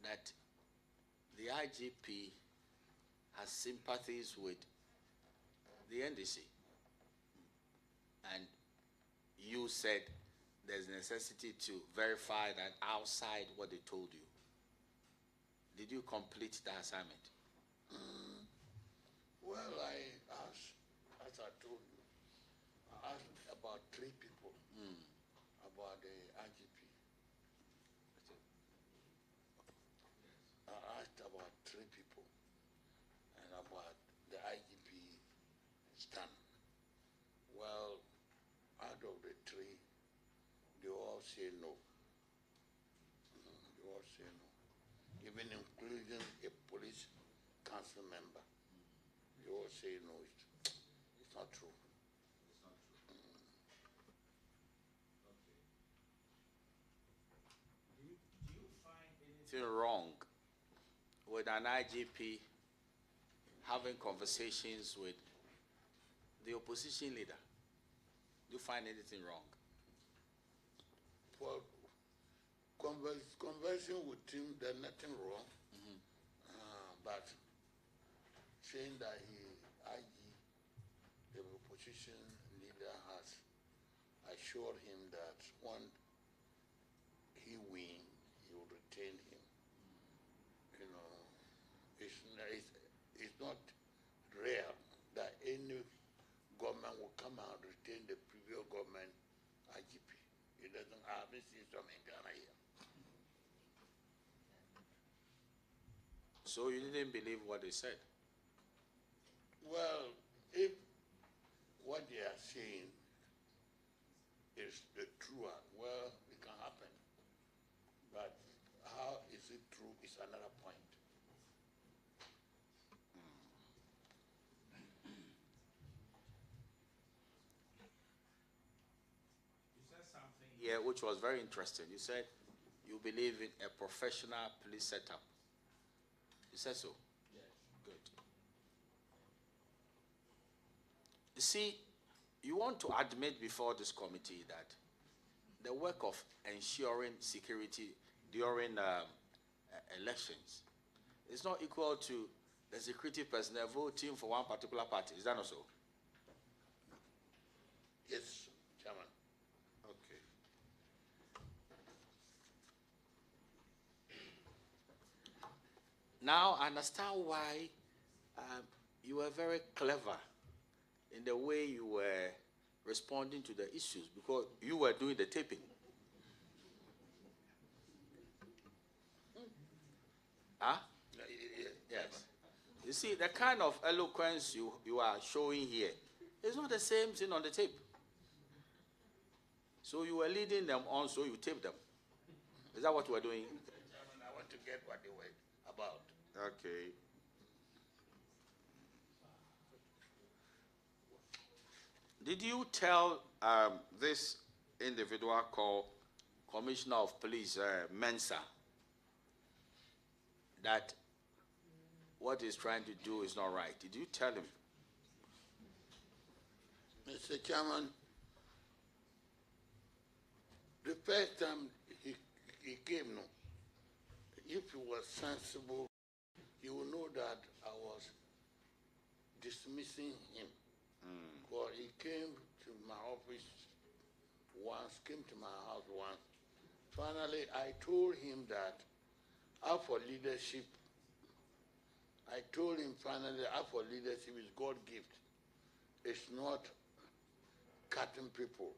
that the IGP has sympathies with the NDC, and you said there's necessity to verify that outside what they told you. Did you complete the assignment? Well, I asked, as I told you, I asked about 3 people about the IGP. I asked about 3 people and about the IGP stand. Well, out of the 3, they all say no. You all say no. Even including a police council member. You all say no. It's not true. Anything wrong with an IGP having conversations with the opposition leader? Do you find anything wrong? For conversing with him, there's nothing wrong. But saying that the opposition leader has assured him that when he wins, he will retain him. You know, it's not rare that any government will come and retain the previous government IGP. It doesn't happen since some in Ghana here. So you didn't believe what they said? Well, if what they are saying is the true one, well, it can happen. But how is it true is another point. You said something here which was very interesting. You said you believe in a professional police setup. You said so? Yes. Good. You see, you want to admit before this committee that the work of ensuring security during elections is not equal to the security personnel voting for one particular party. Is that not so? Yes, Chairman. Okay. Now I understand why you were very clever in the way you were responding to the issues, because you were doing the taping. Huh? Yes. You see, the kind of eloquence you are showing here is not the same thing on the tape. So you were leading them on, so you taped them. Is that what you were doing? Chairman, I want to get what they were about. Okay. Did you tell this individual called Commissioner of Police, Mensa, that what he's trying to do is not right? Did you tell him? Mr. Chairman, the first time he came, no, if he was sensible, he would know that I was dismissing him. Because he came to my office once, came to my house once. Finally, I told him that for leadership, I told him finally, for leadership is God's gift. It's not cutting people.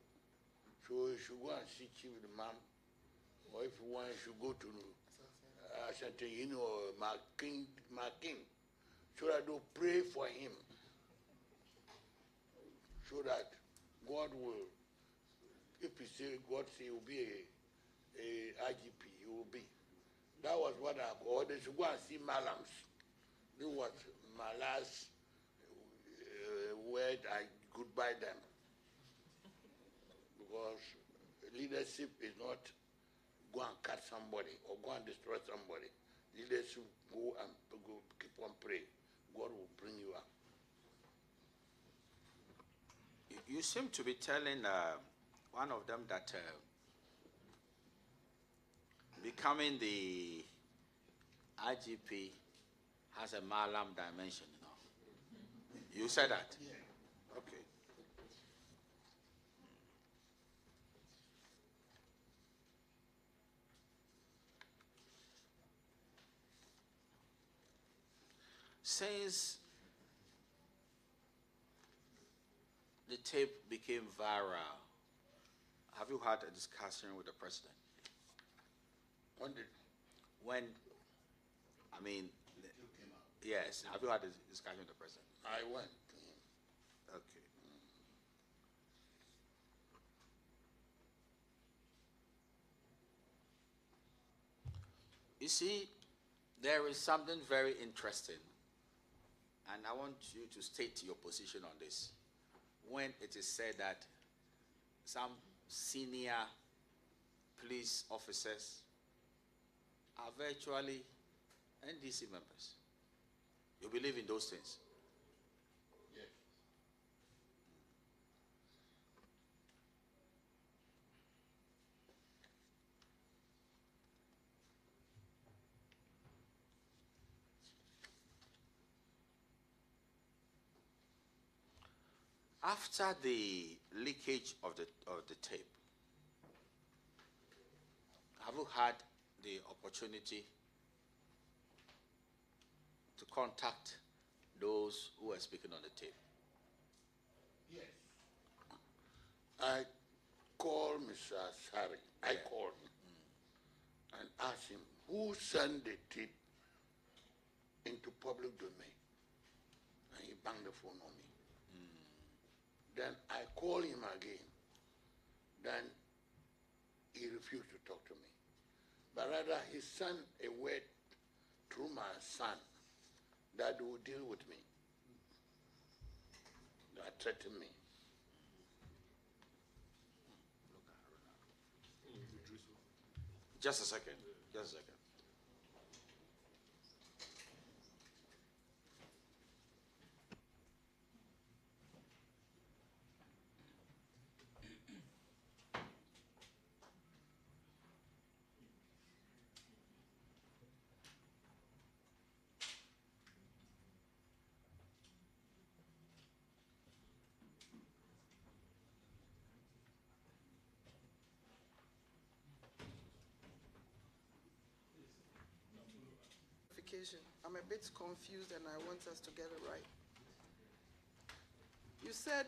So you should go and see Chief Imam, or if you want, you should go to Ashanti, or my king, so that they'll pray for him, so that God will, if he say, God say he will be a IGP, he will be. That was what I called. They should go and see Malams. This was my last word. I goodbye them. Because leadership is not go and cut somebody or go and destroy somebody. Leadership go and keep on praying. God will bring you up. You seem to be telling one of them that becoming the IGP has a Malam dimension, you know. You said that? Yeah. Okay. Since the tape became viral, have you had a discussion with the president? When, I mean, yes, have you had a discussion with the president? I went to him. Okay. You see, there is something very interesting, and I want you to state your position on this. When it is said that some senior police officers are virtually NDC members. You believe in those things? Yes. After the leakage of the tape, have you had the opportunity to contact those who are speaking on the tape? Yes. I called Mr. Asari. I called him and asked him who sent the tape into public domain. And he banged the phone on me. Then I called him again. Then he refused to talk to me. But rather he sent a word through my son that he would deal with me. That threatened me. Just a second. Just a second. I'm a bit confused and I want us to get it right. You said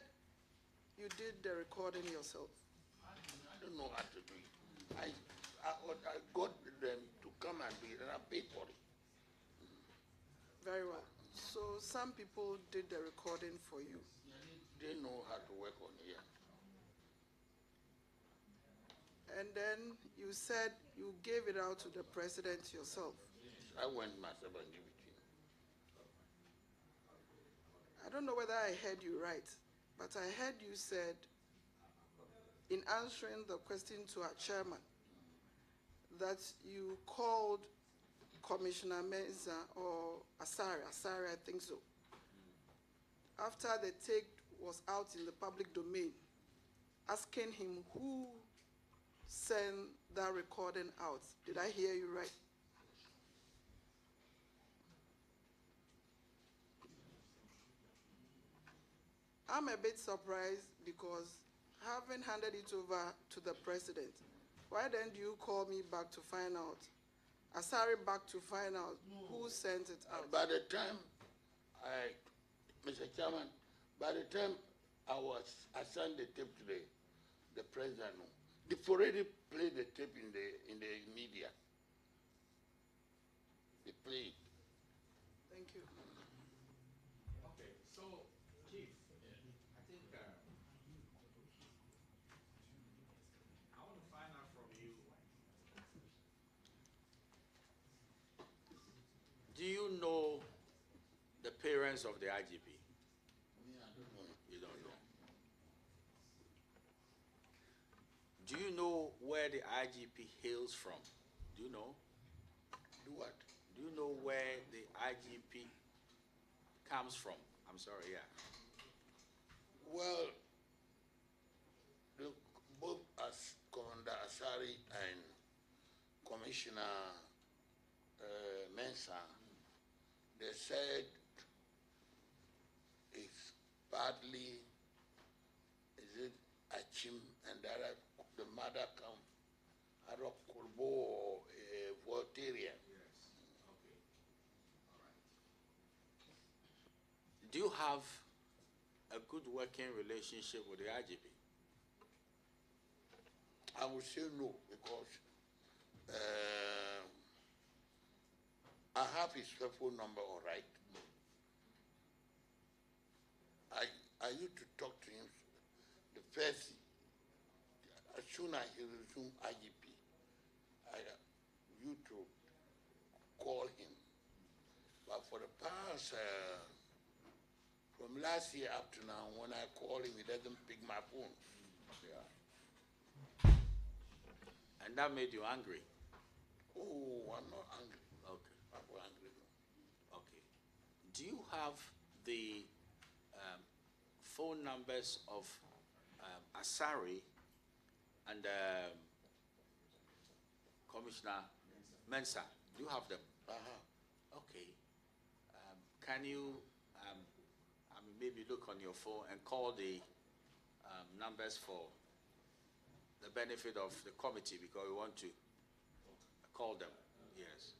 you did the recording yourself. I don't know how to do it. I got them to come and be, and I paid for it. Very well. So some people did the recording for you. They know how to work on here. And then you said you gave it out to the president yourself. I went myself and gave it to him. I don't know whether I heard you right, but I heard you said, in answering the question to our chairman, that you called Commissioner Mensah or Asari, I think so, after the tape was out in the public domain, asking him who sent that recording out. Did I hear you right? I'm a bit surprised because having handed it over to the president, why didn't you call me back to find out, Asari back to find out who sent it out? By the time Mr. Chairman, by the time I sent the tape to the president, they've already played the tape in the media. They played. Thank you. Okay, so Chief, I think I want to find out from you. Do you know the parents of the IGP? Yeah, I don't know. You don't know. Do you know where the IGP hails from? Do you know? Do what? Do you know where the IGP comes from? I'm sorry, yeah. Well, both as Commander Asari and Commissioner Mensah, they said it's partly, is it Achim and the mother come out of Kurbo or Voltaria. Yes. Okay. All right. Do you have a good working relationship with the IGP? I would say no, because I have his phone number, all right. I used to talk to him the first, as soon as he resumed IGP, I used to because from last year up to now, when I call him, he doesn't pick my phone. Yeah. And that made you angry? Oh, I'm not angry. Okay. I'm not angry. No. Okay. Do you have the phone numbers of Asari and Commissioner Mensah? Do you have them? Okay. Can you maybe look on your phone and call the numbers for the benefit of the committee, because we want to call them? Yes.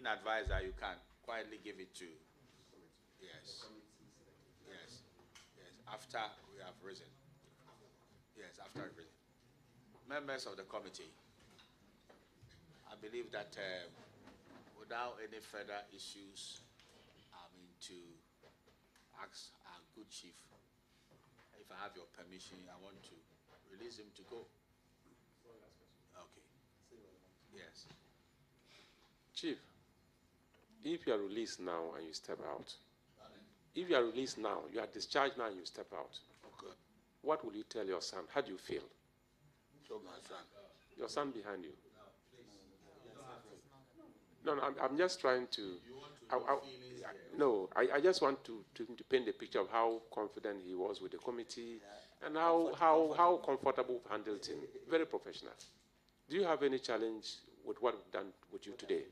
Advise that you can quietly give it to, yes, after we have risen. Yes, after we've risen. Members of the committee, I believe that without any further issues, to ask our good chief, if I have your permission, I want to release him to go. Okay. Yes. Chief, if you are released now and you step out, if you are released now, you are discharged now and you step out, okay, what will you tell your son? How do you feel? So my son. Your son behind you. No, I'm just trying to. I just want to paint a picture of how confident he was with the committee and how comfortable we handled him. Very professional. Do you have any challenge with what we've done with you today?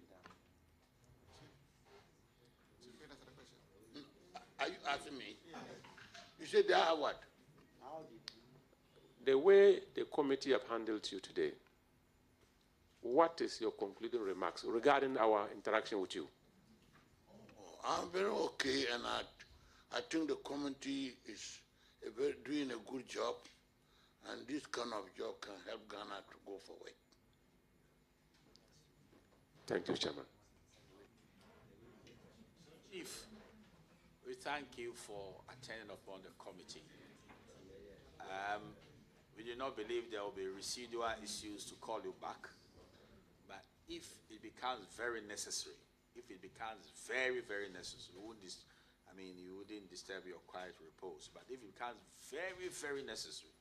Are you asking me? You said they are what? The way the committee have handled you today, what is your concluding remarks regarding our interaction with you? I'm very okay, and I think the committee is doing a good job, and this kind of job can help Ghana to go forward. Thank you, Chairman. Chief, we thank you for attending upon the committee. We do not believe there will be residual issues to call you back, but if it becomes very necessary, very necessary, you wouldn't disturb your quiet repose. But if it becomes very, very necessary,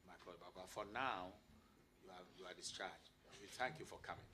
my call back. But for now, you are discharged. We thank you for coming.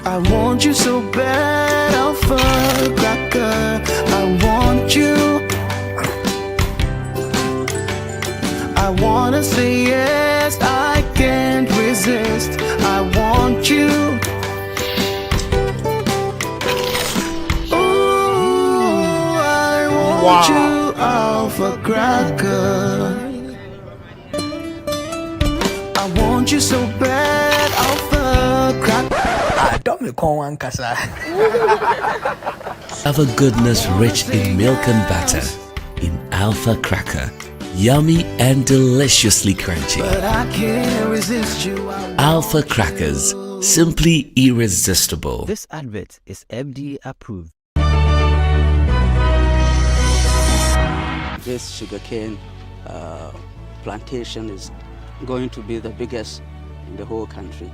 I want you so bad, Alpha Cracker. I want you. I wanna say yes, I can't resist. I want you. Ooh, I want you, Alpha Cracker. I want you so bad, Alpha Cracker. Alpha goodness rich in milk and butter. In Alpha Cracker. Yummy and deliciously crunchy. But I can't resist you. Alpha Crackers. Simply irresistible. This advert is FDA approved. This sugarcane plantation is going to be the biggest in the whole country.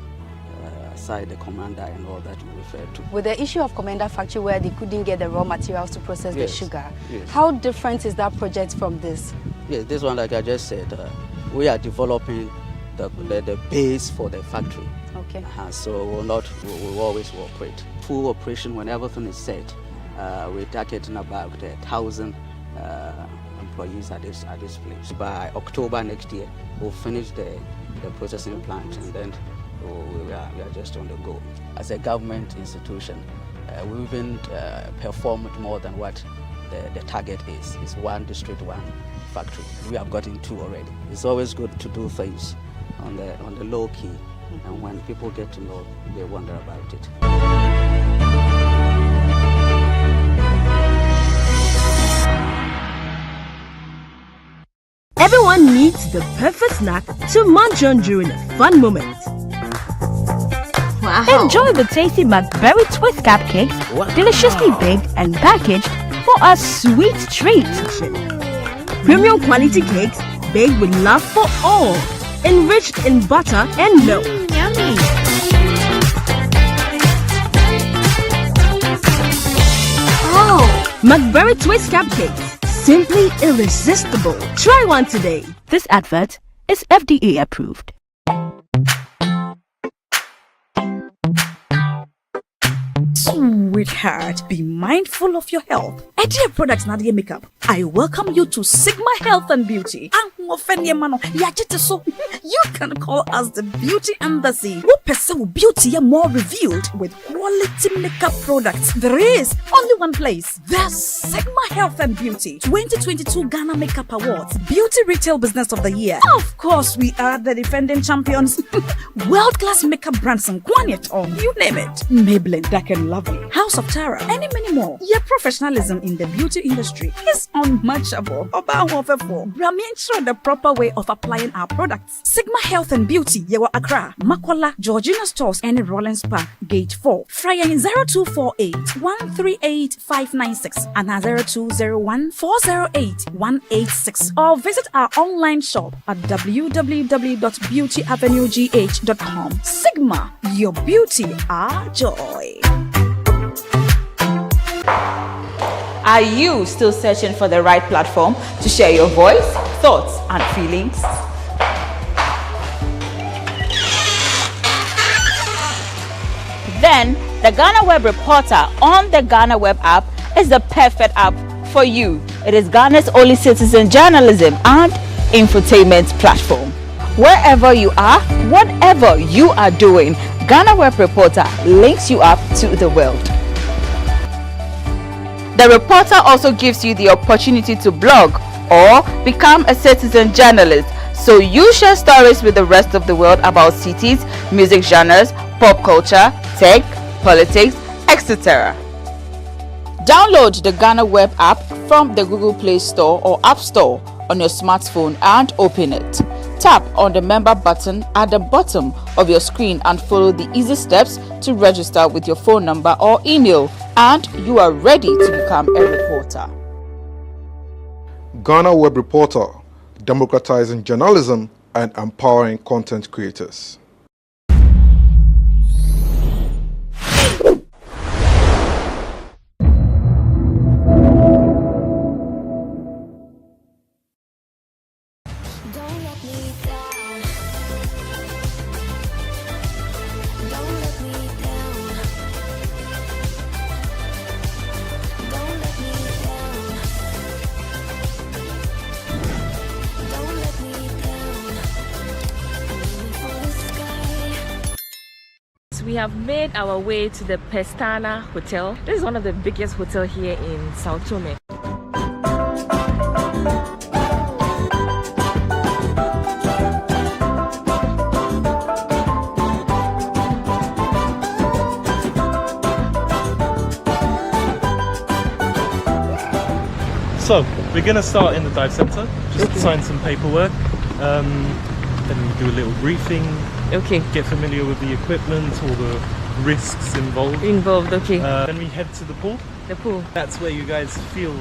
aside the commander and all that you referred to. With the issue of Commander Factory where they couldn't get the raw materials to process the sugar, yes. how different is that project from this? Yes, this one, like I just said, we are developing the base for the factory. Okay. So we'll always work with full operation when everything is set. We're targeting about 1,000 employees at this place. By October next year, we'll finish the processing plant, and then we are just on the go. As a government institution, we even performed more than what the target is. It's one district, one factory. We have gotten 2 already. It's always good to do things on the low key, and when people get to know, they wonder about it. Everyone needs the perfect snack to munch on during a fun moment. Wow. Enjoy the tasty McBerry Twist cupcakes, deliciously baked and packaged for a sweet treat. Premium quality cakes baked with love for all, enriched in butter and milk. Yummy. Oh, McBerry Twist cupcakes, simply irresistible. Try one today. This advert is FDA approved. Sweetheart, be mindful of your health. Dear Products Nadia Makeup, I welcome you to Sigma Health and Beauty. You can call us the Beauty Embassy. Who pursue beauty more revealed with quality makeup products. There is only one place. The Sigma Health and Beauty 2022 Ghana Makeup Awards Beauty Retail Business of the Year. Of course, we are the defending champions. World-class makeup brands and Kwanyet, you name it. Maybelline, Dark and Lovely, House of Tara, and many more. Your professionalism in the beauty industry is unmatchable. Ensure the proper way of applying our products. Sigma Health and Beauty, Yewa Accra, Makola, Georgina Stores, and Rollins Park, Gate 4. Fryer in 0248 138 596 and 0201 408 186. Or visit our online shop at www.beautyavenuegh.com. Sigma, your beauty, our joy. Are you still searching for the right platform to share your voice, thoughts, and feelings? Then the GhanaWeb Reporter on the GhanaWeb app is the perfect app for you. It is Ghana's only citizen journalism and infotainment platform. Wherever you are, whatever you are doing, GhanaWeb Reporter links you up to the world. The reporter also gives you the opportunity to blog or become a citizen journalist, so you share stories with the rest of the world about cities, music genres, pop culture, tech, politics, etc. Download the GhanaWeb app from the Google Play Store or App Store on your smartphone and open it. Tap on the member button at the bottom of your screen and follow the easy steps to register with your phone number or email, and you are ready to become a reporter. GhanaWeb Reporter, democratizing journalism and empowering content creators. We have made our way to the Pestana Hotel. This is one of the biggest hotels here in Sao Tome. So, we're going to start in the dive centre, just sign some paperwork, then we do a little briefing, get familiar with the equipment, all the risks involved. Then we head to the pool. The pool. That's where you guys feel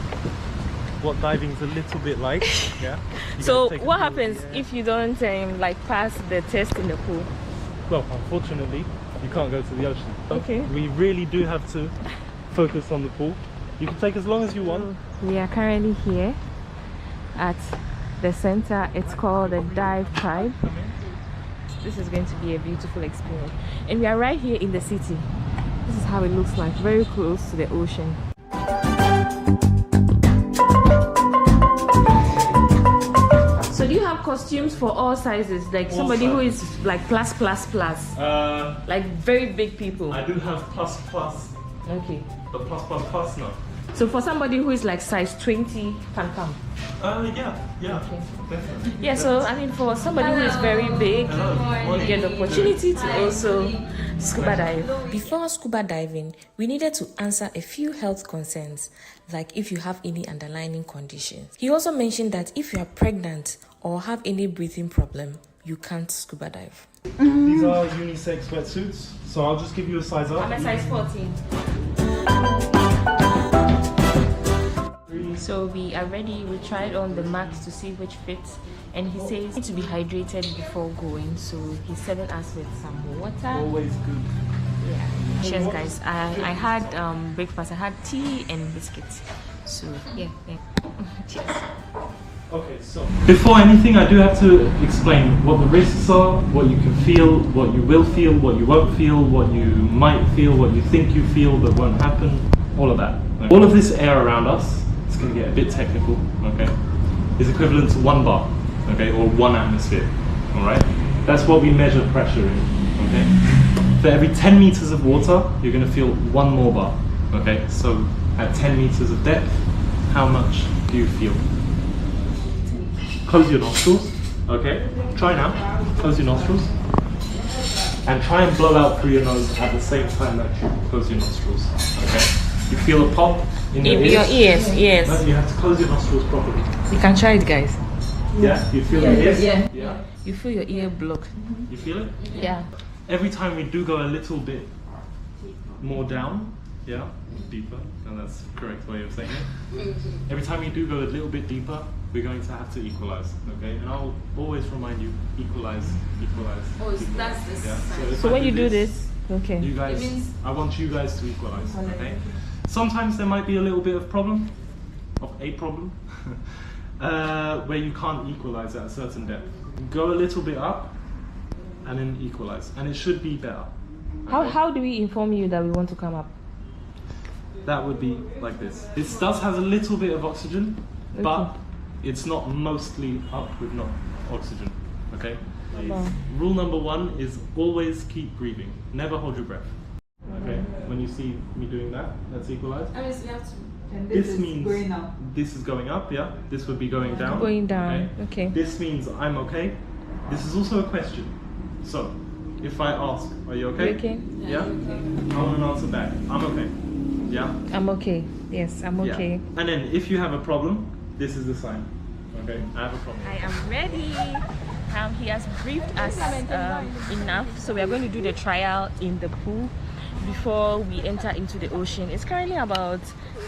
what diving's a little bit like. Yeah. So what happens if you don't like pass the test in the pool? Well, unfortunately, you can't go to the ocean. Okay. We really do have to focus on the pool. You can take as long as you want. We are currently here at the center. It's called the Dive Tribe. This is going to be a beautiful experience. And we are right here in the city. This is how it looks like, very close to the ocean. So do you have costumes for all sizes? Like all somebody sizes. Who is like plus? Like very big people? I do have plus. Okay. But plus no. So for somebody who is like size 20 can come? Yeah, okay. Definitely. Yeah, so I mean for somebody who is very big, you get the opportunity to also scuba dive. Before scuba diving, we needed to answer a few health concerns, like if you have any underlying conditions. He also mentioned that if you are pregnant or have any breathing problem, you can't scuba dive. These are unisex wetsuits, so I'll just give you a size up. I'm a size 14. So we are ready. We tried on the max to see which fits, and he says need to be hydrated before going. So he's serving us with some water. Always good. Yeah. Cheers, guys. I had breakfast. I had tea and biscuits. So yeah. Cheers. Okay, so before anything, I do have to explain what the risks are, what you can feel, what you will feel, what you won't feel, what you might feel, what you think you feel that won't happen, all of that. Okay. All of this air around us, it's going to get a bit technical, okay, is equivalent to 1 bar, okay, or 1 atmosphere, all right? That's what we measure pressure in, okay? For every 10 meters of water, you're going to feel 1 more bar, okay? So at 10 meters of depth, how much do you feel? Close your nostrils, okay? Try now. Close your nostrils. And try and blow out through your nose at the same time that you close your nostrils, okay? You feel a pop in your ears? Your ears, yes. No, you have to close your nostrils properly. You can try it, guys. Yeah? You feel your ears? Yeah. You feel your ear block. You feel it? Yeah. Every time we do go a little bit more down, yeah, deeper, and that's the correct way of saying it. Every time you do go a little bit deeper, we're going to have to equalize, okay? And I'll always remind you, equalize. Oh, equalize. that's this. Yeah. So when you do this, okay. You guys, I want you guys to equalize, okay? Sometimes there might be a little bit of a problem, where you can't equalize at a certain depth. Go a little bit up, and then equalize, and it should be better. Okay? How do we inform you that we want to come up? That would be like this. This does have a little bit of oxygen, but it's not mostly up with no oxygen, okay? Rule number 1 is always keep breathing. Never hold your breath, okay? When you see me doing that, let's equalize. I mean, we have to. And this means going up. This is going up, yeah? This would be going down. Going down, okay. This means I'm okay. This is also a question. So, if I ask, are you okay? You okay? Yeah? I'm gonna answer back. I'm okay. Yeah? I'm okay. Yes, I'm okay. Yeah. And then if you have a problem, this is the sign. Okay, I have a problem. I am ready. He has briefed us enough, so we are going to do the trial in the pool before we enter into the ocean. It's currently about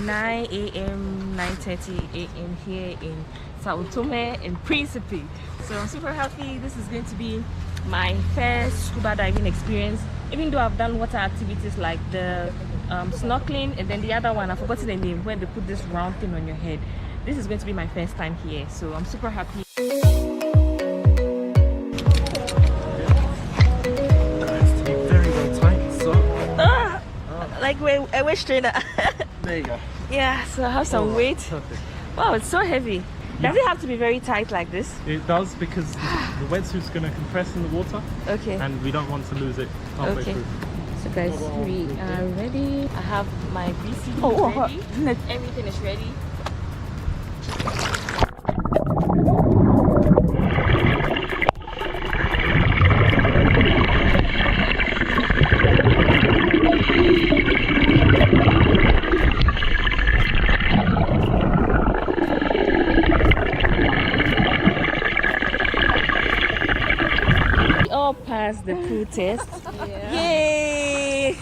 9 a.m., 9:30 a.m. here in Sao Tome and Principe. So I'm super happy. This is going to be my first scuba diving experience, even though I've done water activities like the snorkeling, and then the other one, I've forgotten the name, where they put this round thing on your head. This is going to be my first time here, so I'm super happy. Very well tight, so. Like a waist trainer. There you go. Yeah, so I have some weight. Perfect. Wow, it's so heavy. Does it have to be very tight like this? It does, because the wetsuit's going to compress in the water. Okay. And we don't want to lose it halfway through. So guys, we are ready. I have my BCD ready. Everything is ready. We all passed the pool test. Yay!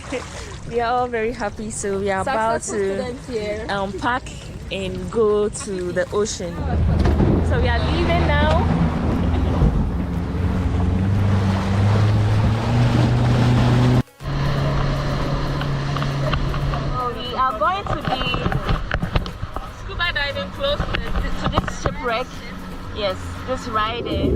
We are all very happy, so we are about to pack and go to the ocean. So we are leaving now. ride it.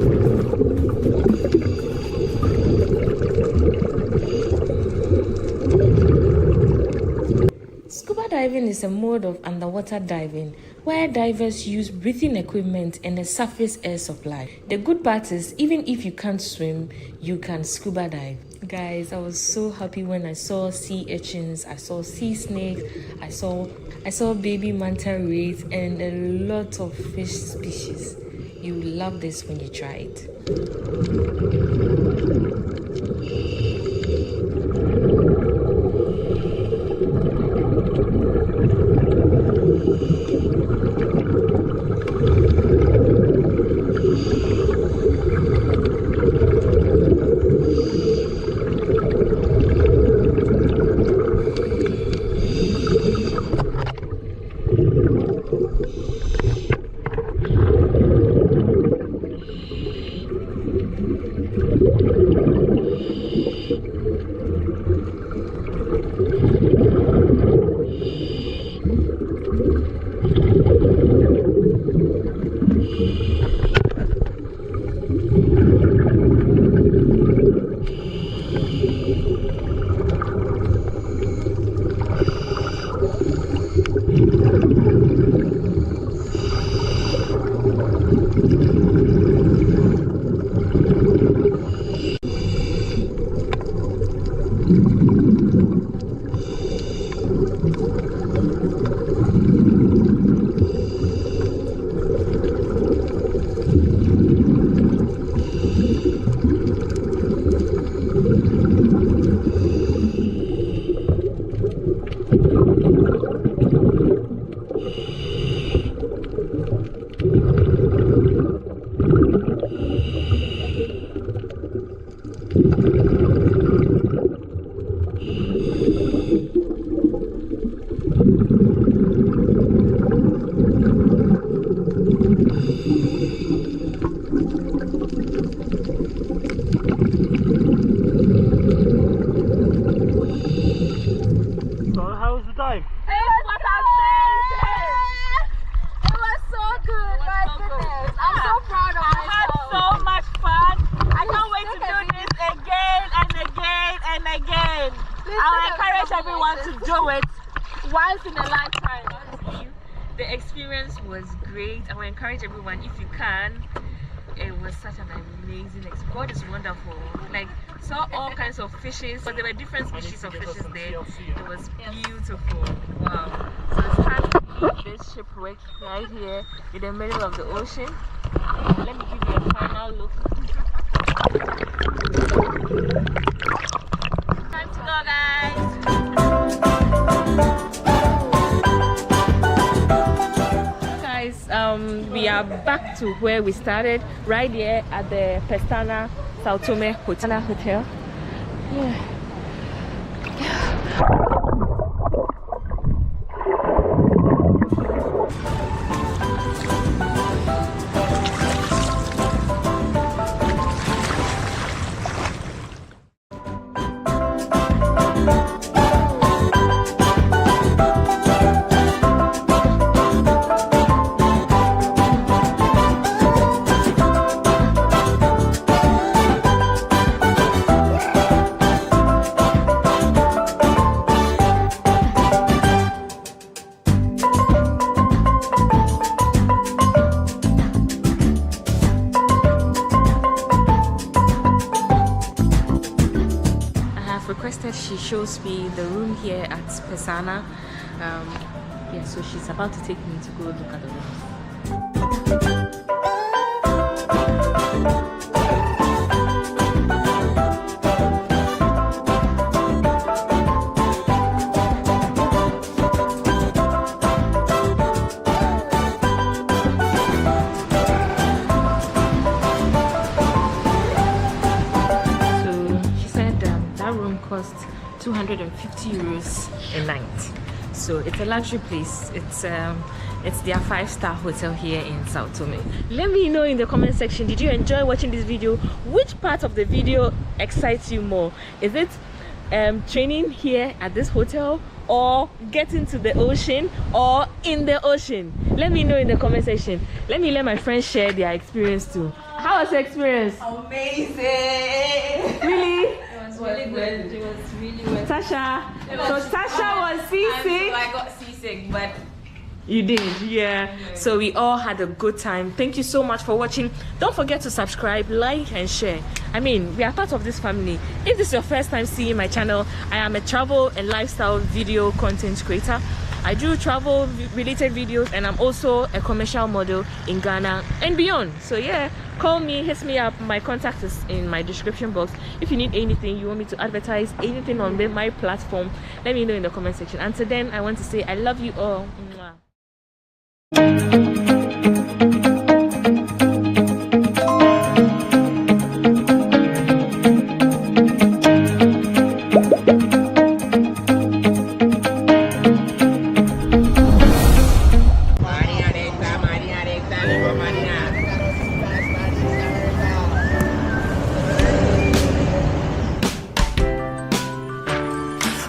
Scuba diving is a mode of underwater diving where divers use breathing equipment and a surface air supply. The good part is, even if you can't swim, you can scuba dive. Guys, I was so happy when I saw sea urchins, I saw sea snakes, I saw baby manta rays and a lot of fish species. You will love this when you try it. The experience was great. I will encourage everyone, if you can. It was such an amazing experience. God is wonderful. Like, saw all kinds of fishes, but there were different species of fishes there. It was beautiful. Wow. So it's time to leave this shipwreck right here in the middle of the ocean. Let me give you a final look. Time to go, guys. We are back to where we started, right here at the Pestana Sao Tome Hotel. Yeah. She shows me the room here at Pesana. Yeah, so she's about to take me to go look at the rooms. Cost 250 euros a night, so it's a luxury place. It's their 5-star hotel here in Sao Tome. Let me know in the comment section, did you enjoy watching this video? Which part of the video excites you more? Is it training here at this hotel, or getting to the ocean, or in the ocean? Let me know in the comment section. Let me let my friends share their experience too. How was the experience? Amazing. Really? It was really good. It was really good. Tasha. So Tasha was seasick. I got seasick, but you did, yeah. So we all had a good time. Thank you so much for watching. Don't forget to subscribe, like, and share. I mean, we are part of this family. If this is your first time seeing my channel, I am a travel and lifestyle video content creator. I do travel related videos, and I'm also a commercial model in Ghana and beyond. So yeah, call me, hit me up. My contact is in my description box. If you need anything, you want me to advertise anything on my platform, let me know in the comment section. Until then, I want to say I love you all. Mwah.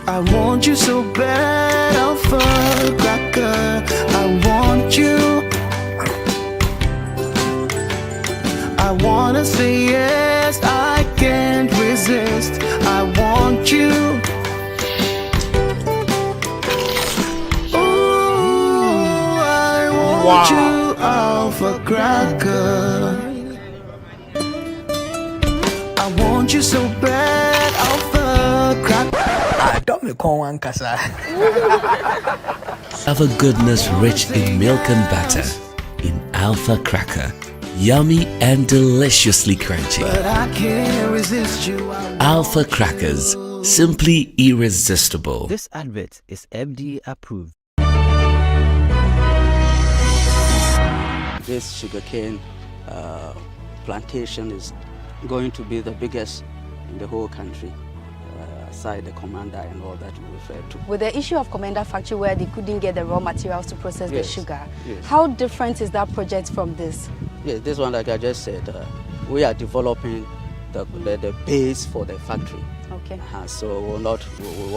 I want you so bad, Alpha Cracker. I want you. I wanna say yes, I can't resist. I want you. Ooh, I want you, Alpha Cracker. I want you so bad, Alpha Cracker. Alpha goodness rich in milk and butter. In Alpha Cracker. Yummy and deliciously crunchy. But I can't resist you. Alpha Crackers. Simply irresistible. This advert is FDA approved. This sugarcane plantation is going to be the biggest in the whole country. Aside the commander and all that you referred to. With the issue of commander factory where they couldn't get the raw materials to process the sugar, yes. How different is that project from this? Yes, this one, like I just said, we are developing the base for the factory. Okay. So we'll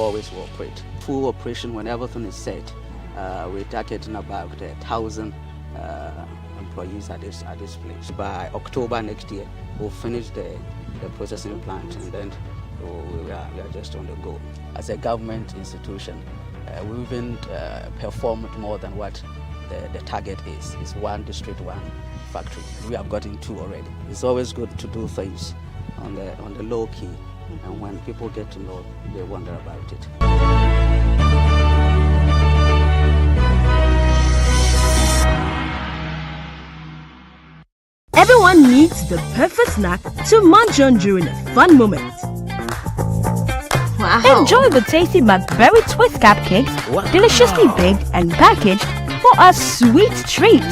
always operate. Full operation when everything is set. We're targeting about 1,000 employees at this place. By October next year, we'll finish the processing plant, and then we are just on the go. As a government institution, we even performed more than what the target is. It's one district, one factory. We have gotten 2 already. It's always good to do things on the low key, and when people get to know, they wonder about it. Everyone needs the perfect snack to munch on during a fun moment. Wow. Enjoy the tasty McBerry Twist cupcakes, deliciously baked and packaged for a sweet treat.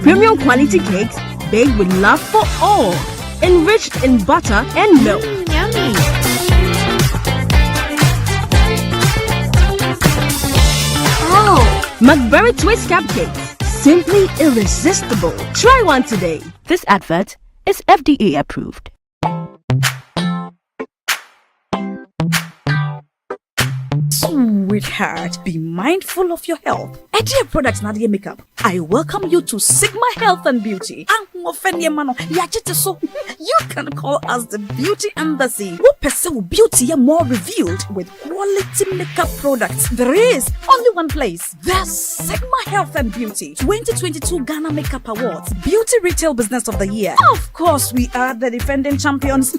Premium quality cakes baked with love for all, enriched in butter and milk. Yummy. Oh, McBerry Twist cupcakes, simply irresistible. Try one today. This advert is FDA approved. Sweetheart, be mindful of your health. Dear Products Nadia Makeup, I welcome you to Sigma Health and Beauty. You can call us the Beauty Embassy. Who pursue beauty more revealed with quality makeup products. There is only one place. The Sigma Health and Beauty 2022 Ghana Makeup Awards Beauty Retail Business of the Year. Of course, we are the defending champions.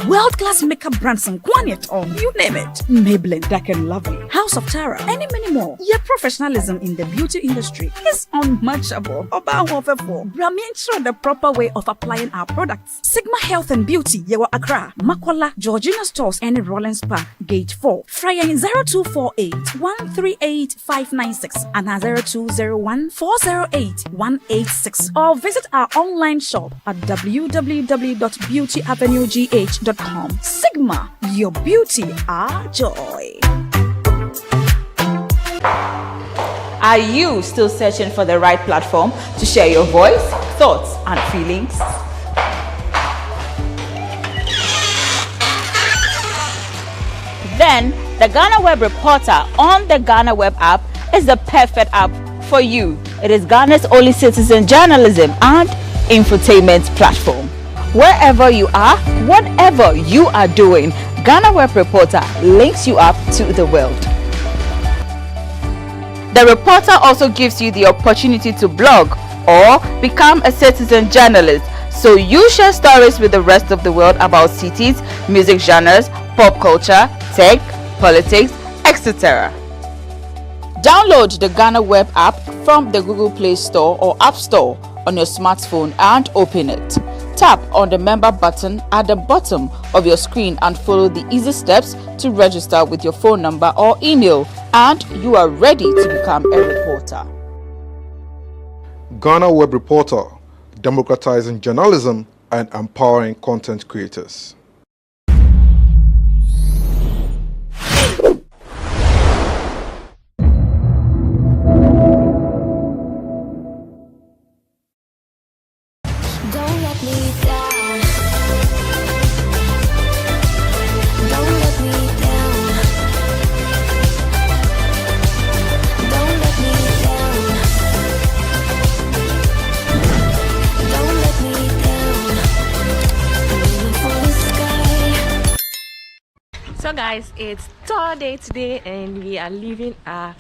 World-class makeup brands and Kwanyet, you name it. Maybelline, Dark and Lovely, House of Tara, and many more. Your professionalism in the beauty industry is unmatchable. Ensure the proper way of applying our products. Sigma Health and Beauty, Yewa Accra, Makola, Georgina Stores, and Rollins Park, Gate 4. Fryer 0248 138 596 and 0201 408 186. Or visit our online shop at www.beautyavenuegh.com. Sigma, your beauty, our joy. Are you still searching for the right platform to share your voice, thoughts, and feelings? Then the GhanaWeb Reporter on the GhanaWeb app is the perfect app for you. It is Ghana's only citizen journalism and infotainment platform. Wherever you are, whatever you are doing, GhanaWeb Reporter links you up to the world. The reporter also gives you the opportunity to blog or become a citizen journalist, so you share stories with the rest of the world about cities, music genres, pop culture, tech, politics, etc. Download the GhanaWeb app from the Google Play Store or App Store on your smartphone and open it. Tap on the member button at the bottom of your screen and follow the easy steps to register with your phone number or email, and you are ready to become a reporter. GhanaWeb Reporter, democratizing journalism and empowering content creators. So guys, it's third day today and we are leaving our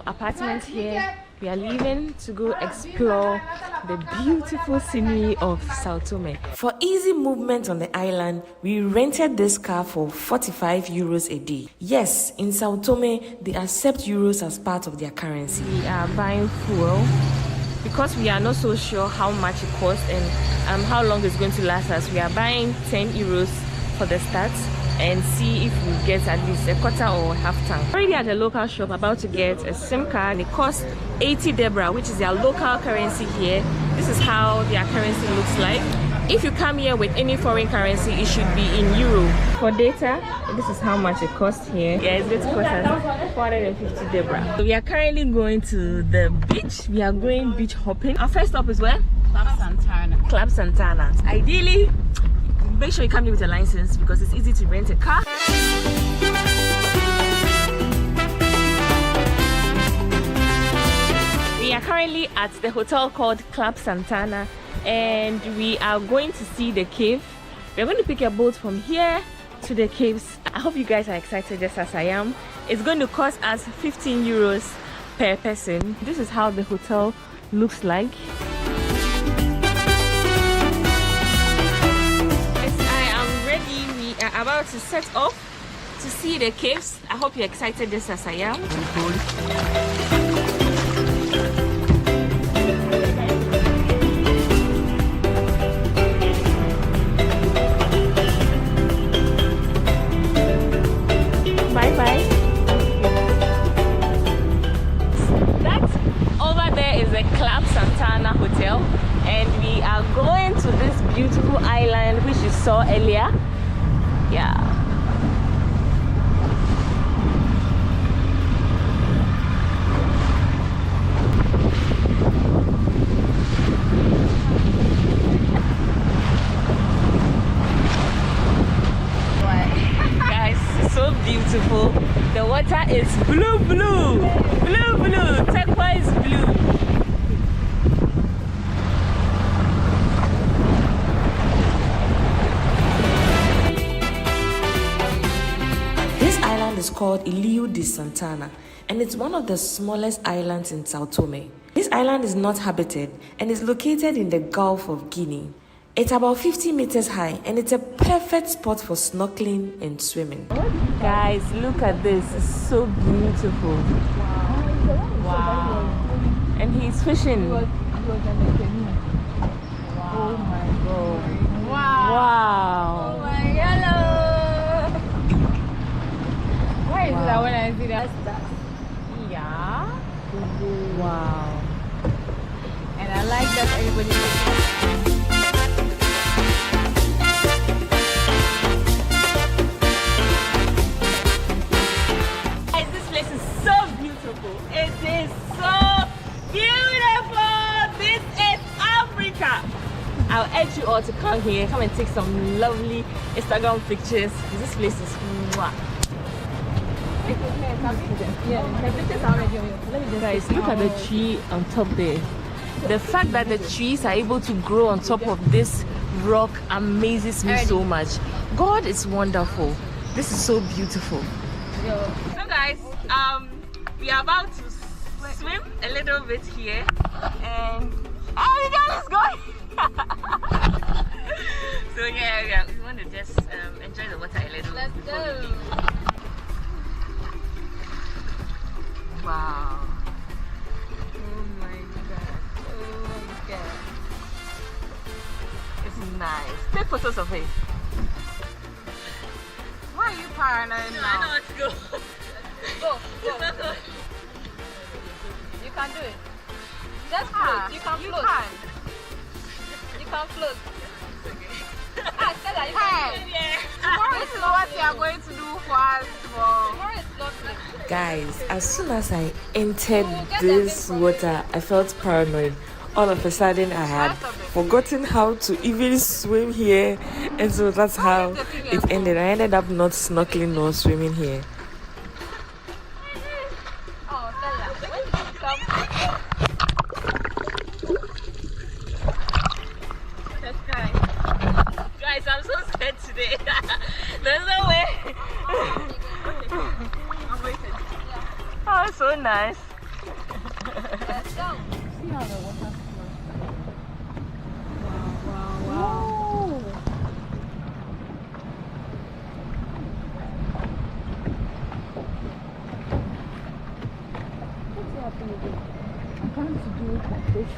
apartment here. We are leaving to go explore the beautiful scenery of Sao Tome. For easy movement on the island, we rented this car for 45 euros a day. Yes, in Sao Tome, they accept euros as part of their currency. We are buying fuel because we are not so sure how much it costs and how long it's going to last us. We are buying 10 euros for the start and see if we get at least a quarter or half tank. Already at the local shop about to get a SIM card. It costs 80 Debra, which is their local currency here. This is how their currency looks like. If you come here with any foreign currency, it should be in euro. For data, this is how much it costs here. Yeah, it's going to cost us 450 Debra. So we are currently going to the beach. We are going beach hopping. Our first stop is where? Club Santana. Club Santana. Ideally, make sure you come here with a license because it's easy to rent a car. We are currently at the hotel called Club Santana and we are going to see the cave. We're going to pick a boat from here to the caves. I hope you guys are excited just as I am. It's going to cost us 15 euros per person. This is how the hotel looks like. About to set off to see the caves. I hope you're excited just as I am. Bye bye. That over there is the Club Santana Hotel and we are going to this beautiful island which you saw earlier. Yeah. Guys, so beautiful. The water is blue, blue, blue, blue, turquoise blue. Is called Ilio de Santana and it's one of the smallest islands in Sao Tome. This island is not habited and is located in the Gulf of Guinea. It's about 50 meters high and it's a perfect spot for snorkeling and swimming. Guys, look at this. It's so beautiful. Wow. And he's fishing. Oh my god. Wow. Wow. Oh my hello. Why is that when I see that? Yeah. Wow. And I like that everybody. This place is so beautiful. It is so beautiful. This is Africa. I'll urge you all to come here. Come and take some lovely Instagram pictures. This place is mwah. Guys, look at the tree on top there. the fact that the trees are able to grow on top of this rock amazes me so much. God is wonderful. This is so beautiful. So guys, we are about to swim a little bit here, and the girl is going. So yeah, we want to just enjoy the water a little. Let's go. Wow. Oh my god. This is nice. Take photos of it. Why are you paranoid now? I know what to go. Go. You can do it. Just float. You can float. You can float. Stella, you can do it. Tomorrow this is what we are going to do for us. Tomorrow is lovely. Guys, as soon as I entered this water, I felt paranoid. All of a sudden, I had forgotten how to even swim here, and so that's how it ended. I ended up not snorkeling nor swimming here. Guys, I'm so scared today. There's no way. Oh, so nice. Let's go. See how the water flows. Wow. What's happening? I can't do it like this.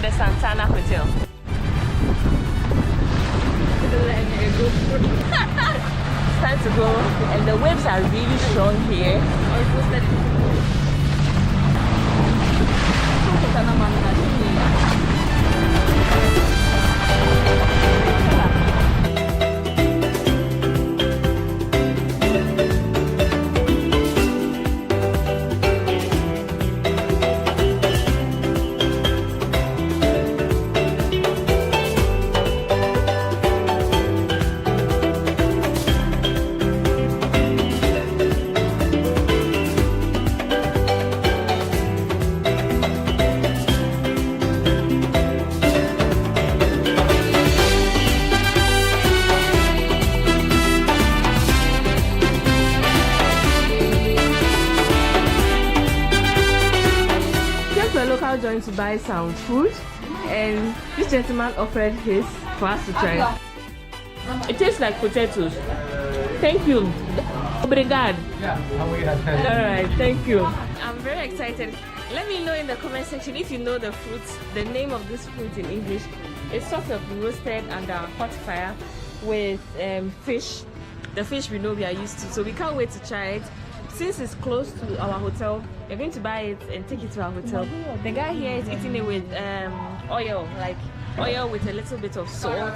The Santana Hotel. It's time to go, and the waves are really strong here. Joined to buy some food, and this gentleman offered his for us to try. It tastes like potatoes. Thank you. Obrigado. Alright, thank you. I'm very excited. Let me know in the comment section if you know the fruit, the name of this fruit in English. It's sort of roasted under a hot fire with fish. The fish we know we are used to, so we can't wait to try it. Since it's close to our hotel, we're going to buy it and take it to our hotel. The guy here is eating it with oil, like oil with a little bit of salt.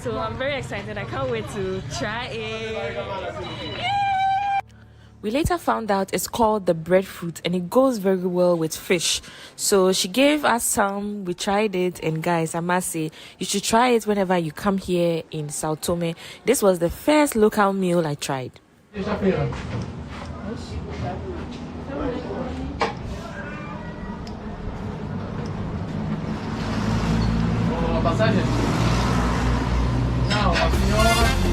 So I'm very excited. I can't wait to try it. We later found out it's called the breadfruit, and it goes very well with fish. So she gave us some, we tried it, and guys, I must say, you should try it whenever you come here in Sao Tome. This was the first local meal I tried. Passagem? Não, a senhora.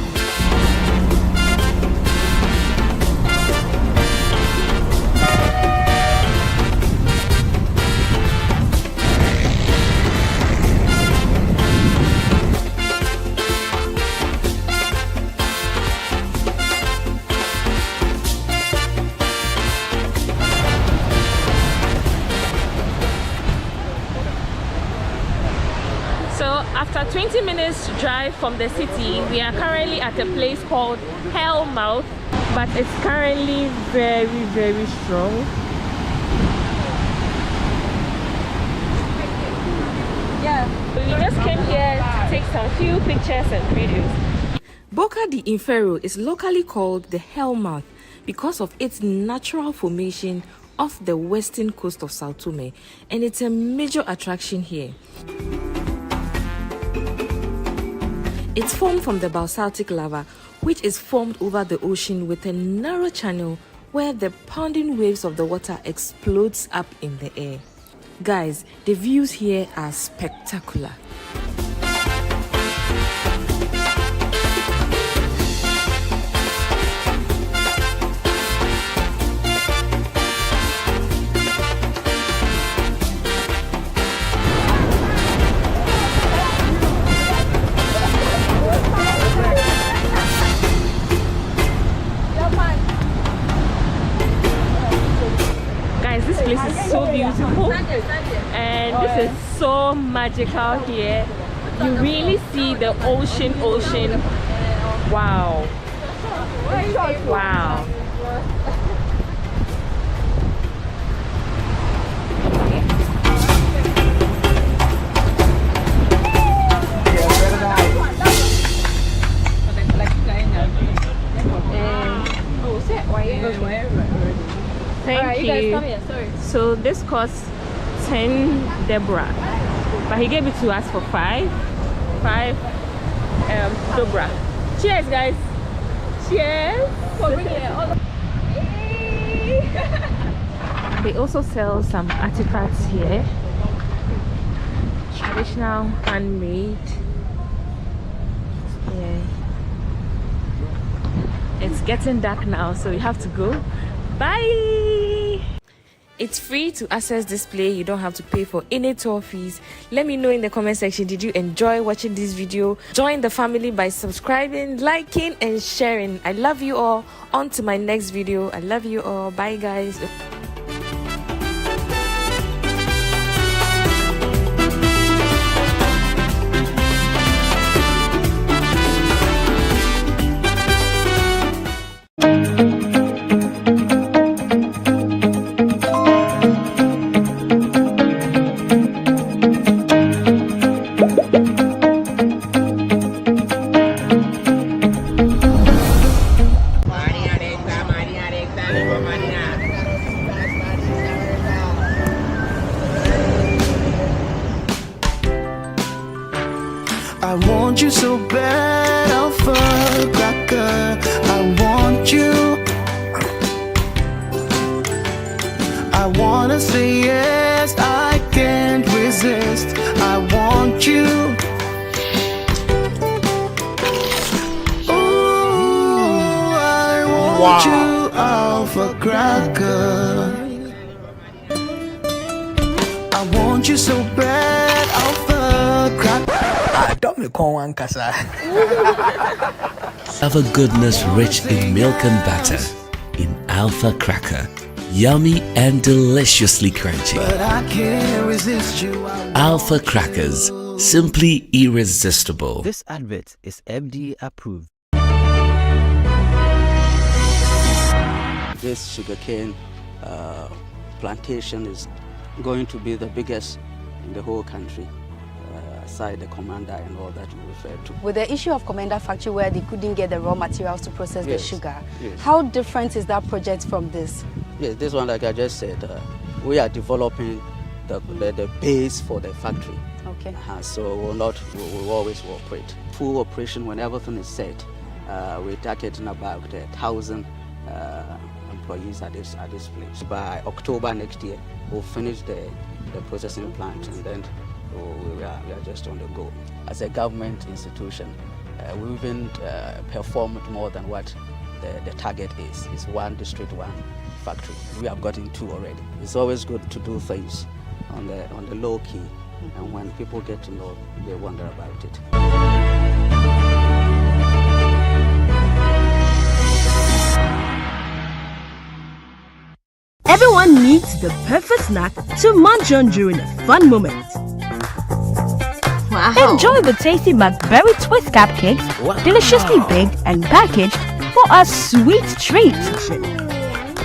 After 20 minutes drive from the city, we are currently at a place called Hellmouth, but it's currently very, very strong. Yeah, we just came here to take some few pictures and videos. Boca de Inferno is locally called the Hellmouth because of its natural formation off the western coast of Sao Tome, and it's a major attraction here. It's formed from the basaltic lava, which is formed over the ocean with a narrow channel where the pounding waves of the water explodes up in the air. Guys, the views here are spectacular. This place is so beautiful and this is so magical here. You really see the ocean. Wow. Wow. Thank you. So this costs 10 Debra, but he gave it to us for 5 Debra. Cheers, guys. Cheers. They also sell some artifacts here, traditional, handmade. Yeah. It's getting dark now, so we have to go. Bye. It's free to access this play. You don't have to pay for any tour fees. Let me know in the comment section, did you enjoy watching this video? Join the family by subscribing, liking and sharing. I love you all. On to my next video. I love you all. Bye guys. I want you so bad, Alpha Cracker. I want you. I wanna say yes, I can't resist. I want you. Ooh, I want you, Alpha Cracker. I want you so bad, Alpha Cracker. Alpha goodness rich in milk and butter. In Alpha Cracker. Yummy and deliciously crunchy. But I can't resist you. Alpha Crackers. Simply irresistible. This advert is FDA approved. This sugarcane plantation is going to be the biggest in the whole country. Aside the commander and all that you referred to. With the issue of Commander Factory where they couldn't get the raw materials to process the sugar, yes. How different is that project from this? Yes, this one, like I just said, we are developing the base for the factory. Okay. So we'll always operate. Full operation when everything is set. We're targeting about 1,000 employees at this place. By October next year, we'll finish the processing plant, and then we are just on the go. As a government institution, we even performed more than what the target is. It's one district, one factory. We have gotten 2 already. It's always good to do things on the low key, and when people get to know, they wonder about it. Everyone needs the perfect snack to munch on during a fun moment. Wow. Enjoy the tasty McBerry Twist cupcakes, deliciously baked and packaged for a sweet treat.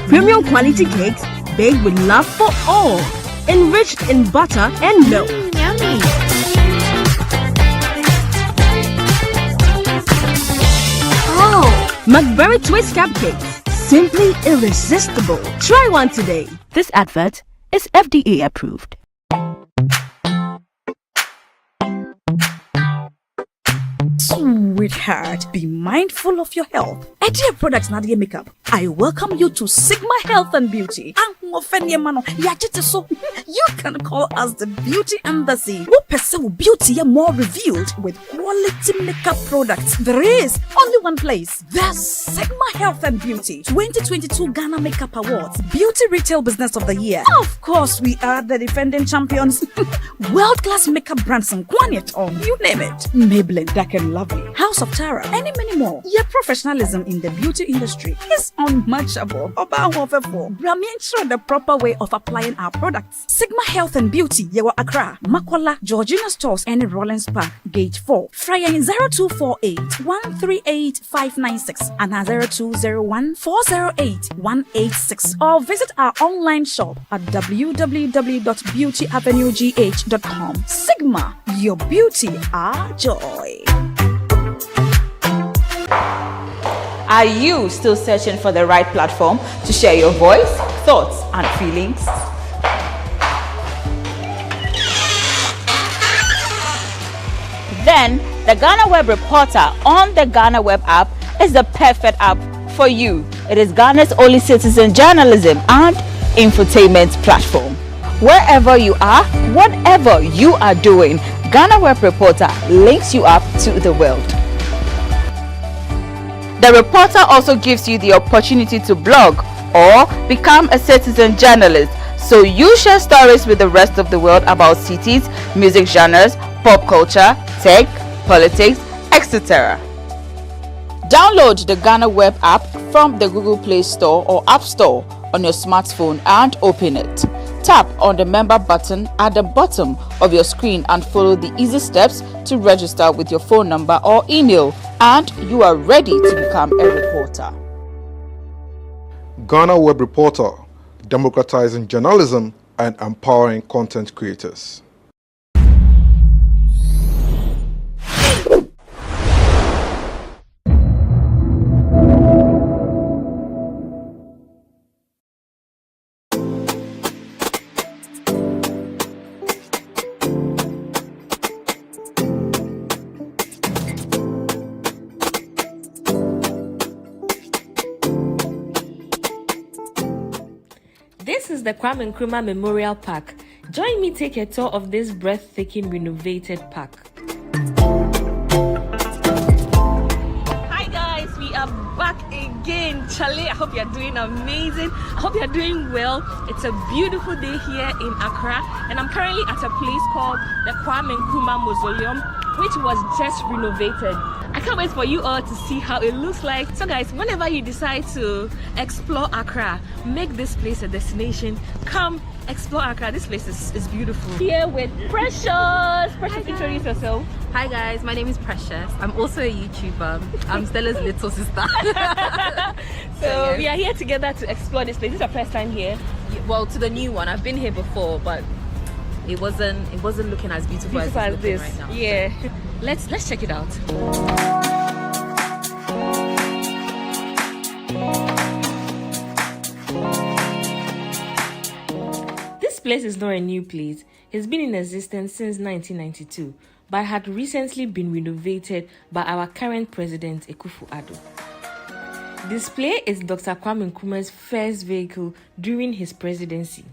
Premium quality cakes baked with love for all, enriched in butter and milk. Yummy. McBerry Twist cupcakes, simply irresistible. Try one today. This advert is FDA approved. Sweetheart, be mindful of your health. Dear Products Nadia Makeup, I welcome you to Sigma Health and Beauty. You can call us the Beauty Embassy. Who pursue beauty more revealed with quality makeup products. There is only one place. The Sigma Health and Beauty 2022 Ghana Makeup Awards Beauty Retail Business of the Year. Of course, we are the defending champions. World-class makeup brands and Quanyeton, you name it. Maybelline, Dark and Lovely, House of Tara, and many more. Your professionalism in the beauty industry is unmatchable. Ensure the proper way of applying our products. Sigma Health and Beauty, Yewa Accra, Makola, Georgina Stores, and Rollins Park, Gate 4. Fryer in 0248 138 596 and 0201 408 186. Or visit our online shop at www.beautyavenuegh.com. Sigma, your beauty, our joy. Are you still searching for the right platform to share your voice, thoughts, and feelings? Then the GhanaWeb Reporter on the GhanaWeb app is the perfect app for you. It is Ghana's only citizen journalism and infotainment platform. Wherever you are, whatever you are doing, GhanaWeb Reporter links you up to the world. The reporter also gives you the opportunity to blog or become a citizen journalist, so you share stories with the rest of the world about cities, music genres, pop culture, tech, politics, etc. Download the GhanaWeb app from the Google Play Store or App Store on your smartphone and open it. Tap on the member button at the bottom of your screen and follow the easy steps to register with your phone number or email, and you are ready to become a reporter. GhanaWeb Reporter, democratizing journalism and empowering content creators. This is the Kwame Nkrumah Memorial Park. Join me take a tour of this breathtaking renovated park. Hi guys, we are back again. Charlie, I hope you're doing amazing. I hope you're doing well. It's a beautiful day here in Accra, and I'm currently at a place called the Kwame Nkrumah Mausoleum, which was just renovated. I can't wait for you all to see how it looks like. So guys, whenever you decide to explore Accra, make this place a destination. Come explore Accra. This place is beautiful. Here with Precious. Precious, introduce yourself. Hi guys, my name is Precious. I'm also a YouTuber. I'm Stella's little sister. So we are here together to explore this place. This is our first time here. Well, to the new one. I've been here before, but it wasn't looking as beautiful as it's this right now. Yeah. Let's check it out. This place is not a new place. It's been in existence since 1992, but had recently been renovated by our current president, Akufo-Addo. This place is Dr. Kwame Nkrumah's first vehicle during his presidency.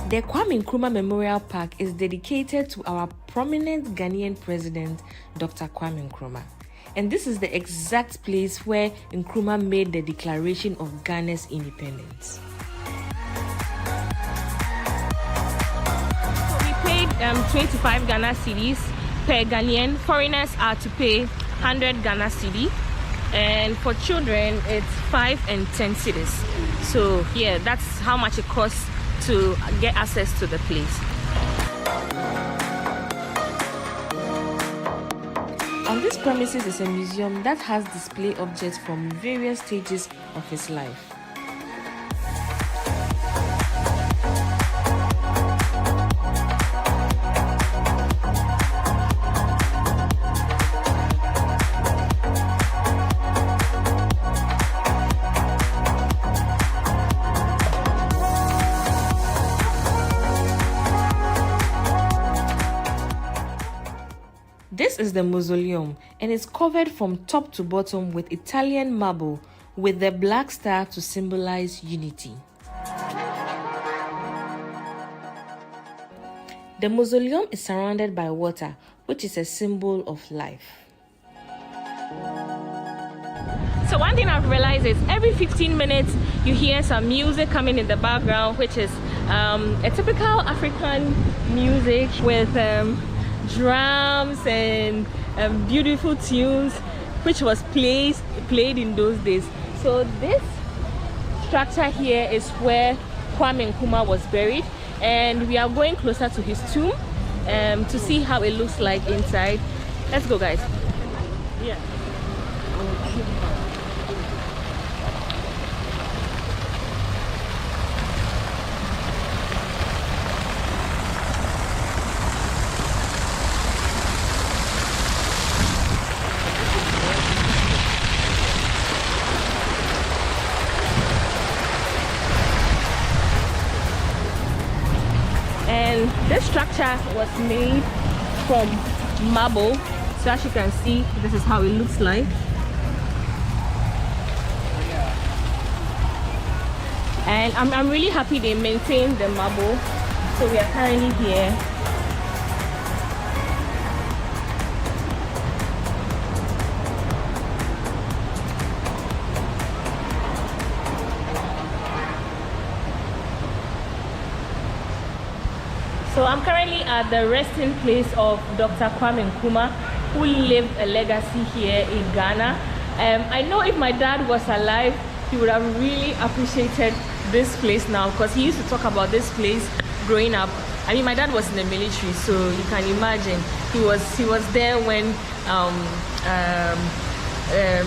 The Kwame Nkrumah Memorial Park is dedicated to our prominent Ghanaian president, Dr. Kwame Nkrumah. And this is the exact place where Nkrumah made the declaration of Ghana's independence. So we paid 25 Ghana cedis per Ghanaian. Foreigners are to pay 100 Ghana cedi. And for children, it's 5 and 10 cedis. So yeah, that's how much it costs to get access to the place. On this premises is a museum that has display objects from various stages of his life. This is the mausoleum and it's covered from top to bottom with Italian marble with the black star to symbolize unity. The mausoleum is surrounded by water, which is a symbol of life. So one thing I've realized is every 15 minutes you hear some music coming in the background, which is a typical African music with drums and beautiful tunes, which was played in those days. So this structure here is where Kwame Nkrumah was buried, and we are going closer to his tomb to see how it looks like inside. Let's go, guys. Yeah. And this structure was made from marble, so as you can see, this is how it looks like. And I'm really happy they maintained the marble. So we are currently here. So I'm currently at the resting place of Dr. Kwame Nkrumah, who lived a legacy here in Ghana. I know if my dad was alive, he would have really appreciated this place now, because he used to talk about this place growing up. I mean, my dad was in the military, so you can imagine he was there when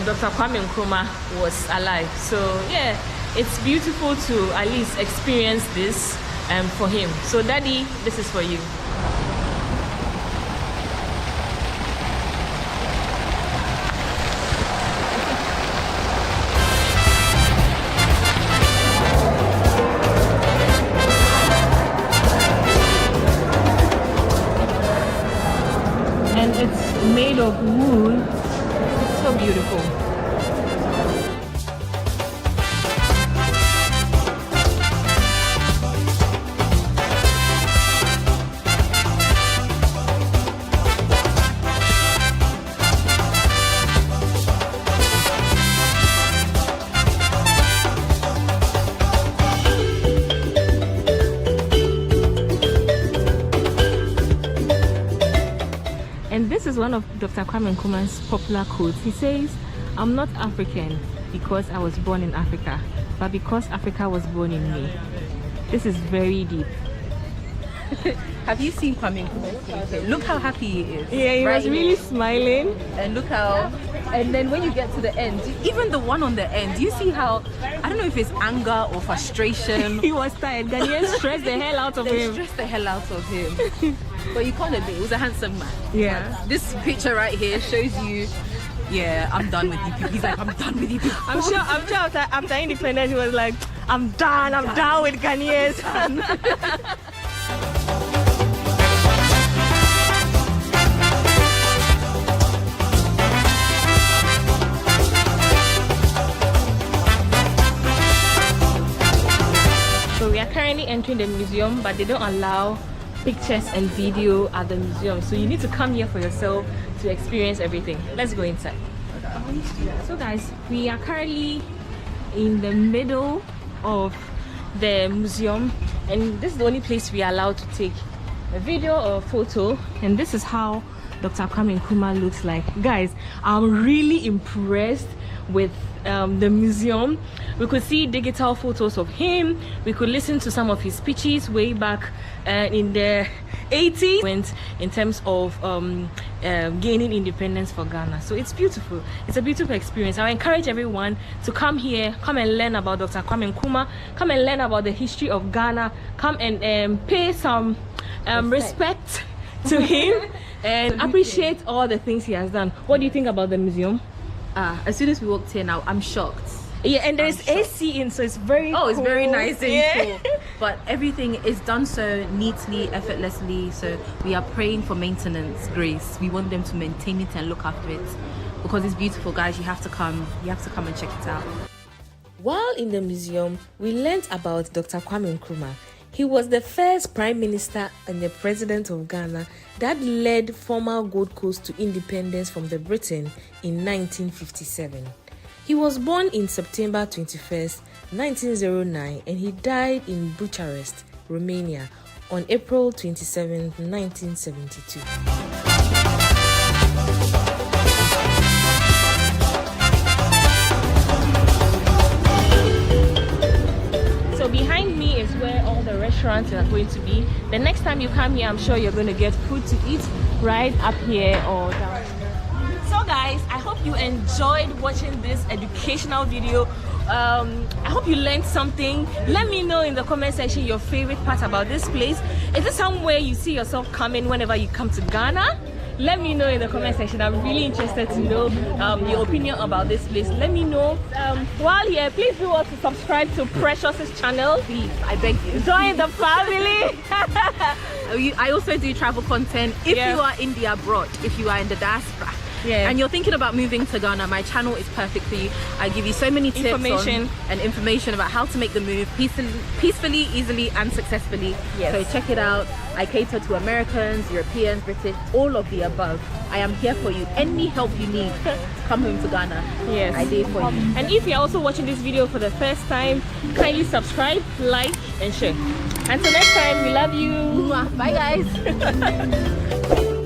Dr. Kwame Nkrumah was alive. So yeah, it's beautiful to at least experience this for him. So Daddy, this is for you. And it's made of wood. It's so beautiful. And this is one of Dr. Kwame Nkrumah's popular quotes. He says, "I'm not African because I was born in Africa, but because Africa was born in me." This is very deep. Have you seen Kwame Nkrumah? Look how happy he is. Yeah, he was really smiling. And look how, and then when you get to the end, even the one on the end, you see how, I don't know if it's anger or frustration. He was tired. Ghanaians stressed the hell out of him. They stressed the hell out of him. But you can't admit, he was a handsome man. Yeah. But this picture right here shows you, yeah, I'm done with you people. He's like, I'm done with you people. I'm sure after independence, he was like, I'm done with Ghanaians. So we are currently entering the museum, but they don't allow pictures and video at the museum. So you need to come here for yourself to experience everything. Let's go inside. So guys, we are currently in the middle of the museum, and this is the only place we are allowed to take a video or a photo, and this is how Dr. Kwame Nkrumah looks like. Guys, I'm really impressed with the museum. We could see digital photos of him. We could listen to some of his speeches way back in the 80s in terms of gaining independence for Ghana. So it's beautiful. It's a beautiful experience. I encourage everyone to come here, come and learn about Dr. Kwame Nkrumah, come and learn about the history of Ghana, come and pay some respect to him and appreciate all the things he has done. What do you think about the museum? As soon as we walked here now, I'm shocked. Yeah, and there's AC in, so it's very cool. It's very nice and cool. But everything is done so neatly, effortlessly. So we are praying for maintenance grace. We want them to maintain it and look after it because it's beautiful, guys. You have to come. You have to come and check it out. While in the museum, we learned about Dr. Kwame Nkrumah. He was the first Prime Minister and the President of Ghana that led former Gold Coast to independence from the Britain in 1957. He was born in September 21st, 1909, and he died in Bucharest, Romania on April 27, 1972. Behind me is where all the restaurants are going to be. The next time you come here, I'm sure you're going to get food to eat right up here or down. So guys, I hope you enjoyed watching this educational video. I hope you learned something. Let me know in the comment section your favorite part about this place. Is it somewhere you see yourself coming whenever you come to Ghana? Let me know in the comment section. I'm really interested to know your opinion about this place. Let me know. While here, please do also subscribe to Precious's channel. Please, I beg you. Join the family. I also do travel content. If you are in the abroad, if you are in the diaspora, and you're thinking about moving to Ghana, my channel is perfect for you. I give you so many tips and information about how to make the move peacefully, easily, and successfully. So check it out. I cater to Americans, Europeans, British, all of the above. I am here for you. Any help you need, come home to Ghana. Yes, I did for you. And if you're also watching this video for the first time, kindly subscribe, like, and share. Until next time, we love you. Bye, guys.